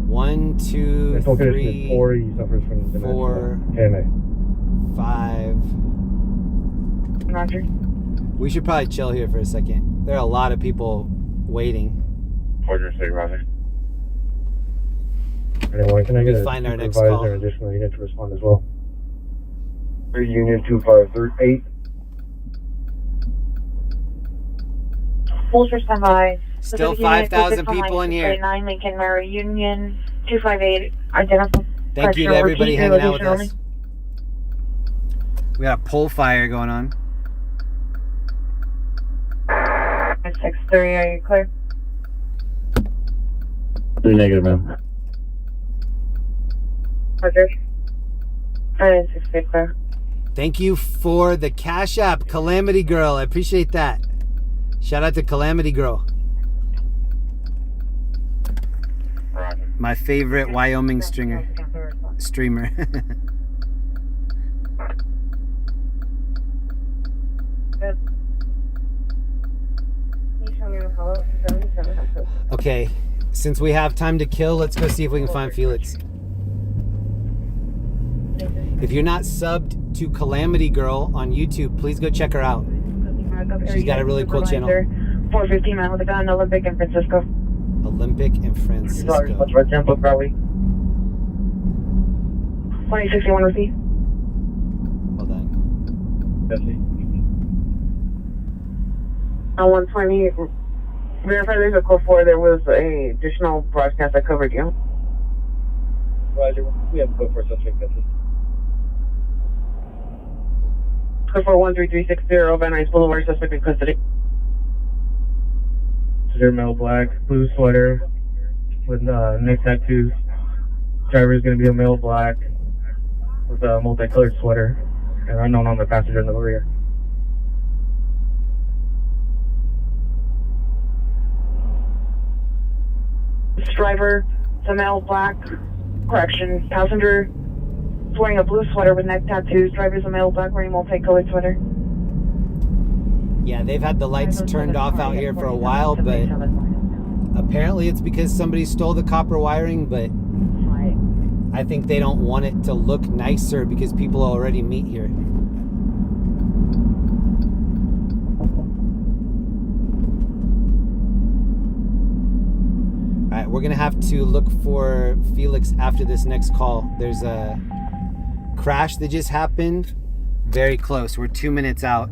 1, 2, mental 3, condition is 4. He suffers from dementia. 4, KMA. 5. Roger. We should probably chill here for a second. There are a lot of people waiting. Roger, say Roger. Anyone, can I get a find our next supervisor call. and additional unit to respond as well? Union 2538. Full stand by. Still 5,000 people in here. 9 Lincoln Mary Union 258. Identical. Thank you to everybody hanging out with us. We got a pole fire going on. 630, are you clear? Negative, ma'am. 100. 68 clear. Thank you for the Cash App, Calamity Girl. I appreciate that. Shout out to Calamity Girl. My favorite Wyoming streamer. Okay, since we have time to kill, let's go see if we can find Felix. If you're not subbed to Calamity Girl on YouTube, please go check her out. She's got a really cool channel. 450 man with a gun, Olympic in Francisco. Olympic in Francisco. Sorry, what's red tempo, probably? 2061 repeat. Hold on. Jesse. On 120, verify there's a code 4. There was a additional broadcast that covered you. Roger, we have a code for suspect, Jesse. Code 4 13360, Van Nuys Boulevard, suspect in custody. They're male black, blue sweater with neck tattoos. Driver's gonna be a male black with a multicolored sweater, and unknown on the passenger in the rear. This driver, the male black, correction, passenger is wearing a blue sweater with neck tattoos. Driver's a male black wearing multicolored sweater. Yeah, they've had the lights turned off out here for a while, but apparently it's because somebody stole the copper wiring, but I think they don't want it to look nicer because people already meet here. All right, we're gonna have to look for Felix after this next call. There's a crash that just happened very close. We're 2 minutes out.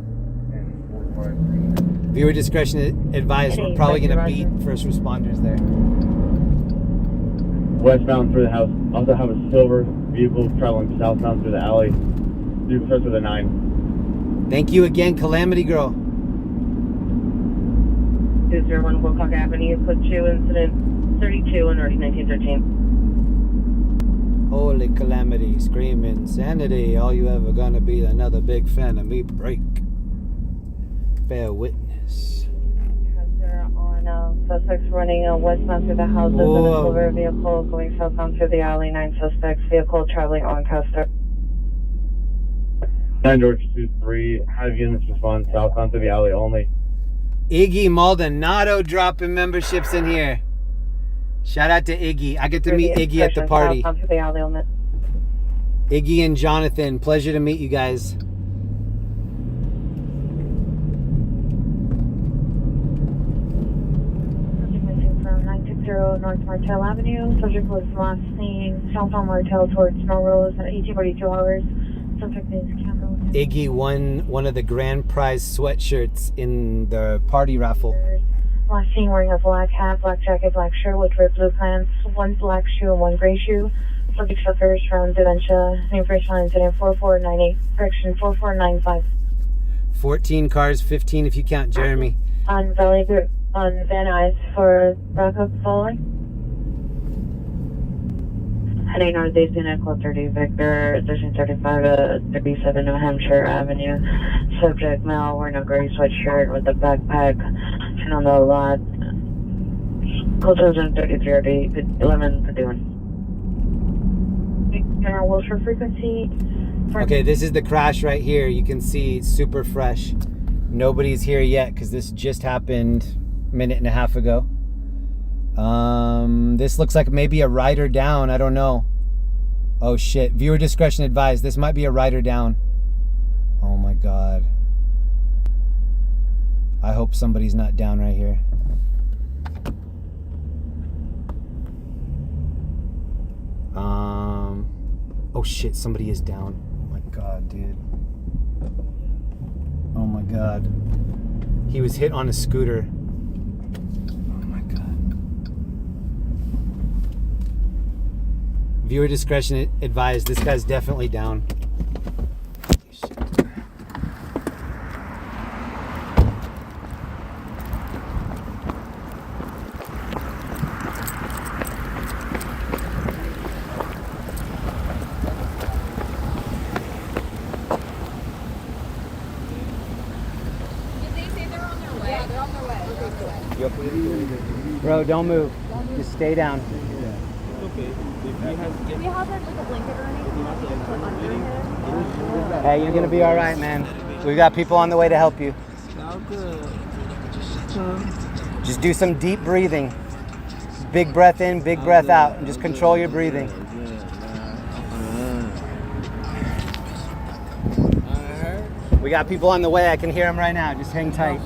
Viewer discretion advised. We're probably going to beat first responders there. Westbound through the house. Also have a silver vehicle traveling southbound through the alley. Vehicle starts with a 9. Thank you again, Calamity Girl. 201 Wilcox Avenue, put 2 incident 32 and North 1913. Holy calamity, scream insanity. All you ever gonna be another big fan of me break. Bear witness. On suspects running westbound through the houses in a silver vehicle going southbound through the alley. 9 suspects, vehicle traveling on Custer. 9 George 23, have units respond southbound through the alley only. Iggy Maldonado dropping memberships in here. Shout out to Iggy. I get to meet Iggy at the party. Iggy and Jonathan, pleasure to meet you guys. North Martel Avenue. Subject was last seen southbound Martel towards Melrose at 1842 hours. Subject is Campbell. Iggy won one of the grand prize sweatshirts in the party raffle. Last seen wearing a black hat, black jacket, black shirt with red blue pants, 1 black shoe and 1 gray shoe. Subject suffers from dementia. Information on incident 4498, correction 4495. 14 cars, 15 if you count Jeremy. On Valley Group. On Van Nuys for backup following. Heading northeast in Echo 30 Victor, 1335 to 37 New Hampshire Avenue. Subject male wearing a gray sweatshirt with a backpack and on the lot. Code 33 1151. General Wilshire frequency. Okay, this is the crash right here. You can see it's super fresh. Nobody's here yet because this just happened minute and a half ago. This looks like maybe a rider down. I don't know. Oh shit. Viewer discretion advised. This might be a rider down. Oh my god. I hope somebody's not down right here. Oh shit, somebody is down. Oh my god, dude. Oh my god. He was hit on a scooter. Viewer discretion advised. This guy's definitely down. Bro, don't move. Just stay down. Okay. Do we have like a blanket or anything? Hey, you're gonna be all right, man. We've got people on the way to help you. Just do some deep breathing. Big breath in, big breath out, and just control your breathing. We got people on the way. I can hear them right now. Just hang tight.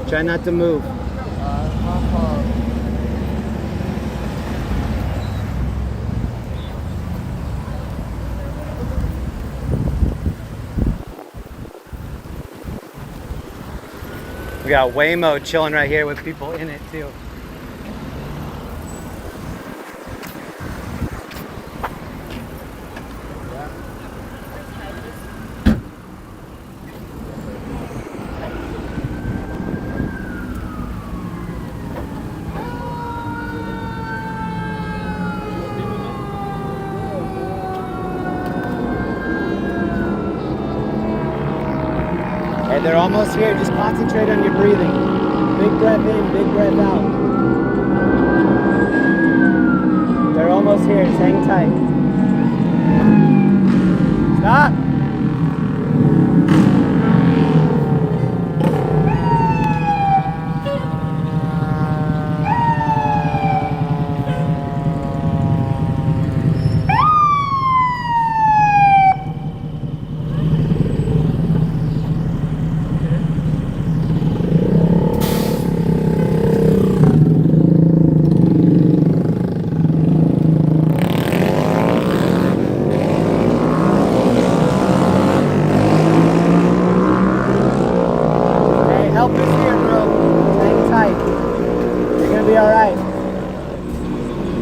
Try not to move. We got Waymo chilling right here with people in it too. Hey, they're almost here. Just concentrate on your breathing. Big breath in, big breath out. They're almost here. Just hang tight. Stop!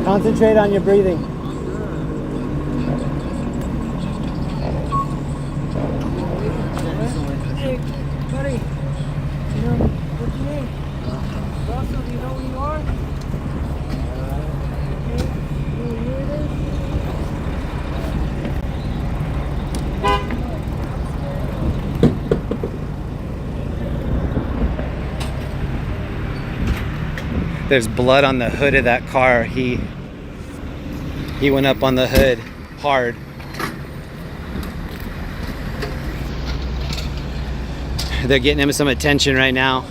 Concentrate on your breathing. Hey, buddy, you know what's your name? Russell, do you know who you are? Okay, you know who it is? There's blood on the hood of that car. He went up on the hood hard. They're getting him some attention right now.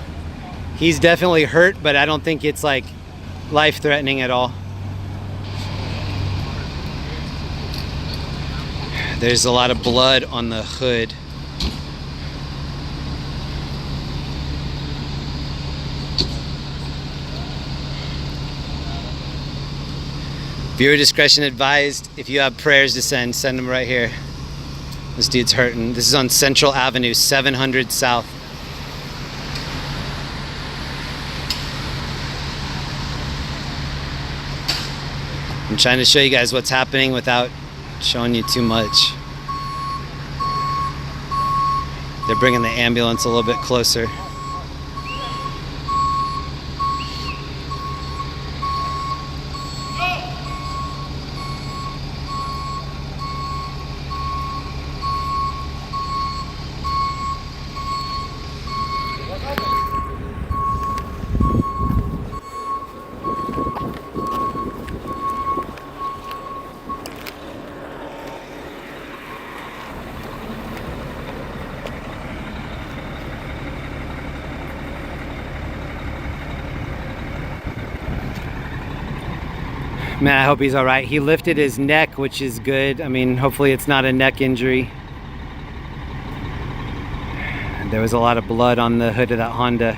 He's definitely hurt, but I don't think it's like life-threatening at all. There's a lot of blood on the hood. Viewer discretion advised. If you have prayers to send them right here. This dude's hurting. This is on Central Avenue, 700 South. I'm trying to show you guys what's happening without showing you too much. They're bringing the ambulance a little bit closer. Man, I hope he's all right. He lifted his neck, which is good. I mean, hopefully it's not a neck injury. There was a lot of blood on the hood of that Honda.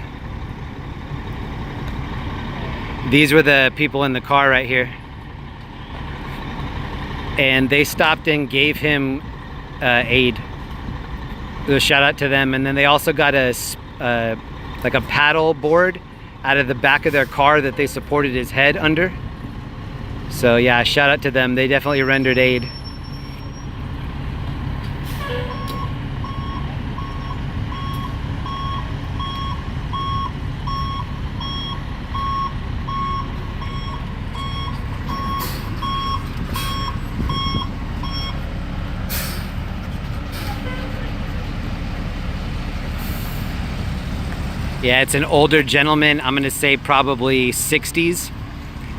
These were the people in the car right here. And they stopped and gave him aid. So shout out to them. And then they also got a like a paddle board out of the back of their car that they supported his head under. So yeah, shout out to them. They definitely rendered aid. Yeah, it's an older gentleman. I'm gonna say probably 60s,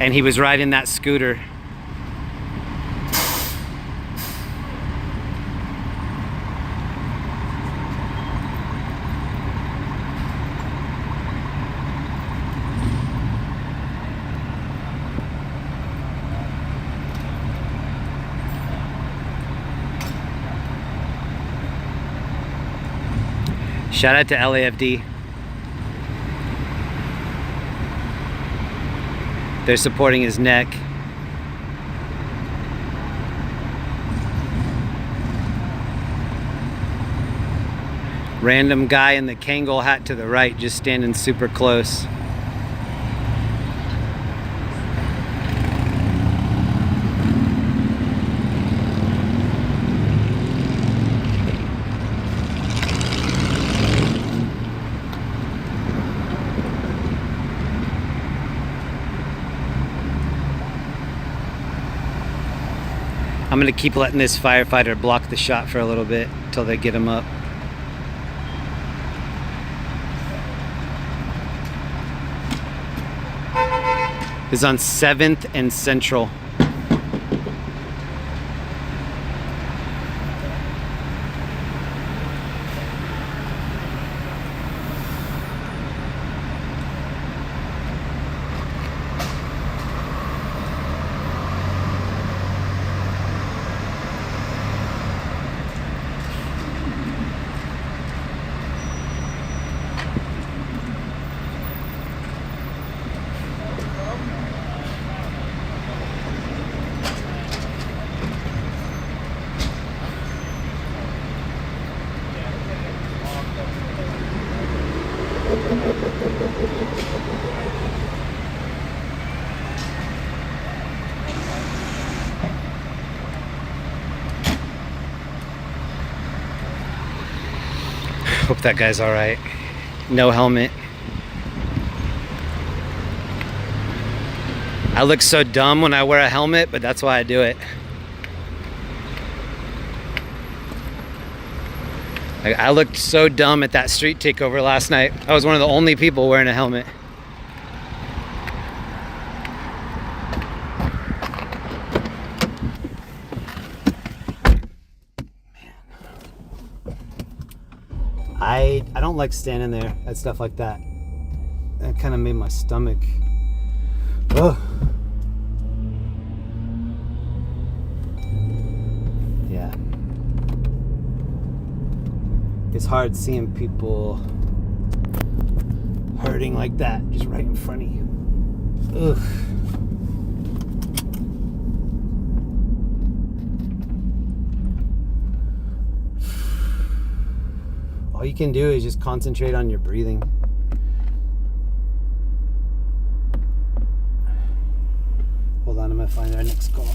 and he was riding that scooter. Shout out to LAFD. They're supporting his neck. Random guy in the Kangol hat to the right, just standing super close. I'm gonna keep letting this firefighter block the shot for a little bit until they get him up. This is on 7th and Central. Hope that guy's all right. No helmet. I look so dumb when I wear a helmet, but that's why I do it. I looked so dumb at that street takeover last night. I was one of the only people wearing a helmet. I don't like standing there at stuff like that. That kind of made my stomach. Ugh. Yeah. It's hard seeing people hurting like that just right in front of you. Ugh. All you can do is just concentrate on your breathing. Hold on, I'm gonna find our next call.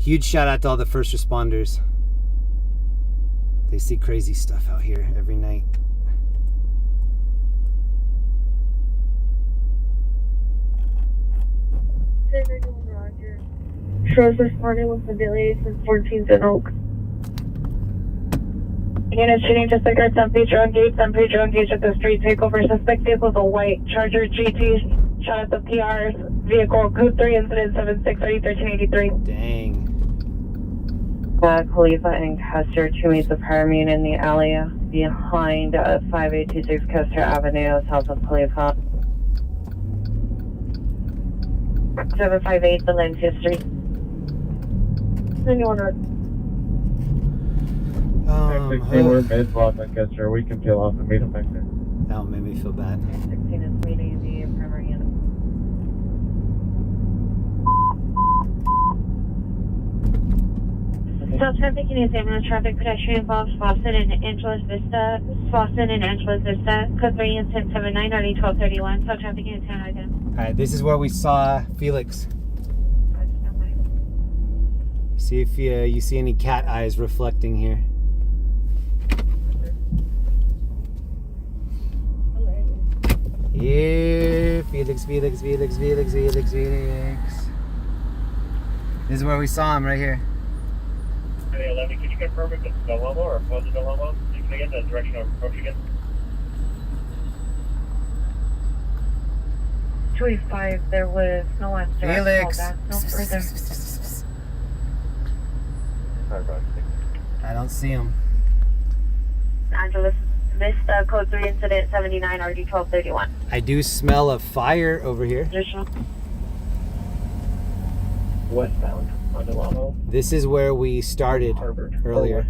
Huge shout out to all the first responders. They see crazy stuff out here every night. Roger. Shows responding with the delay since 14th and Oak. Unit shooting to cigarettes on Pedro engaged at the street takeover. Suspect vehicle is a white Charger GT. Shot at the PR's vehicle. Code 3 incident 7630 1383. Dang. Khalifa and Custer, 2 meets of Paramune in the alley behind 5826 Custer Avenue, south of Khalifa. 758 Valencia Street. Anyone We're mid-block on Custer. We can peel off and meet them back there. That made me feel bad. 16 is meeting the primary unit. Stop traffic in ambulance traffic. Pedestrian involves Boston and Angeles Vista. Code 3 and 1079 RD 1231. Stop traffic in San Item. Alright, this is where we saw Felix. See if you see any cat eyes reflecting here. Here, Felix. This is where we saw him, right here. 11, could you confirm if it's the Limo or was it the Limo? You can get the direction of approach again. 285, there was no answer. Felix. No further. I don't see him. Angeles, missed code 3 incident 79 RD 1231. I do smell a fire over here. Additional. Westbound on the Limo. This is where we started earlier.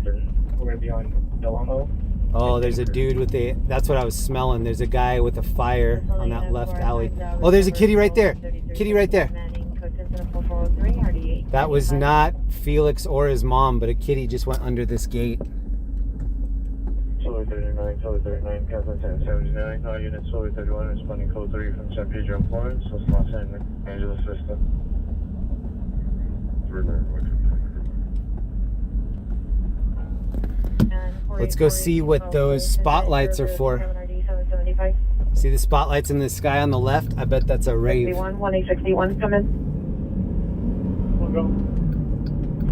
We're going to be on the Limo. Oh, there's a dude with a... That's what I was smelling. There's a guy with a fire on that left alley. Oh, there's a kitty right there. Kitty right there. That was not Felix or his mom, but a kitty just went under this gate. Shohei 39, Shohei 39, Captain 1079, all units Shohei 31, responding code 3 from San Pedro and Florence, Los Angeles Vista. Let's go see what those spotlights are for. See the spotlights in the sky on the left? I bet that's a rave. 1861, come in.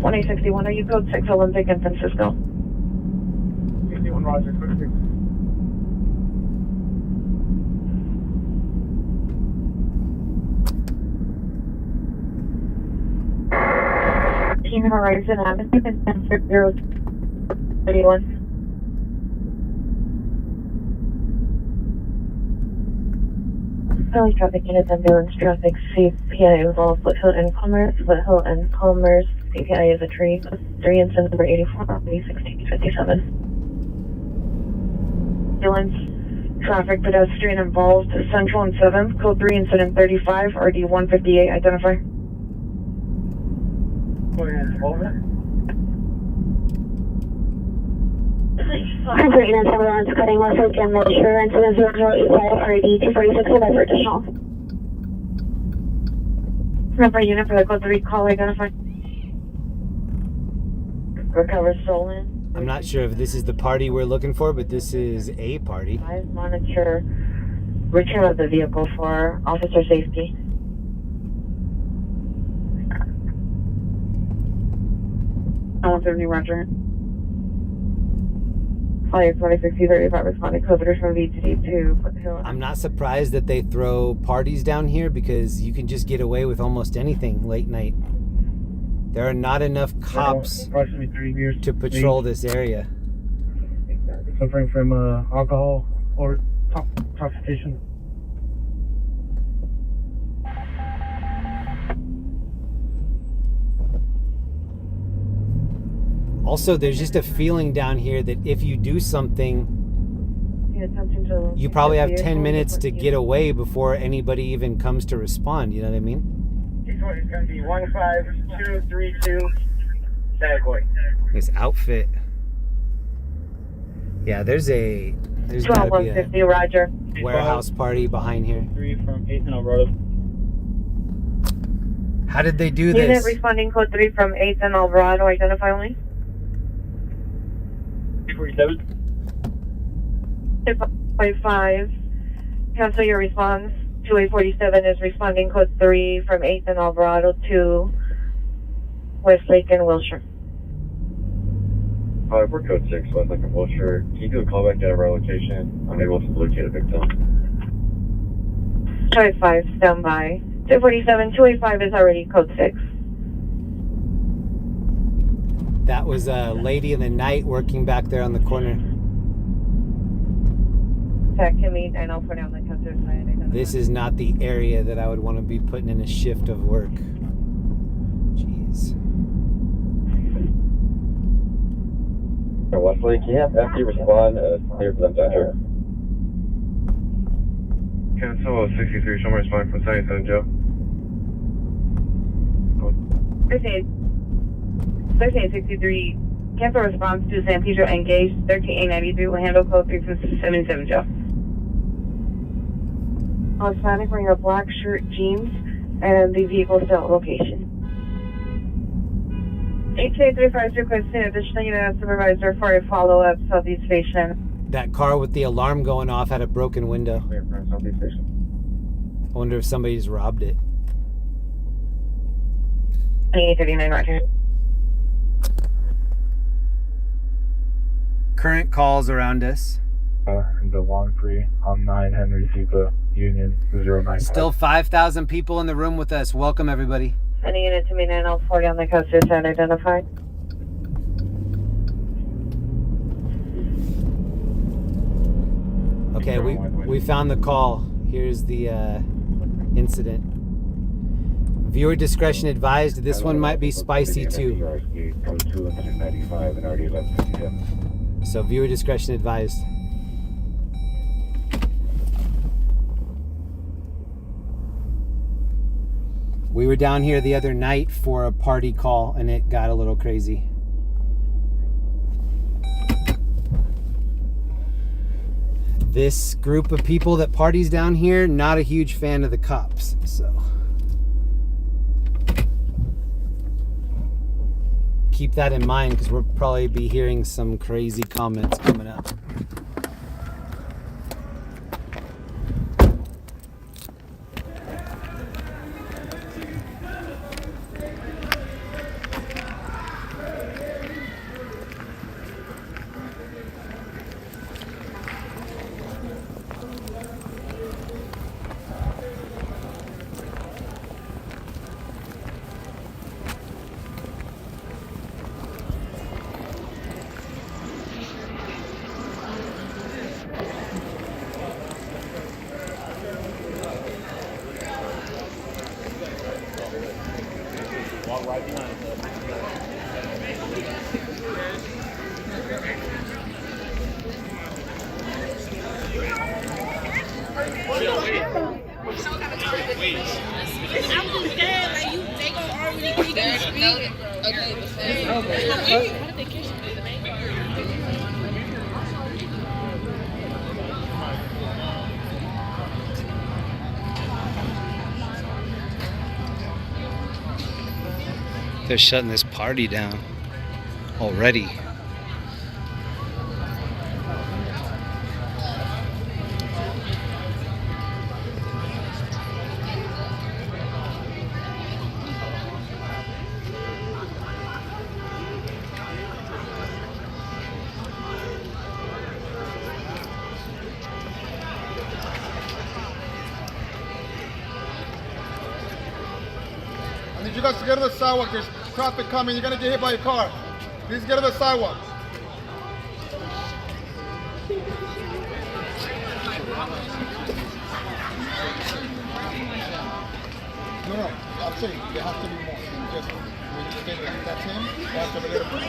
1861, are you code 6 Olympic in Francisco? 61 Roger, quickly. Team Horizon Avenue and Stanford 031. Early traffic units, ambulance traffic, CPI involved Foothill and Commerce, Foothill and Commerce, CPI is a tree, 3 incident number 84, 1657. Ambulance, traffic pedestrian involved, Central and 7th, code 3 incident 35, RD 158, identify. Comfort units, everyone's cutting Westlake and Wilshire, incident 0085 RD 246, and for additional. Remember unit for the code 3 call, identify. Recover stolen. I'm not sure if this is the party we're looking for, but this is a party. Monitor return of the vehicle for officer safety. Roger. Flight 2635 responding code from VTD to Foothill. I'm not surprised that they throw parties down here because you can just get away with almost anything late night. There are not enough cops to patrol this area. Suffering from alcohol or intoxication. Also, there's just a feeling down here that if you do something, you probably have 10 minutes to get away before anybody even comes to respond. You know what I mean? This one is going to be 15232 Sagway. This outfit. Yeah, there's gotta be a 150, Roger. warehouse party behind here. 3 from 8th and Alvarado. How did they do Unit this? responding code 3 from 8th and Alvarado, identify only. 247. 255. Cancel your response. 2847 is responding code 3 from 8th and Alvarado to Westlake and Wilshire. Hi, we're code 6, Westlake and Wilshire. Can you do a callback to our location? I'm able to locate a victim. 285, stand by. 247, 285 is already code 6. That was a lady in the night working back there on the corner. That can mean, and I'll put down the customer side. This is not the area that I would want to be putting in a shift of work. Jeez. Westlake, can you have FD respond clear for them to enter? Cancel 63, show my respond from 77, Joe. 1363, cancel response to San Pedro engaged. 13893 will handle code 3 from 77, Joe. On Hispanic wearing a black shirt, jeans, and the vehicle still at location. 8K352 requesting additional unit supervisor for a follow-up Southeast Station. That car with the alarm going off had a broken window. Clear from Southeast Station. I wonder if somebody's robbed it. 2839 Roger. Current calls around us. The long free on 9 Henry Zipa Union 095. Still 5,000 people in the room with us. Welcome, everybody. Any unit to me 9040 on the coast is unidentified. Okay, we found the call. Here's the incident. Viewer discretion advised. This one might be spicy too. So viewer discretion advised. We were down here the other night for a party call and it got a little crazy. This group of people that parties down here, not a huge fan of the cops, so keep that in mind because we'll probably be hearing some crazy comments coming up. They're shutting this party down already. I need you guys to get to the sidewalk. There's traffic coming. You're gonna get hit by a car. Please get to the sidewalk. No, I'm saying there has to be more. Just when you say that's him, there has to be a little bit.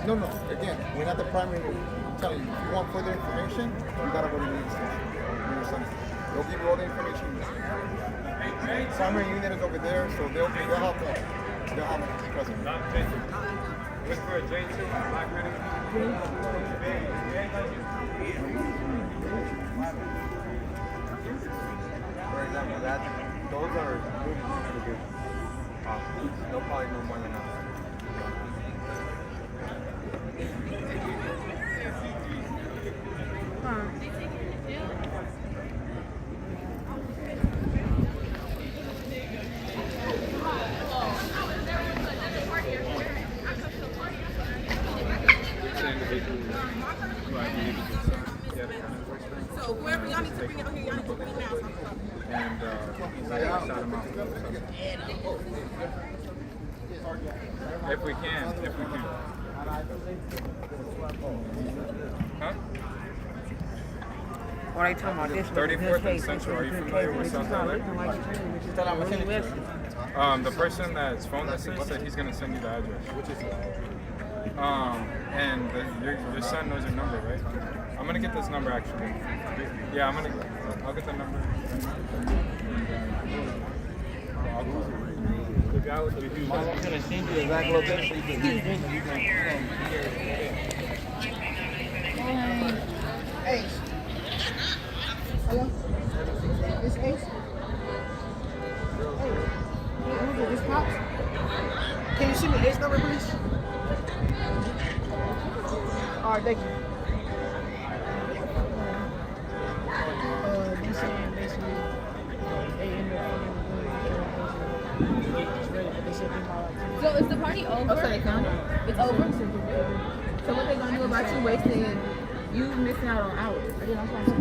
No, again, we're not the primary. I'm telling you, if you want further information, you gotta go to the unit station. They'll give you all the information. Primary unit is over there, so they'll help us. They'll help us present. Look for a J2, black ready. For example, those are really good. They'll probably know more than us. So whoever y'all need to bring out here, y'all need to bring out. And he's like, shout him out. If we can. Huh? What are you talking about? This 34th and Central. Are you familiar with South LA? The person that's phoned us said he's gonna send you the address. And your son knows your number, right? I'm gonna get this number actually. Yeah, I'll get the number. The guy with the huge. I'm gonna send you the exact location. Ace. Hello? It's Ace. Hey, this Pops. Can you send me Ace number, please? All right, thank you. He's saying basically So is the party over? Oh, so they found it? It's over? So what they gonna do about you wasting, you missing out on hours?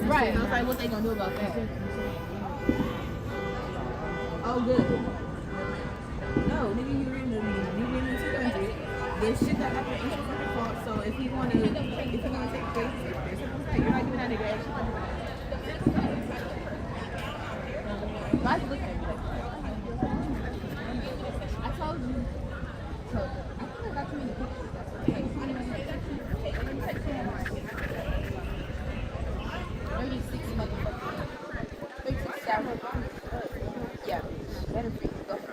Right, so it's like what they gonna do about that? Oh, good. No, nigga, you in the 200. There's shit that happened in your fault, so if you wanna take this, you're not giving that nigga extra. Guys look at me like that. I told you. So, I think I got too many pictures. 36 motherfuckers. 36,000. Yeah. Better for you. Go ahead.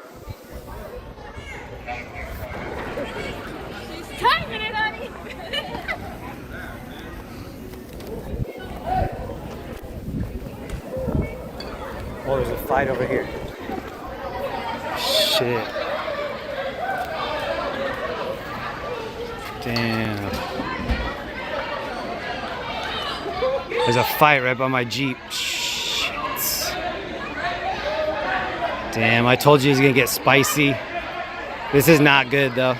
She's timing it, honey. Oh, there's a fight over here. Shit. Damn. There's a fight right by my Jeep. Shit. Damn, I told you it's gonna get spicy. This is not good though.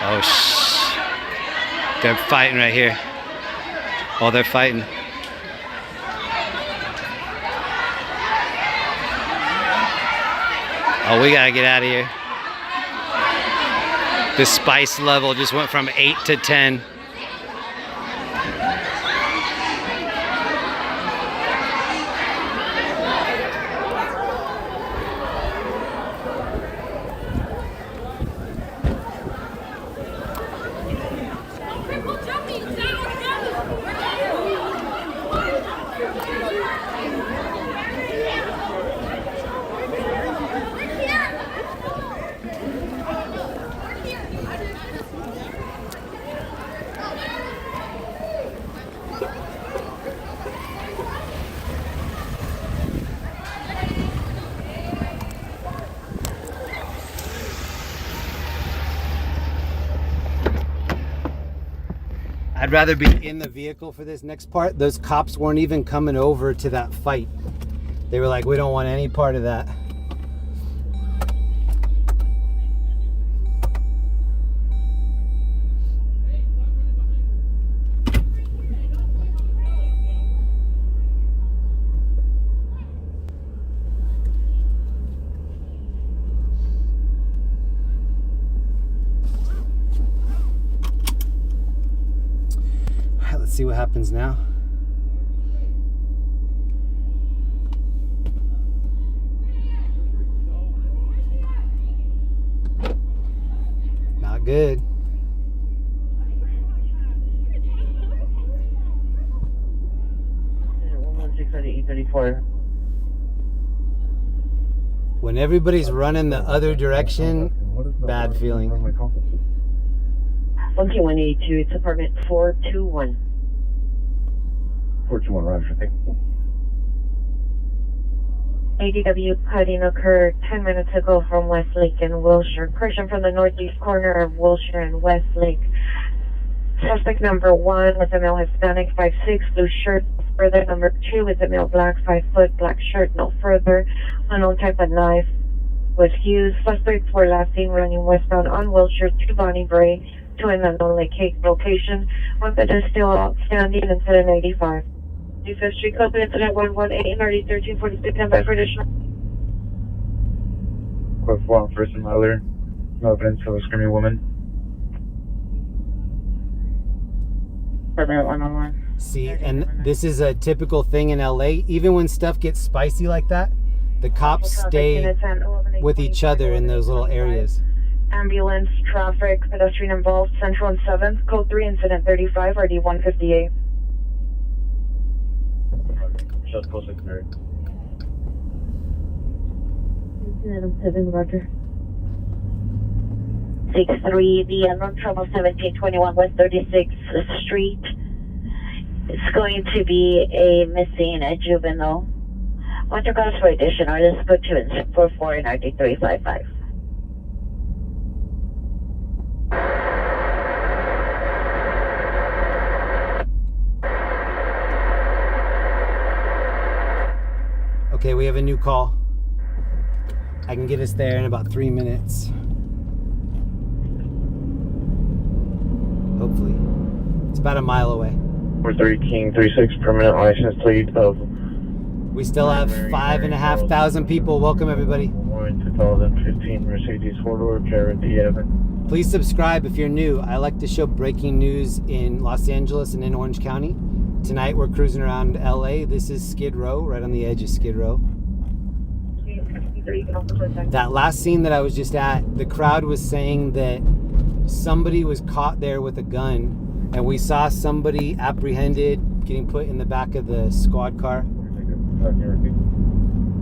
Oh shit. They're fighting right here. Oh, they're fighting. Oh, we gotta get out of here. The spice level just went from 8 to 10. I'd rather be in the vehicle for this next part. Those cops weren't even coming over to that fight. They were like, we don't want any part of that. Let's see what happens now. Not good. When everybody's running the other direction, bad feeling. 18182, it's apartment 421. 421, Roger, thank you. ADW cutting occurred 10 minutes ago from Westlake and Wilshire. Correction from the northeast corner of Wilshire and Westlake. Suspect number 1 was a male Hispanic, 5'6", blue shirt, no further. Number 2 was a male black, 5 foot, black shirt, no further. Unknown type of knife was used. Suspects were last seen running westbound on Wilshire to Bonnie Brea to an unknown location. Weapon is still outstanding in 785. New 5th Street Code incident 118 RD 1346 and by for additional. Code 4 on First and Mother. No evidence of a screaming woman. Apartment 101. See, and this is a typical thing in LA. Even when stuff gets spicy like that, the cops stay with each other in those little areas. Ambulance, traffic, pedestrian involved, Central and 7th, Code 3, Incident 35, RD 158. Just close secondary. Incident 7, Roger. 6-3, the unknown trouble 1721 West 36th Street. It's going to be a missing juvenile. Want your cause for addition, or let's put you in 644 and RD 355. Okay, we have a new call. I can get us there in about 3 minutes. Hopefully. It's about a mile away. 43 King 36 permanent license plate of. We still have 5,500 people. Welcome everybody. 2015 Mercedes 4-door Cherokee Evan. Please subscribe if you're new. I like to show breaking news in Los Angeles and in Orange County. Tonight we're cruising around LA. This is Skid Row, right on the edge of Skid Row. That last scene that I was just at, the crowd was saying that somebody was caught there with a gun, and we saw somebody apprehended getting put in the back of the squad car.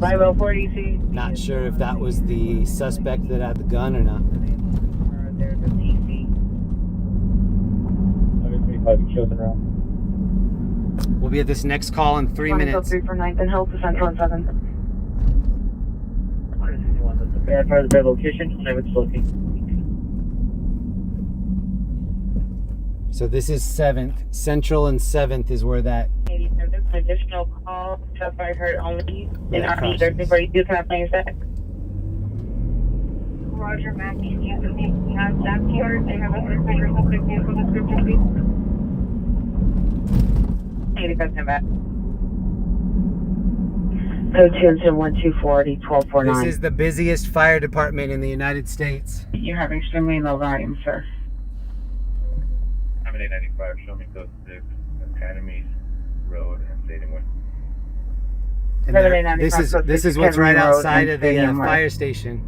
5040. Not sure if that was the suspect that had the gun or not. We'll be at this next call in 3 minutes. 3 for 9th and Hill to Central and 7th. Verify the bed location, and it's looking. So this is 7th. Central and 7th is where that... Additional call, just by heard only in R.I.P. 1342. Can I play that? Roger, Mac. Yes, they have that here. They have a certified or subject vehicle description, please. 85 back. Code 2 and 1240, 1249. This is the busiest fire department in the United States. You have extremely low volume, sir. I'm at 895. Show me code 6, Academy Road and Stadium Way. And this is what's right outside of the fire station.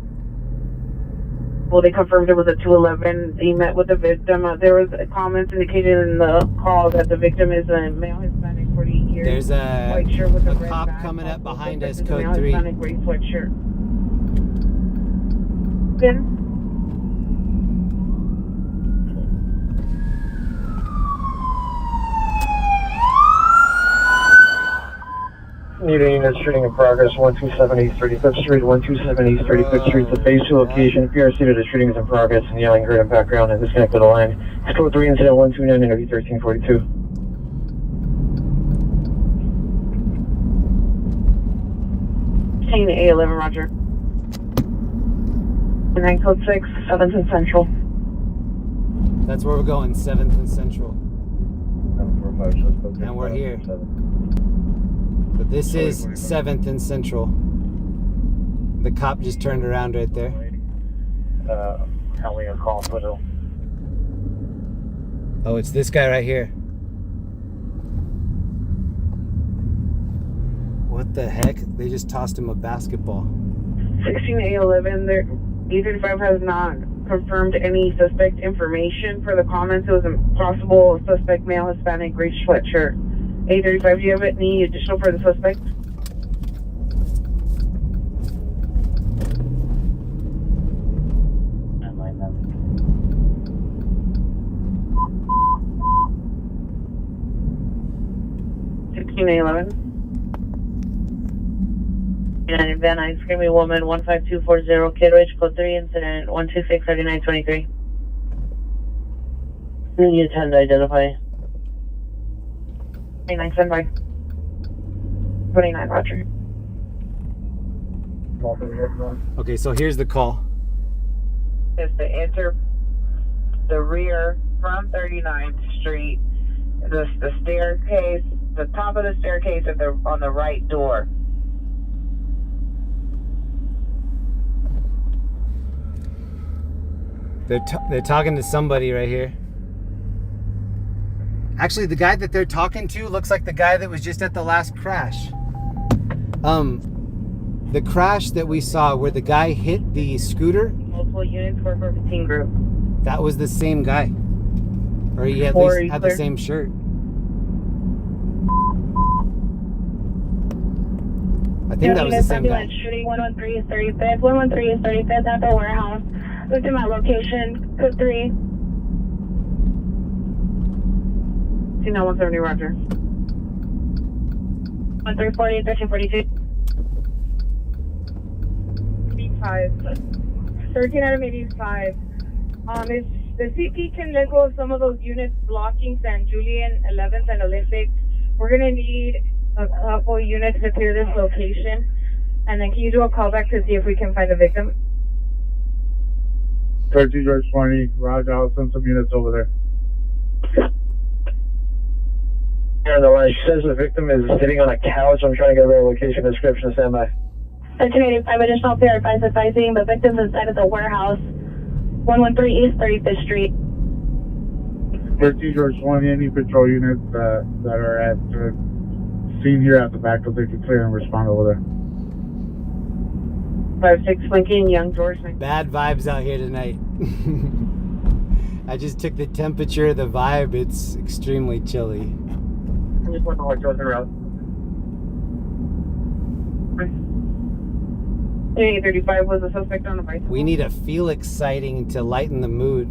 Well, they confirmed it was a 211. He met with the victim. There was comments indicated in the call that the victim is a male Hispanic, 40 years. There's a white shirt with a cop red coming up behind us, male code 3. Hispanic, gray sweatshirt. Then Need a unit shooting in progress, 127 East 35th Street, 127 East 35th Street, the base 2 location. PRC to the shooting is in progress and yelling grid in background and disconnected the line. It's code 3 incident 129 interview 1342. Detain A11, Roger. 9 code 6, 7th and Central. That's where we're going, 7th and Central. And we're here. But this is 7th and Central. The cop just turned around right there. Having a call for the... Oh, it's this guy right here. What the heck? They just tossed him a basketball. 16A11, there, E35 has not confirmed any suspect information. For the comments, it was a possible suspect male Hispanic, gray sweatshirt. A35, do you have any additional for the suspect? A11. And Van Nuys, screaming woman, 15240, Kid Ridge, code 3, incident 1263923. You tend to identify. 29, stand by. 29, Roger. Okay, so here's the call. Is to enter the rear from 39th Street, the staircase, the top of the staircase on the right door. They're talking to somebody right here. Actually, the guy that they're talking to looks like the guy that was just at the last crash. The crash that we saw where the guy hit the scooter. Multiple units, 415 group. That was the same guy. Or he at least had the same shirt. I think that was the same guy. Shooting 113 is 35th. 113 is 35th at the warehouse. Looked at my location. Code 3. 170, Roger. 1340, 1342. 13 out of 85. If the CP can let go of some of those units blocking San Julian, 11th, and Olympic, we're going to need a couple units to clear this location. And then can you do a callback to see if we can find the victim? 13 George 20, Roger, I'll send some units over there. Here on the line, she says the victim is sitting on a couch. I'm trying to get a better location description. Stand by. 1385 additional Fairfax advising the victim's inside of the warehouse, 113 East 35th Street. 13 George 20, any patrol units that are at the scene here at the back, they'll take it clear and respond over there. 56 Lincoln, Young George. Bad vibes out here tonight. I just took the temperature of the vibe. It's extremely chilly. I just want to know what goes around. 3835 was the suspect on the bicycle. We need a Felix sighting to lighten the mood.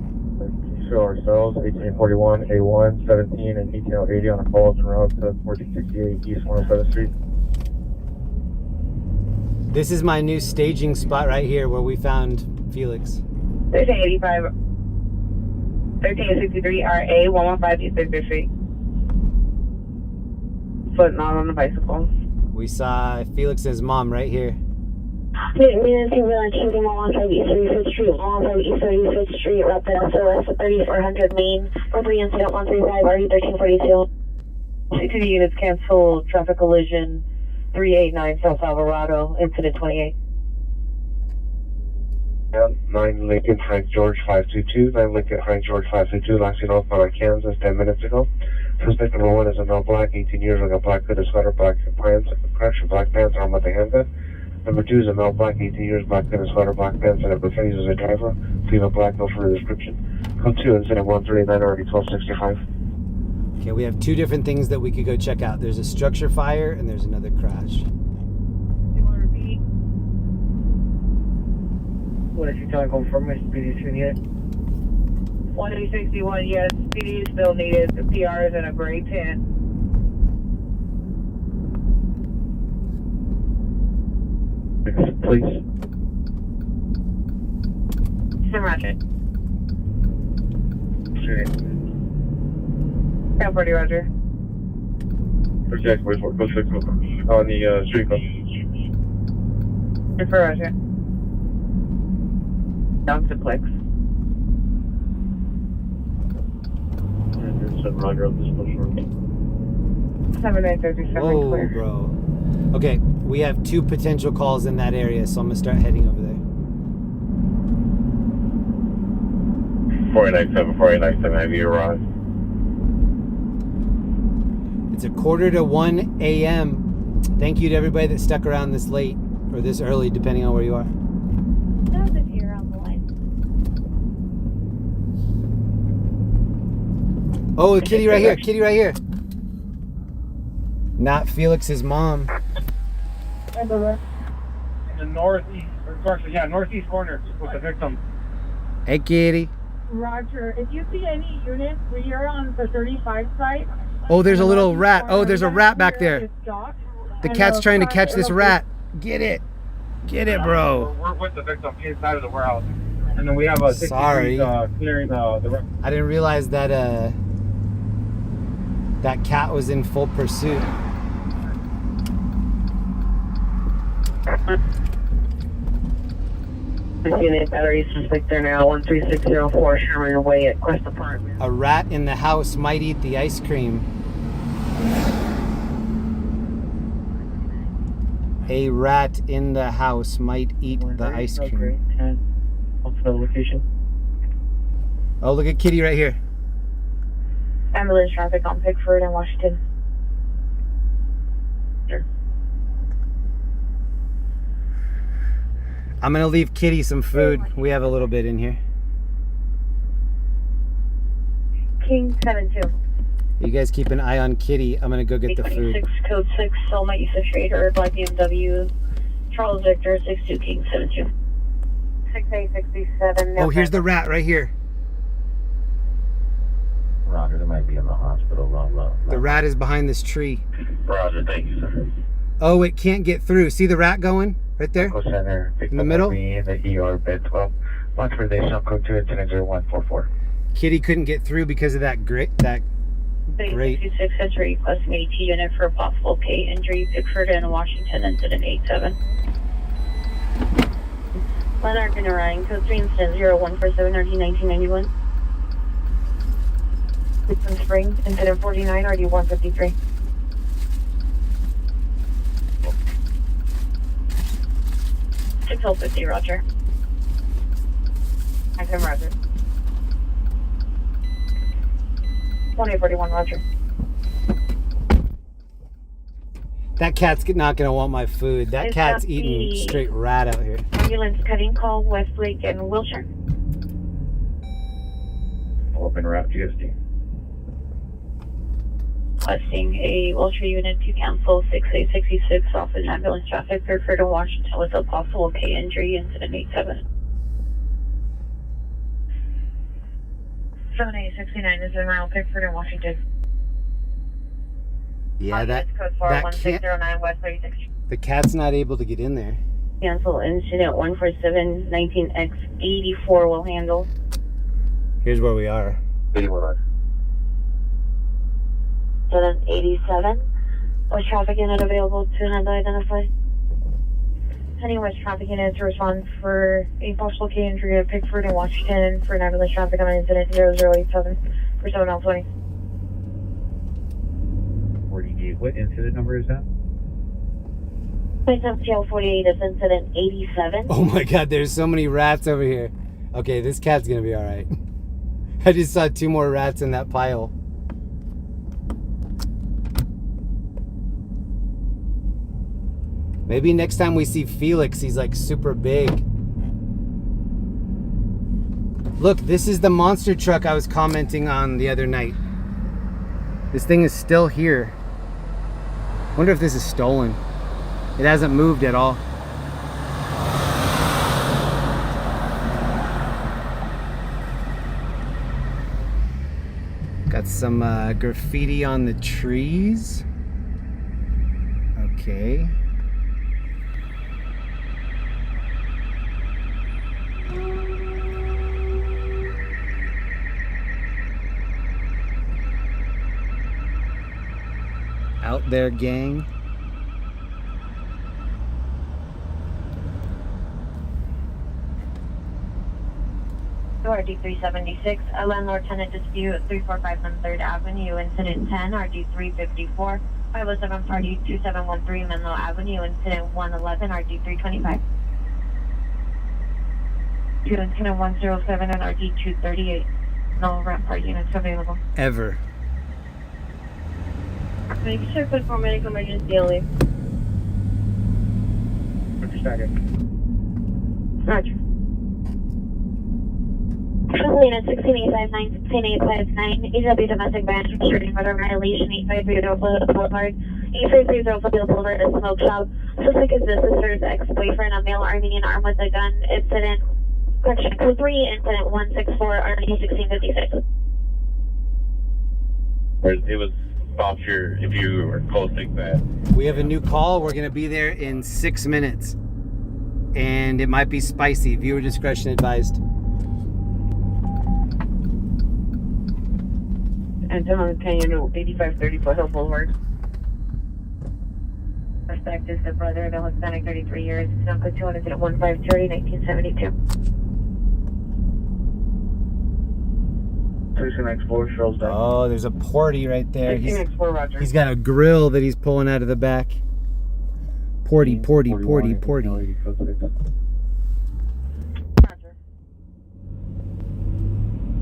Show ourselves, 1841, A1, 17, and detail 80 on a calls and route to 1468 East 107th Street. This is my new staging spot right here where we found Felix. 1385, 1363 RA, 115 East 35th Street. Foot not on the bicycle. We saw Felix's mom right here. Units Ambulance shooting 115 East 35th Street, 115 East 35th Street, Rapid SOS 3400 Main, Robbery Incident 135, RE 1342. To the units cancel traffic collision 389 South Alvarado, incident 28. 9 Lincoln Frank George 522, 9 Lincoln Frank George 522, last seen off Kansas 10 minutes ago. Suspect number 1 is a male black, 18 years, with a black hooded sweater, black pants, black pants, armed with a handgun. Number 2 is a male black, 18 years, black hooded sweater, black pants, and number 3 is a driver. Female black, no further description. Code 2, incident 139, already 1265. Okay, we have two different things that we could go check out. There's a structure fire and there's another crash. What is she telling confirm my Pedestrian here? 161, yes, PD is still needed. The PR is in a gray tent. Please. Sim Ratchet. Sure. 1040, Roger. Project, where's what? Go 6 on the street car. For Roger. Down to Plex. Roger on this push road. 7937 Whoa, clear. bro. Okay, we have two potential calls in that area, so I'm gonna start heading over there. 4897, 4897, have you arrived? It's 1:45 a.m. Thank you to everybody that stuck around this late or this early, depending on where you are. That was a deer on the line. Oh, a kitty right here, kitty right here. Not Felix's mom. In the northeast, or actually, yeah, northeast corner with the victim. Hey, kitty. Roger, if you see any units, we are on the 35 site. Oh, there's a little rat. Oh, there's a rat back there. The cat's trying to catch this rat. Get it. Get it, bro. We're with the victim inside of the warehouse. And then we have a 60 Sorry. clearing the I didn't realize that that cat was in full pursuit. Unit battery suspect there now, 13604 Sherman Way at Quest Apartment. A rat in the house might eat the ice cream. A rat in the house might eat the ice cream. Location. Oh, look at Kitty right here. Ambulance traffic on Pickford and Washington. Sure. I'm gonna leave Kitty some food. We have a little bit in here. King 72. You guys keep an eye on Kitty. I'm gonna go get the food. 26 code 6 Selma East Trader Black BMW Charles Victor 62 King 72. 6867. Oh, here's the rat right here. Roger, they might be in the hospital. The rat is behind this tree. Roger, thank you, sir. Oh, it can't get through. See the rat going right there? Center, In the middle? in the ER bed 12. Watch for they shall code 2 incident 0144. Kitty couldn't get through because of that great. 66 has requesting AT unit for a possible K injury Pickford and Washington incident 87. Leonard and Orion, code 3 incident 0147 RD 1991. From Spring, incident 49 RD 153. Six 50, Roger. I'm Roger. 2041, Roger. That cat's not gonna want my food. That Is cat's that eating the straight rat out here. Ambulance cutting call Westlake and Wilshire. Open route GSD. Requesting a Wilshire unit to cancel 6866 off in ambulance traffic. Prefer to Washington with a possible K injury, incident 87. 7869 is in Murals, Pickford in Washington. Yeah, that Code that 41609 West 36. the cat's not able to get in there. Cancel incident 147 19X84 will handle. Here's where we are. 81 Roger. 87. West traffic unit available to handle identify. Any West traffic unit to respond for a possible K injury at Pickford in Washington for an ambulance traffic on incident 0087 for 7L20. What incident number is that? TL 48 is incident 87. Oh my god, there's so many rats over here. Okay, this cat's gonna be alright. I just saw 2 more rats in that pile. Maybe next time we see Felix, he's like super big. Look, this is the monster truck I was commenting on the other night. This thing is still here. Wonder if this is stolen. It hasn't moved at all. Got some graffiti on the trees. Okay. Out there, gang. RD 376, a landlord tenant dispute at 345 on 3rd Avenue, incident 10, RD 354, 507 party 2713 Menlo Avenue, incident 111, RD 325. To incident 107 and RD 238. No rampart units available. Ever. Make sure put for medical emergency only. Roger. Triple 16859 16859 EW domestic branch reporting weather violation 8530 Boulevard 8530 Boulevard is smoke shop. Suspect is the sister's ex-boyfriend, a male Armenian armed with a gun. Incident correction code 3 incident 164 RD 1656. It was off your, if you were close like that. We have a new call. We're gonna be there in 6 minutes. And it might be spicy. Viewer discretion advised. And on Canyon 8530 Foothill Boulevard. Suspect is the brother of a Hispanic, 33 years. Number 200 at 1530 1972. 264 shows down. Oh, there's a porty right there. 264 Roger. He's got a grill that he's pulling out of the back. Porty.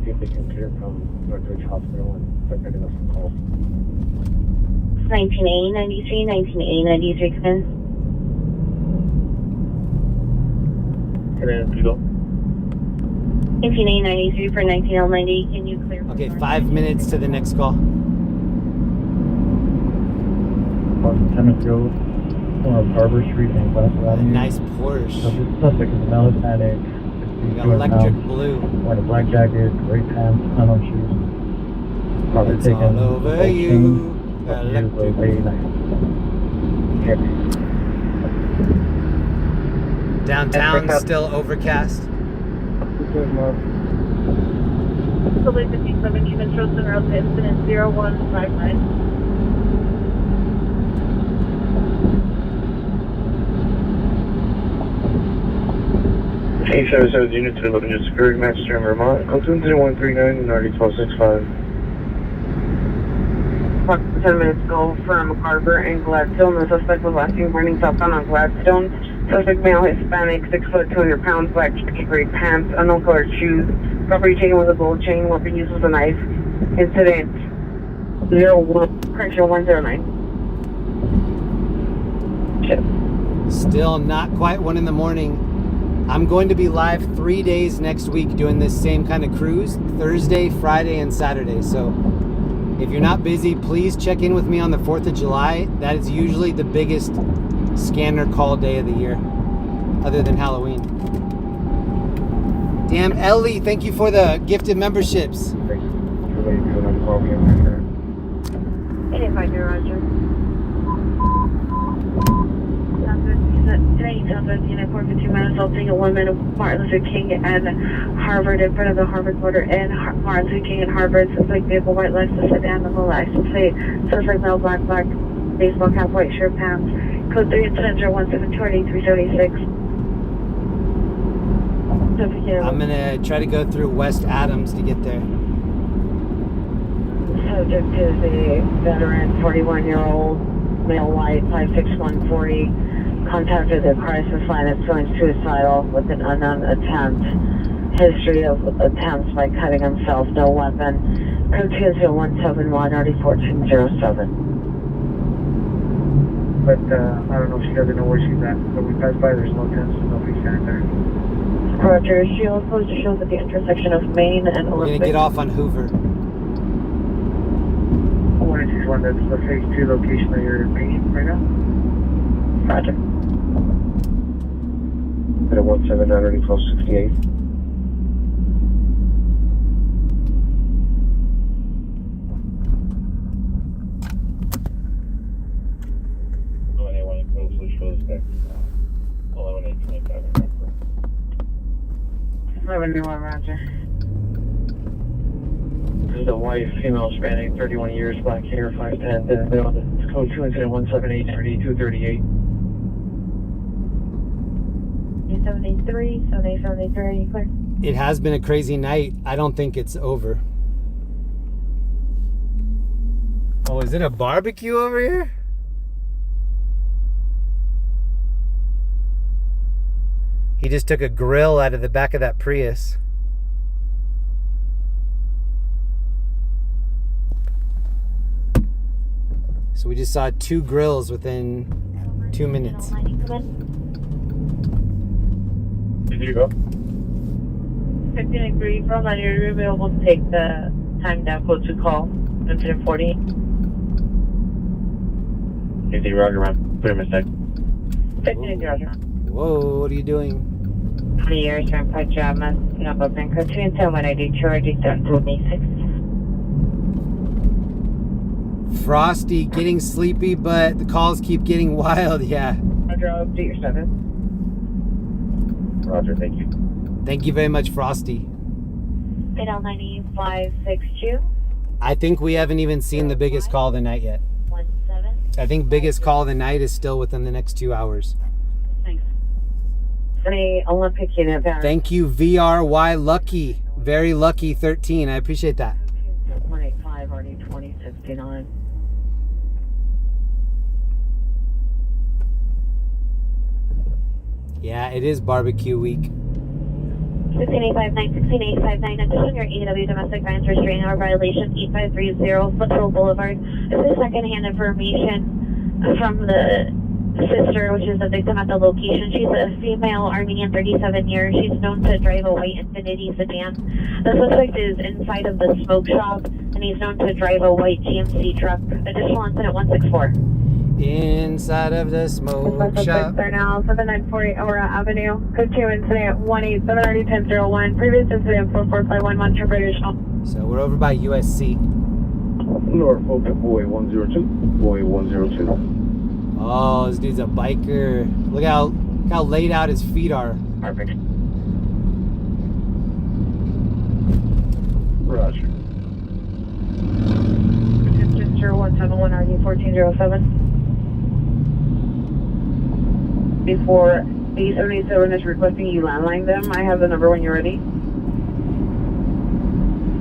See if they can clear from Northridge Hospital and start getting us some calls. 19A 93, 19A 93, come in. Come in, you go. 19A 93 for 19L90, can you clear? Okay, 5 minutes to the next call. Tennis Road, corner of Harbor Street and West Avenue. Nice Porsche. Suspect is a male Hispanic. Electric blue. Wearing a black jacket, gray pants, on shoes. Probably It's taken all over you. Electric blue. Downtown still overcast. Scully 57 units, Rosen Road, incident 0159. 877 unit to the Liverpool Security Magistrate, Vermont. Code 20139 and already 1265. 10 minutes ago from Carver and Gladstone. The suspect was last seen burning southbound on Gladstone. Suspect male, Hispanic, 6 foot, 200 pounds, black gray pants, unknown colored shoes. Property taken was a gold chain. Weapon used was a knife. Incident 109. Shit. Still not quite 1 in the morning. I'm going to be live 3 days next week doing this same kind of cruise, Thursday, Friday, and Saturday. So if you're not busy, please check in with me on the 4th of July. That is usually the biggest scanner call day of the year, other than Halloween. Damn, Ellie, thank you for the gifted memberships. 85, Roger. Today, Unit 452 minutes, assaulting a woman of Martin Luther King and Harvard in front of the Harvard border and Martin Luther King and Harvard. Suspect vehicle, white Lexus sedan, on the license plate. Suspect male, black, baseball cap, white shirt, pants. Code 3 incident 01728376. I'm gonna try to go through West Adams to get there. Subject is a veteran, 41-year-old, male, white, 5'6", 140. Contacted the crisis line as feeling suicidal with an unknown attempt. History of attempts by cutting himself, no weapon. Code 20171, already 1407. But I don't know if she doesn't know where she's at. So we passed by, there's no attempts, nobody standing there. Roger, she also shows at the intersection of Main and Olympic. We're gonna get off on Hoover. 161, that's the phase 2 location that you're pinging right now? Roger. At 179 already 1268. Back. 11-8-25. 11-1, Roger. This is a white female, Hispanic, 31 years, black hair, 5'10", in the middle. It's code 2 incident 178-238. 873, 7873, are you clear? It has been a crazy night. I don't think it's over. Oh, is it a barbecue over here? He just took a grill out of the back of that Prius. So we just saw 2 grills within 2 minutes. Did you go? 15 agree. From that, you're available to take the time down code to call. Incident 40. 50, Roger, man. Put him in sec. 15 Roger. Whoa, what are you doing? 20 years from pajamas, number bank code 2 and 10 when I Detroit, Detain, 26. Frosty, getting sleepy, but the calls keep getting wild, yeah. Roger, I'll update your status. Roger, thank you. Thank you very much, Frosty. 89562. I think we haven't even seen the biggest call of the night yet. 17. I think biggest call of the night is still within the next 2 hours. Thanks. Any Olympic unit down. Thank you, VRY Lucky. Very lucky 13. I appreciate that. 185, already 2069. Yeah, it is barbecue week. 16859, 16859, attention your AW domestic violence restraining order violation 8530 Foothill Boulevard. This is secondhand information from the sister, which is the victim at the location. She's a female Armenian, 37 years. She's known to drive a white Infiniti sedan. The suspect is inside of the smoke shop, and he's known to drive a white GMC truck. Additional incident 164. Inside of the smoke shop. They're now 7948 Aura Avenue. Code 2 incident 1871001. Previous incident 4451 Monster British. So we're over by USC. North open boy 102. Boy 102. Oh, this dude's a biker. Look how laid out his feet are. Perfect. Roger. Register 171 RD 1407. Before B77 is requesting you landline them. I have the number when you're ready.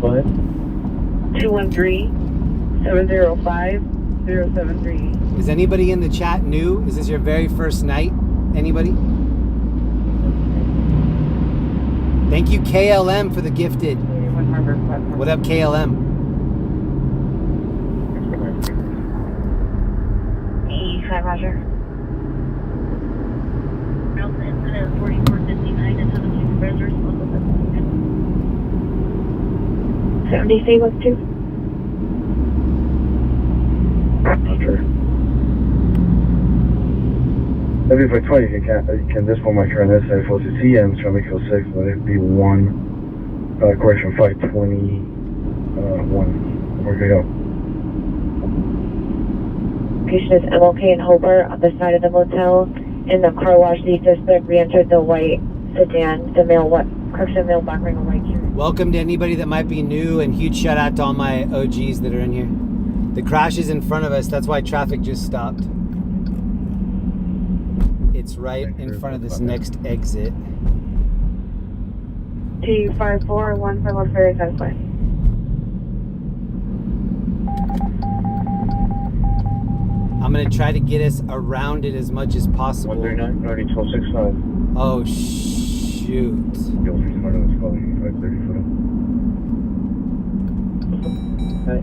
Go ahead. 213-705-073. Is anybody in the chat new? Is this your very first night? Anybody? Thank you, KLM, for the gifted. What up, KLM? 85, Roger. Delta incident 4459 and 76 visitors. 70C was 2. Roger. Maybe for 20, you can this one my current essay for the CM, trying to make 6, but it'd be 1, correction 520, 1. We're good. Location is MLK and Hobart on the side of the motel. In the car wash, the suspect re-entered the white sedan, the male correction male black wearing a white shirt. Welcome to anybody that might be new, and huge shout out to all my OGs that are in here. The crash is in front of us, that's why traffic just stopped. It's right in front of this next exit. 254-151 Fairfax Southwest. I'm gonna try to get us around it as much as possible. 139, 1265. Oh shoot.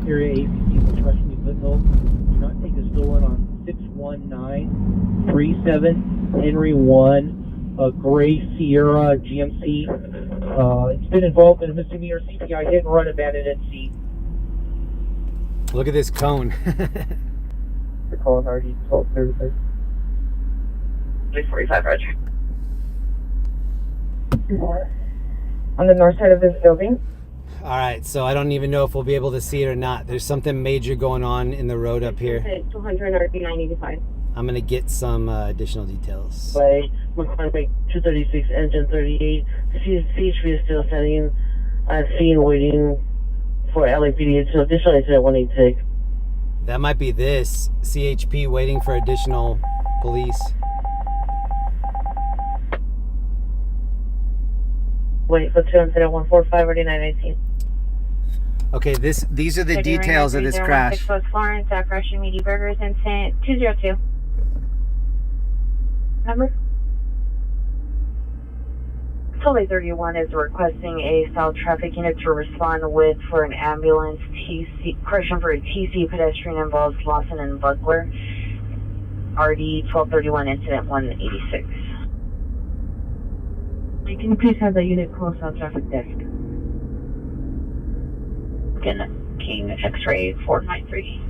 Area APC was rushing to Foothill. Do not take a stolen on 61937 Henry 1, a gray Sierra GMC. It's been involved in a misdemeanor CPI hit and run abandoned at sea. Look at this cone. They're calling RD 1233. 345, Roger. On the north side of this building. All right, so I don't even know if we'll be able to see it or not. There's something major going on in the road up here. 200 RD 985. I'm gonna get some additional details. By McCormick 236, engine 38. CHP is still standing at scene waiting for LAPD to additional incident 186. That might be this. CHP waiting for additional police. Wait for 2 incident 145 RD 919. Okay, these are the details of this crash. Florence, Crash and Meaty Burgers, incident 202. Number? Tully 31 is requesting a South Traffic Unit to respond with for an ambulance correction for a TC pedestrian involves Lawson and Butler. RD 1231 incident 186. Can you please have the unit close South Traffic Desk? King X-ray 493.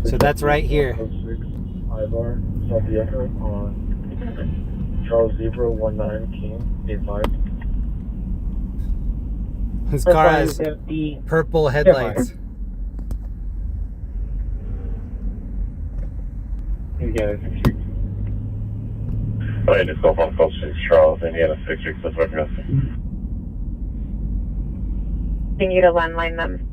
So that's right here. 6 Ivar, South Echo on Charles Zebra 19 King 85. This car has purple headlights. Indiana 66. Oh, yeah, just go from Coast 6 Charles, Indiana 66, that's what you're asking. Continue to landline them.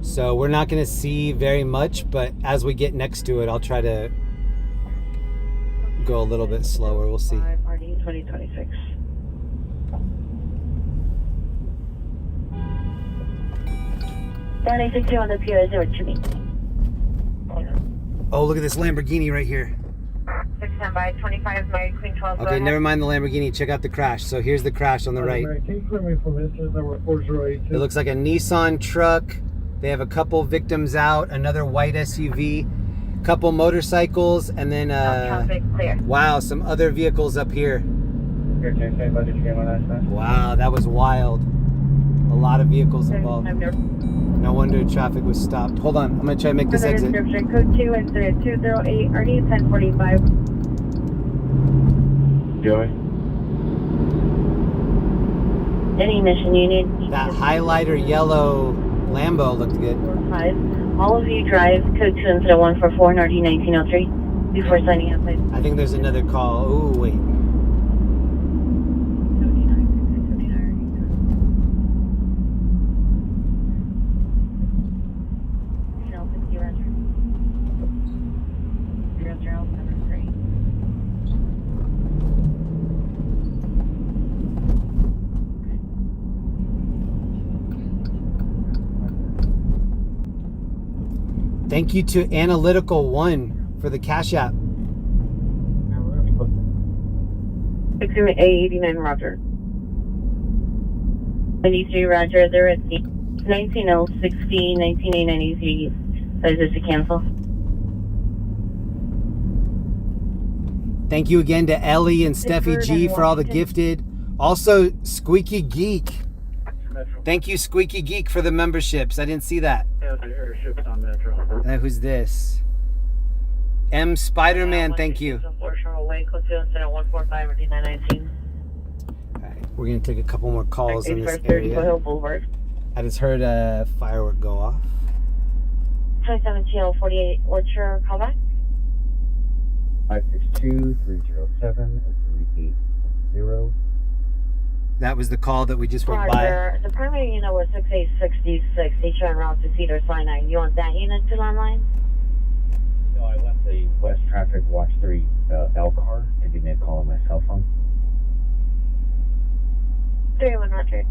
So we're not going to see very much, but as we get next to it, I'll try to go a little bit slower. We'll see. RD 2026. Down 62 on the PO 02. Oh, look at this Lamborghini right here. 6 by 25 Mary Queen 12. Okay, never mind the Lamborghini. Check out the crash. So here's the crash on the right. Can you clear me from incident number 4082? It looks like a Nissan truck. They have a couple victims out, another white SUV, couple motorcycles, and then wow, some other vehicles up here. Wow, that was wild. A lot of vehicles involved. No wonder traffic was stopped. Hold on, I'm gonna try to make this exit. Description code 2 incident 208 RD 1045. Joey? Any mission unit. That highlighter yellow Lambo looked good. 5. All of you drive code 2 incident 144 and RD 1903 before signing up. I think there's another call. Oh wait. Thank you to Analytical One for the Cash App. 689 Roger. 93 Roger, they're at the 19060, 19893. Is this to cancel? Thank you again to Ellie and Steffi G for all the gifted. Also, Squeaky Geek. Thank you, Squeaky Geek, for the memberships. I didn't see that. Airships on Metro. Who's this? M Spider-Man, thank you. We're going to take a couple more calls in this area. I just heard a firework go off. 27TL48, what's your callback? 562-307-3810. That was the call that we just went by. The primary unit was 6866, each en route to Cedar Sinai. You want that unit to online? No, I left the West Traffic Watch 3 L car to give me a call on my cell phone. 3100.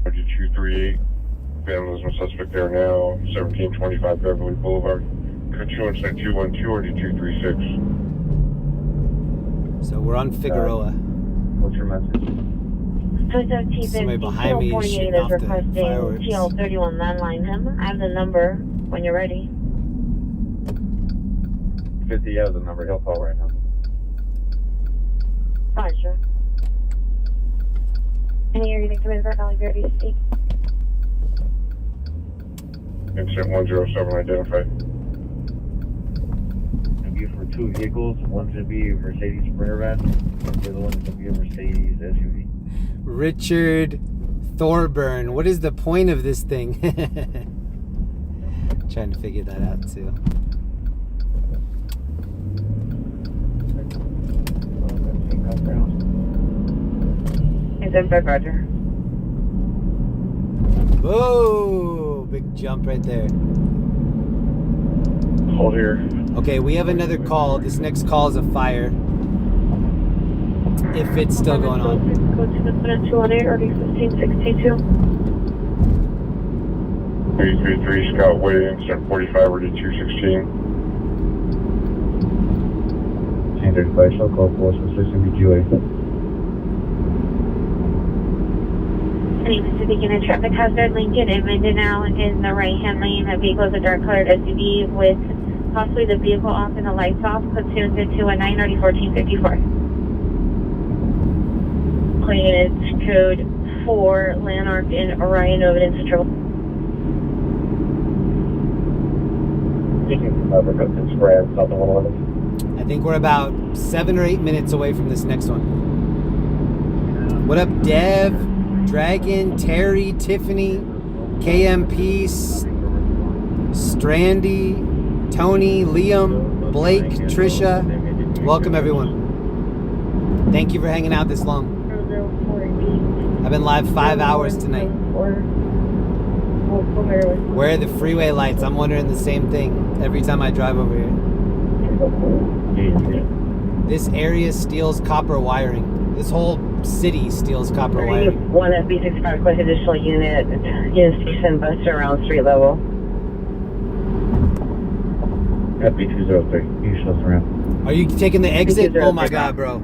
Roger 238. Vandalism suspect there now. 1725 Beverly Boulevard. Code 2 212 or 236. So we're on Figueroa. What's your message? Somebody behind me is shooting off the fireworks. TL31 landline him. I have the number when you're ready. 50 has the number. He'll call right now. Roger. And you're going to come in for LIVST. Incident 107 identified. It'll be for two vehicles. One's going to be a Mercedes Sprinter van. The other one's going to be a Mercedes SUV. Richard Thorburn. What is the point of this thing? Trying to figure that out too. Roger. Whoa! Big jump right there. Hold here. Okay, we have another call. This next call is a fire. If it's still going on. Go to the 218 or 1562. 333 Scott Way, incident 45 or 216. 1035 shall call force for system BQA. Any Pacific in a traffic hazard, Lincoln and Mindanao in the right-hand lane. A vehicle is a dark-colored SUV with possibly the vehicle off and the lights off. Code 219 or 1454. It's code 4, Lanark in Orion over in Central. I think we're about 7 or 8 minutes away from this next one. What up, Dev, Dragon, Terry, Tiffany, KMP, Strandy, Tony, Liam, Blake, Trisha. Welcome, everyone. Thank you for hanging out this long. I've been live 5 hours tonight. Where are the freeway lights? I'm wondering the same thing every time I drive over here. This area steals copper wiring. This whole city steals copper wiring. One FB65 request additional unit station bus around street level. FB203, you show us around. Are you taking the exit? Oh my god, bro.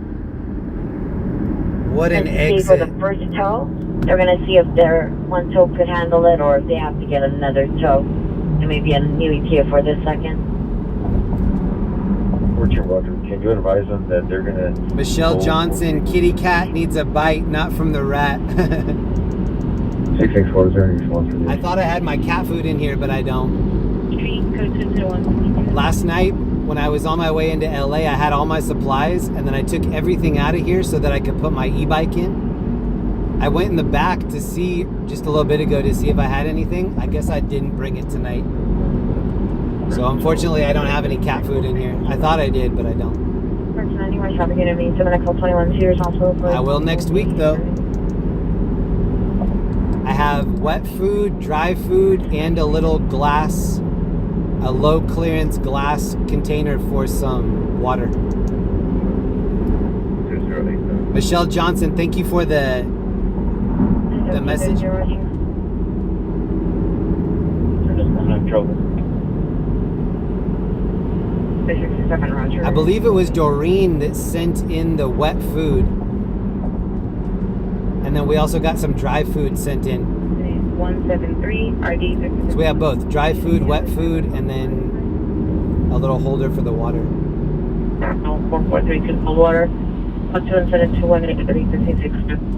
What an exit. For the first tow, they're going to see if their one tow could handle it or if they have to get another tow. It may be a new ETA for this second. Roger, can you advise them that they're going to... Michelle Johnson, kitty cat needs a bite, not from the rat. 664 I thought I had my cat food in here, but I don't. Last night, when I was on my way into LA, I had all my supplies, and then I took everything out of here so that I could put my e-bike in. I went in the back to see, just a little bit ago, to see if I had anything. I guess I didn't bring it tonight. So unfortunately, I don't have any cat food in here. I thought I did, but I don't. I will next week, though. I have wet food, dry food, and a little glass, a low clearance glass container for some water. Michelle Johnson, thank you for the message. Central. 667, roger. I believe it was Doreen that sent in the wet food. And then we also got some dry food sent in. 173, RD 667. So we have both dry food, wet food, and then a little holder for the water. 4432 cold water. 12721836.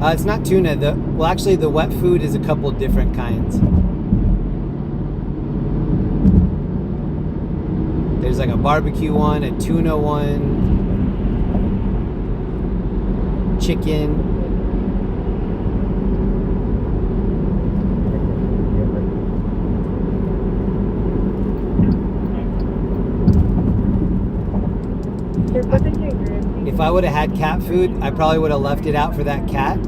It's not tuna. Well, actually, the wet food is a couple different kinds. There's like a barbecue one, a tuna one, chicken. If I would have had cat food, I probably would have left it out for that cat.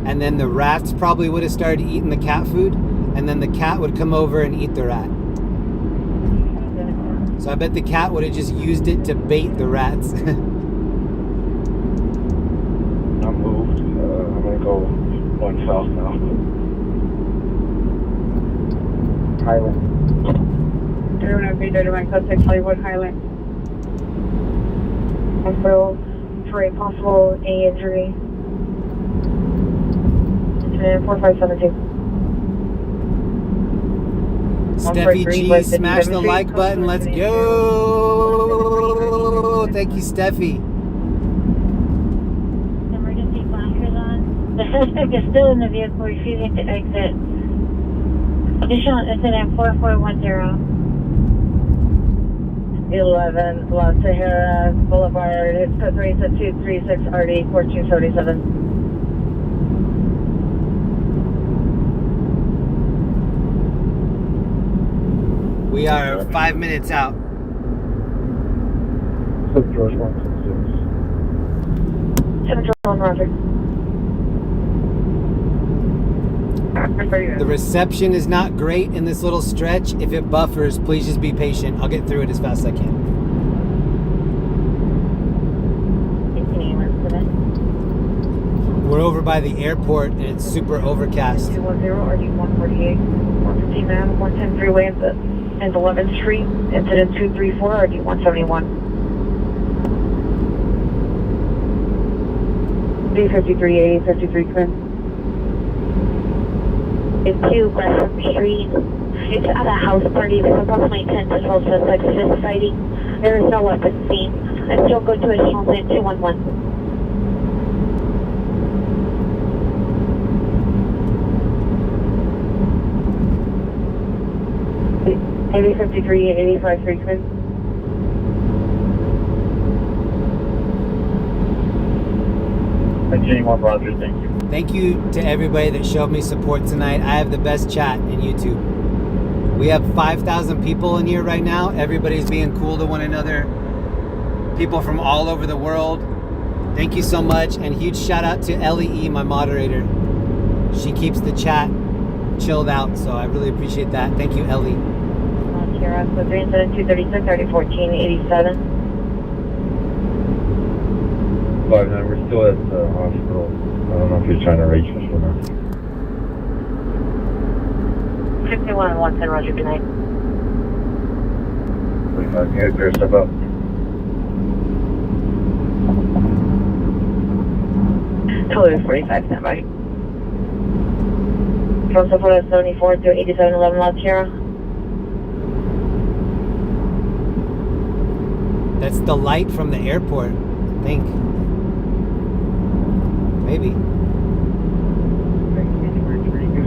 And then the rats probably would have started eating the cat food. And then the cat would come over and eat the rat. So I bet the cat would have just used it to bait the rats. I'm moved. I'm going to go one south now. Highland. 309 code 6 Hollywood Highland. Hospital for a possible A injury. Incident 4572. Steffi G, smash the like button. Let's go. Thank you, Steffi. Emergency flashers on. The suspect is still in the vehicle, refusing to exit. Additional incident 4410. 11 La Sahara Boulevard. It's code 36236 RD 4277. We are 5 minutes out. George 166. 7 George, roger. The reception is not great in this little stretch. If it buffers, please just be patient. I'll get through it as fast as I can. We're over by the airport and it's super overcast. 210 RD 148. 115 man, 110 freeway and 11th Street. Incident 234 RD 171. B53 53 Quinn. It's 2 Gresham Street. It's at a house party. There's approximately 10 to 12 suspects fist fighting. There is no weapon seen. And still go to a Sho-Time 211. AB 53 85 Quinn. Anyone, Roger, thank you. Thank you to everybody that showed me support tonight. I have the best chat in YouTube. We have 5,000 people in here right now. Everybody's being cool to one another. People from all over the world. Thank you so much. And huge shout out to LEE, my moderator. She keeps the chat chilled out, so I really appreciate that. Thank you, Ellie. Sierra, so 3 incident 236 RD 1487. 59, we're still at the hospital. I don't know if you're trying to reach us or not. 51 and 110, roger, good night. 45, you guys better step up. Total 45, stand by. From support at 74 to 8711 La Sierra. That's the light from the airport, I think. Maybe. 2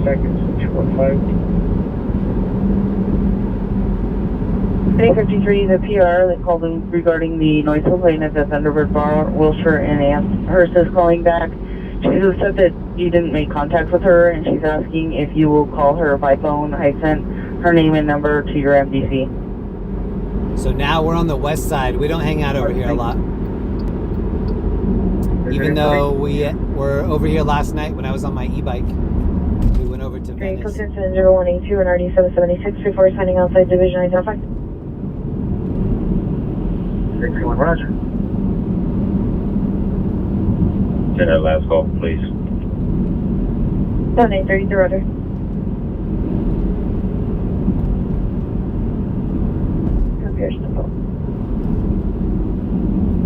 seconds, 215. 353, the PR that called in regarding the noise complaint at the Thunderbird Bar, Wilshire, and Amherst is calling back. She said that you didn't make contact with her, and she's asking if you will call her by phone. I sent her name and number to your MDC. So now we're on the west side. We don't hang out over here a lot. Even though we were over here last night when I was on my e-bike. We went over to Venice. Code 0182 and RD 776 before signing outside Division identified. 331, roger. Send that last call, please. 7833, roger. Here's the phone.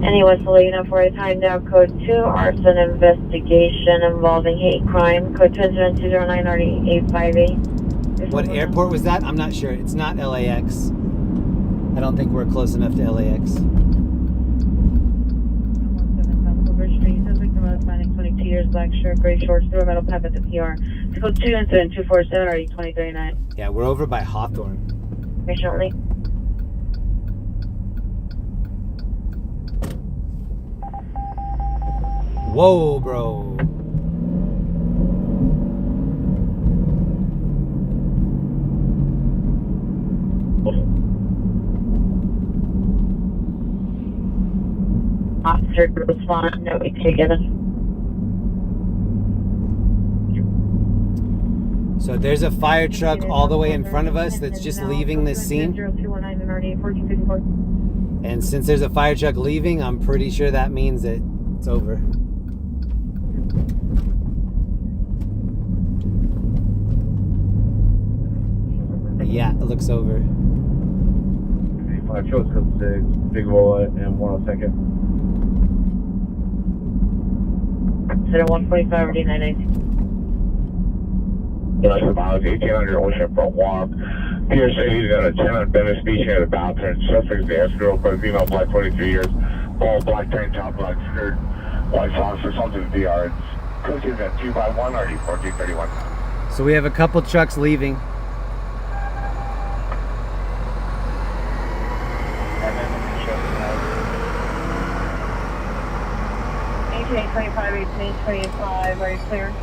Anyway, so let you know for a time now, code 2, arson investigation involving hate crime, code 20209 RD858. What airport was that? I'm not sure. It's not LAX. I don't think we're close enough to LAX. 22 years, black shirt, gray shorts, through a metal pipe at the PR. It's code 2, incident 247, RD2039. Yeah, we're over by Hawthorne. Patiently. Whoa, bro. Officer to respond, no ETA given. So there's a fire truck all the way in front of us that's just leaving this scene. 0219 and RD1454. And since there's a fire truck leaving, I'm pretty sure that means that it's over. Yeah, it looks over. 5 shows code 6, Big Wallet, and 102nd. Center 145 RD918. That's about 1800 Ocean Front Walk. Pierce said he's got a tenant Venice Beach near the bathroom. Suspect's the escrow, but female, black, 23 years. Bald, black tank top, black skirt, white socks, or something to the DR. Coaches at 251 RD 1431. So we have a couple trucks leaving. ETA 25, 18, 25, are you clear?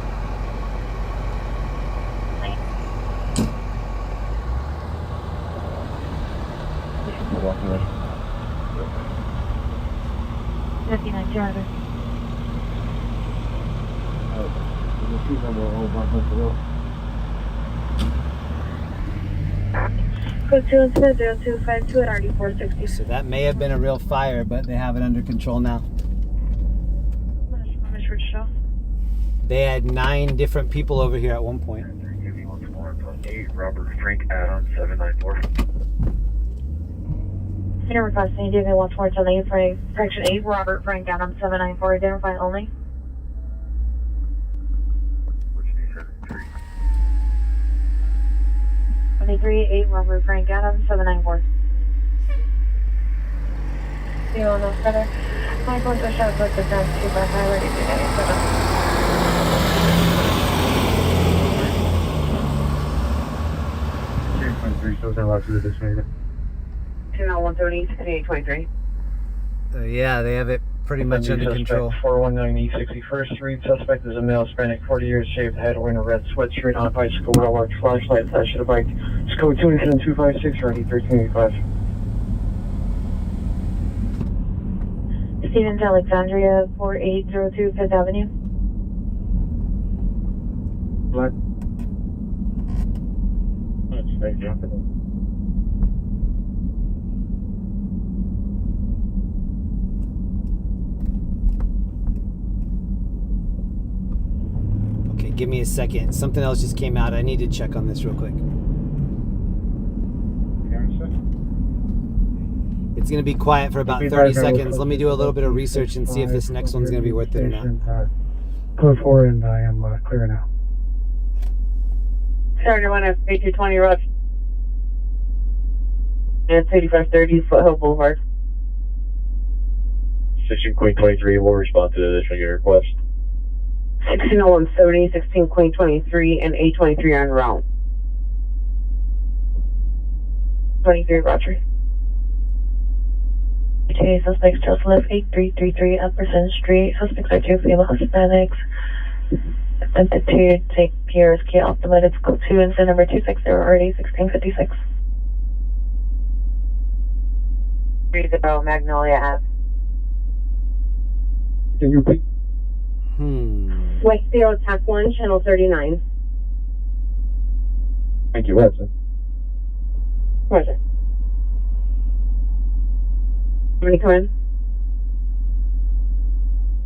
Walking in. 59, 200. Code 2 incident 0252 at RD 460. So that may have been a real fire, but they have it under control now. They had 9 different people over here at one point. 8 Robert Frank Adams 794. Center requesting DV once more to leave for correction 8 Robert Frank Adams 794. Identify only. Which day 73? 23 8 Robert Frank Adams 794. Zero no center. My points are shot with the fence 255 ready to 97. Shows and lots of this way. 130, 6823. Yeah, they have it pretty much under control. 419 East 61st Street. Suspect is a male, Hispanic, 40 years, shaved head, wearing a red sweatshirt on a bicycle with a large flashlight attached to the bike. It's code 2 incident 256 RD 1385. Stevens Alexandria 4802 5th Avenue. Black. Thank you. Okay, give me a second. Something else just came out. I need to check on this real quick. It's going to be quiet for about 30 seconds. Let me do a little bit of research and see if this next one's going to be worth it or not. Code 4 and I am clear now. Starter 1 F 8220 Road. And it's 8530 Foothill Boulevard. Section Queen 23 will respond to the additional unit request. 160170, 16 Queen 23, and 823 on route. 23 Roger. Two suspects just left 8333 Upperson Street. Suspects are 2 female Hispanics. Attempted to take PRSK off the medical school 2 incident number 260 RD 1656. 30 Magnolia Ave. Can you repeat? West Zero Tac 1, channel 39. Thank you, Edson. Roger. Somebody come in.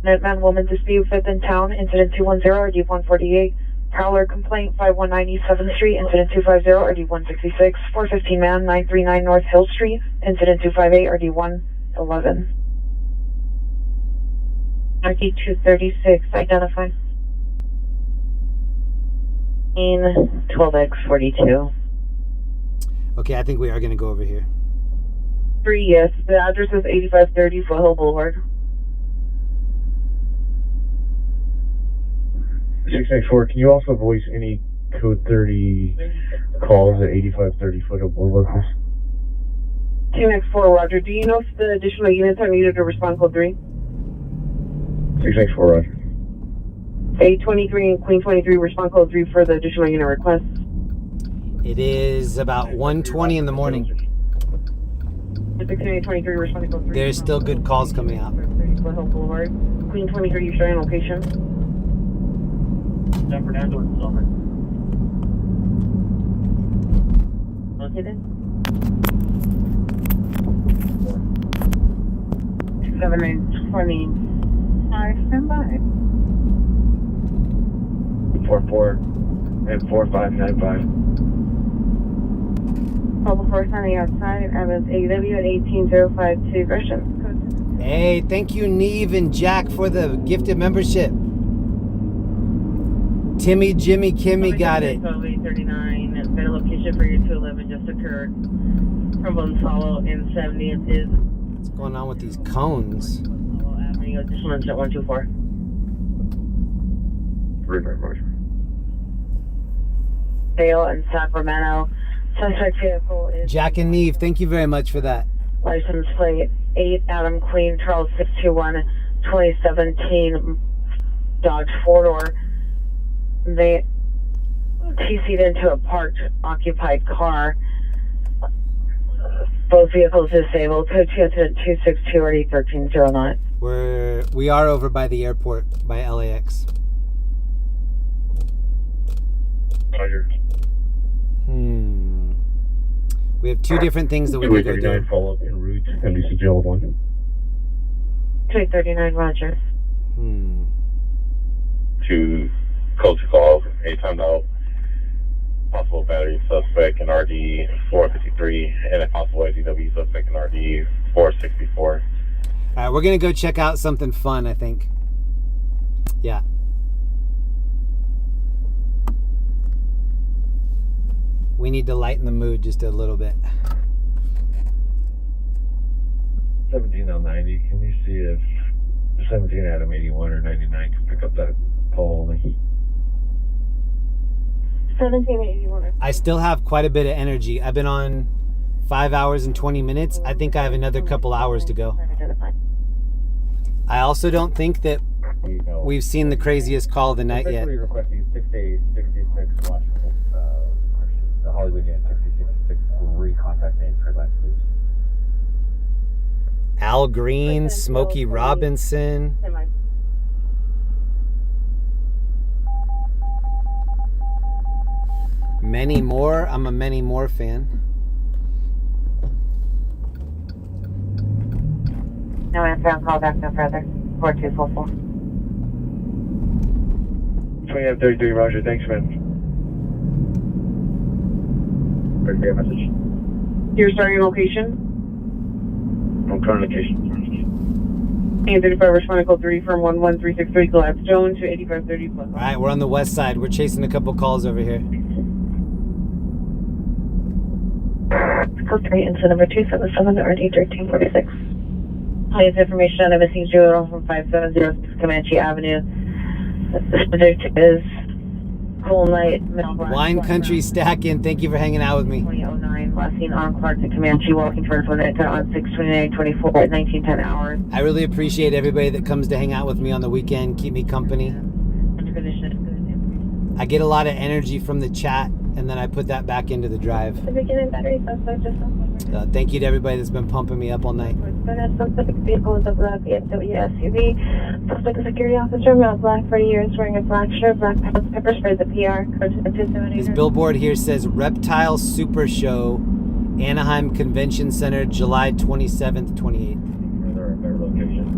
Minuteman woman dispute 5th in town, incident 210 or Deep 148. Prowler complaint, 519 East 7th Street, incident 250, RD 166, 415 man, 939 North Hill Street, incident 258, RD 111. RD 236, identify. 12X42. Okay, I think we are going to go over here. 3, yes. The address is 8530 Foothill Boulevard. 694, can you also voice any code 30 calls at 8530 Foothill Boulevard, please? Team X4, Roger. Do you know if the additional units are needed to respond code 3? 694, Roger. A23 and Queen 23 respond code 3 for the additional unit request. It is about 1:20 in the morning. 1623 responding code 3. There's still good calls coming out. Foothill Boulevard. Queen 23, you showing location? San Fernando and Summer. Located? 7920. Alright, stand by. 44 and 4595. Call before signing outside. Evans AW at 18052. Questions? Hey, thank you, Neve and Jack, for the gifted membership. Timmy, Jimmy, Kimmy got it. 12-839. Better location for your 211 just occurred. From Gonzalo in 70th is. What's going on with these cones? Gonzalo Avenue, additional at 124. Roger. Dale in Sacramento. Suspect vehicle is. Jack and Neve, thank you very much for that. License plate 8 Adam Queen Charles 621 2017 Dodge 4-door. They TC'd into a parked occupied car. Both vehicles disabled. Code 2 incident 262 already 1309. We are over by the airport by LAX. Roger. We have two different things that we can go do. Follow up en route, NBC Jail 1. 239, Roger. To culture calls, a timed out, possible battery suspect in RD 453, and a possible ADW suspect in RD 464. All right, we're gonna go check out something fun, I think. Yeah. We need to lighten the mood just a little bit. 17 on 90, can you see if 17 Adam 81 or 99 can pick up that call? 1781. I still have quite a bit of energy. I've been on 5 hours and 20 minutes. I think I have another couple hours to go. I also don't think that we've seen the craziest call of the night yet. Requesting 6866 Washington, the Hollywood Jan 6666 recontact name for that, please. Al Green, Smokey Robinson. Many More. I'm a Many More fan. No answer on call back no further. 4244. 2933, Roger. Thanks, man. Great message. Your starting location? On current location. 835 responding code 3 from 11363 Gladstone to 8530 plus. All right, we're on the west side. We're chasing a couple calls over here. Code 3, incident number 277 RD 1346. Highest information on a missing juvenile from 5706 Comanche Avenue. The subject is Cool Night, Middle Black. Wine Country Stacking, thank you for hanging out with me. 2009, last seen on Clark to Comanche, walking towards Winnetka on 6/29/24 at 1910 hours. I really appreciate everybody that comes to hang out with me on the weekend, keep me company. I get a lot of energy from the chat, and then I put that back into the drive. Thank you to everybody that's been pumping me up all night. Suspect vehicle is a black BMW SUV. Suspect a security officer, male, black, 40 years, wearing a black shirt, black pants, pepper spray, the PR, code 278. This billboard here says Reptile Super Show, Anaheim Convention Center, July 27th, 28th.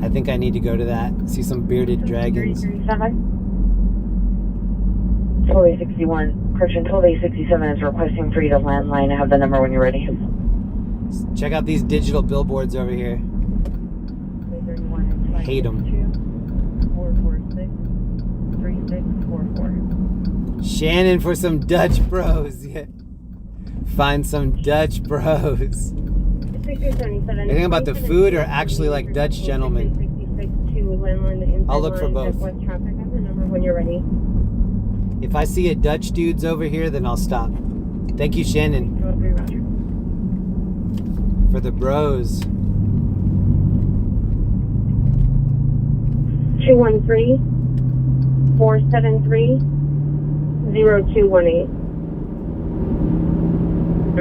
I think I need to go to that. See some bearded dragons. 7 Tollway 61, correction, Tollway 67 is requesting for you to landline. I have the number when you're ready. Check out these digital billboards over here. Hate them. 446-3644. Shannon for some Dutch bros. Yeah. Find some Dutch bros. Anything about the food or actually like Dutch gentlemen? I'll look for both. When you're ready. If I see a Dutch dudes over here, then I'll stop. Thank you, Shannon. For the bros. 213-473-0218.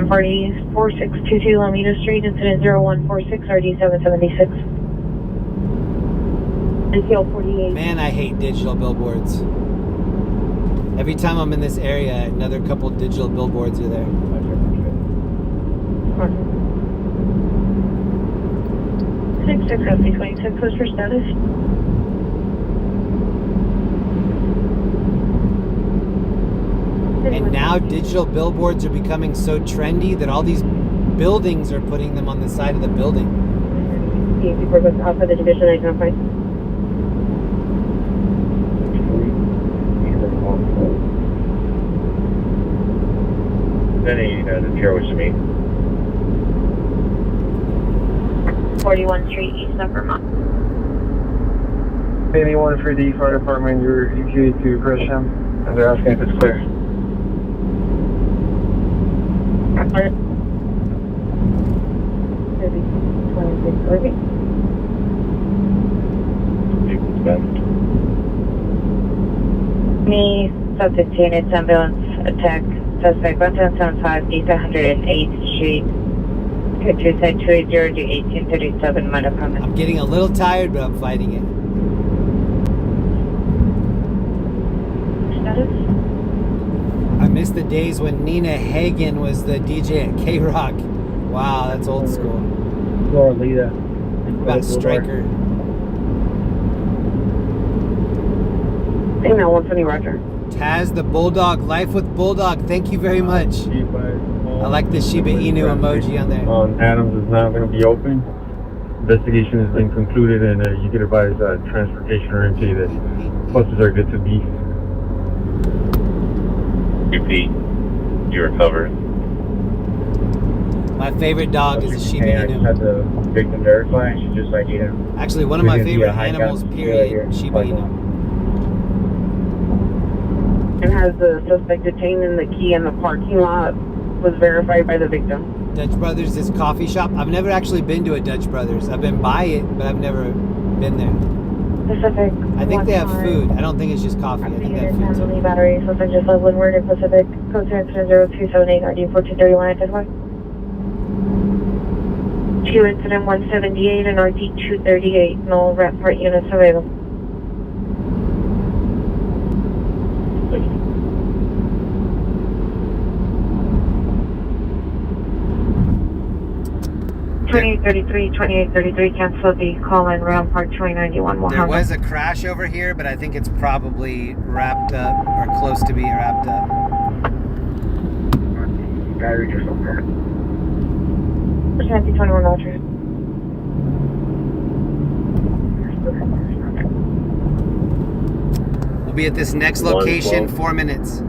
Party 4622 Lomita Street, incident 0146, RD 776. NCL 48. Man, I hate digital billboards. Every time I'm in this area, another couple digital billboards are there. 66 FD26, what's your status? And now digital billboards are becoming so trendy that all these buildings are putting them on the side of the building. Before goes Alpha, the division identified. Fanny, the pier was to me. 41 Street, East of Vermont. Fanny 1 for the fire department, you're ETA to Gresham, and they're asking if it's clear. Me, subject units, ambulance attack, suspect 175 East 108th Street. Could you send 280 to 1837 Manapana? I'm getting a little tired, but I'm fighting it. Status? I miss the days when Nina Hagen was the DJ at K-Rock. Wow, that's old school. Florida. About Striker. Hey, now 120 Roger. Taz the Bulldog, Life with Bulldog, thank you very much. I like the Shiba Inu emoji on there. Adams is not going to be open. Investigation has been concluded, and you get advised transportation or MT that buses are good to be. UP, you recovered. My favorite dog is a Shiba Hey, I just had Inu. the victim verify, and she just like, you know. Actually, one of my favorite animals, period, Shiba Inu. And has the suspect detained in the key in the parking lot was verified by the victim. Dutch Brothers is coffee shop. I've never actually been to a Dutch Brothers. I've been by it, but I've never been there. Pacific. I think they have food. I don't think it's just coffee. I think they have food too. Battery, suspect just left Windward in Pacific. Code 0278, RD 1431, identified. Q incident 178 and RD 238. No rep part units available. Twenty-eight thirty-three. Cancel the call in round part 2091. There was a crash over here, but I think it's probably wrapped up or close to being wrapped up. Battery just over there. 21 Roger. We'll be at this next location 4 minutes.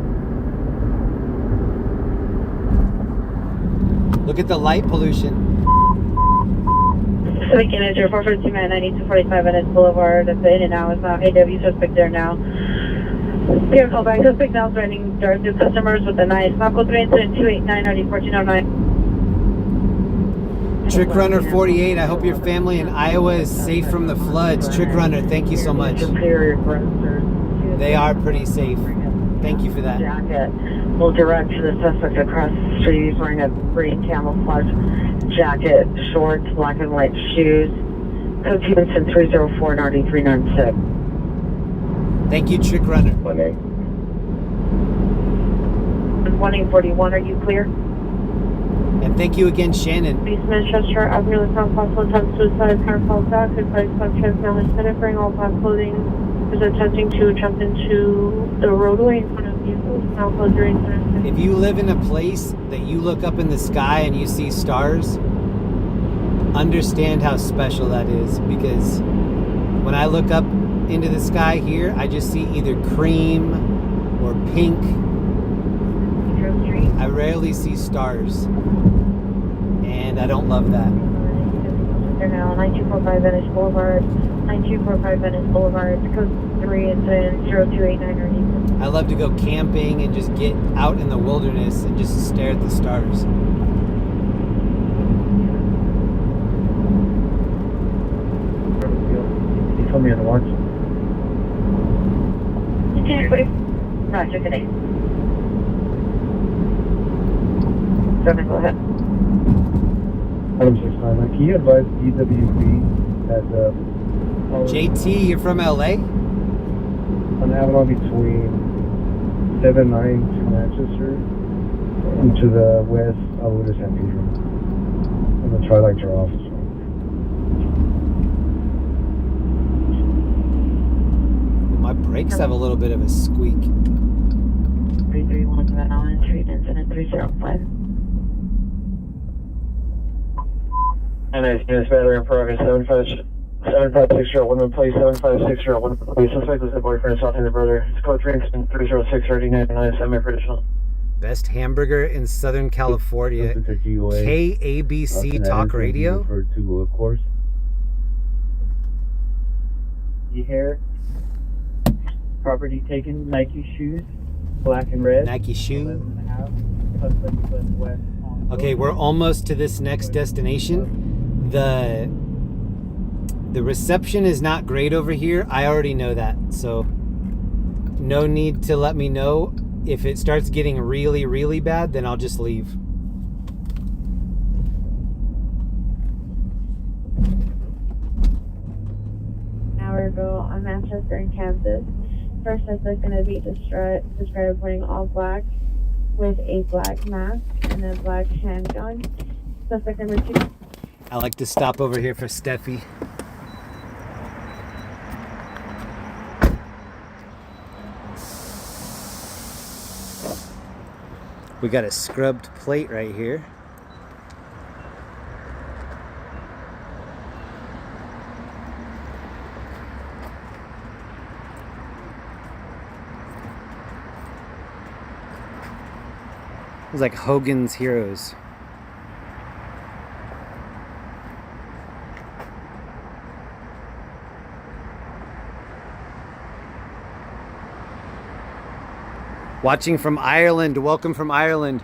Look at the light pollution. Civic Manager 442 man 9245 Venice Boulevard. That's the in and out. AW suspect there now. Here, call back. Suspect now threatening drive-through customers with a knife. Malco 3 incident 289 RD 1409. Trick Runner 48, I hope your family in Iowa is safe from the floods. Trick Runner, thank you so much. They are pretty safe. Thank you for that. Jacket will direct to the suspect across the street. He's wearing a green camouflage jacket, shorts, black and white shoes. Code Stevenson 304 and RD 396. Thank you, Trick Runner. 1841, are you clear? And thank you again, Shannon. Basement Chester Avenue is found possible attempt suicide, car falls back, advice on transmitter, wearing all black clothing, is attempting to jump into the roadway in front of Now code 3. If you live in a place that you look up in the sky and you see stars, understand how special that is, because when I look up into the sky here, I just see either cream or pink. I rarely see stars, and I don't love that. They're now 9245 Venice Boulevard, 9245 Venice Boulevard, code 3, incident 0289 I love to go camping and just get out in the wilderness and just stare at the stars. You told me to watch. Roger, good day. 7, go ahead. Item 69. Can you advise DWB that JT, you're from LA? on Avalon between 79 to Manchester and to the west of the San Pedro? I'm gonna try like your office. My brakes have a little bit of a squeak. 331 Van Allen Street, incident 305. And I see this battery in progress, 7560 place, 7560 place. Suspect was a boyfriend assaulting the brother. It's code 3 incident 306 39 semi for additional. Best hamburger in Southern California. KABC Talk Radio. To, of course. You hear? Property taken, Nike shoes, black and red. Nike shoe. 11.5, west on Okay, we're almost to this next destination. The reception is not great over here. I already know that, so no need to let me know. If it starts getting really, really bad, then I'll just leave. Hour ago on Manchester and Kansas. First suspect going to be described wearing all black with a black mask and a black handgun. Suspect number 2. I like to stop over here for Steffi. We got a scrubbed plate right here. It was like Hogan's Heroes. Watching from Ireland. Welcome from Ireland.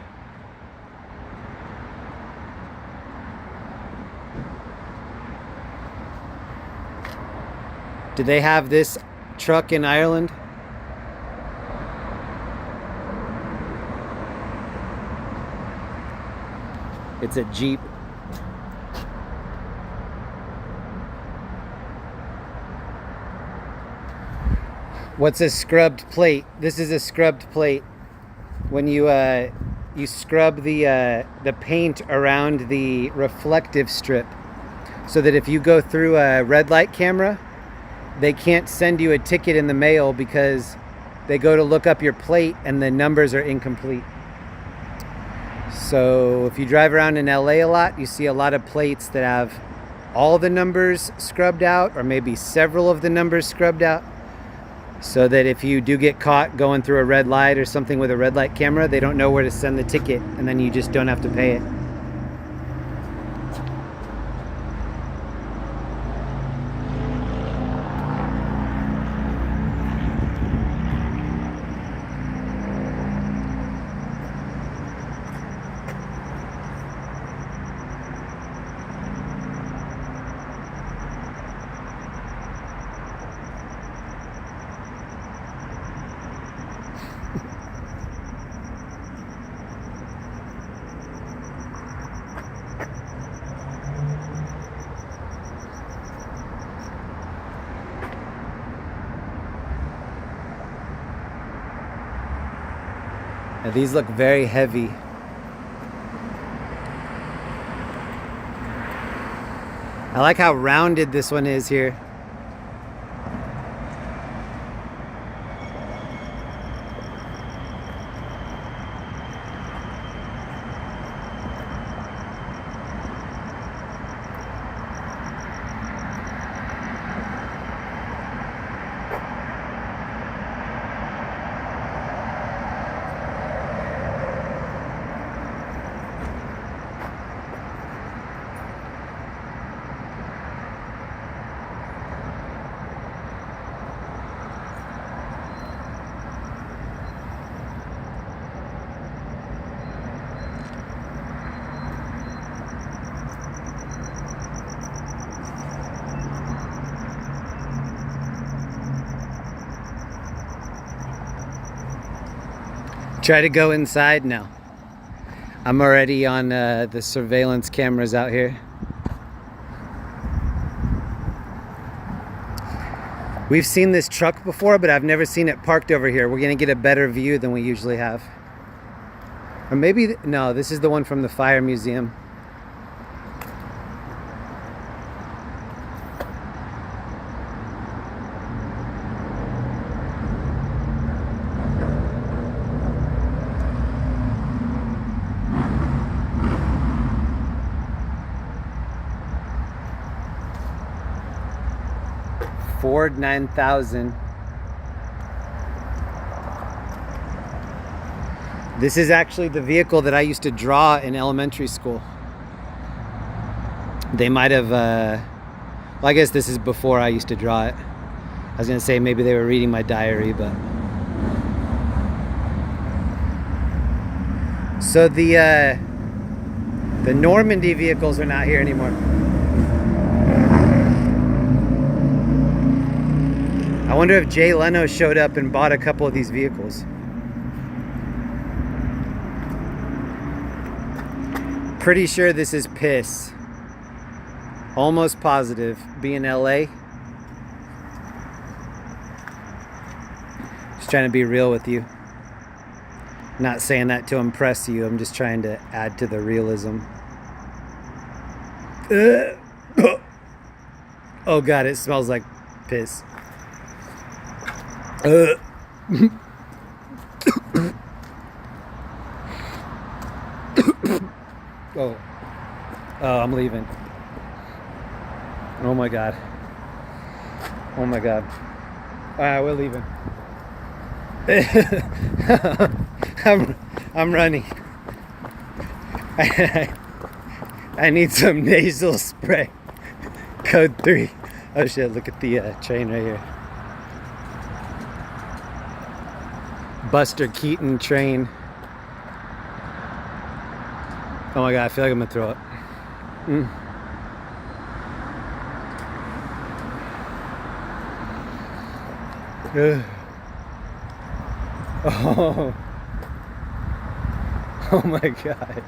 Do they have this truck in Ireland? It's a Jeep. What's a scrubbed plate? This is a scrubbed plate. When you scrub the paint around the reflective strip, so that if you go through a red light camera, they can't send you a ticket in the mail because they go to look up your plate and the numbers are incomplete. So if you drive around in LA a lot, you see a lot of plates that have all the numbers scrubbed out, or maybe several of the numbers scrubbed out, so that if you do get caught going through a red light or something with a red light camera, they don't know where to send the ticket, and then you just don't have to pay it. Now these look very heavy. I like how rounded this one is here. Try to go inside now. I'm already on the surveillance cameras out here. We've seen this truck before, but I've never seen it parked over here. We're gonna get a better view than we usually have. Or maybe, no, this is the one from the fire museum. Ford 9000. This is actually the vehicle that I used to draw in elementary school. They might have, well, I guess this is before I used to draw it. I was gonna say maybe they were reading my diary, but. So the Normandie vehicles are not here anymore. I wonder if Jay Leno showed up and bought a couple of these vehicles. Pretty sure this is piss. Almost positive. Be in LA. Just trying to be real with you. Not saying that to impress you. I'm just trying to add to the realism. Oh God, it smells like piss. Oh, I'm leaving. Oh my God. Oh my God. We're leaving. I'm running. I need some nasal spray. Code 3. Oh shit, look at the train right here. Buster Keaton train. Oh my God, I feel like I'm gonna throw up. Oh. Oh my God.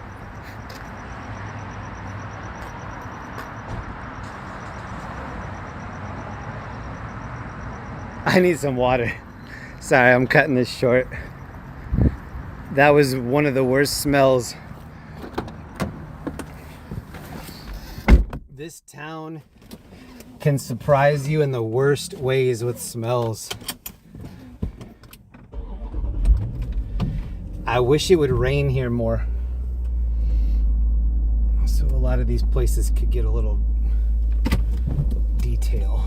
I need some water. Sorry, I'm cutting this short. That was one of the worst smells. This town can surprise you in the worst ways with smells. I wish it would rain here more, so a lot of these places could get a little detail.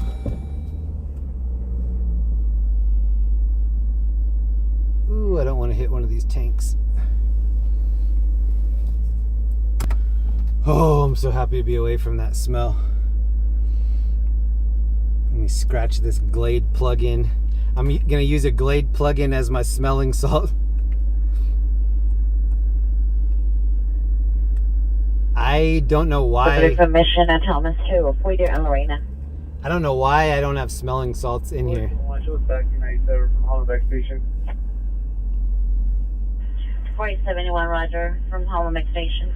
Ooh, I don't want to hit one of these tanks. Oh, I'm so happy to be away from that smell. Let me scratch this Glade plug-in. I'm gonna use a Glade plug-in as my smelling salt. I don't know why. There's a mission at Thomas too. We do in Lorena. I don't know why I don't have smelling salts in here. Back to 97 from Hollenbeck Station. 4071 Roger from Hollenbeck Station.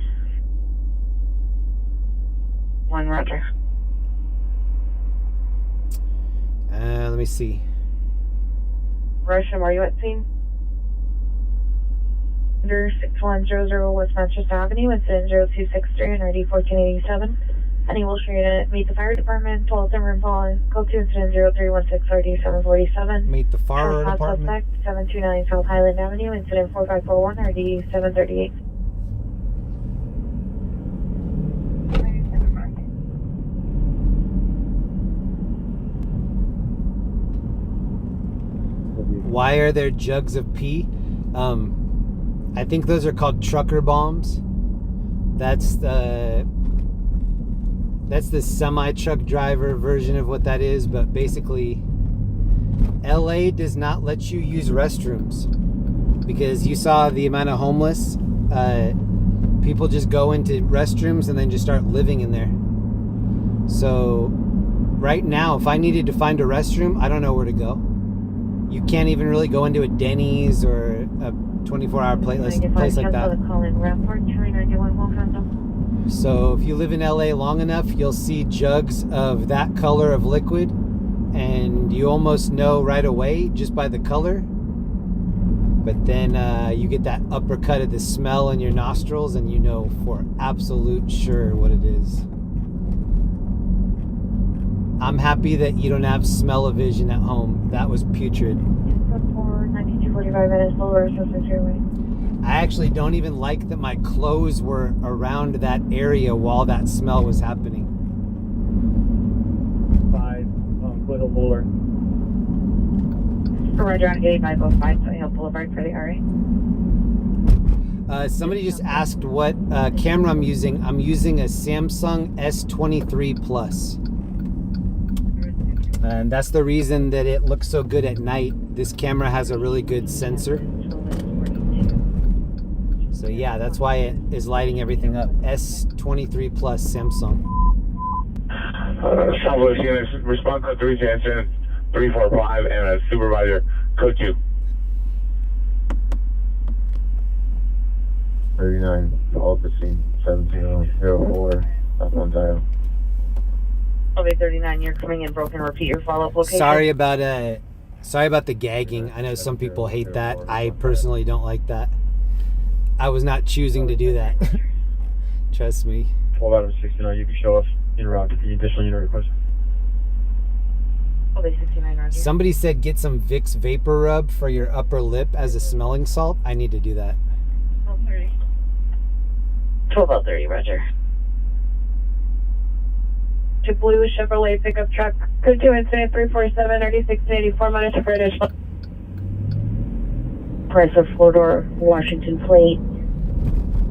1 Roger. Let me see. Russian, are you at scene? Under 6100 West Manchester Avenue, incident 0263 and RD 1487. Any Wilshire unit, meet the fire department, 12 room fallen, code 2 incident 0316 RD 747. Meet the fire department. Suspect 729 South Highland Avenue, incident 4541 RD 738. Why are there jugs of pee? I think those are called trucker bombs. That's the semi-truck driver version of what that is, but basically LA does not let you use restrooms because you saw the amount of homeless people just go into restrooms and then just start living in there. So right now, if I needed to find a restroom, I don't know where to go. You can't even really go into a Denny's or a 24-hour place like that. So if you live in LA long enough, you'll see jugs of that color of liquid, and you almost know right away just by the color. But then you get that uppercut of the smell in your nostrils, and you know for absolute sure what it is. I'm happy that you don't have smell-o-vision at home. That was putrid. I actually don't even like that my clothes were around that area while that smell was happening. 5, Little Bowler. Roger on 8505, so Hill Boulevard for the RA. Somebody just asked what camera I'm using. I'm using a Samsung S23 Plus. And that's the reason that it looks so good at night. This camera has a really good sensor. So yeah, that's why it is lighting everything up. S23 Plus Samsung. Southwest units, respond code 3 Jansen, 345, and a supervisor, code 2. 39, all the scene, 1704, that's on dial. Probably 39, you're coming in broken. Repeat your follow-up location. Sorry about the gagging. I know some people hate that. I personally don't like that. I was not choosing to do that. Trust me. 12 out of 69, you can show us in route. Any additional unit request? Probably 69, Roger. Somebody said get some Vicks Vapor Rub for your upper lip as a smelling salt. I need to do that. 1230, Roger. To blue Chevrolet pickup truck, code 2 incident 347, 3684, monitor for additional. Price of Florida, Washington plate.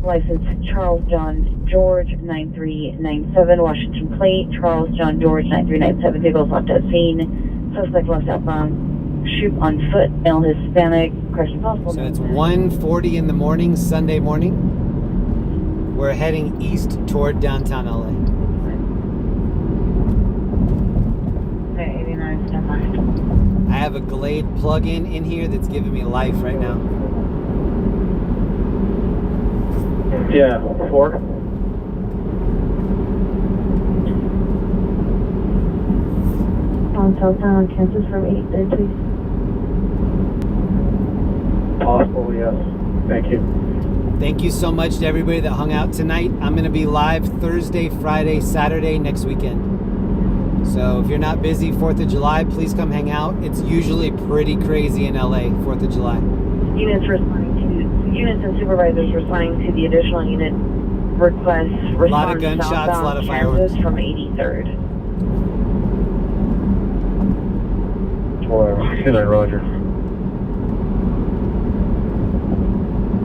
License Charles John George 9397, Washington plate. Charles John George 9397, vehicles left at scene. Suspect left outbound. Shoot on foot, male Hispanic. Question possible. So it's 1:40 in the morning, Sunday morning. We're heading east toward downtown LA. 89, stand by. I have a Glade plug-in in here that's giving me life right now. Yeah, 4. On southbound Kansas from 83, please. Possible, yes. Thank you. Thank you so much to everybody that hung out tonight. I'm going to be live Thursday, Friday, Saturday next weekend. So if you're not busy 4th of July, please come hang out. It's usually pretty crazy in LA, 4th of July. Units and supervisors responding to the additional unit request. A lot of gunshots, a lot of fireworks. From 83rd. 69, Roger.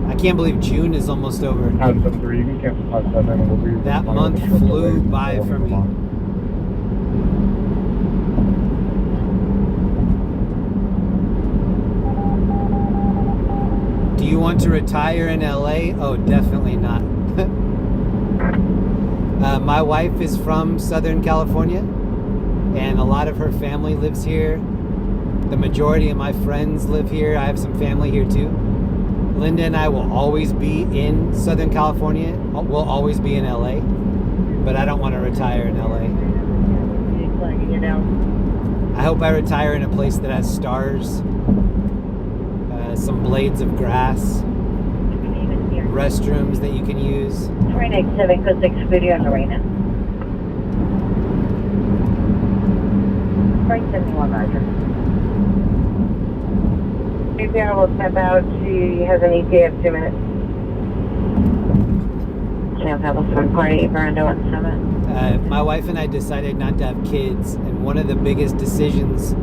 I can't believe June is almost over. That month flew by for me. Do you want to retire in LA? Oh, definitely not. My wife is from Southern California, and a lot of her family lives here. The majority of my friends live here. I have some family here too. Linda and I will always be in Southern California. We'll always be in LA, but I don't want to retire in LA. I hope I retire in a place that has stars, some blades of grass, restrooms that you can use. Train 87, code 6, video on Lorena. Frank 71, Roger. APR will step out. She has an ETA of 2 minutes. Sam Pebble, party, Veranda 17. My wife and I decided not to have kids, and one of the biggest decisions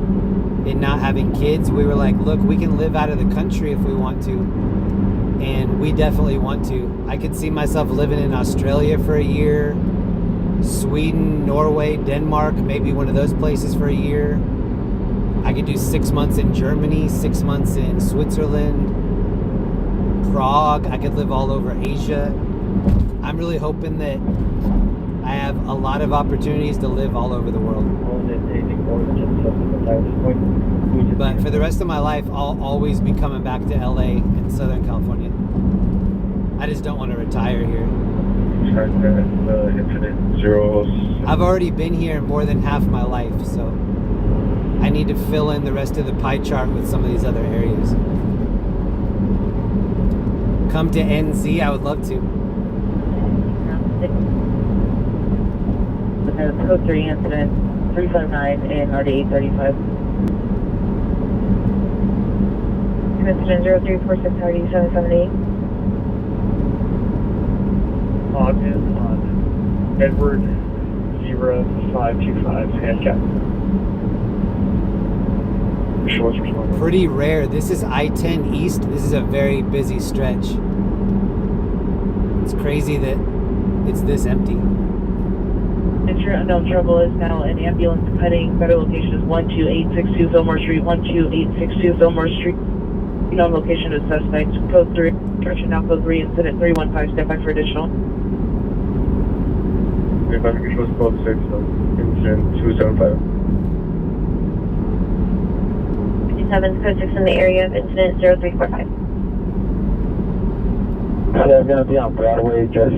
in not having kids, we were like, look, we can live out of the country if we want to, and we definitely want to. I could see myself living in Australia for a year, Sweden, Norway, Denmark, maybe one of those places for a year. I could do 6 months in Germany, 6 months in Switzerland, Prague. I could live all over Asia. I'm really hoping that I have a lot of opportunities to live all over the world. But for the rest of my life, I'll always be coming back to LA and Southern California. I just don't want to retire here. I've already been here more than half my life, so I need to fill in the rest of the pie chart with some of these other areas. Come to NZ, I would love to. Code 3 incident 359 in RD 835. Incident 0346 RD 778. Ogden on Edward 0525 handicap. Pretty rare. This is I-10 East. This is a very busy stretch. It's crazy that it's this empty. Enter unknown trouble is now an ambulance cutting. Better location is 12862 Fillmore Street, 12862 Fillmore Street. Known location is suspect. Code 3. Direction now code 3. Incident 315. Stand by for additional. Control is code 6. Incident 275. 57 code 6 in the area of incident 0345. Yeah, I'm going to be on Broadway, just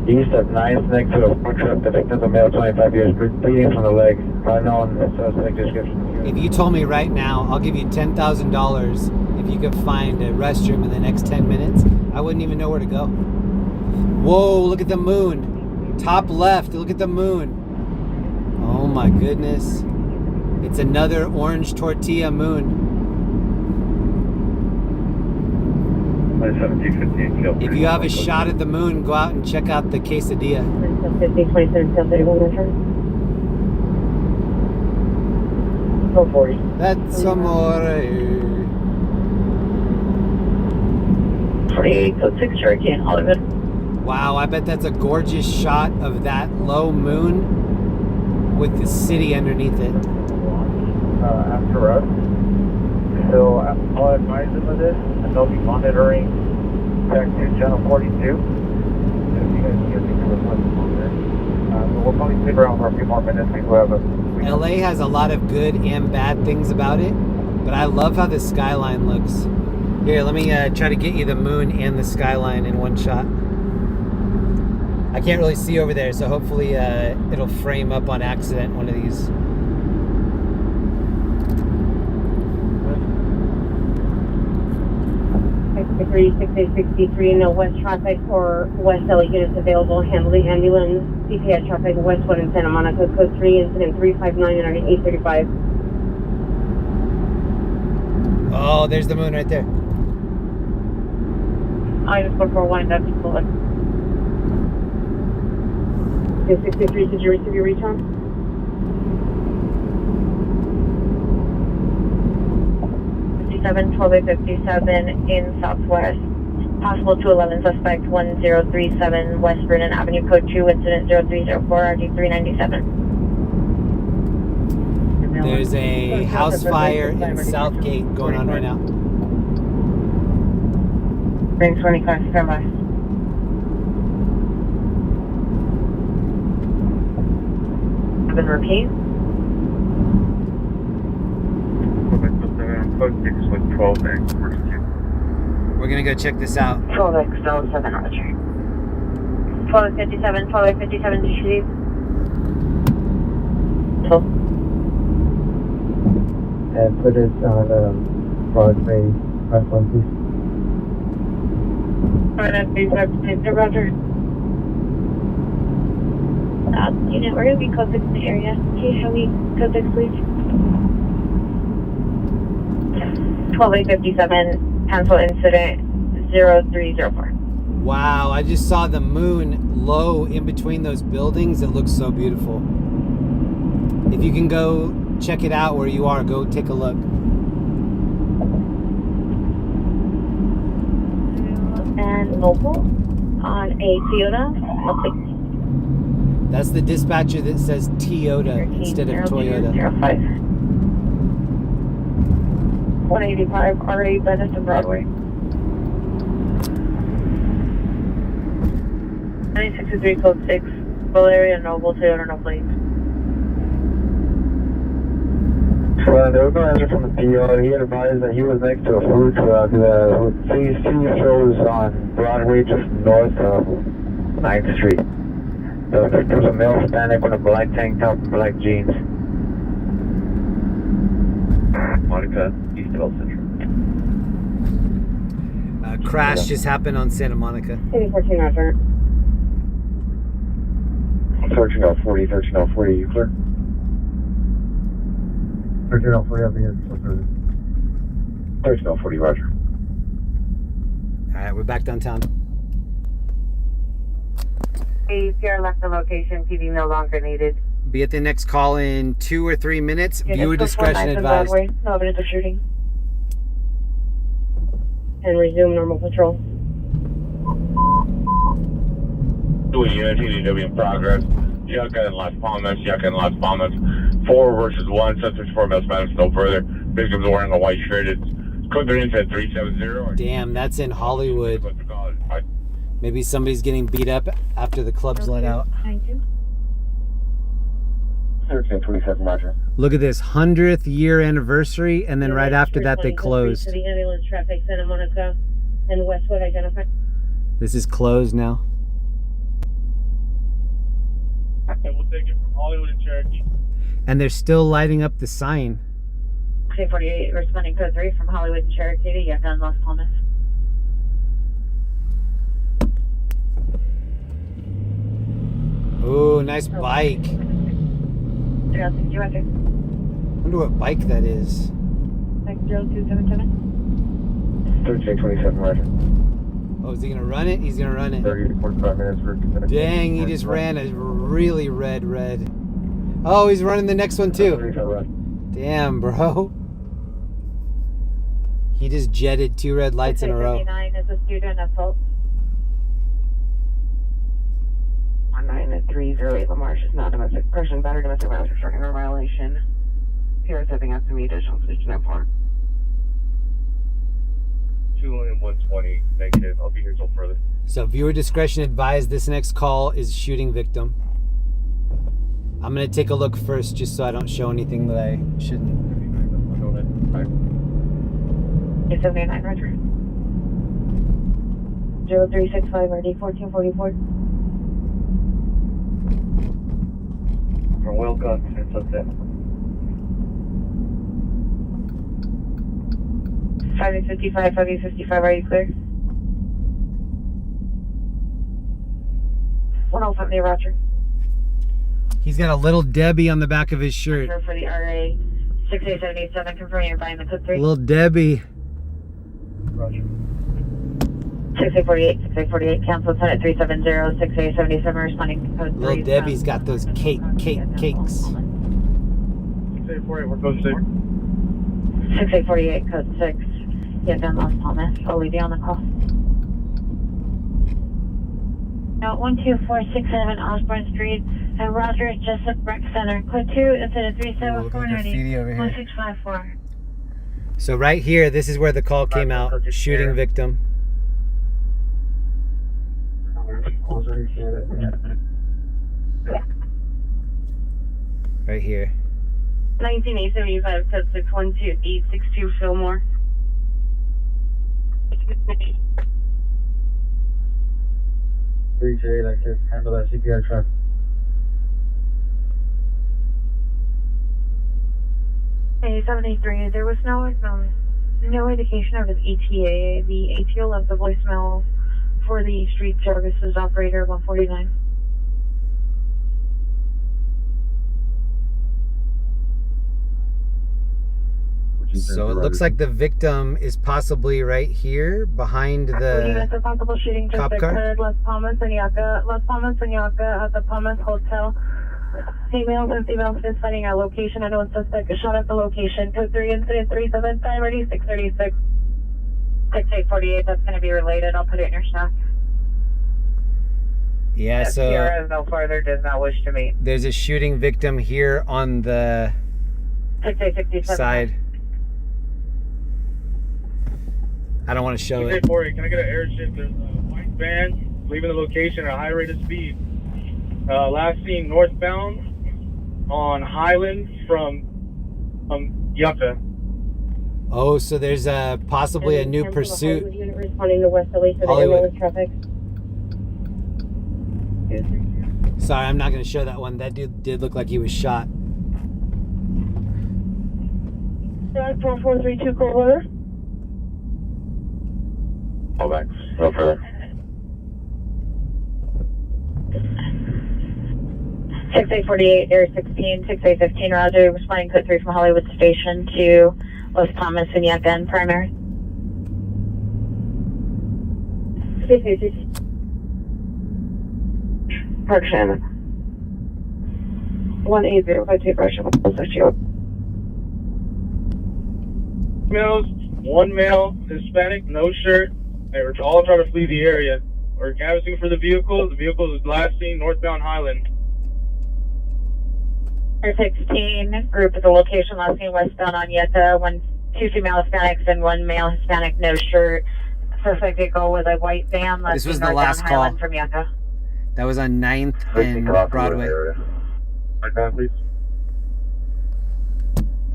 east of 9th, next to a food truck. The victim's a male, 25 years, bleeding from the leg. Unknown suspect description. If you told me right now, I'll give you $10,000 if you could find a restroom in the next 10 minutes, I wouldn't even know where to go. Whoa, look at the moon. Top left, look at the moon. Oh my goodness. It's another orange tortilla moon. If you have a shot at the moon, go out and check out the quesadilla. 40. That's amore. 48, code 6, Cherokee, Hollywood. Wow, I bet that's a gorgeous shot of that low moon with the city underneath it. After us, so I'll advise them of this, and they'll be monitoring back to channel 42. If you guys can get the request on there. We'll probably stick around for a few more minutes. We'll have a LA has a lot of good and bad things about it, but I love how the skyline looks. Here, let me try to get you the moon and the skyline in one shot. I can't really see over there, so hopefully it'll frame up on accident one of these. Degree 6863, no west traffic or west LA units available. Handle the ambulance. CPI traffic west 1 in Santa Monica, code 3, incident 359 and 835. Oh, there's the moon right there. I just go for a wind up to pull it. 63, did you receive your return? Seven 1257 in southwest. Possible 211 suspect 1037 West Vernon Avenue, code 2, incident 0304 RD 397. There's a house fire in Southgate going on right now. Ring 25, stand by. Have repeat. Code 6 with 12X. We're gonna go check this out. 12X, 07, Roger. 1257, 1257, did you leave? And put it on Broadway, press 1, please. Alright, Roger. Unit, we're gonna be code 6 in the area. Can you show me code 6, please? 12857, cancel incident 0304. Wow, I just saw the moon low in between those buildings. It looks so beautiful. If you can go check it out where you are, go take a look. And local on a Toyota. Okay. That's the dispatcher that says Toyota instead of Toyota. 185 R.I.P. Benison Broadway. 9623 code 6. Circle area, Noble, 200, please. Well, there was no answer from the PO. He advised that he was next to a food truck. The CC shows on Broadway just north of 9th Street. The victim's a male Hispanic with a black tank top and black jeans. Monica, East of El Centro. Crash just happened on Santa Monica. 14 Roger. 1340, 1340, you clear? 1340, I'll be here. 1340, roger. All right, we're back downtown. APR left the location. PD no longer needed. Be at the next call in 2 or 3 minutes. Yeah, Viewer discretion advised. No evidence of shooting. And resume normal patrol. Doing unit TDW in progress. Yucca and Las Palmas, Yucca and Las Palmas. 4 versus 1. Suspects 4 male Spanish, no further. Victim's wearing a white shirt. It's code 3 at 370. Damn, that's in Hollywood. Maybe somebody's getting beat up after the club's let out. Thank you. 1327, roger. Look at this, 100th year anniversary, and then right after that they closed. To the ambulance traffic, Santa Monica and Westwood identified. This is closed now. And we'll take it from Hollywood and Cherokee. And they're still lighting up the sign. 48 responding code 3 from Hollywood and Cherokee to Yucca and Las Palmas. Ooh, nice bike. Wonder what bike that is. 0277. 1327, roger. Oh, is he gonna run it? He's gonna run it. 30 to 45 minutes for Dang, he just ran a really red. Oh, he's running the next one too. Damn, bro. He just jetted 2 red lights in a row. 59 is a student assault. 19-308 Lamarche is not domestic person, battery domestic violence restraining or violation. PR stepping up to me, additional position at 4. 2-120, negative. I'll be here till further. So viewer discretion advised. This next call is shooting victim. I'm gonna take a look first just so I don't show anything that I shouldn't. 879, roger. 0365 RD 1444. From Wilcox and Sunset. 555, 555, are you clear? 1070, roger. He's got a little Debbie on the back of his shirt. For the RA 6877, confirming you're buying the code 3. Little Debbie. Roger. 6848, 6848, cancel 10 at 370, 6877, responding to code 3. Little Debbie's got those cakes. 6848, we're code 6. 6848, code 6. Yeah, done Las Palmas. I'll leave you on the call. Now, 12467 Osborne Street, and Roger, Jessup Rec Center. Code 2, incident 37490, 1654. So right here, this is where the call came out. Shooting victim. Right here. 19875, code 612862 Fillmore. Appreciate I can handle that CPR truck. Hey, 783, there was no indication of his ETA. The ATO left the voicemail for the street services operator 149. So it looks like the victim is possibly right here behind the possible shooting cop just car. occurred. Las Palmas and Yucca at the Palmas Hotel. Females and females been finding our location. I know a suspect is shot at the location. Code 3, incident 375, ready 636. 6848, that's going to be related. I'll put it in your stack. Yeah, so PRS no further, does not wish to meet. there's a shooting victim here on the 6867. side. I don't want to show it. 6848, can I get an airship? There's a white van leaving the location at a high rate of speed. Last seen northbound on Highland from Yucca. Oh, so there's possibly a new pursuit. Hollywood unit responding to West LA for the ambulance traffic. Sorry, I'm not going to show that one. That dude did look like he was shot. 4432 cold weather. Callbacks. No further. 6848, Air 16, 6815, Roger, responding code 3 from Hollywood Station to Los Thomas and Yucca and primary. 6852. Correction. 18052, correction, Males, one male, Hispanic, no shirt. They were all trying to flee the area. We're canvassing for the vehicle. The vehicle was last seen northbound Highland. Air 16, group at the location last seen westbound on Yucca, two female Hispanics and one male Hispanic, no shirt. Suspect vehicle with a white van last This was seen the last northbound call. Highland from Yucca. That was on 9th and Broadway. Right back, please.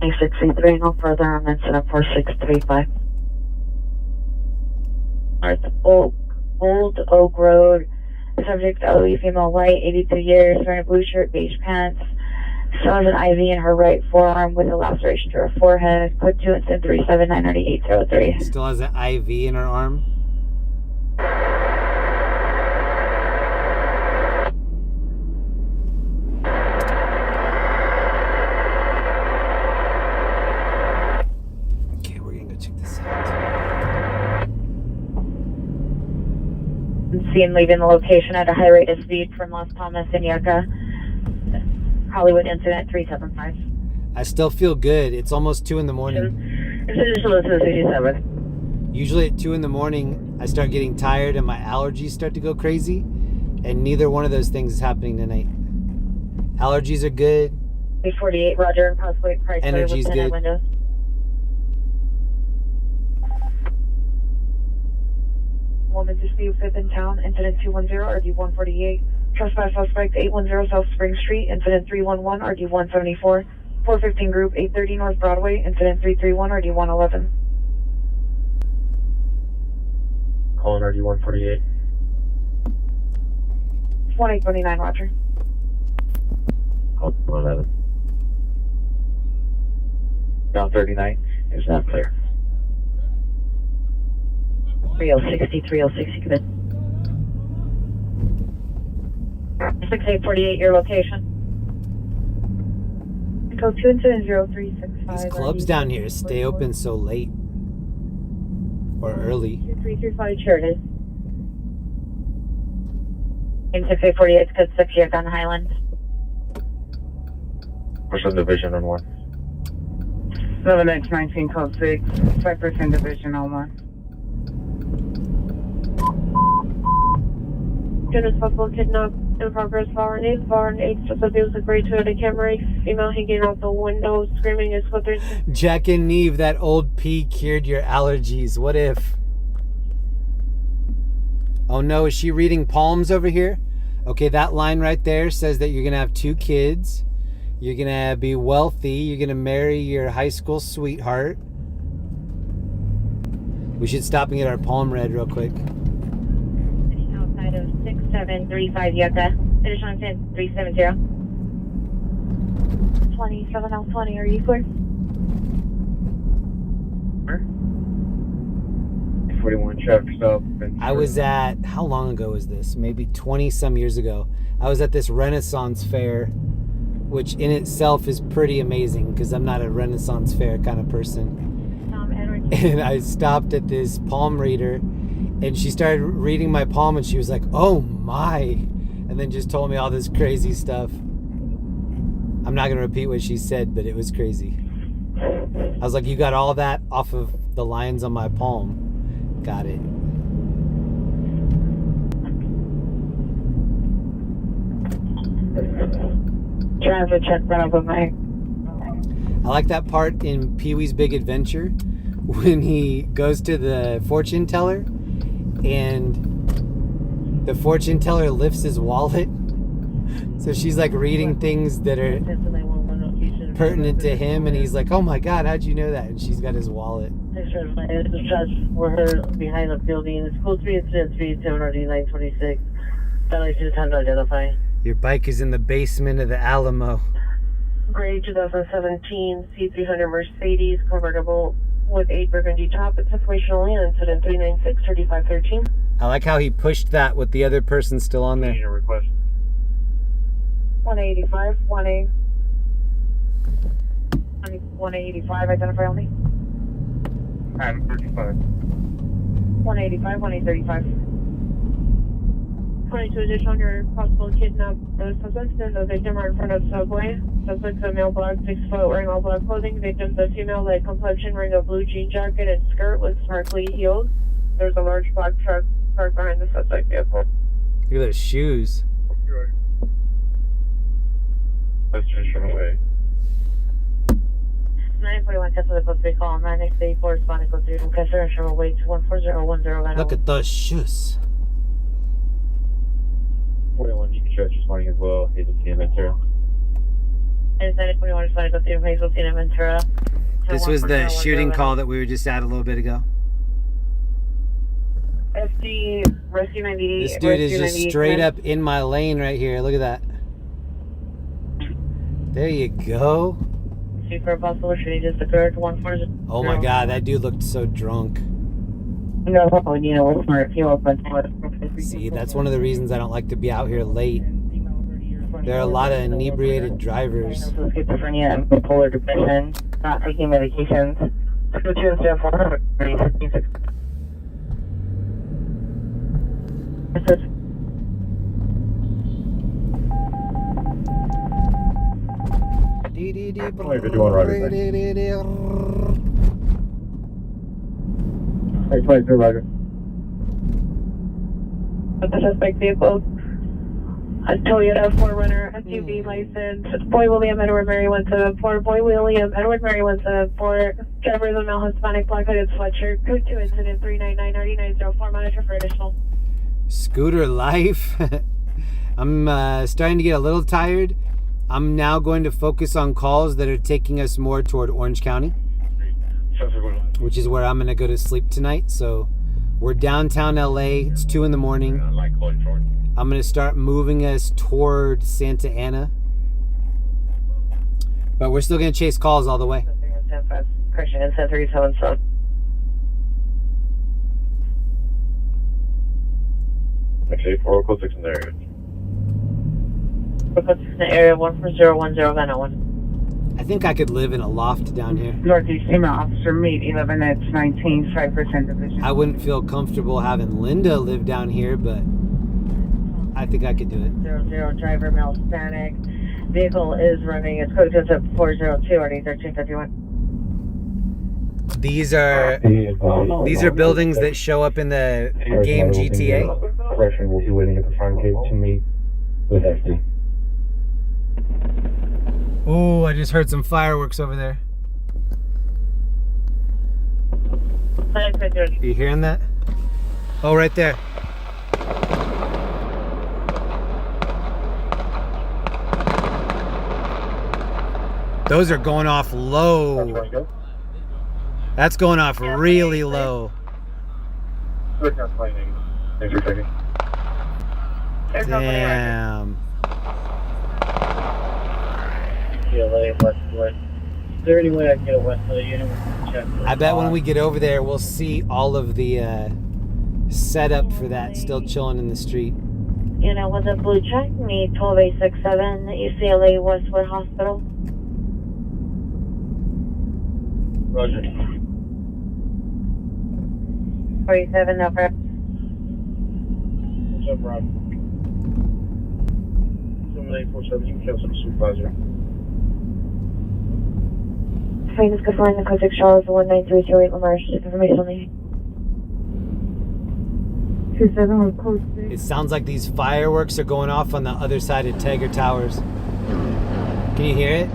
663, no further on incident 4635. Old Oak Road, subject elderly female white, 82 years, wearing a blue shirt, beige pants. Still has an IV in her right forearm with a laceration to her forehead. Code 2 incident 3799803. Still has an IV in her arm. Okay, we're gonna go check this out. Seen leaving the location at a high rate of speed from Los Thomas and Yucca. Hollywood incident 375. I still feel good. It's almost 2 in the morning. Usually at 2 in the morning, I start getting tired and my allergies start to go crazy. And neither one of those things is happening tonight. Allergies are good. 348, Roger, and possibly Chrysler Energy's with tinted good. windows. Woman dispute 5th in town, incident 210, RD 148. Trespass suspect 810 South Spring Street, incident 311, RD 174. 415 group 830 North Broadway, incident 331, RD 111. Calling RD 148. 1829, Roger. Call 111. Down 39 is not clear. 3060, 3060, come in. 6848, your location. Code 2 incident 0365. These clubs down here stay open so late. Or early. 2335, sure it is. In 6848, code 6, Yucca on Highland. What's the division on 1? 7X19, code 6, 5% division on 1. Student possible kidnap in progress, Varn 8 just abused the grade 2 at a Camry. Female hanging out the window, screaming his slippers. Jack and Neve, that old pee cured your allergies. What if? Oh no, is she reading palms over here? Okay, that line right there says that you're gonna have 2 kids. You're gonna be wealthy. You're gonna marry your high school sweetheart. We should stop and get our palm read real quick. Outside of 6735 Yucca. Additional intent 370. 27 out 20, are you clear? 41 traffic stop. I was at, how long ago was this? Maybe 20 some years ago. I was at this Renaissance fair, which in itself is pretty amazing because I'm not a Renaissance fair kind of person. And I stopped at this palm reader and she started reading my palm and she was like, oh my, and then just told me all this crazy stuff. I'm not gonna repeat what she said, but it was crazy. I was like, you got all that off of the lines on my palm. Got it. Traffic check run over my. I like that part in Pee-wee's Big Adventure when he goes to the fortune teller and the fortune teller lifts his wallet So she's like reading things that are pertinent to him, and he's like, "Oh my God, how'd you know that?" And she's got his wallet. We're her behind the building. It's code 3 incident 3 7RD 926. Satellite is time to identify. Your bike is in the basement of the Alamo. Gray 2017 C300 Mercedes convertible with 8 burgundy top. It's information only on incident 396 3513. I like how he pushed that with the other person still on there. Your request. 185, 185, identify only. I'm 35. 185, 1835. 22 additional on your possible kidnap suspects. The victim are in front of subway. Suspects a male black, 6 foot, wearing all black clothing. Victim's a female, light complexion, wearing a blue jean jacket and skirt with sparkly heels. There's a large black truck parked behind the suspect vehicle. Look at those shoes. Let's just run away. 941 Cecil, code 3, call 9684, responding code 3 from Kessler and Sherman Way to 14010. Look at those shoes. 41, you can stretch responding as well. Hazel T and Ventura. And 941 responding code 3 from Hazel T and Ventura. This was the shooting call that we were just at a little bit ago. FD Rescue 98. This dude is just straight up in my lane right here. Look at that. There you go. See for a possible shooting just occurred. 140. Oh my God, that dude looked so drunk. See, that's one of the reasons I don't like to be out here late. There are a lot of inebriated drivers. Schizophrenia and bipolar depression, not taking medications. 2 incident 400. Only 51 Roger. 822 Roger. The suspect vehicle, a Toyota 4Runner SUV license. Boy William Edward Mary 174. Boy William Edward Mary 174. Driver is a male Hispanic black hooded sweatshirt. Code 2 incident 399-9904. Monitor for additional. Scooter life. I'm starting to get a little tired. I'm now going to focus on calls that are taking us more toward Orange County, which is where I'm going to go to sleep tonight. So we're downtown LA. It's 2 in the morning. I'm going to start moving us toward Santa Ana. But we're still going to chase calls all the way. Christian incident 377. Actually, 406 in the area. In the area 14010 Van I think I could live in a loft down here. Northeast female officer meet 11 at 19, 5% division. I wouldn't feel comfortable having Linda live down here, but I think I could do it. 00 driver male Hispanic. Vehicle is running. It's code 402 RD 1351. These are buildings that show up in the game GTA. Freshman will be waiting at the front gate to meet with FD. Oh, I just heard some fireworks over there. Are you hearing that? Oh, right there. Those are going off low. That's going off really low. Damn. DTLA Westwood. Is there any way I can get a Westwood unit? I bet when we get over there, we'll see all of the setup for that still chilling in the street. You know, with a blue check, me 12867 UCLA Westwood Hospital. Roger. 47 number. What's up, Rob? 7847, you can kill some supervisor. Famous good flying the code 6 Charles 19308 Lamar. Information only. 27 code 6. It sounds like these fireworks are going off on the other side of Tiger Towers. Can you hear it?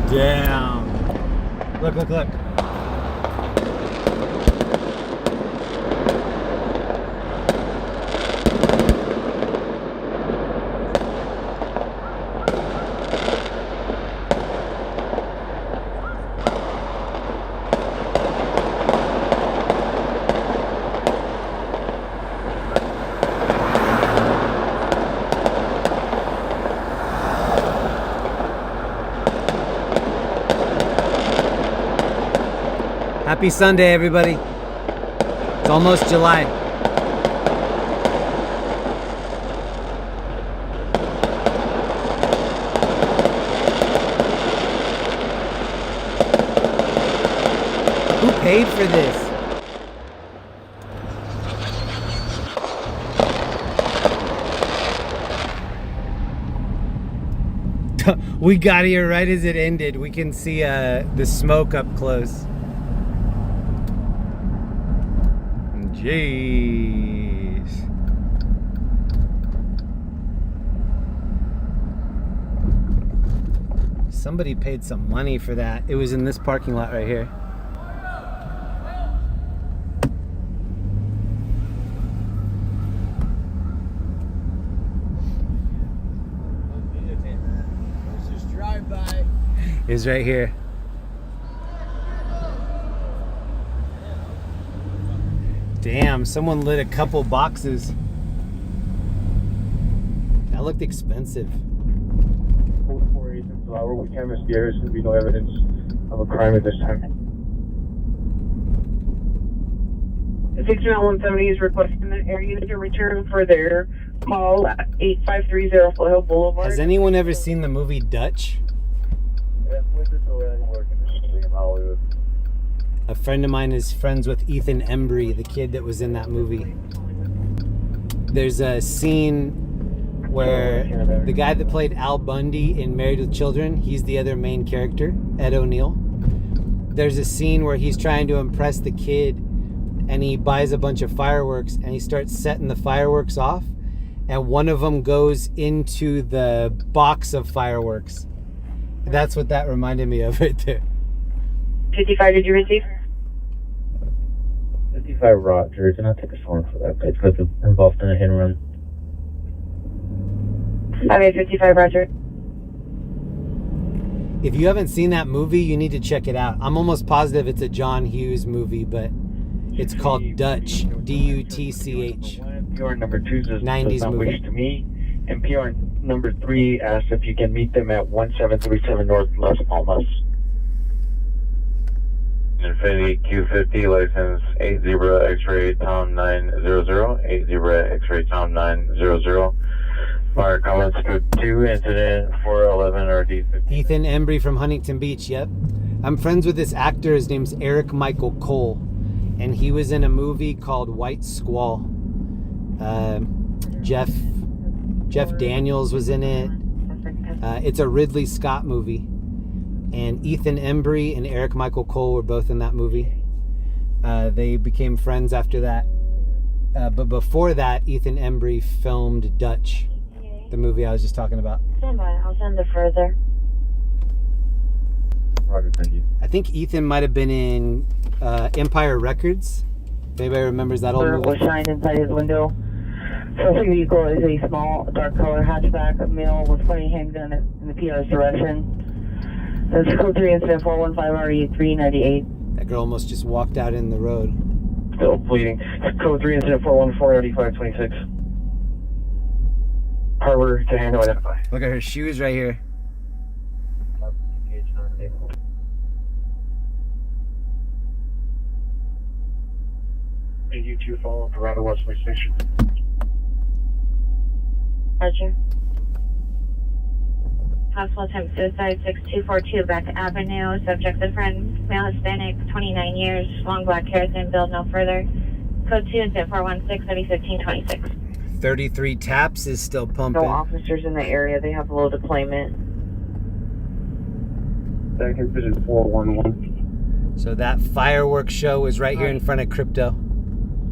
Damn. Look, look, look. Happy Sunday, everybody. It's almost July. Who paid for this? We got here right as it ended. We can see the smoke up close. Jeez. Somebody paid some money for that. It was in this parking lot right here. Is right here. Damn, someone lit a couple boxes. That looked expensive. We can't miss the area. There's going to be no evidence of a crime at this time. 170 is requesting the area to return for their call at 8530 Foothill Boulevard. Has anyone ever seen the movie Dutch? A friend of mine is friends with Ethan Embry, the kid that was in that movie. There's a scene where the guy that played Al Bundy in Married with Children, he's the other main character, Ed O'Neill. There's a scene where he's trying to impress the kid and he buys a bunch of fireworks and he starts setting the fireworks off, and one of them goes into the box of fireworks. That's what that reminded me of right there. 55, did you receive? 55 Roger, do not take a phone for that. It's got involved in a hit and run. Okay, 55 Roger. If you haven't seen that movie, you need to check it out. I'm almost positive it's a John Hughes movie, but it's called Dutch. D-U-T-C-H. PR number 2 says 90s not movie. wish to meet. And PR number 3 asks if you can meet them at 1737 North Las Palmas. Infinity Q50, license 80 X-ray Tom 900, 80 X-ray Tom 900. Fire comments code 2, incident 411 RD50. Ethan Embry from Huntington Beach, yep. I'm friends with this actor, his name's Eric Michael Cole, and he was in a movie called White Squall. Jeff Daniels was in it. It's a Ridley Scott movie. And Ethan Embry and Eric Michael Cole were both in that movie. They became friends after that. But before that, Ethan Embry filmed Dutch, the movie I was just talking about. Stand by, I'll send it further. Roger, thank you. I think Ethan might have been in Empire Records. If anybody remembers that old movie. Was shined inside his window. Suspect vehicle is a small, dark color hatchback. A male was pointing handgun in the PR's direction. That's code 3 incident 415 RE 398. That girl almost just walked out in the road. Still bleeding. Code 3 incident 414 526. Harbor to handle identify. Look at her shoes right here. And you two follow up around the Westway Station. Roger. Possible attempt suicide, 6242 Beck Avenue. Subject a friend, male Hispanic, 29 years, long black hair, thin build, no further. Code 2 is 416 301526. 33 Taps is still pumping. No officers in the area. They have low deployment. That incident 411. So that fireworks show was right here in front of Crypto.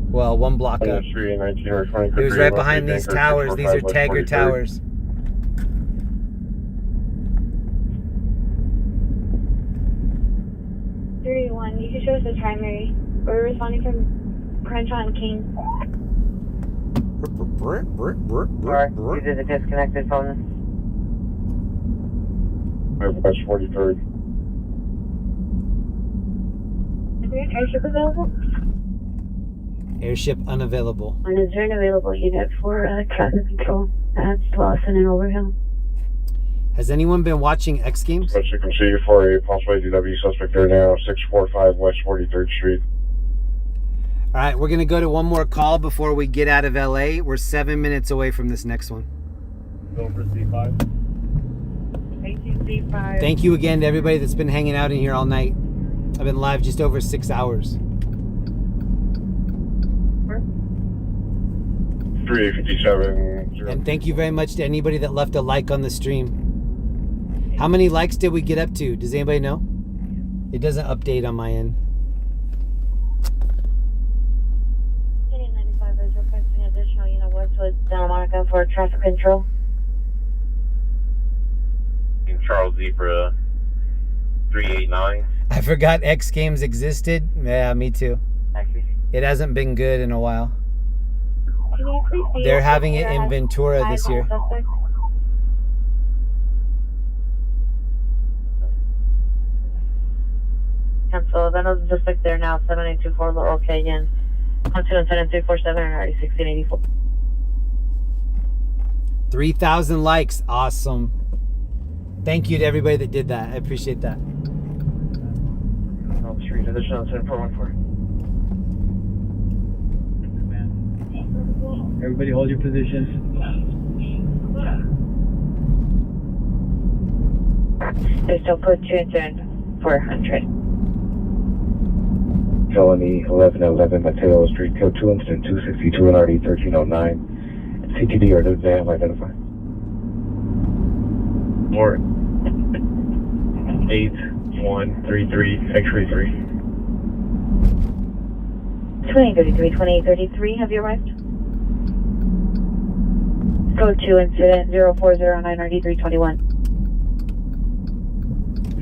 Well, one block up. It was right behind these towers. These are Tagger Towers. You can show us the primary. We're responding from Crenshaw and King. Alright, you did a disconnected phone. Fairfax 43rd. Is there an airship available? Airship unavailable. And is there an available unit for traffic control at Slauson and Overhill? Has anyone been watching X Games? But you can see for a possible ADW suspect there now, 645 West 43rd Street. All right, we're going to go to one more call before we get out of LA. We're 7 minutes away from this next one. Go for C5. C5. Thank you again to everybody that's been hanging out in here all night. I've been live just over 6 hours. 357. And thank you very much to anybody that left a like on the stream. How many likes did we get up to? Does anybody know? It doesn't update on my end. 95 is requesting additional unit Westwood Santa Monica for traffic control. In Charles Zebra 389. I forgot X Games existed. Yeah, me too. It hasn't been good in a while. They're having it in Ventura this year. Cancel. That was just like there now. 7824 Laurel Canyon. Onto incident 347 and already 1684. 3,000 likes. Awesome. Thank you to everybody that did that. I appreciate that. On the street, additional incident 414. Everybody hold your positions. They still put 2 incident 400. Felony 1111 Mateo Street, code 2, incident 262 and RD 1309. CTD or Detain identified. Or 8133 X-ray 3. 2833, 2833, have you arrived? Code 2 incident 0409 RD 321.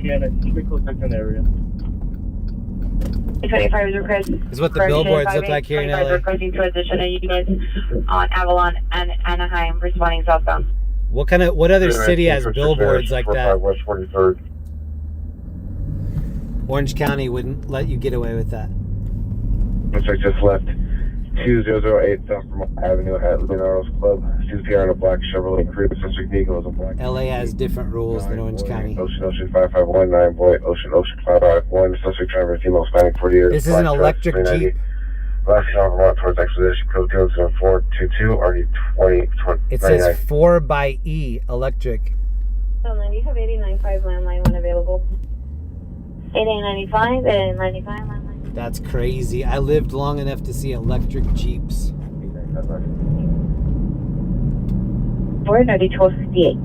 Yeah, that's typical second area. 25 is requested. This is what the billboards look like here in LA. Requesting to additional units on Avalon and Anaheim, responding southbound. What other city has billboards like that? West 43rd. Orange County wouldn't let you get away with that. Looks like just left 2008 South Vermont Avenue at Melrose Club. CPR in a black Chevrolet Cruze. Suspect vehicle is a black. LA has different rules than Orange County. Ocean 5519 boy Ocean Cloud Rock 1. Suspect driver female Hispanic 40 years. This is an electric Jeep. Last South Vermont towards Expedition code 422 RD 20. It says 4xe electric. So then you have 895 landline when available. 8895 and 95 landline. That's crazy. I lived long enough to see electric Jeeps. 490 1258.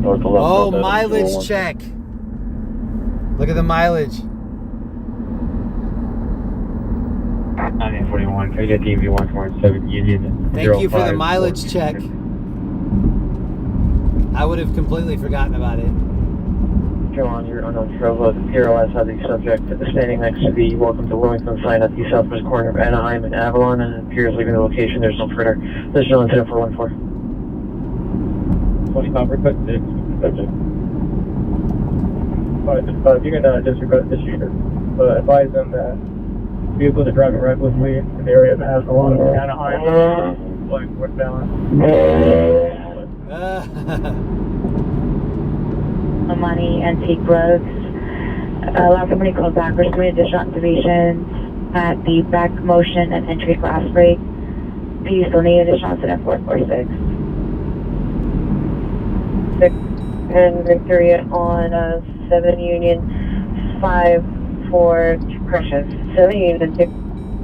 Oh, mileage check. Look at the mileage. 941, can I get DV 147 Union? Thank you for the mileage check. I would have completely forgotten about it. John, you're unknown traveler. The PROS has the subject standing next to the Welcome to Wilmington sign at the southwest corner of Anaheim and Avalon, and it appears leaving the location. There's no further. There's no incident 414. 25 requested. Subject. You can disregard the shooter, but advise them that vehicles are driving recklessly in the area that has a lot of Anaheim, like northbound. Money, Antique Roads. Allow somebody called back for some additional activations at the back motion and entry glass break. Do you still need additional incident 446? And Victoria on 7 Union 54 crashes. 7 Union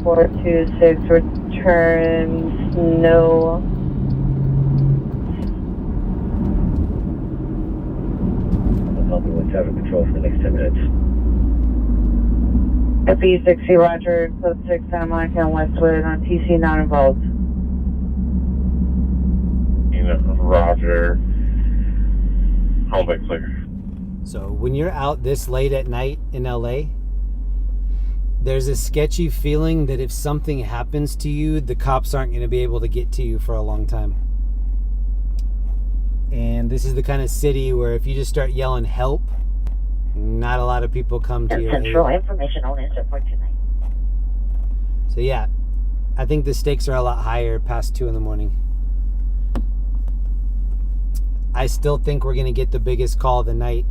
426 returns no. With traffic control for the next 10 minutes. FE60 Roger, code 6 Santa Monica and Westwood on TC not involved. Roger. Home bay clear. So when you're out this late at night in LA, there's a sketchy feeling that if something happens to you, the cops aren't going to be able to get to you for a long time. And this is the kind of city where if you just start yelling help, not a lot of people come to your aid. Central information only in support tonight. So yeah, I think the stakes are a lot higher past 2 in the morning. I still think we're going to get the biggest call of the night.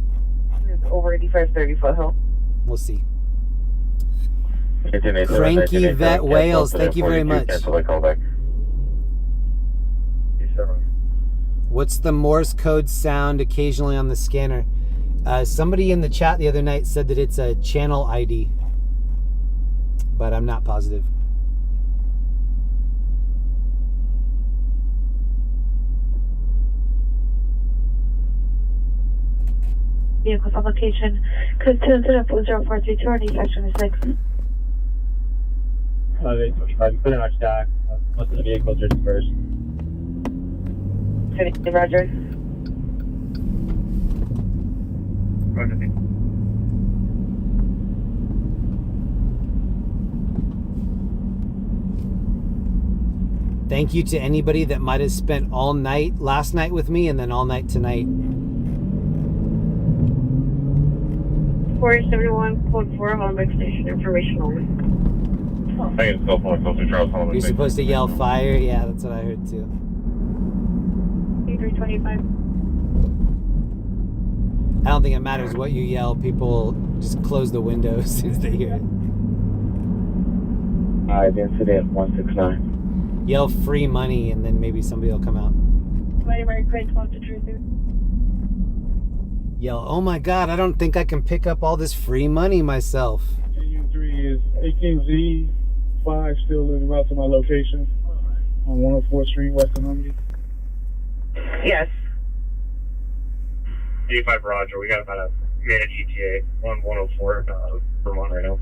It's over 8530 Foothill. We'll see. Cranky Vet Wales, thank you very much. What's the Morse code sound occasionally on the scanner? Somebody in the chat the other night said that it's a channel ID, but I'm not positive. Vehicles on location. Code 2 incident 0432 on section 6. Pretty much dock. Most of the vehicles are dispersed. Roger. Roger. Thank you to anybody that might have spent all night last night with me and then all night tonight. 471, code 4, Hollenbeck Station, information only. You're supposed to yell fire? Yeah, that's what I heard too. 325. I don't think it matters what you yell. People just close the window as soon as they hear it. The incident 169. Yell free money and then maybe somebody will come out. Mary Crane 12 to True 3. Yell, oh my God, I don't think I can pick up all this free money myself. U3 is 18Z5, still living out to my location on 104th Street, West of Normandie. Yes. 85 Roger, we got about a minute ETA, 104 Vermont right now.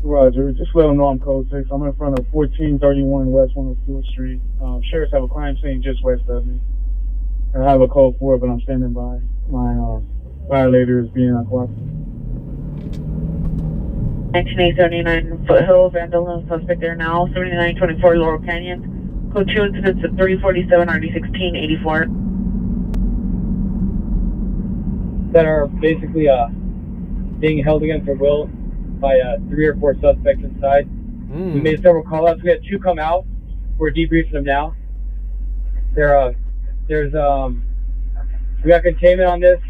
Roger, just let them know I'm code 6. I'm in front of 1431 West 104th Street. Sheriffs have a crime scene just west of me. I have a code 4, but I'm standing by. My violator is being uncooperative. 19879 Foothill, vandalism suspect there now, 7924 Laurel Canyon. Code 2 incidents at 347 RD16 84. That are basically being held against their will by 3 or 4 suspects inside. We made several call-outs. We had 2 come out. We're debriefing them now. We got containment on this.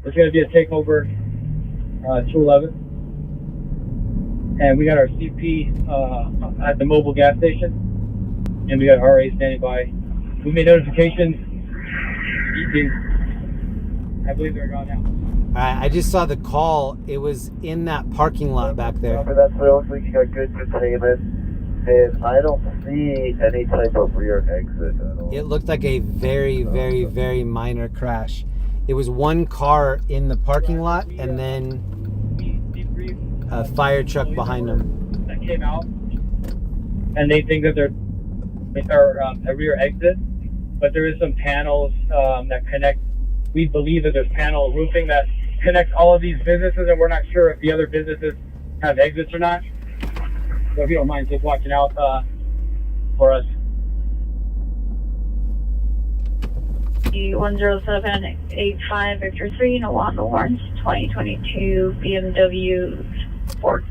There's going to be a takeover 211. And we got our CP at the mobile gas station. And we got RA standing by. We made notifications. I believe they're gone now. Alright, I just saw the call. It was in that parking lot back there. That's where it looks like you got good containment. And I don't see any type of rear exit at all. It looked like a very, very, very minor crash. It was one car in the parking lot and then a fire truck behind them. That came out, and they think that they're a rear exit, but there is some panels that connect. We believe that there's panel roofing that connects all of these businesses, and we're not sure if the other businesses have exits or not. So if you don't mind, just watching out for us. 10785 Victor 3, Nawanda Lawrence, 2022 BMW Sports.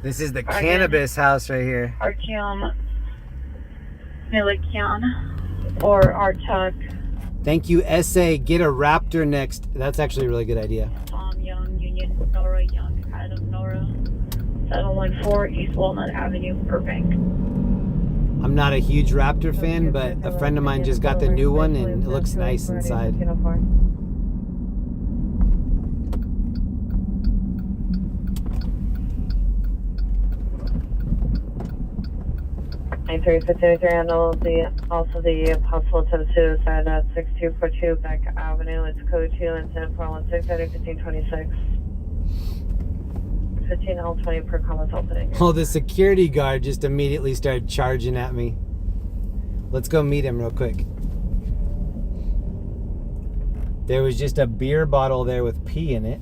This is the cannabis house right here. Artyom Milikian or Artuk. Thank you, SA. Get a Raptor next. That's actually a really good idea. Tom Young, Union, Nora Young, Adam Nora, 714 East Walnut Avenue, Burbank. I'm not a huge Raptor fan, but a friend of mine just got the new one and it looks nice inside. 9353 handles also the possible attempt suicide at 6242 Beck Avenue. It's code 2 incident 416 at 1526. 15L20 per comments opening. Oh, the security guard just immediately started charging at me. Let's go meet him real quick. There was just a beer bottle there with pee in it.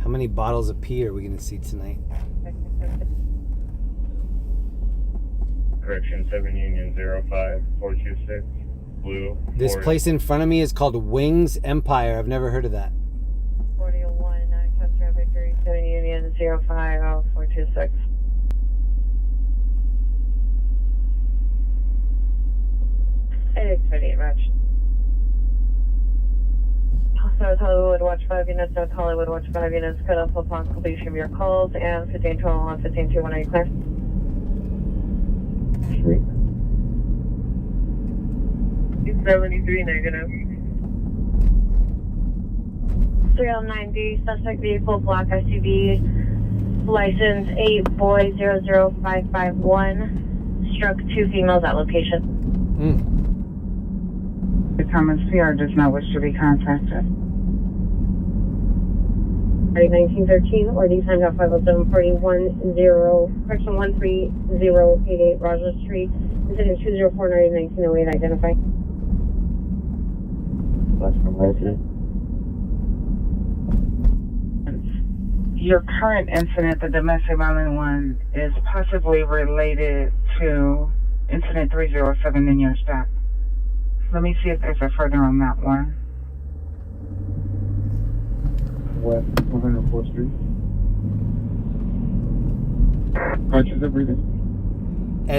How many bottles of pee are we going to see tonight? Correction 7 Union 05426. blue. This place in front of me is called Wings Empire. I've never heard of that. 4001, customer Victory 7 Union 050426. It's 58 match. South Hollywood, watch 5 units, South Hollywood, watch 5 units, cut off upon completion of your calls, and 1521, 1521, are you clear? 73 negative. 309D, suspect vehicle, black SUV, license 8BOY00551, struck 2 females at location. The Thomas PR does not wish to be contacted. 1913 or the time out 507-41-0, correction 13088 Rojo Street, incident 2049-1908, identify. That's from resident. Your current incident, the domestic violent one, is possibly related to incident 307 in your stack. Let me see if there's a further on that one. West 104th Street. Conscious of breathing.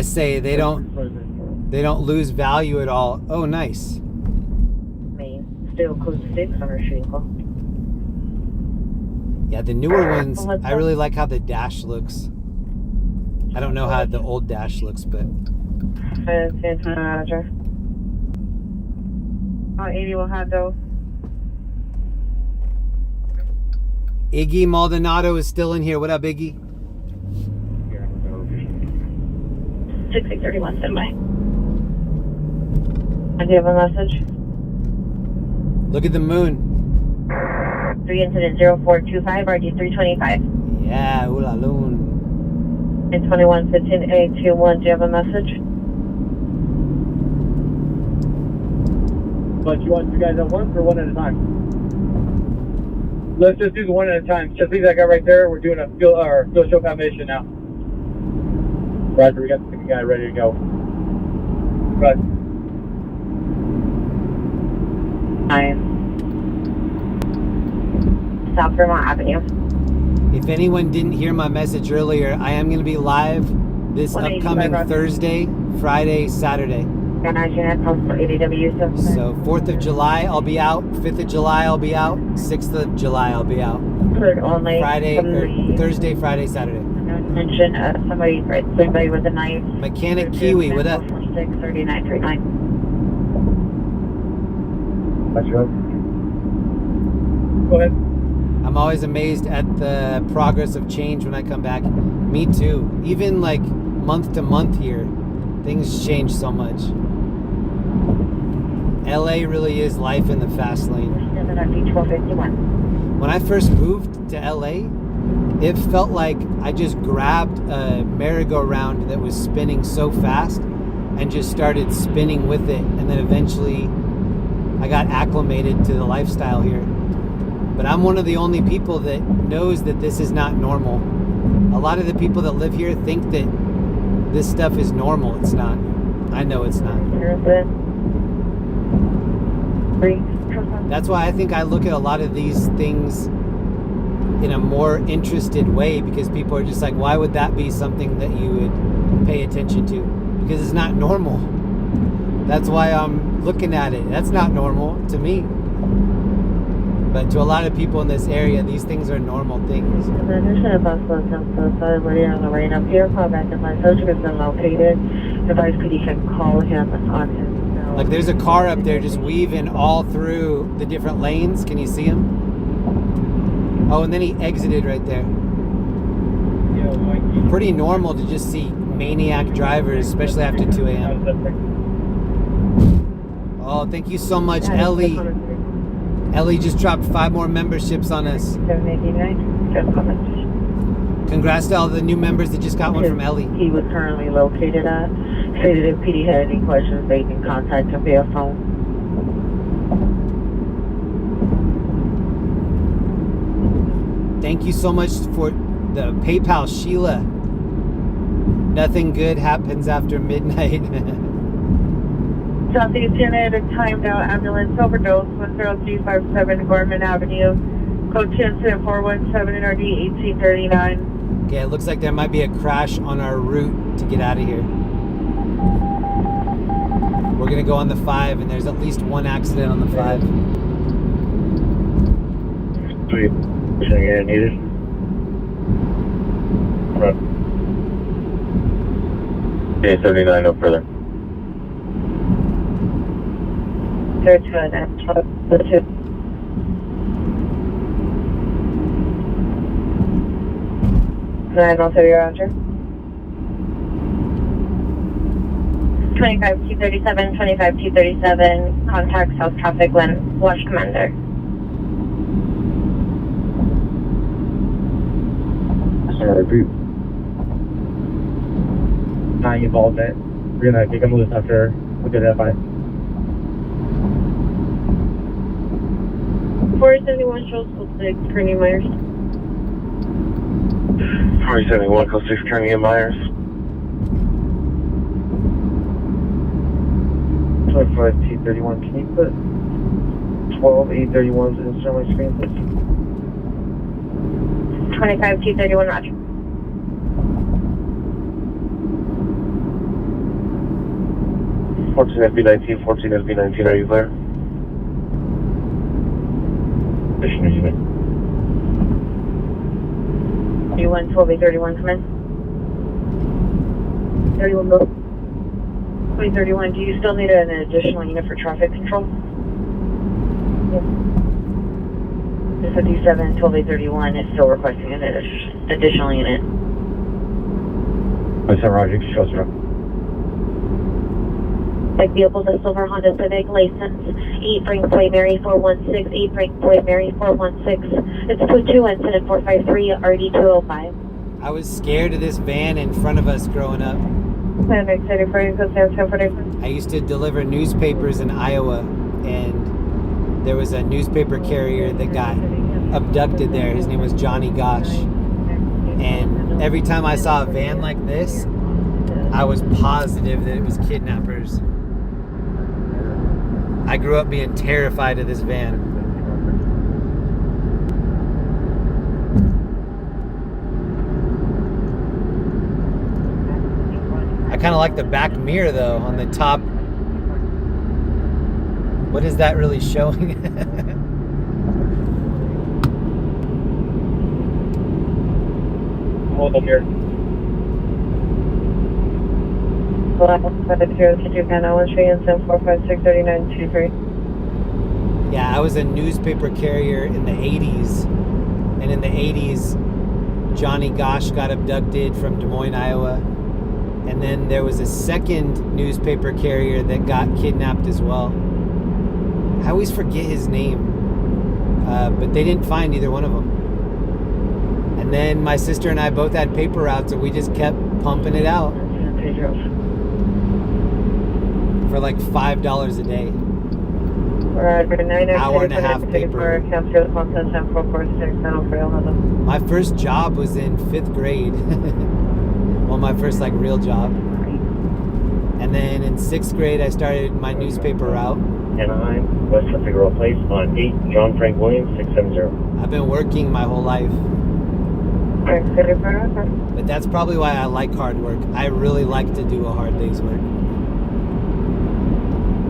SA, they don't lose value at all. Oh, nice. Main, still code 6 on our street call. Yeah, the newer ones, I really like how the dash looks. I don't know how the old dash looks, but... Roger. 80 will have though. Iggy Maldonado is still in here. What up, Iggy? 6831, standby. Do you have a message? Look at the moon. 3 incident 0425, RD 325. Yeah, ula loon. 2115A21, do you have a message? But you want you guys at once or one at a time? Let's just do the one at a time. Just leave that guy right there. We're doing a field show foundation now. Roger, we got the second guy ready to go. Right. South Vermont Avenue. If anyone didn't hear my message earlier, I am going to be live this upcoming Thursday, Friday, Saturday. So 4th of July I'll be out, 5th of July I'll be out, 6th of July I'll be out. Thursday, Friday, Saturday. Mention somebody with a knife. Mechanic Kiwi, what up? 3939. Go ahead. I'm always amazed at the progress of change when I come back. Me too. Even like month to month here, things change so much. LA really is life in the fast lane. When I first moved to LA, it felt like I just grabbed a merry-go-round that was spinning so fast and just started spinning with it. And then eventually I got acclimated to the lifestyle here. But I'm one of the only people that knows that this is not normal. A lot of the people that live here think that this stuff is normal. It's not. I know it's not. That's why I think I look at a lot of these things in a more interested way, because people are just like, why would that be something that you would pay attention to? Because it's not normal. That's why I'm looking at it. That's not normal to me. But to a lot of people in this area, these things are normal things. Like there's a car up there just weaving all through the different lanes. Can you see him? Oh, and then he exited right there. Pretty normal to just see maniac drivers, especially after 2 a.m. Oh, thank you so much, Ellie. Ellie just dropped 5 more memberships on us. Congrats to all the new members that just got one from Ellie. He was currently located at. Stated if PD had any questions, they can contact him via phone. Thank you so much for the PayPal, Sheila. Nothing good happens after midnight. Southeast unit, a timed out ambulance overdose, 10357 Gorman Avenue. Code 2 incident 417 NRD 1839. Okay, it looks like there might be a crash on our route to get out of here. We're gonna go on the 5, and there's at least one accident on the 5. Sweet. Pushing in needed. Right. Okay, 79, no further. Third to an extra, the 2. Nine on 30 Roger. 25 T37, 25 T37, contact South Traffic Lane, Watch Commander. R.I.P. Not involved in it. We're gonna kick him loose after we get that fight. 471 shows code 6, Kearney Myers. 471, code 6, Kearney and Myers. 25 T31, can you put 12 A31s in my screen, please? 25 T31, Roger. Fourteen FB19, 14 FB19, are you clear? Pushing unit. 31, 12 A31, come in. 31 go. 2031, do you still need an additional unit for traffic control? Yes. 57, 12 A31 is still requesting an additional unit. I said Roger, show us around. Like vehicles, a silver Honda Civic, license 8 Frank Plate Mary 416, 8 Frank Plate Mary 416. It's 22 incident 453 RD 205. I was scared of this van in front of us growing up. I used to deliver newspapers in Iowa, and there was a newspaper carrier that got abducted there. His name was Johnny Gosh. And every time I saw a van like this, I was positive that it was kidnappers. I grew up being terrified of this van. I kind of like the back mirror though, on the top. What is that really showing? Hold on here. Yeah, I was a newspaper carrier in the 80s. And in the 80s, Johnny Gosh got abducted from Des Moines, Iowa. And then there was a second newspaper carrier that got kidnapped as well. I always forget his name. But they didn't find either one of them. And then my sister and I both had paper routes, and we just kept pumping it out. For like $5 a day. Hour and a half paper. My first job was in 5th grade. Well, my first like real job. And then in 6th grade, I started my newspaper route. Anaheim, West of Figueroa Place, on 8 John Frank Williams, 670. I've been working my whole life. But that's probably why I like hard work. I really like to do a hard day's work.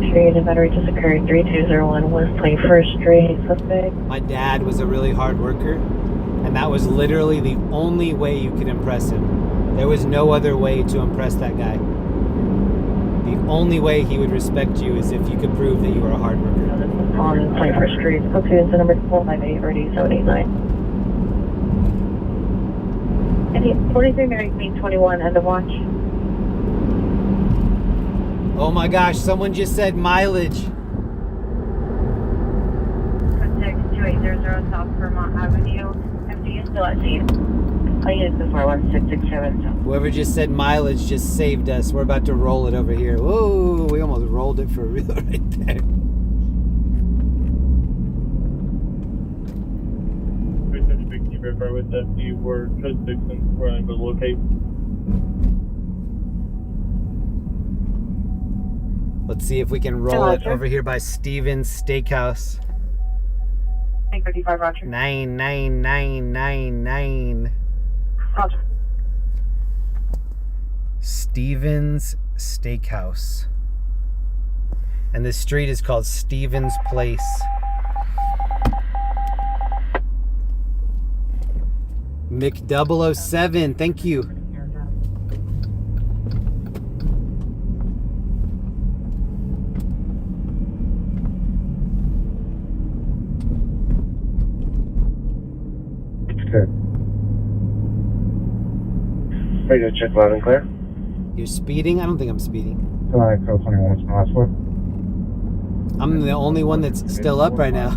Unit battery just occurred 3201 West 21st Street, suspect. My dad was a really hard worker, and that was literally the only way you could impress him. There was no other way to impress that guy. The only way he would respect you is if you could prove that you were a hard worker. On 21st Street, code 2 incident number 458 RD 789. 43 Mary Queen 21, end of watch. Oh my gosh, someone just said mileage. 2800 South Vermont Avenue. MD is still at scene. I use the 41667. Whoever just said mileage just saved us. We're about to roll it over here. Whoa, we almost rolled it for real right there. With that, you were just fixing where I'm going to locate. Let's see if we can roll it over here by Steven's Steakhouse. 35, Roger. 99999. Roger. Steven's Steakhouse. And this street is called Stevens Place. Mc007, thank you. Good. Ready to check loud and clear? You're speeding? I don't think I'm speeding. Code 21, what's my last word? I'm the only one that's still up right now.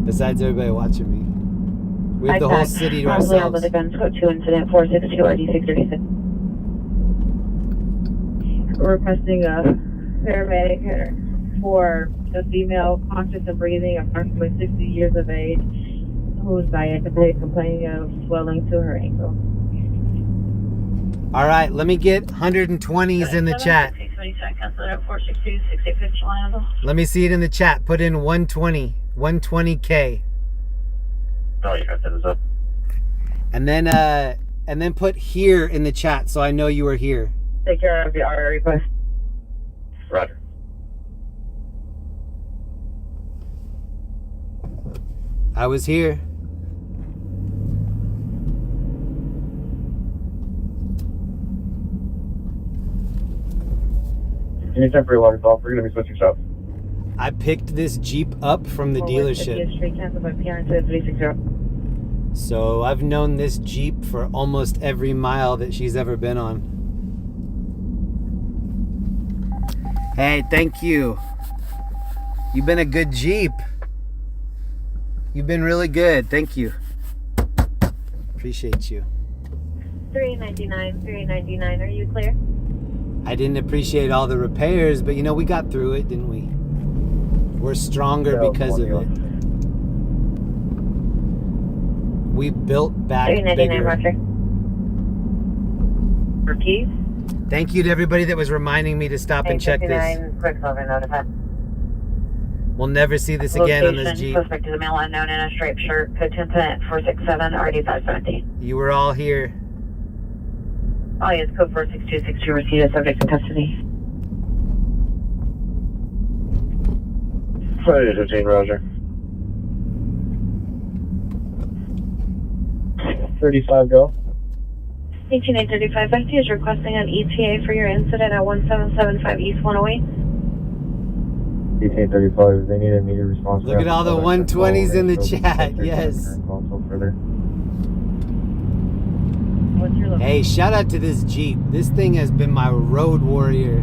Besides everybody watching me. We have the whole city to ourselves. With events code 2 incident 462 RD636. We're requesting a paramedic for a female conscious and breathing, approximately 60 years of age, who's diabetic, complaining of swelling to her ankle. All right, let me get 120s in the chat. Let me see it in the chat. Put in 120, 120K. Oh, you got that as up. And then put here in the chat so I know you were here. Take care of our request. Roger. I was here. Any temporary alarms off, we're going to be switching shops. I picked this Jeep up from the dealership. So I've known this Jeep for almost every mile that she's ever been on. Hey, thank you. You've been a good Jeep. You've been really good. Thank you. Appreciate you. 399, 399. Are you clear? I didn't appreciate all the repairs, but you know, we got through it, didn't we? We're stronger because of it. We built back 399, Roger. Repeat. Thank you to everybody that was reminding me to stop and check this. We'll never see this again on this Jeep. Suspect is a male unknown in a striped shirt, code 10 467 RD517. You were all here. Oh, yes, code 46262, receive a subject in custody. Ready to detain, Roger. 35, go. 18835 FT is requesting an ETA for your incident at 1775 East 108. Detain 35, they need immediate response. Look at all the 120s in the chat, yes. Hey, shout out to this Jeep. This thing has been my road warrior.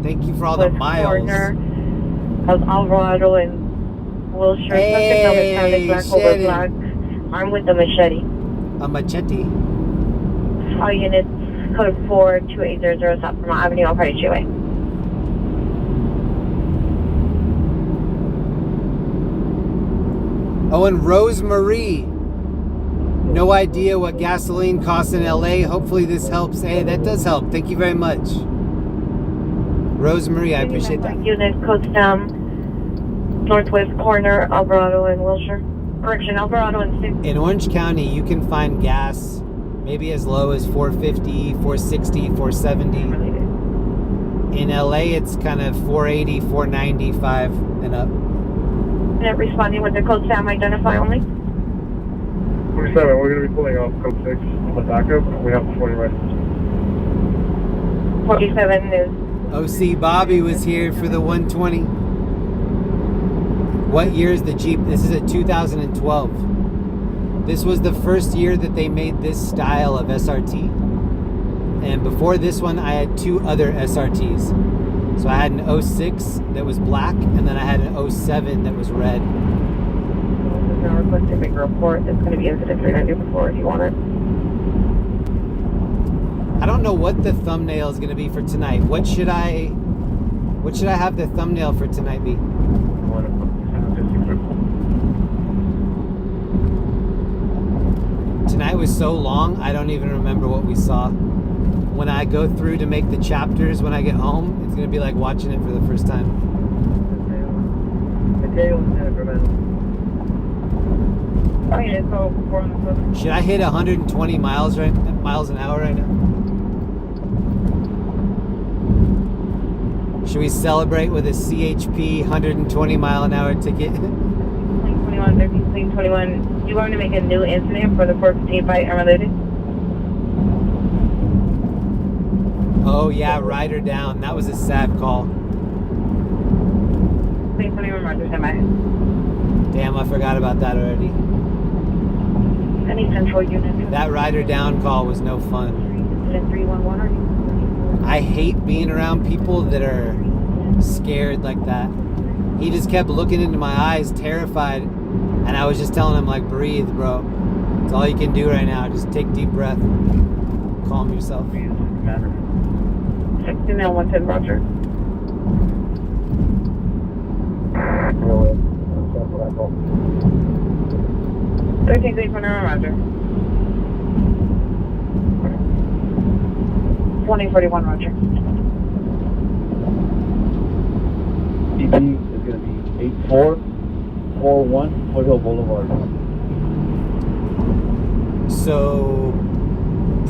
Thank you for all the miles. Corner of Alvarado and Wilshire. Hey, black over black, armed with a machete. A machete? All units, code 42800, South Vermont Avenue, on Party Cheeway. Oh, and Rosemary. No idea what gasoline costs in LA. Hopefully this helps. Hey, that does help. Thank you very much. Rosemary, I appreciate that. Unit, code stem, northwest corner, Alvarado and Wilshire. Correction, Alvarado and 6. In Orange County, you can find gas maybe as low as 450, 460, 470. In LA, it's kind of 480, 495 and up. Unit responding with the code SAM, identify only. 47, we're going to be pulling off code 6 on the backup. We have the 40 right. 47 is. OC Bobby was here for the 120. What year is the Jeep? This is a 2012. This was the first year that they made this style of SRT. And before this one, I had two other SRTs. So I had an 06 that was black, and then I had an 07 that was red. There's no request to make a report. It's going to be incident 394 if you want it. I don't know what the thumbnail is going to be for tonight. What should I have the thumbnail for tonight be? Tonight was so long, I don't even remember what we saw. when I go through to make the chapters when I get home, it's gonna be like watching it for the first time. Should I hit 120 miles an hour right now? Should we celebrate with a CHP 120 mile an hour ticket? 21, 13, 21. You want to make a new incident for the 415 fight unrelated? Oh yeah, ride her down. That was a sad call. 21, Roger, semi. Damn, I forgot about that already. Any central unit. That rider down call was no fun. Incident 311 I hate being around people that are scared like that. He just kept looking into my eyes, terrified, and I was just telling him, like, breathe, bro. It's all you can do right now. Just take a deep breath. Calm yourself. 110, Roger. Really? 13, 21, Roger. 2041, Roger. BP is going to be 8441 Foothill Boulevard. So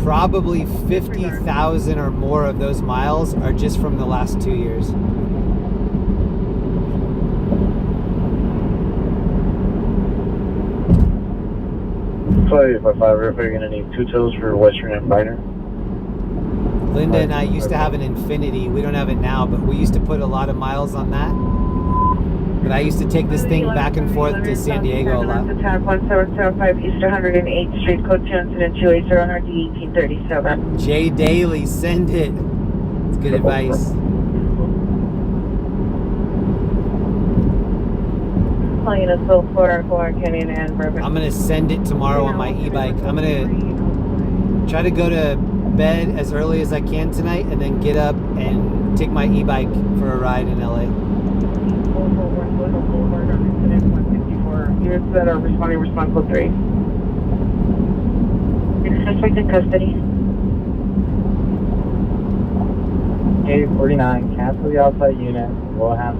probably 50,000 or more of those miles are just from the last 2 years. Sorry, if you're going to need 2 toes for Western and Biner. Linda and I used to have an Infinity. We don't have it now, but we used to put a lot of miles on that. But I used to take this thing back and forth to San Diego a lot. Attack 1705 East 108th Street, code 2, incident 280 on RD 1837. Jay Daly, send it. It's good advice. Calling us both Florida, Canyon, and Bourbon. I'm going to send it tomorrow on my e-bike. I'm going to try to go to bed as early as I can tonight and then get up and take my e-bike for a ride in LA. Units that are responding, respond code 3. Suspect in custody. 849, cancel the outside unit. We'll have.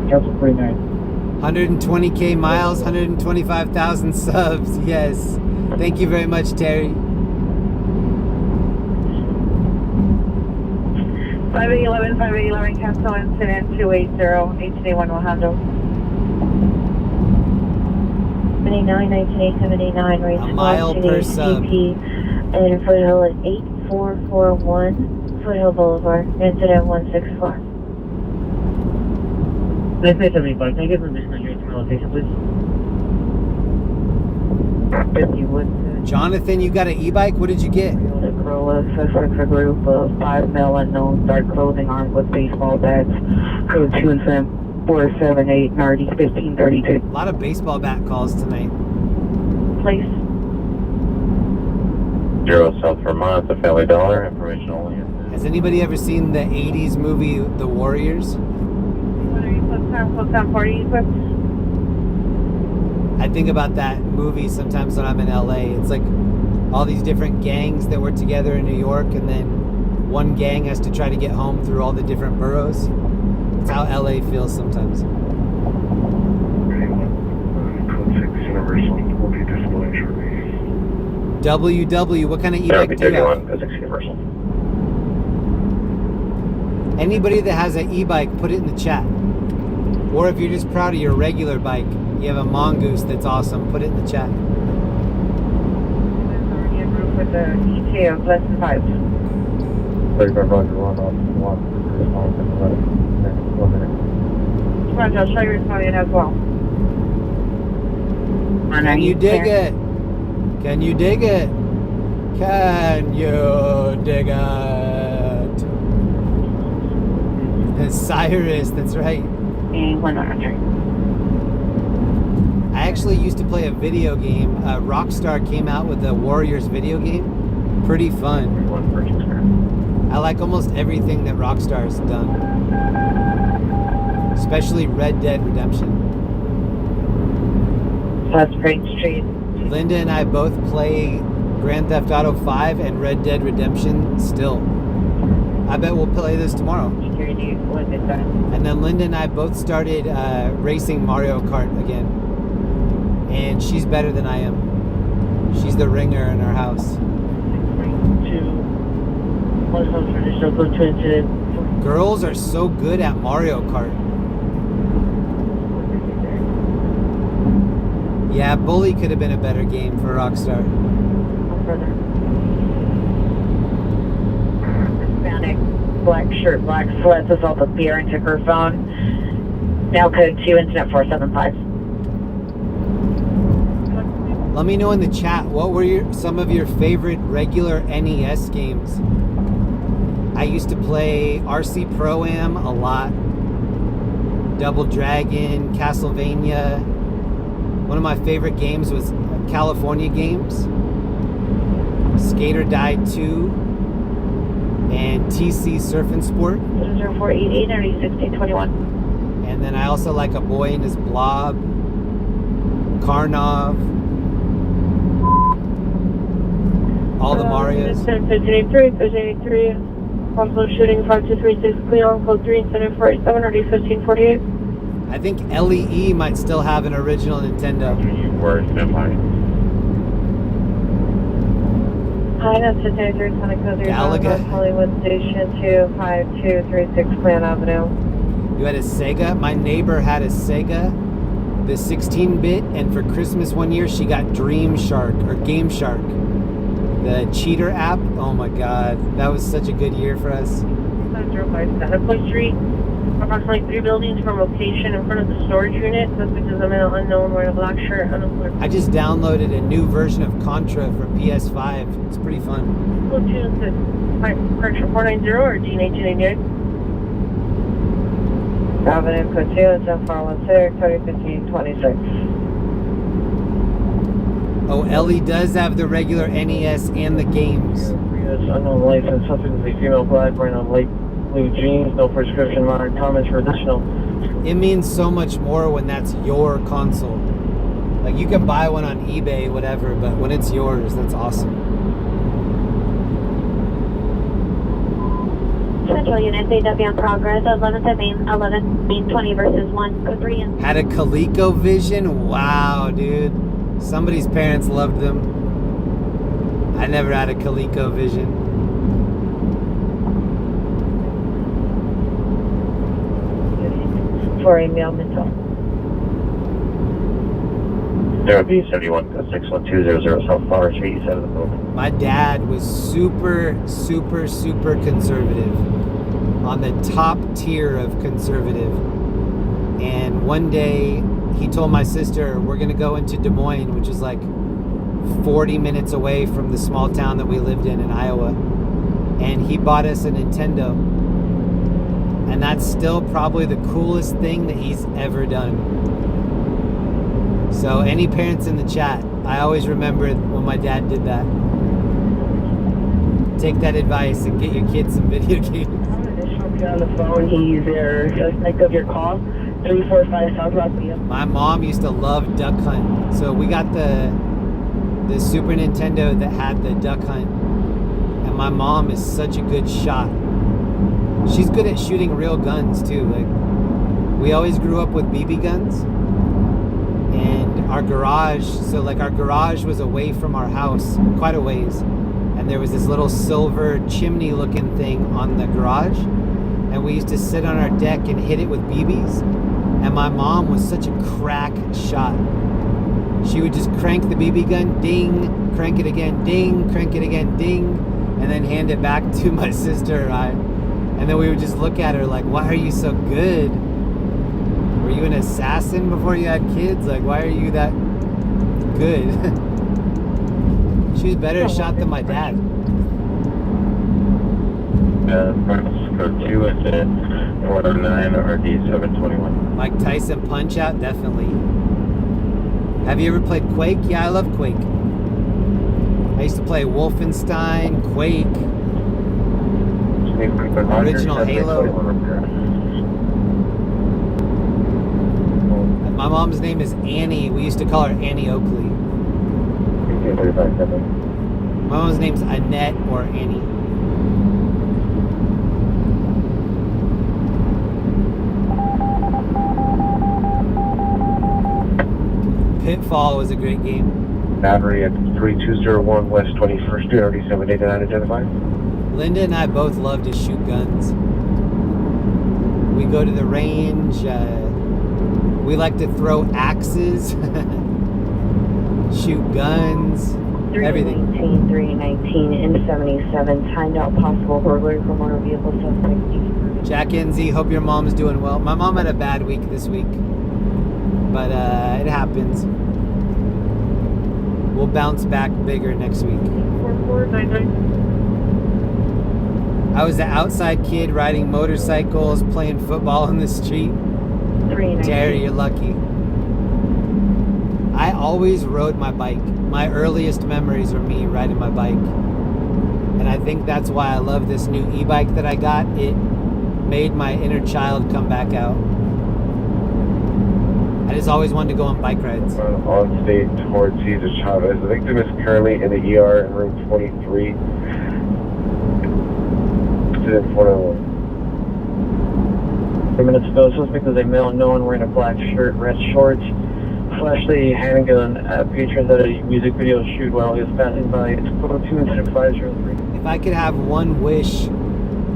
Cancel 49. 120K miles, 125,000 subs. Yes. Thank you very much, Terry. 5811, cancel incident 280, H81 will handle. 79, 1989, rates A mile per sub. And Foothill at 8441 Foothill Boulevard, incident 164. Nice 75, can I get permission on your location, please? If you would. Jonathan, you got an e-bike? What did you get? The Corolla suspects a group of 5 male unknown, dark clothing, armed with baseball bats. Code 2 incident 478, Nardi 1532. A lot of baseball bat calls tonight. Place. 0 South Vermont, the Family Dollar, information only. Has anybody ever seen the 80s movie The Warriors? What are you close time 40 equipped? I think about that movie sometimes when I'm in LA. It's like all these different gangs that were together in New York, and then one gang has to try to get home through all the different boroughs. It's how LA feels sometimes. Code 6 Universal will be displaying shortly. WW, what kind of e-bike do you have? Code 6 Universal. Anybody that has an e-bike, put it in the chat. Or if you're just proud of your regular bike, you have a Mongoose that's awesome, put it in the chat. Already a group with the ETA of less than 5. 35 Roger, one off, one response in the next 1 minute. Roger, I'll show you responding as well. Can you dig it? Can you dig it? Can you dig it? It's Cyrus, that's right. And 100. I actually used to play a video game. Rockstar came out with a Warriors video game. Pretty fun. I like almost everything that Rockstar's done. Especially Red Dead Redemption. That's Spring Street, Linda and I both play Grand Theft Auto 5 and Red Dead Redemption still. I bet we'll play this tomorrow. And then Linda and I both started racing Mario Kart again. And she's better than I am. She's the ringer in our house. Girls are so good at Mario Kart. Yeah, Bully could have been a better game for Rockstar. Hispanic, black shirt, black sweats, is all the beer and took her phone. Now code 2, incident 475. Let me know in the chat, what were some of your favorite regular NES games? I used to play RC Pro-Am a lot. Double Dragon, Castlevania. One of my favorite games was California Games. Skater Died 2. And TC Surf and Sport. 0488 1621. And then I also like A Boy and His Blob. Karnov. All the Marios. 1583, 1583. Possible shooting 5236, clear on code 3, incident 487, RD 1548. I think LEE might still have an original Nintendo. Worse than mine. Hi, that's 1583, Sonic Code 3, Galaga. Hollywood Station 25236, Plan Avenue. You had a Sega? My neighbor had a Sega, the 16-bit, and for Christmas one year she got Dream Shark, or Game Shark. The cheater app. Oh my god, that was such a good year for us. 505 Santa Street. Approximately 3 buildings from location in front of the storage unit. Suspect is a male unknown wearing a black shirt. I just downloaded a new version of Contra for PS5. It's pretty fun. Code 2 is 490 or D1888. Avenue code 2 is 416, 301526. Oh, Ellie does have the regular NES and the games. Unknown license, suspect is a female black wearing a light blue jeans, no prescription, modern comments for additional. It means so much more when that's your console. Like, you can buy one on eBay, whatever, but when it's yours, that's awesome. Central Unit, AW in progress, 11 20 versus 1, code 3. Had a ColecoVision? Wow, dude. Somebody's parents loved them. I never had a ColecoVision. For a male mental. There be 71 61200 South Flower Street, east side of the building. My dad was super conservative. On the top tier of conservative. And one day he told my sister, we're gonna go into Des Moines, which is like 40 minutes away from the small town that we lived in Iowa. And he bought us a Nintendo. And that's still probably the coolest thing that he's ever done. So any parents in the chat, I always remember when my dad did that. Take that advice and get your kids some video games. On the phone, he's there. Suspect of your call, 345 South Rock. My mom used to love Duck Hunt. So we got the Super Nintendo that had the Duck Hunt. And my mom is such a good shot. She's good at shooting real guns too. Like, we always grew up with BB guns. And our garage was away from our house quite a ways. And there was this little silver chimney looking thing on the garage. And we used to sit on our deck and hit it with BBs. And my mom was such a crack shot. She would just crank the BB gun, ding, crank it again, ding, crank it again, ding, and then hand it back to my sister and I. And then we would just look at her like, why are you so good? Were you an assassin before you had kids? Like, why are you that good? She was better shot than my dad. Code 2 incident 409 RD 721. Mike Tyson Punch Out, definitely. Have you ever played Quake? Yeah, I love Quake. I used to play Wolfenstein, Quake, original Halo. My mom's name is Annie. We used to call her Annie Oakley. 35-7. My mom's name's Annette or Annie. Pitfall was a great game. Battery at 3201 West 21st Street, RD789 identified. Linda and I both love to shoot guns. We go to the range. We like to throw axes, shoot guns, everything. 319 in 77, timed out possible burglary for motor vehicle suspect. Jack NZ, hope your mom's doing well. My mom had a bad week this week, but it happens. We'll bounce back bigger next week. 4499. I was the outside kid riding motorcycles, playing football on the street. Terry, you're lucky. I always rode my bike. My earliest memories are me riding my bike. And I think that's why I love this new e-bike that I got. It made my inner child come back out. I just always wanted to go on bike rides. On state towards Cesar Chavez. The victim is currently in the ER in room 23. Incident 401. 3 minutes ago, suspect is a male unknown wearing a black shirt, red shorts, flashed the handgun at patrons at a music video shoot while he was passing by. It's code 2 incident 503. If I could have one wish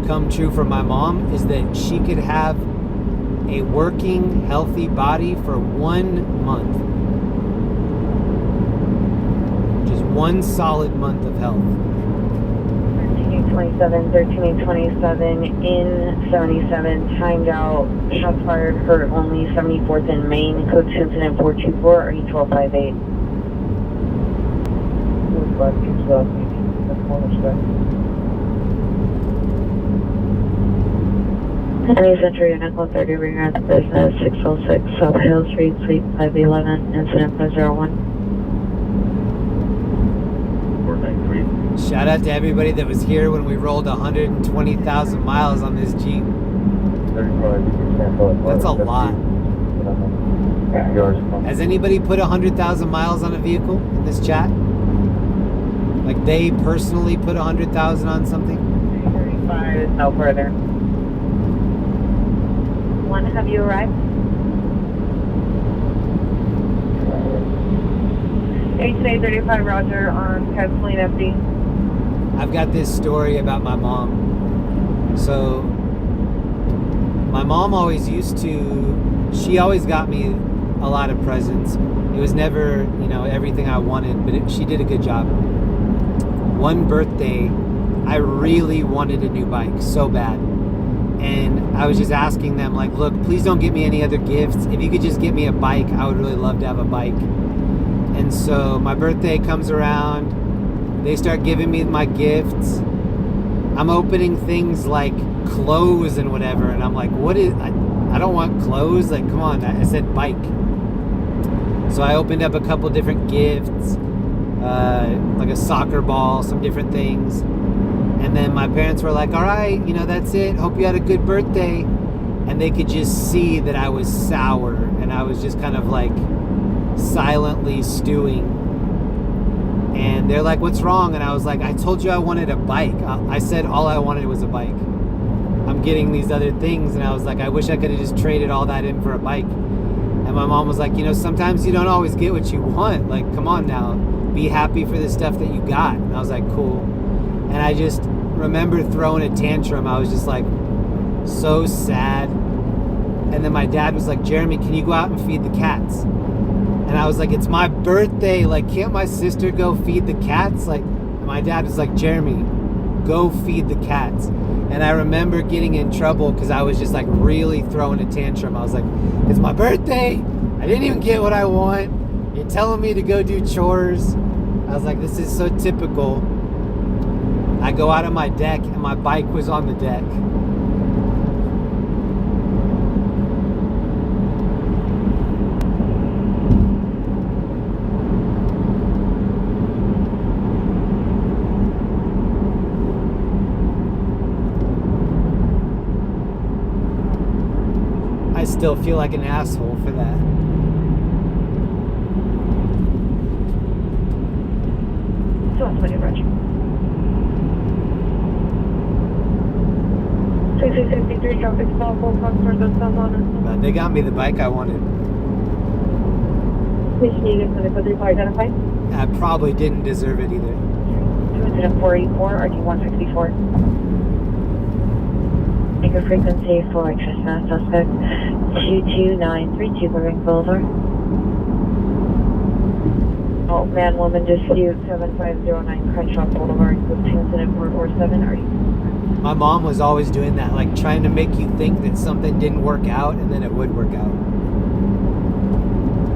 come true for my mom, is that she could have a working, healthy body for 1 month. Just 1 solid month of health. 1327 in 77, timed out, shots fired, hurt only, 74th in Maine, code 2 incident 424, or E1258. Any Century Unit 130, regards business, 606 South Hill Street, Suite 511, incident 501. 493. Shout out to everybody that was here when we rolled 120,000 miles on this Jeep. 35. That's a lot. Has anybody put 100,000 miles on a vehicle in this chat? Like they personally put 100,000 on something? 35, no further. One, have you arrived? 835 Roger on Kathleen FD. I've got this story about my mom. So, my mom always she always got me a lot of presents. It was never, everything I wanted, but she did a good job. One birthday, I really wanted a new bike so bad. And I was just asking them, like, look, please don't get me any other gifts. If you could just get me a bike, I would really love to have a bike. And so my birthday comes around. They start giving me my gifts. I'm opening things like clothes and whatever. And I'm like, I don't want clothes. Like, come on. I said bike. So I opened up a couple different gifts, like a soccer ball, some different things. And then my parents were like, all right, that's it. Hope you had a good birthday. And they could just see that I was sour. And I was just kind of like silently stewing. And they're like, what's wrong? And I was like, I told you I wanted a bike. I said all I wanted was a bike. I'm getting these other things. And I was like, I wish I could have just traded all that in for a bike. And my mom was like, sometimes you don't always get what you want. Like, come on now. Be happy for the stuff that you got. And I was like, cool. And I just remember throwing a tantrum. I was just like so sad. And then my dad was like, Jeremy, can you go out and feed the cats? And I was like, it's my birthday. Like, can't my sister go feed the cats? Like, my dad was like, Jeremy, go feed the cats. And I remember getting in trouble because I was just like really throwing a tantrum. I was like, it's my birthday. I didn't even get what I want. You're telling me to go do chores. I was like, this is so typical. I go out on my deck and my bike was on the deck. I still feel like an asshole for that. $6663 traffic stop, full contours of Salmona. They got me the bike I wanted. Please can you get to the code 3 identify? I probably didn't deserve it either. 484 RD164. Make a frequency for trespass suspect 22932 Burbank Boulevard. Oh, man, woman, dispute 7509 Crenshaw Boulevard, incident 447. Are you? My mom was always doing that, like trying to make you think that something didn't work out and then it would work out.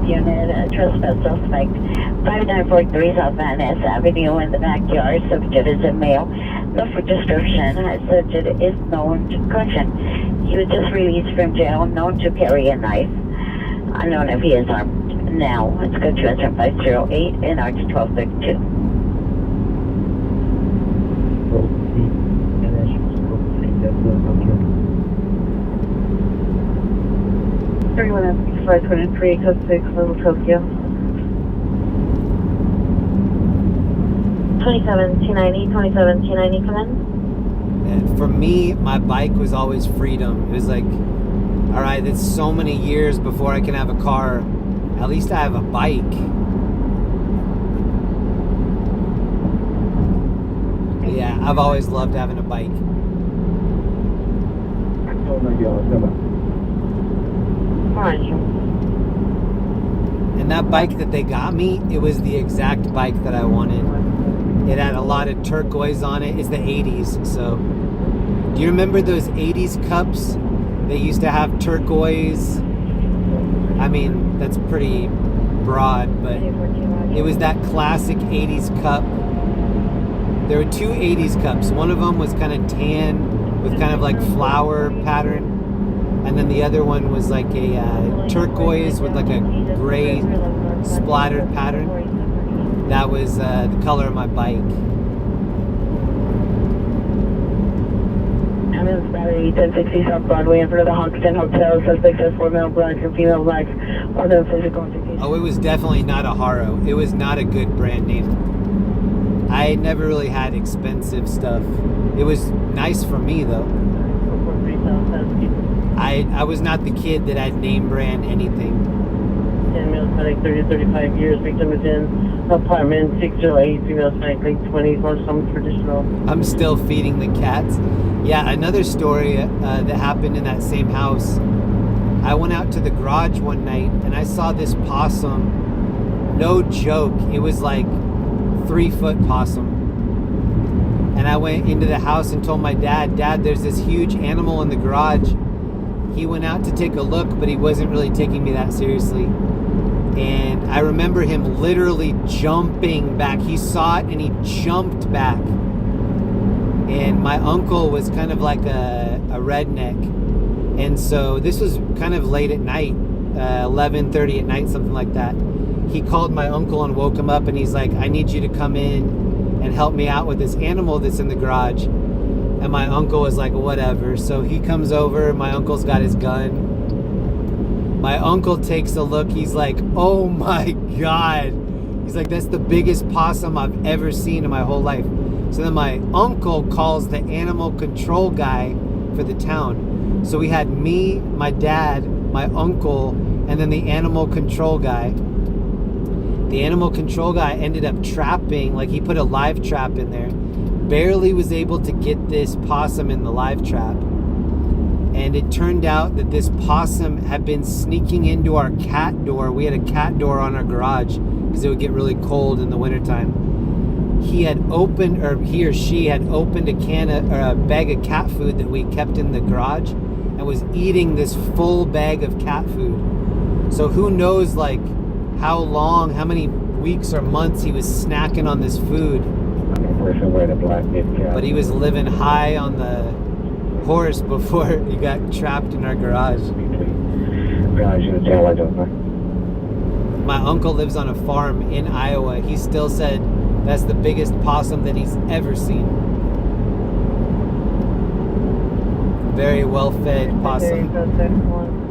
Unit, trespass suspect 5943 South Van Ness Avenue in the backyard. Subject is a male. No for description. Subject is known to caution. He was just released from jail, known to carry a knife. Unknown if he is armed. Now, let's go to answer 508 and RT 1232. Everyone has 6523, code 6, Little Tokyo. 27290, 27290, come in. And for me, my bike was always freedom. It was like, all right, that's so many years before I can have a car. At least I have a bike. Yeah, I've always loved having a bike. And that bike that they got me, it was the exact bike that I wanted. It had a lot of turquoise on it. It's the 80s, so. Do you remember those 80s cups? They used to have turquoise. I mean, that's pretty broad, but it was that classic 80s cup. There were two 80s cups. One of them was kind of tan with kind of like flower pattern. And then the other one was like a turquoise with like a gray splattered pattern. That was the color of my bike. Ambulance battery 1060 South Broadway in front of the Hoxton Hotel. Suspect says 4 male blacks and female blacks. All them physical indication. Oh, it was definitely not a Haro. It was not a good brand name. I never really had expensive stuff. It was nice for me though. I was not the kid that had name brand anything. Male Hispanic 30 to 35 years. Victim is in apartment 608. Female Hispanic late 20s or some traditional. I'm still feeding the cats. Yeah, another story that happened in that same house. I went out to the garage one night and I saw this possum. No joke. It was like 3-foot possum. And I went into the house and told my dad, Dad, there's this huge animal in the garage. He went out to take a look, but he wasn't really taking me that seriously. And I remember him literally jumping back. He saw it and he jumped back. And my uncle was kind of like a redneck. And so this was kind of late at night, 11:30 at night, something like that. He called my uncle and woke him up and he's like, I need you to come in and help me out with this animal that's in the garage. And my uncle was like, whatever. So he comes over, my uncle's got his gun. My uncle takes a look, he's like, oh my God. He's like, that's the biggest possum I've ever seen in my whole life. So then my uncle calls the animal control guy for the town. So we had me, my dad, my uncle, and then the animal control guy. The animal control guy ended up trapping, like he put a live trap in there. Barely was able to get this possum in the live trap. And it turned out that this possum had been sneaking into our cat door. We had a cat door on our garage because it would get really cold in the wintertime. He had opened, or he or she had opened a bag of cat food that we kept in the garage and was eating this full bag of cat food. So who knows like how long, how many weeks or months he was snacking on this food. But he was living high on the horse before he got trapped in our garage. My uncle lives on a farm in Iowa. He still said that's the biggest possum that he's ever seen. Very well-fed possum.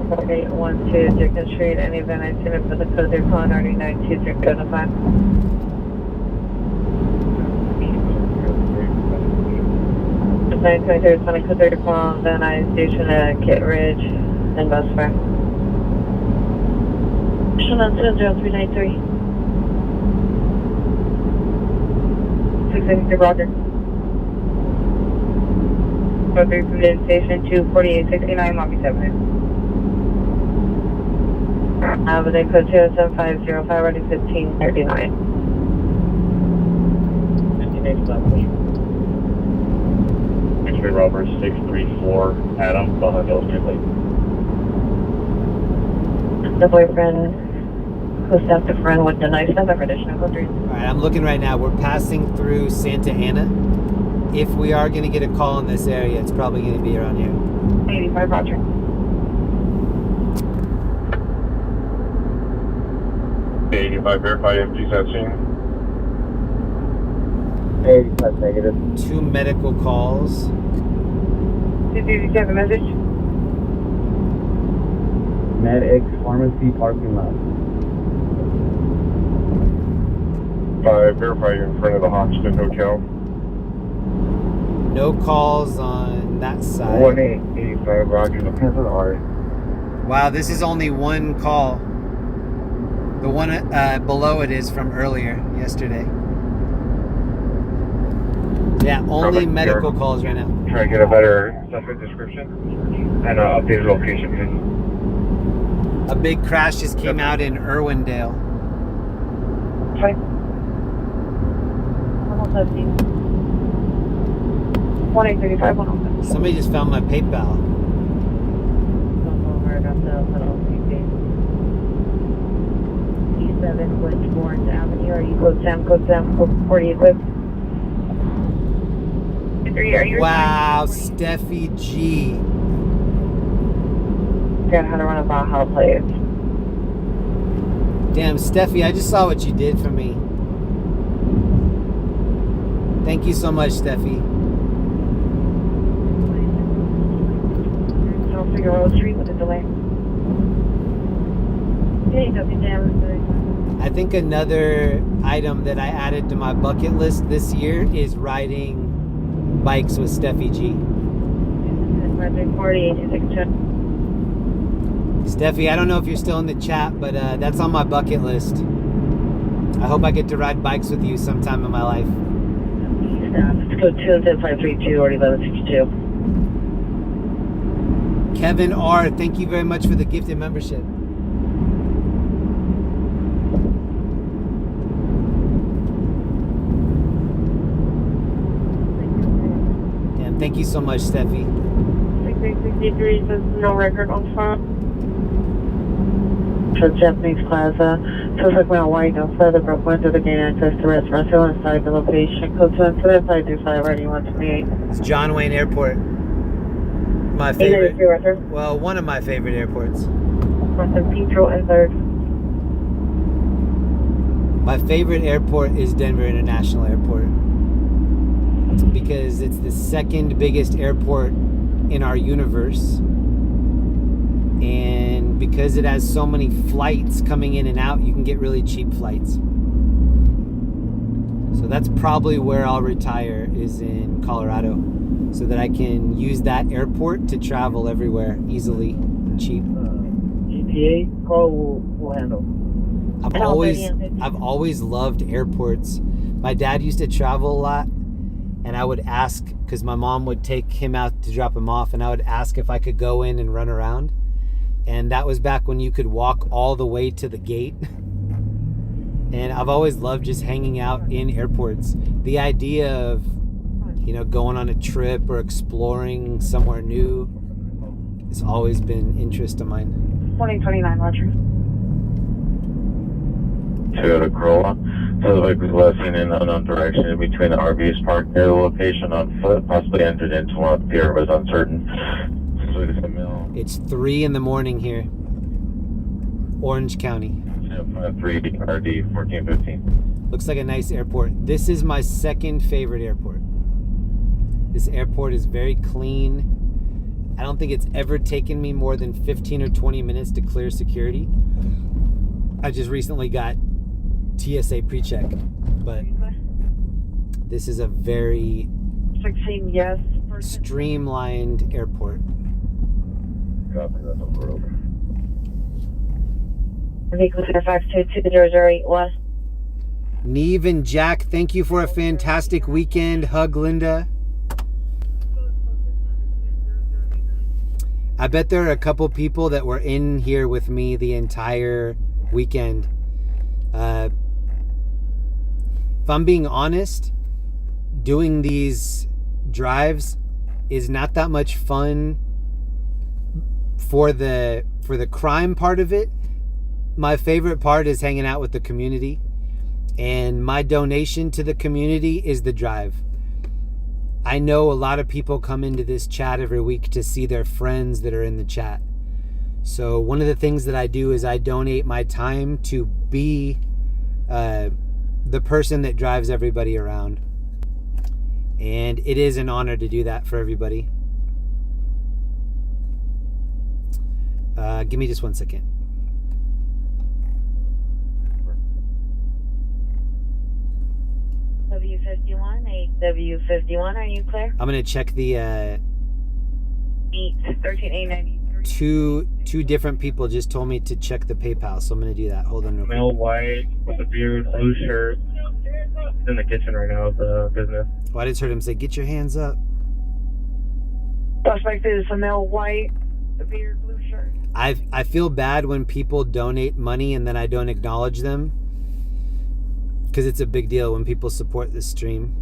812 Dickens Street, any event I seen it for the code they're calling RD923 code 5. 923 Sonic 30 from Van Nuys Station at Kit Ridge and Busway. Shonan 20393. 683 Roger. 43 from the station to 4869 Lobby 7. Avenue code 27505, ready 1539. 1585. X-ray Robert 634, Adam, behind Illustrated Lake. The boyfriend who stepped a friend with the knife stuff, additional code 3. Alright, I'm looking right now. We're passing through Santa Ana. If we are going to get a call in this area, it's probably going to be around here. 85 Roger. verified empties at scene. 85 negative. 2 medical calls. Did you have a message? MedX Pharmacy parking lot. 5, verify you're in front of the Hoxton Hotel. No calls on that side. 1885, Roger, the Panther R. Wow, this is only one call. The one below it is from earlier, yesterday. Yeah, only medical calls right now. Try to get a better suspect description and updated location, please. A big crash just came out in Irwindale. Sorry. 1835, 107. Somebody just found my PayPal. E7 West Lawrence Avenue. Are you code 7, code 48 with? Wow, Steffi G. Figure out how to run a Baja, please. Damn, Steffi, I just saw what you did for me. Thank you so much, Steffi. I'll figure out Street with a delay. I think another item that I added to my bucket list this year is riding bikes with Steffi G. Steffi, I don't know if you're still in the chat, but that's on my bucket list. I hope I get to ride bikes with you sometime in my life. Let's go 20532 or 1162. Kevin R., thank you very much for the gifted membership. And thank you so much, Steffi. 6863 says no record on file. So Japanese Plaza, Suspect Mount White, no further broke window to gain access to restaurant still inside the location. Code 27525, ready 128. It's John Wayne Airport. My favorite. Well, one of my favorite airports. St. Pedro and 3rd. My favorite airport is Denver International Airport because it's the second biggest airport in our universe. And because it has so many flights coming in and out, you can get really cheap flights. So that's probably where I'll retire, is in Colorado, so that I can use that airport to travel everywhere easily and cheap. ETA call will handle. I've always loved airports. My dad used to travel a lot, and I would ask, because my mom would take him out to drop him off, and I would ask if I could go in and run around. And that was back when you could walk all the way to the gate. And I've always loved just hanging out in airports. The idea of, you know, going on a trip or exploring somewhere new has always been interest of mine. 2029, Roger. Toyota Corolla. So the bike was left seen in unknown direction in between the RVs parked near the location on foot, possibly entered into one. The pier was uncertain. It's 3 in the morning here. Orange County. 3 RD 1415. Looks like a nice airport. This is my second favorite airport. This airport is very clean. I don't think it's ever taken me more than 15 or 20 minutes to clear security. I just recently got TSA pre-check, but this is a very 16 yes for streamlined airport. Copy, that's on the road. Vehicle Fairfax 22008 West. Neve and Jack, thank you for a fantastic weekend. Hug Linda. I bet there are a couple people that were in here with me the entire weekend. If I'm being honest, doing these drives is not that much fun for the crime part of it. My favorite part is hanging out with the community, and my donation to the community is the drive. I know a lot of people come into this chat every week to see their friends that are in the chat. So one of the things that I do is I donate my time to be the person that drives everybody around. And it is an honor to do that for everybody. Give me just 1 second. W51, 8W51, are you clear? I'm going to check the 13A93. two different people just told me to check the PayPal, so I'm going to do that. Hold on real quick. Male white with a beard, blue shirt. He's in the kitchen right now at the business. Well, I just heard him say, "Get your hands up." Suspect is a male white, a beard, blue shirt. I feel bad when people donate money and then I don't acknowledge them, because it's a big deal when people support this stream.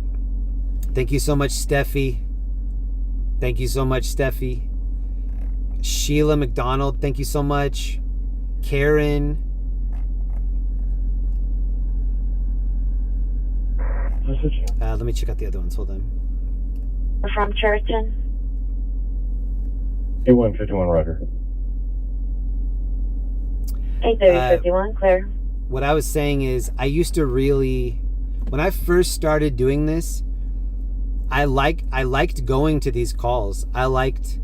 Thank you so much, Steffi. Thank you so much, Steffi. Sheila McDonald, thank you so much. Karen. Let me check out the other ones. Hold on. We're from Cheriton. 8151 Roger. 8W51, clear. What I was saying is, I used to really, when I first started doing this, I liked going to these calls. I liked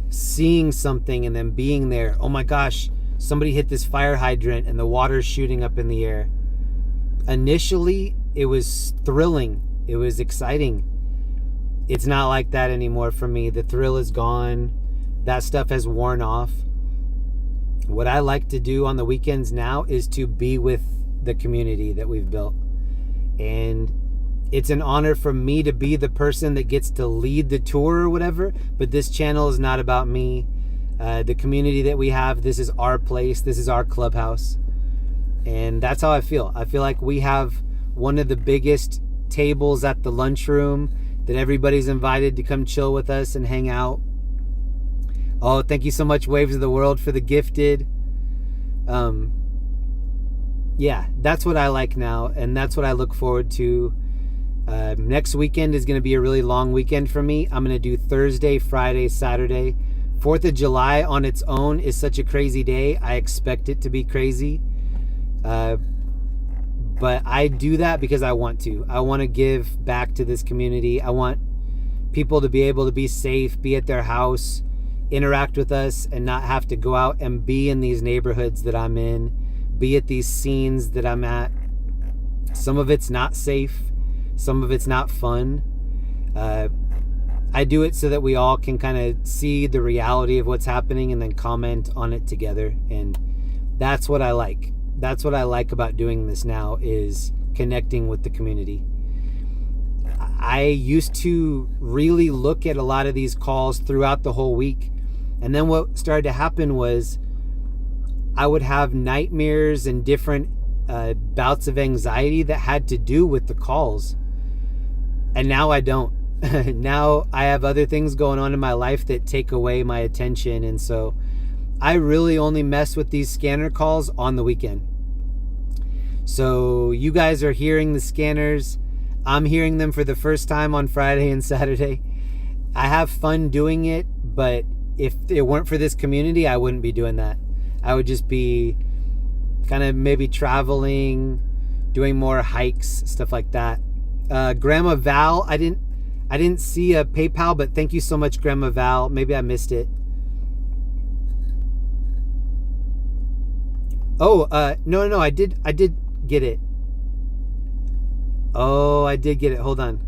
seeing something and then being there. Oh my gosh, somebody hit this fire hydrant and the water's shooting up in the air. Initially, it was thrilling. It was exciting. It's not like that anymore for me. The thrill is gone. That stuff has worn off. What I like to do on the weekends now is to be with the community that we've built. And it's an honor for me to be the person that gets to lead the tour or whatever, but this channel is not about me. The community that we have, this is our place, this is our clubhouse. And that's how I feel. I feel like we have one of the biggest tables at the lunchroom that everybody's invited to come chill with us and hang out. Oh, thank you so much, Waves of the World, for the gifted. Yeah, that's what I like now, and that's what I look forward to. Next weekend is going to be a really long weekend for me. I'm going to do Thursday, Friday, Saturday. 4th of July on its own is such a crazy day. I expect it to be crazy. But I do that because I want to. I want to give back to this community. I want people to be able to be safe, be at their house, interact with us, and not have to go out and be in these neighborhoods that I'm in, be at these scenes that I'm at. Some of it's not safe. Some of it's not fun. I do it so that we all can kind of see the reality of what's happening and then comment on it together. And that's what I like. That's what I like about doing this now, is connecting with the community. I used to really look at a lot of these calls throughout the whole week. And then what started to happen was I would have nightmares and different bouts of anxiety that had to do with the calls. And now I don't. Now I have other things going on in my life that take away my attention. And so I really only mess with these scanner calls on the weekend. So you guys are hearing the scanners. I'm hearing them for the first time on Friday and Saturday. I have fun doing it, but if it weren't for this community, I wouldn't be doing that. I would just be kind of maybe traveling, doing more hikes, stuff like that. Grandma Val, I didn't see a PayPal, but thank you so much, Grandma Val. Maybe I missed it. Oh, no, I did get it. Oh, I did get it. Hold on.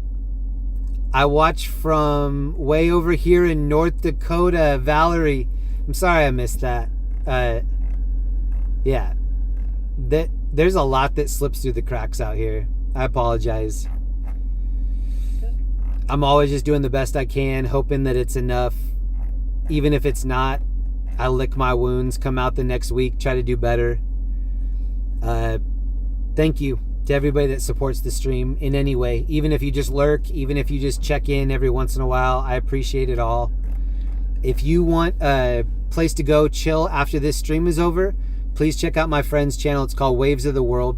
I watch from way over here in North Dakota. Valerie, I'm sorry I missed that. Yeah, there's a lot that slips through the cracks out here. I apologize. I'm always just doing the best I can, hoping that it's enough. Even if it's not, I lick my wounds, come out the next week, try to do better. Thank you to everybody that supports the stream in any way. Even if you just lurk, even if you just check in every once in a while, I appreciate it all. If you want a place to go chill after this stream is over, please check out my friend's channel. It's called Waves of the World.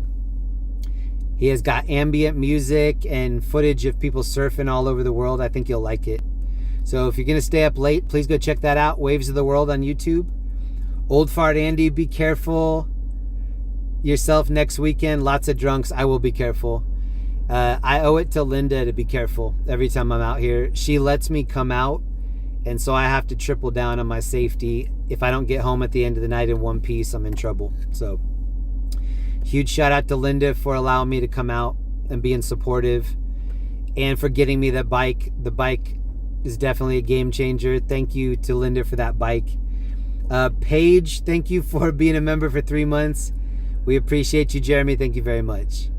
He has got ambient music and footage of people surfing all over the world. I think you'll like it. So if you're going to stay up late, please go check that out. Waves of the World on YouTube. Old Fart Andy, be careful yourself next weekend. Lots of drunks. I will be careful. I owe it to Linda to be careful every time I'm out here. She lets me come out, and so I have to triple down on my safety. If I don't get home at the end of the night in one piece, I'm in trouble. So huge shout out to Linda for allowing me to come out and being supportive, and for getting me that bike. The bike is definitely a game changer. Thank you to Linda for that bike. Paige, thank you for being a member for 3 months. We appreciate you. Jeremy, thank you very much.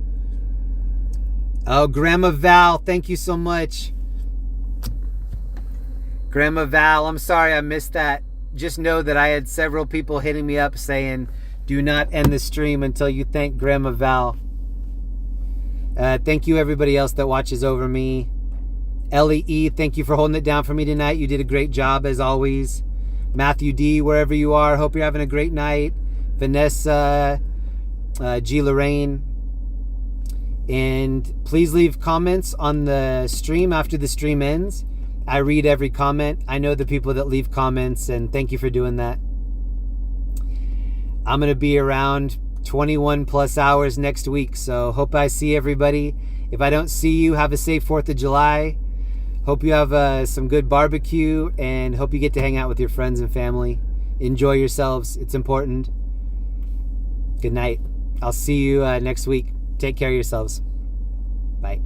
Oh, Grandma Val, thank you so much. Grandma Val, I'm sorry I missed that. Just know that I had several people hitting me up saying, do not end the stream until you thank Grandma Val. Thank you everybody else that watches over me. LEE, thank you for holding it down for me tonight. You did a great job as always. Matthew D, wherever you are, hope you're having a great night. Vanessa, G. Lorraine. And please leave comments on the stream after the stream ends. I read every comment. I know the people that leave comments, and thank you for doing that. I'm going to be around 21 plus hours next week, so hope I see everybody. If I don't see you, have a safe 4th of July. Hope you have some good barbecue, and hope you get to hang out with your friends and family. Enjoy yourselves. It's important. Good night. I'll see you next week. Take care of yourselves. Bye.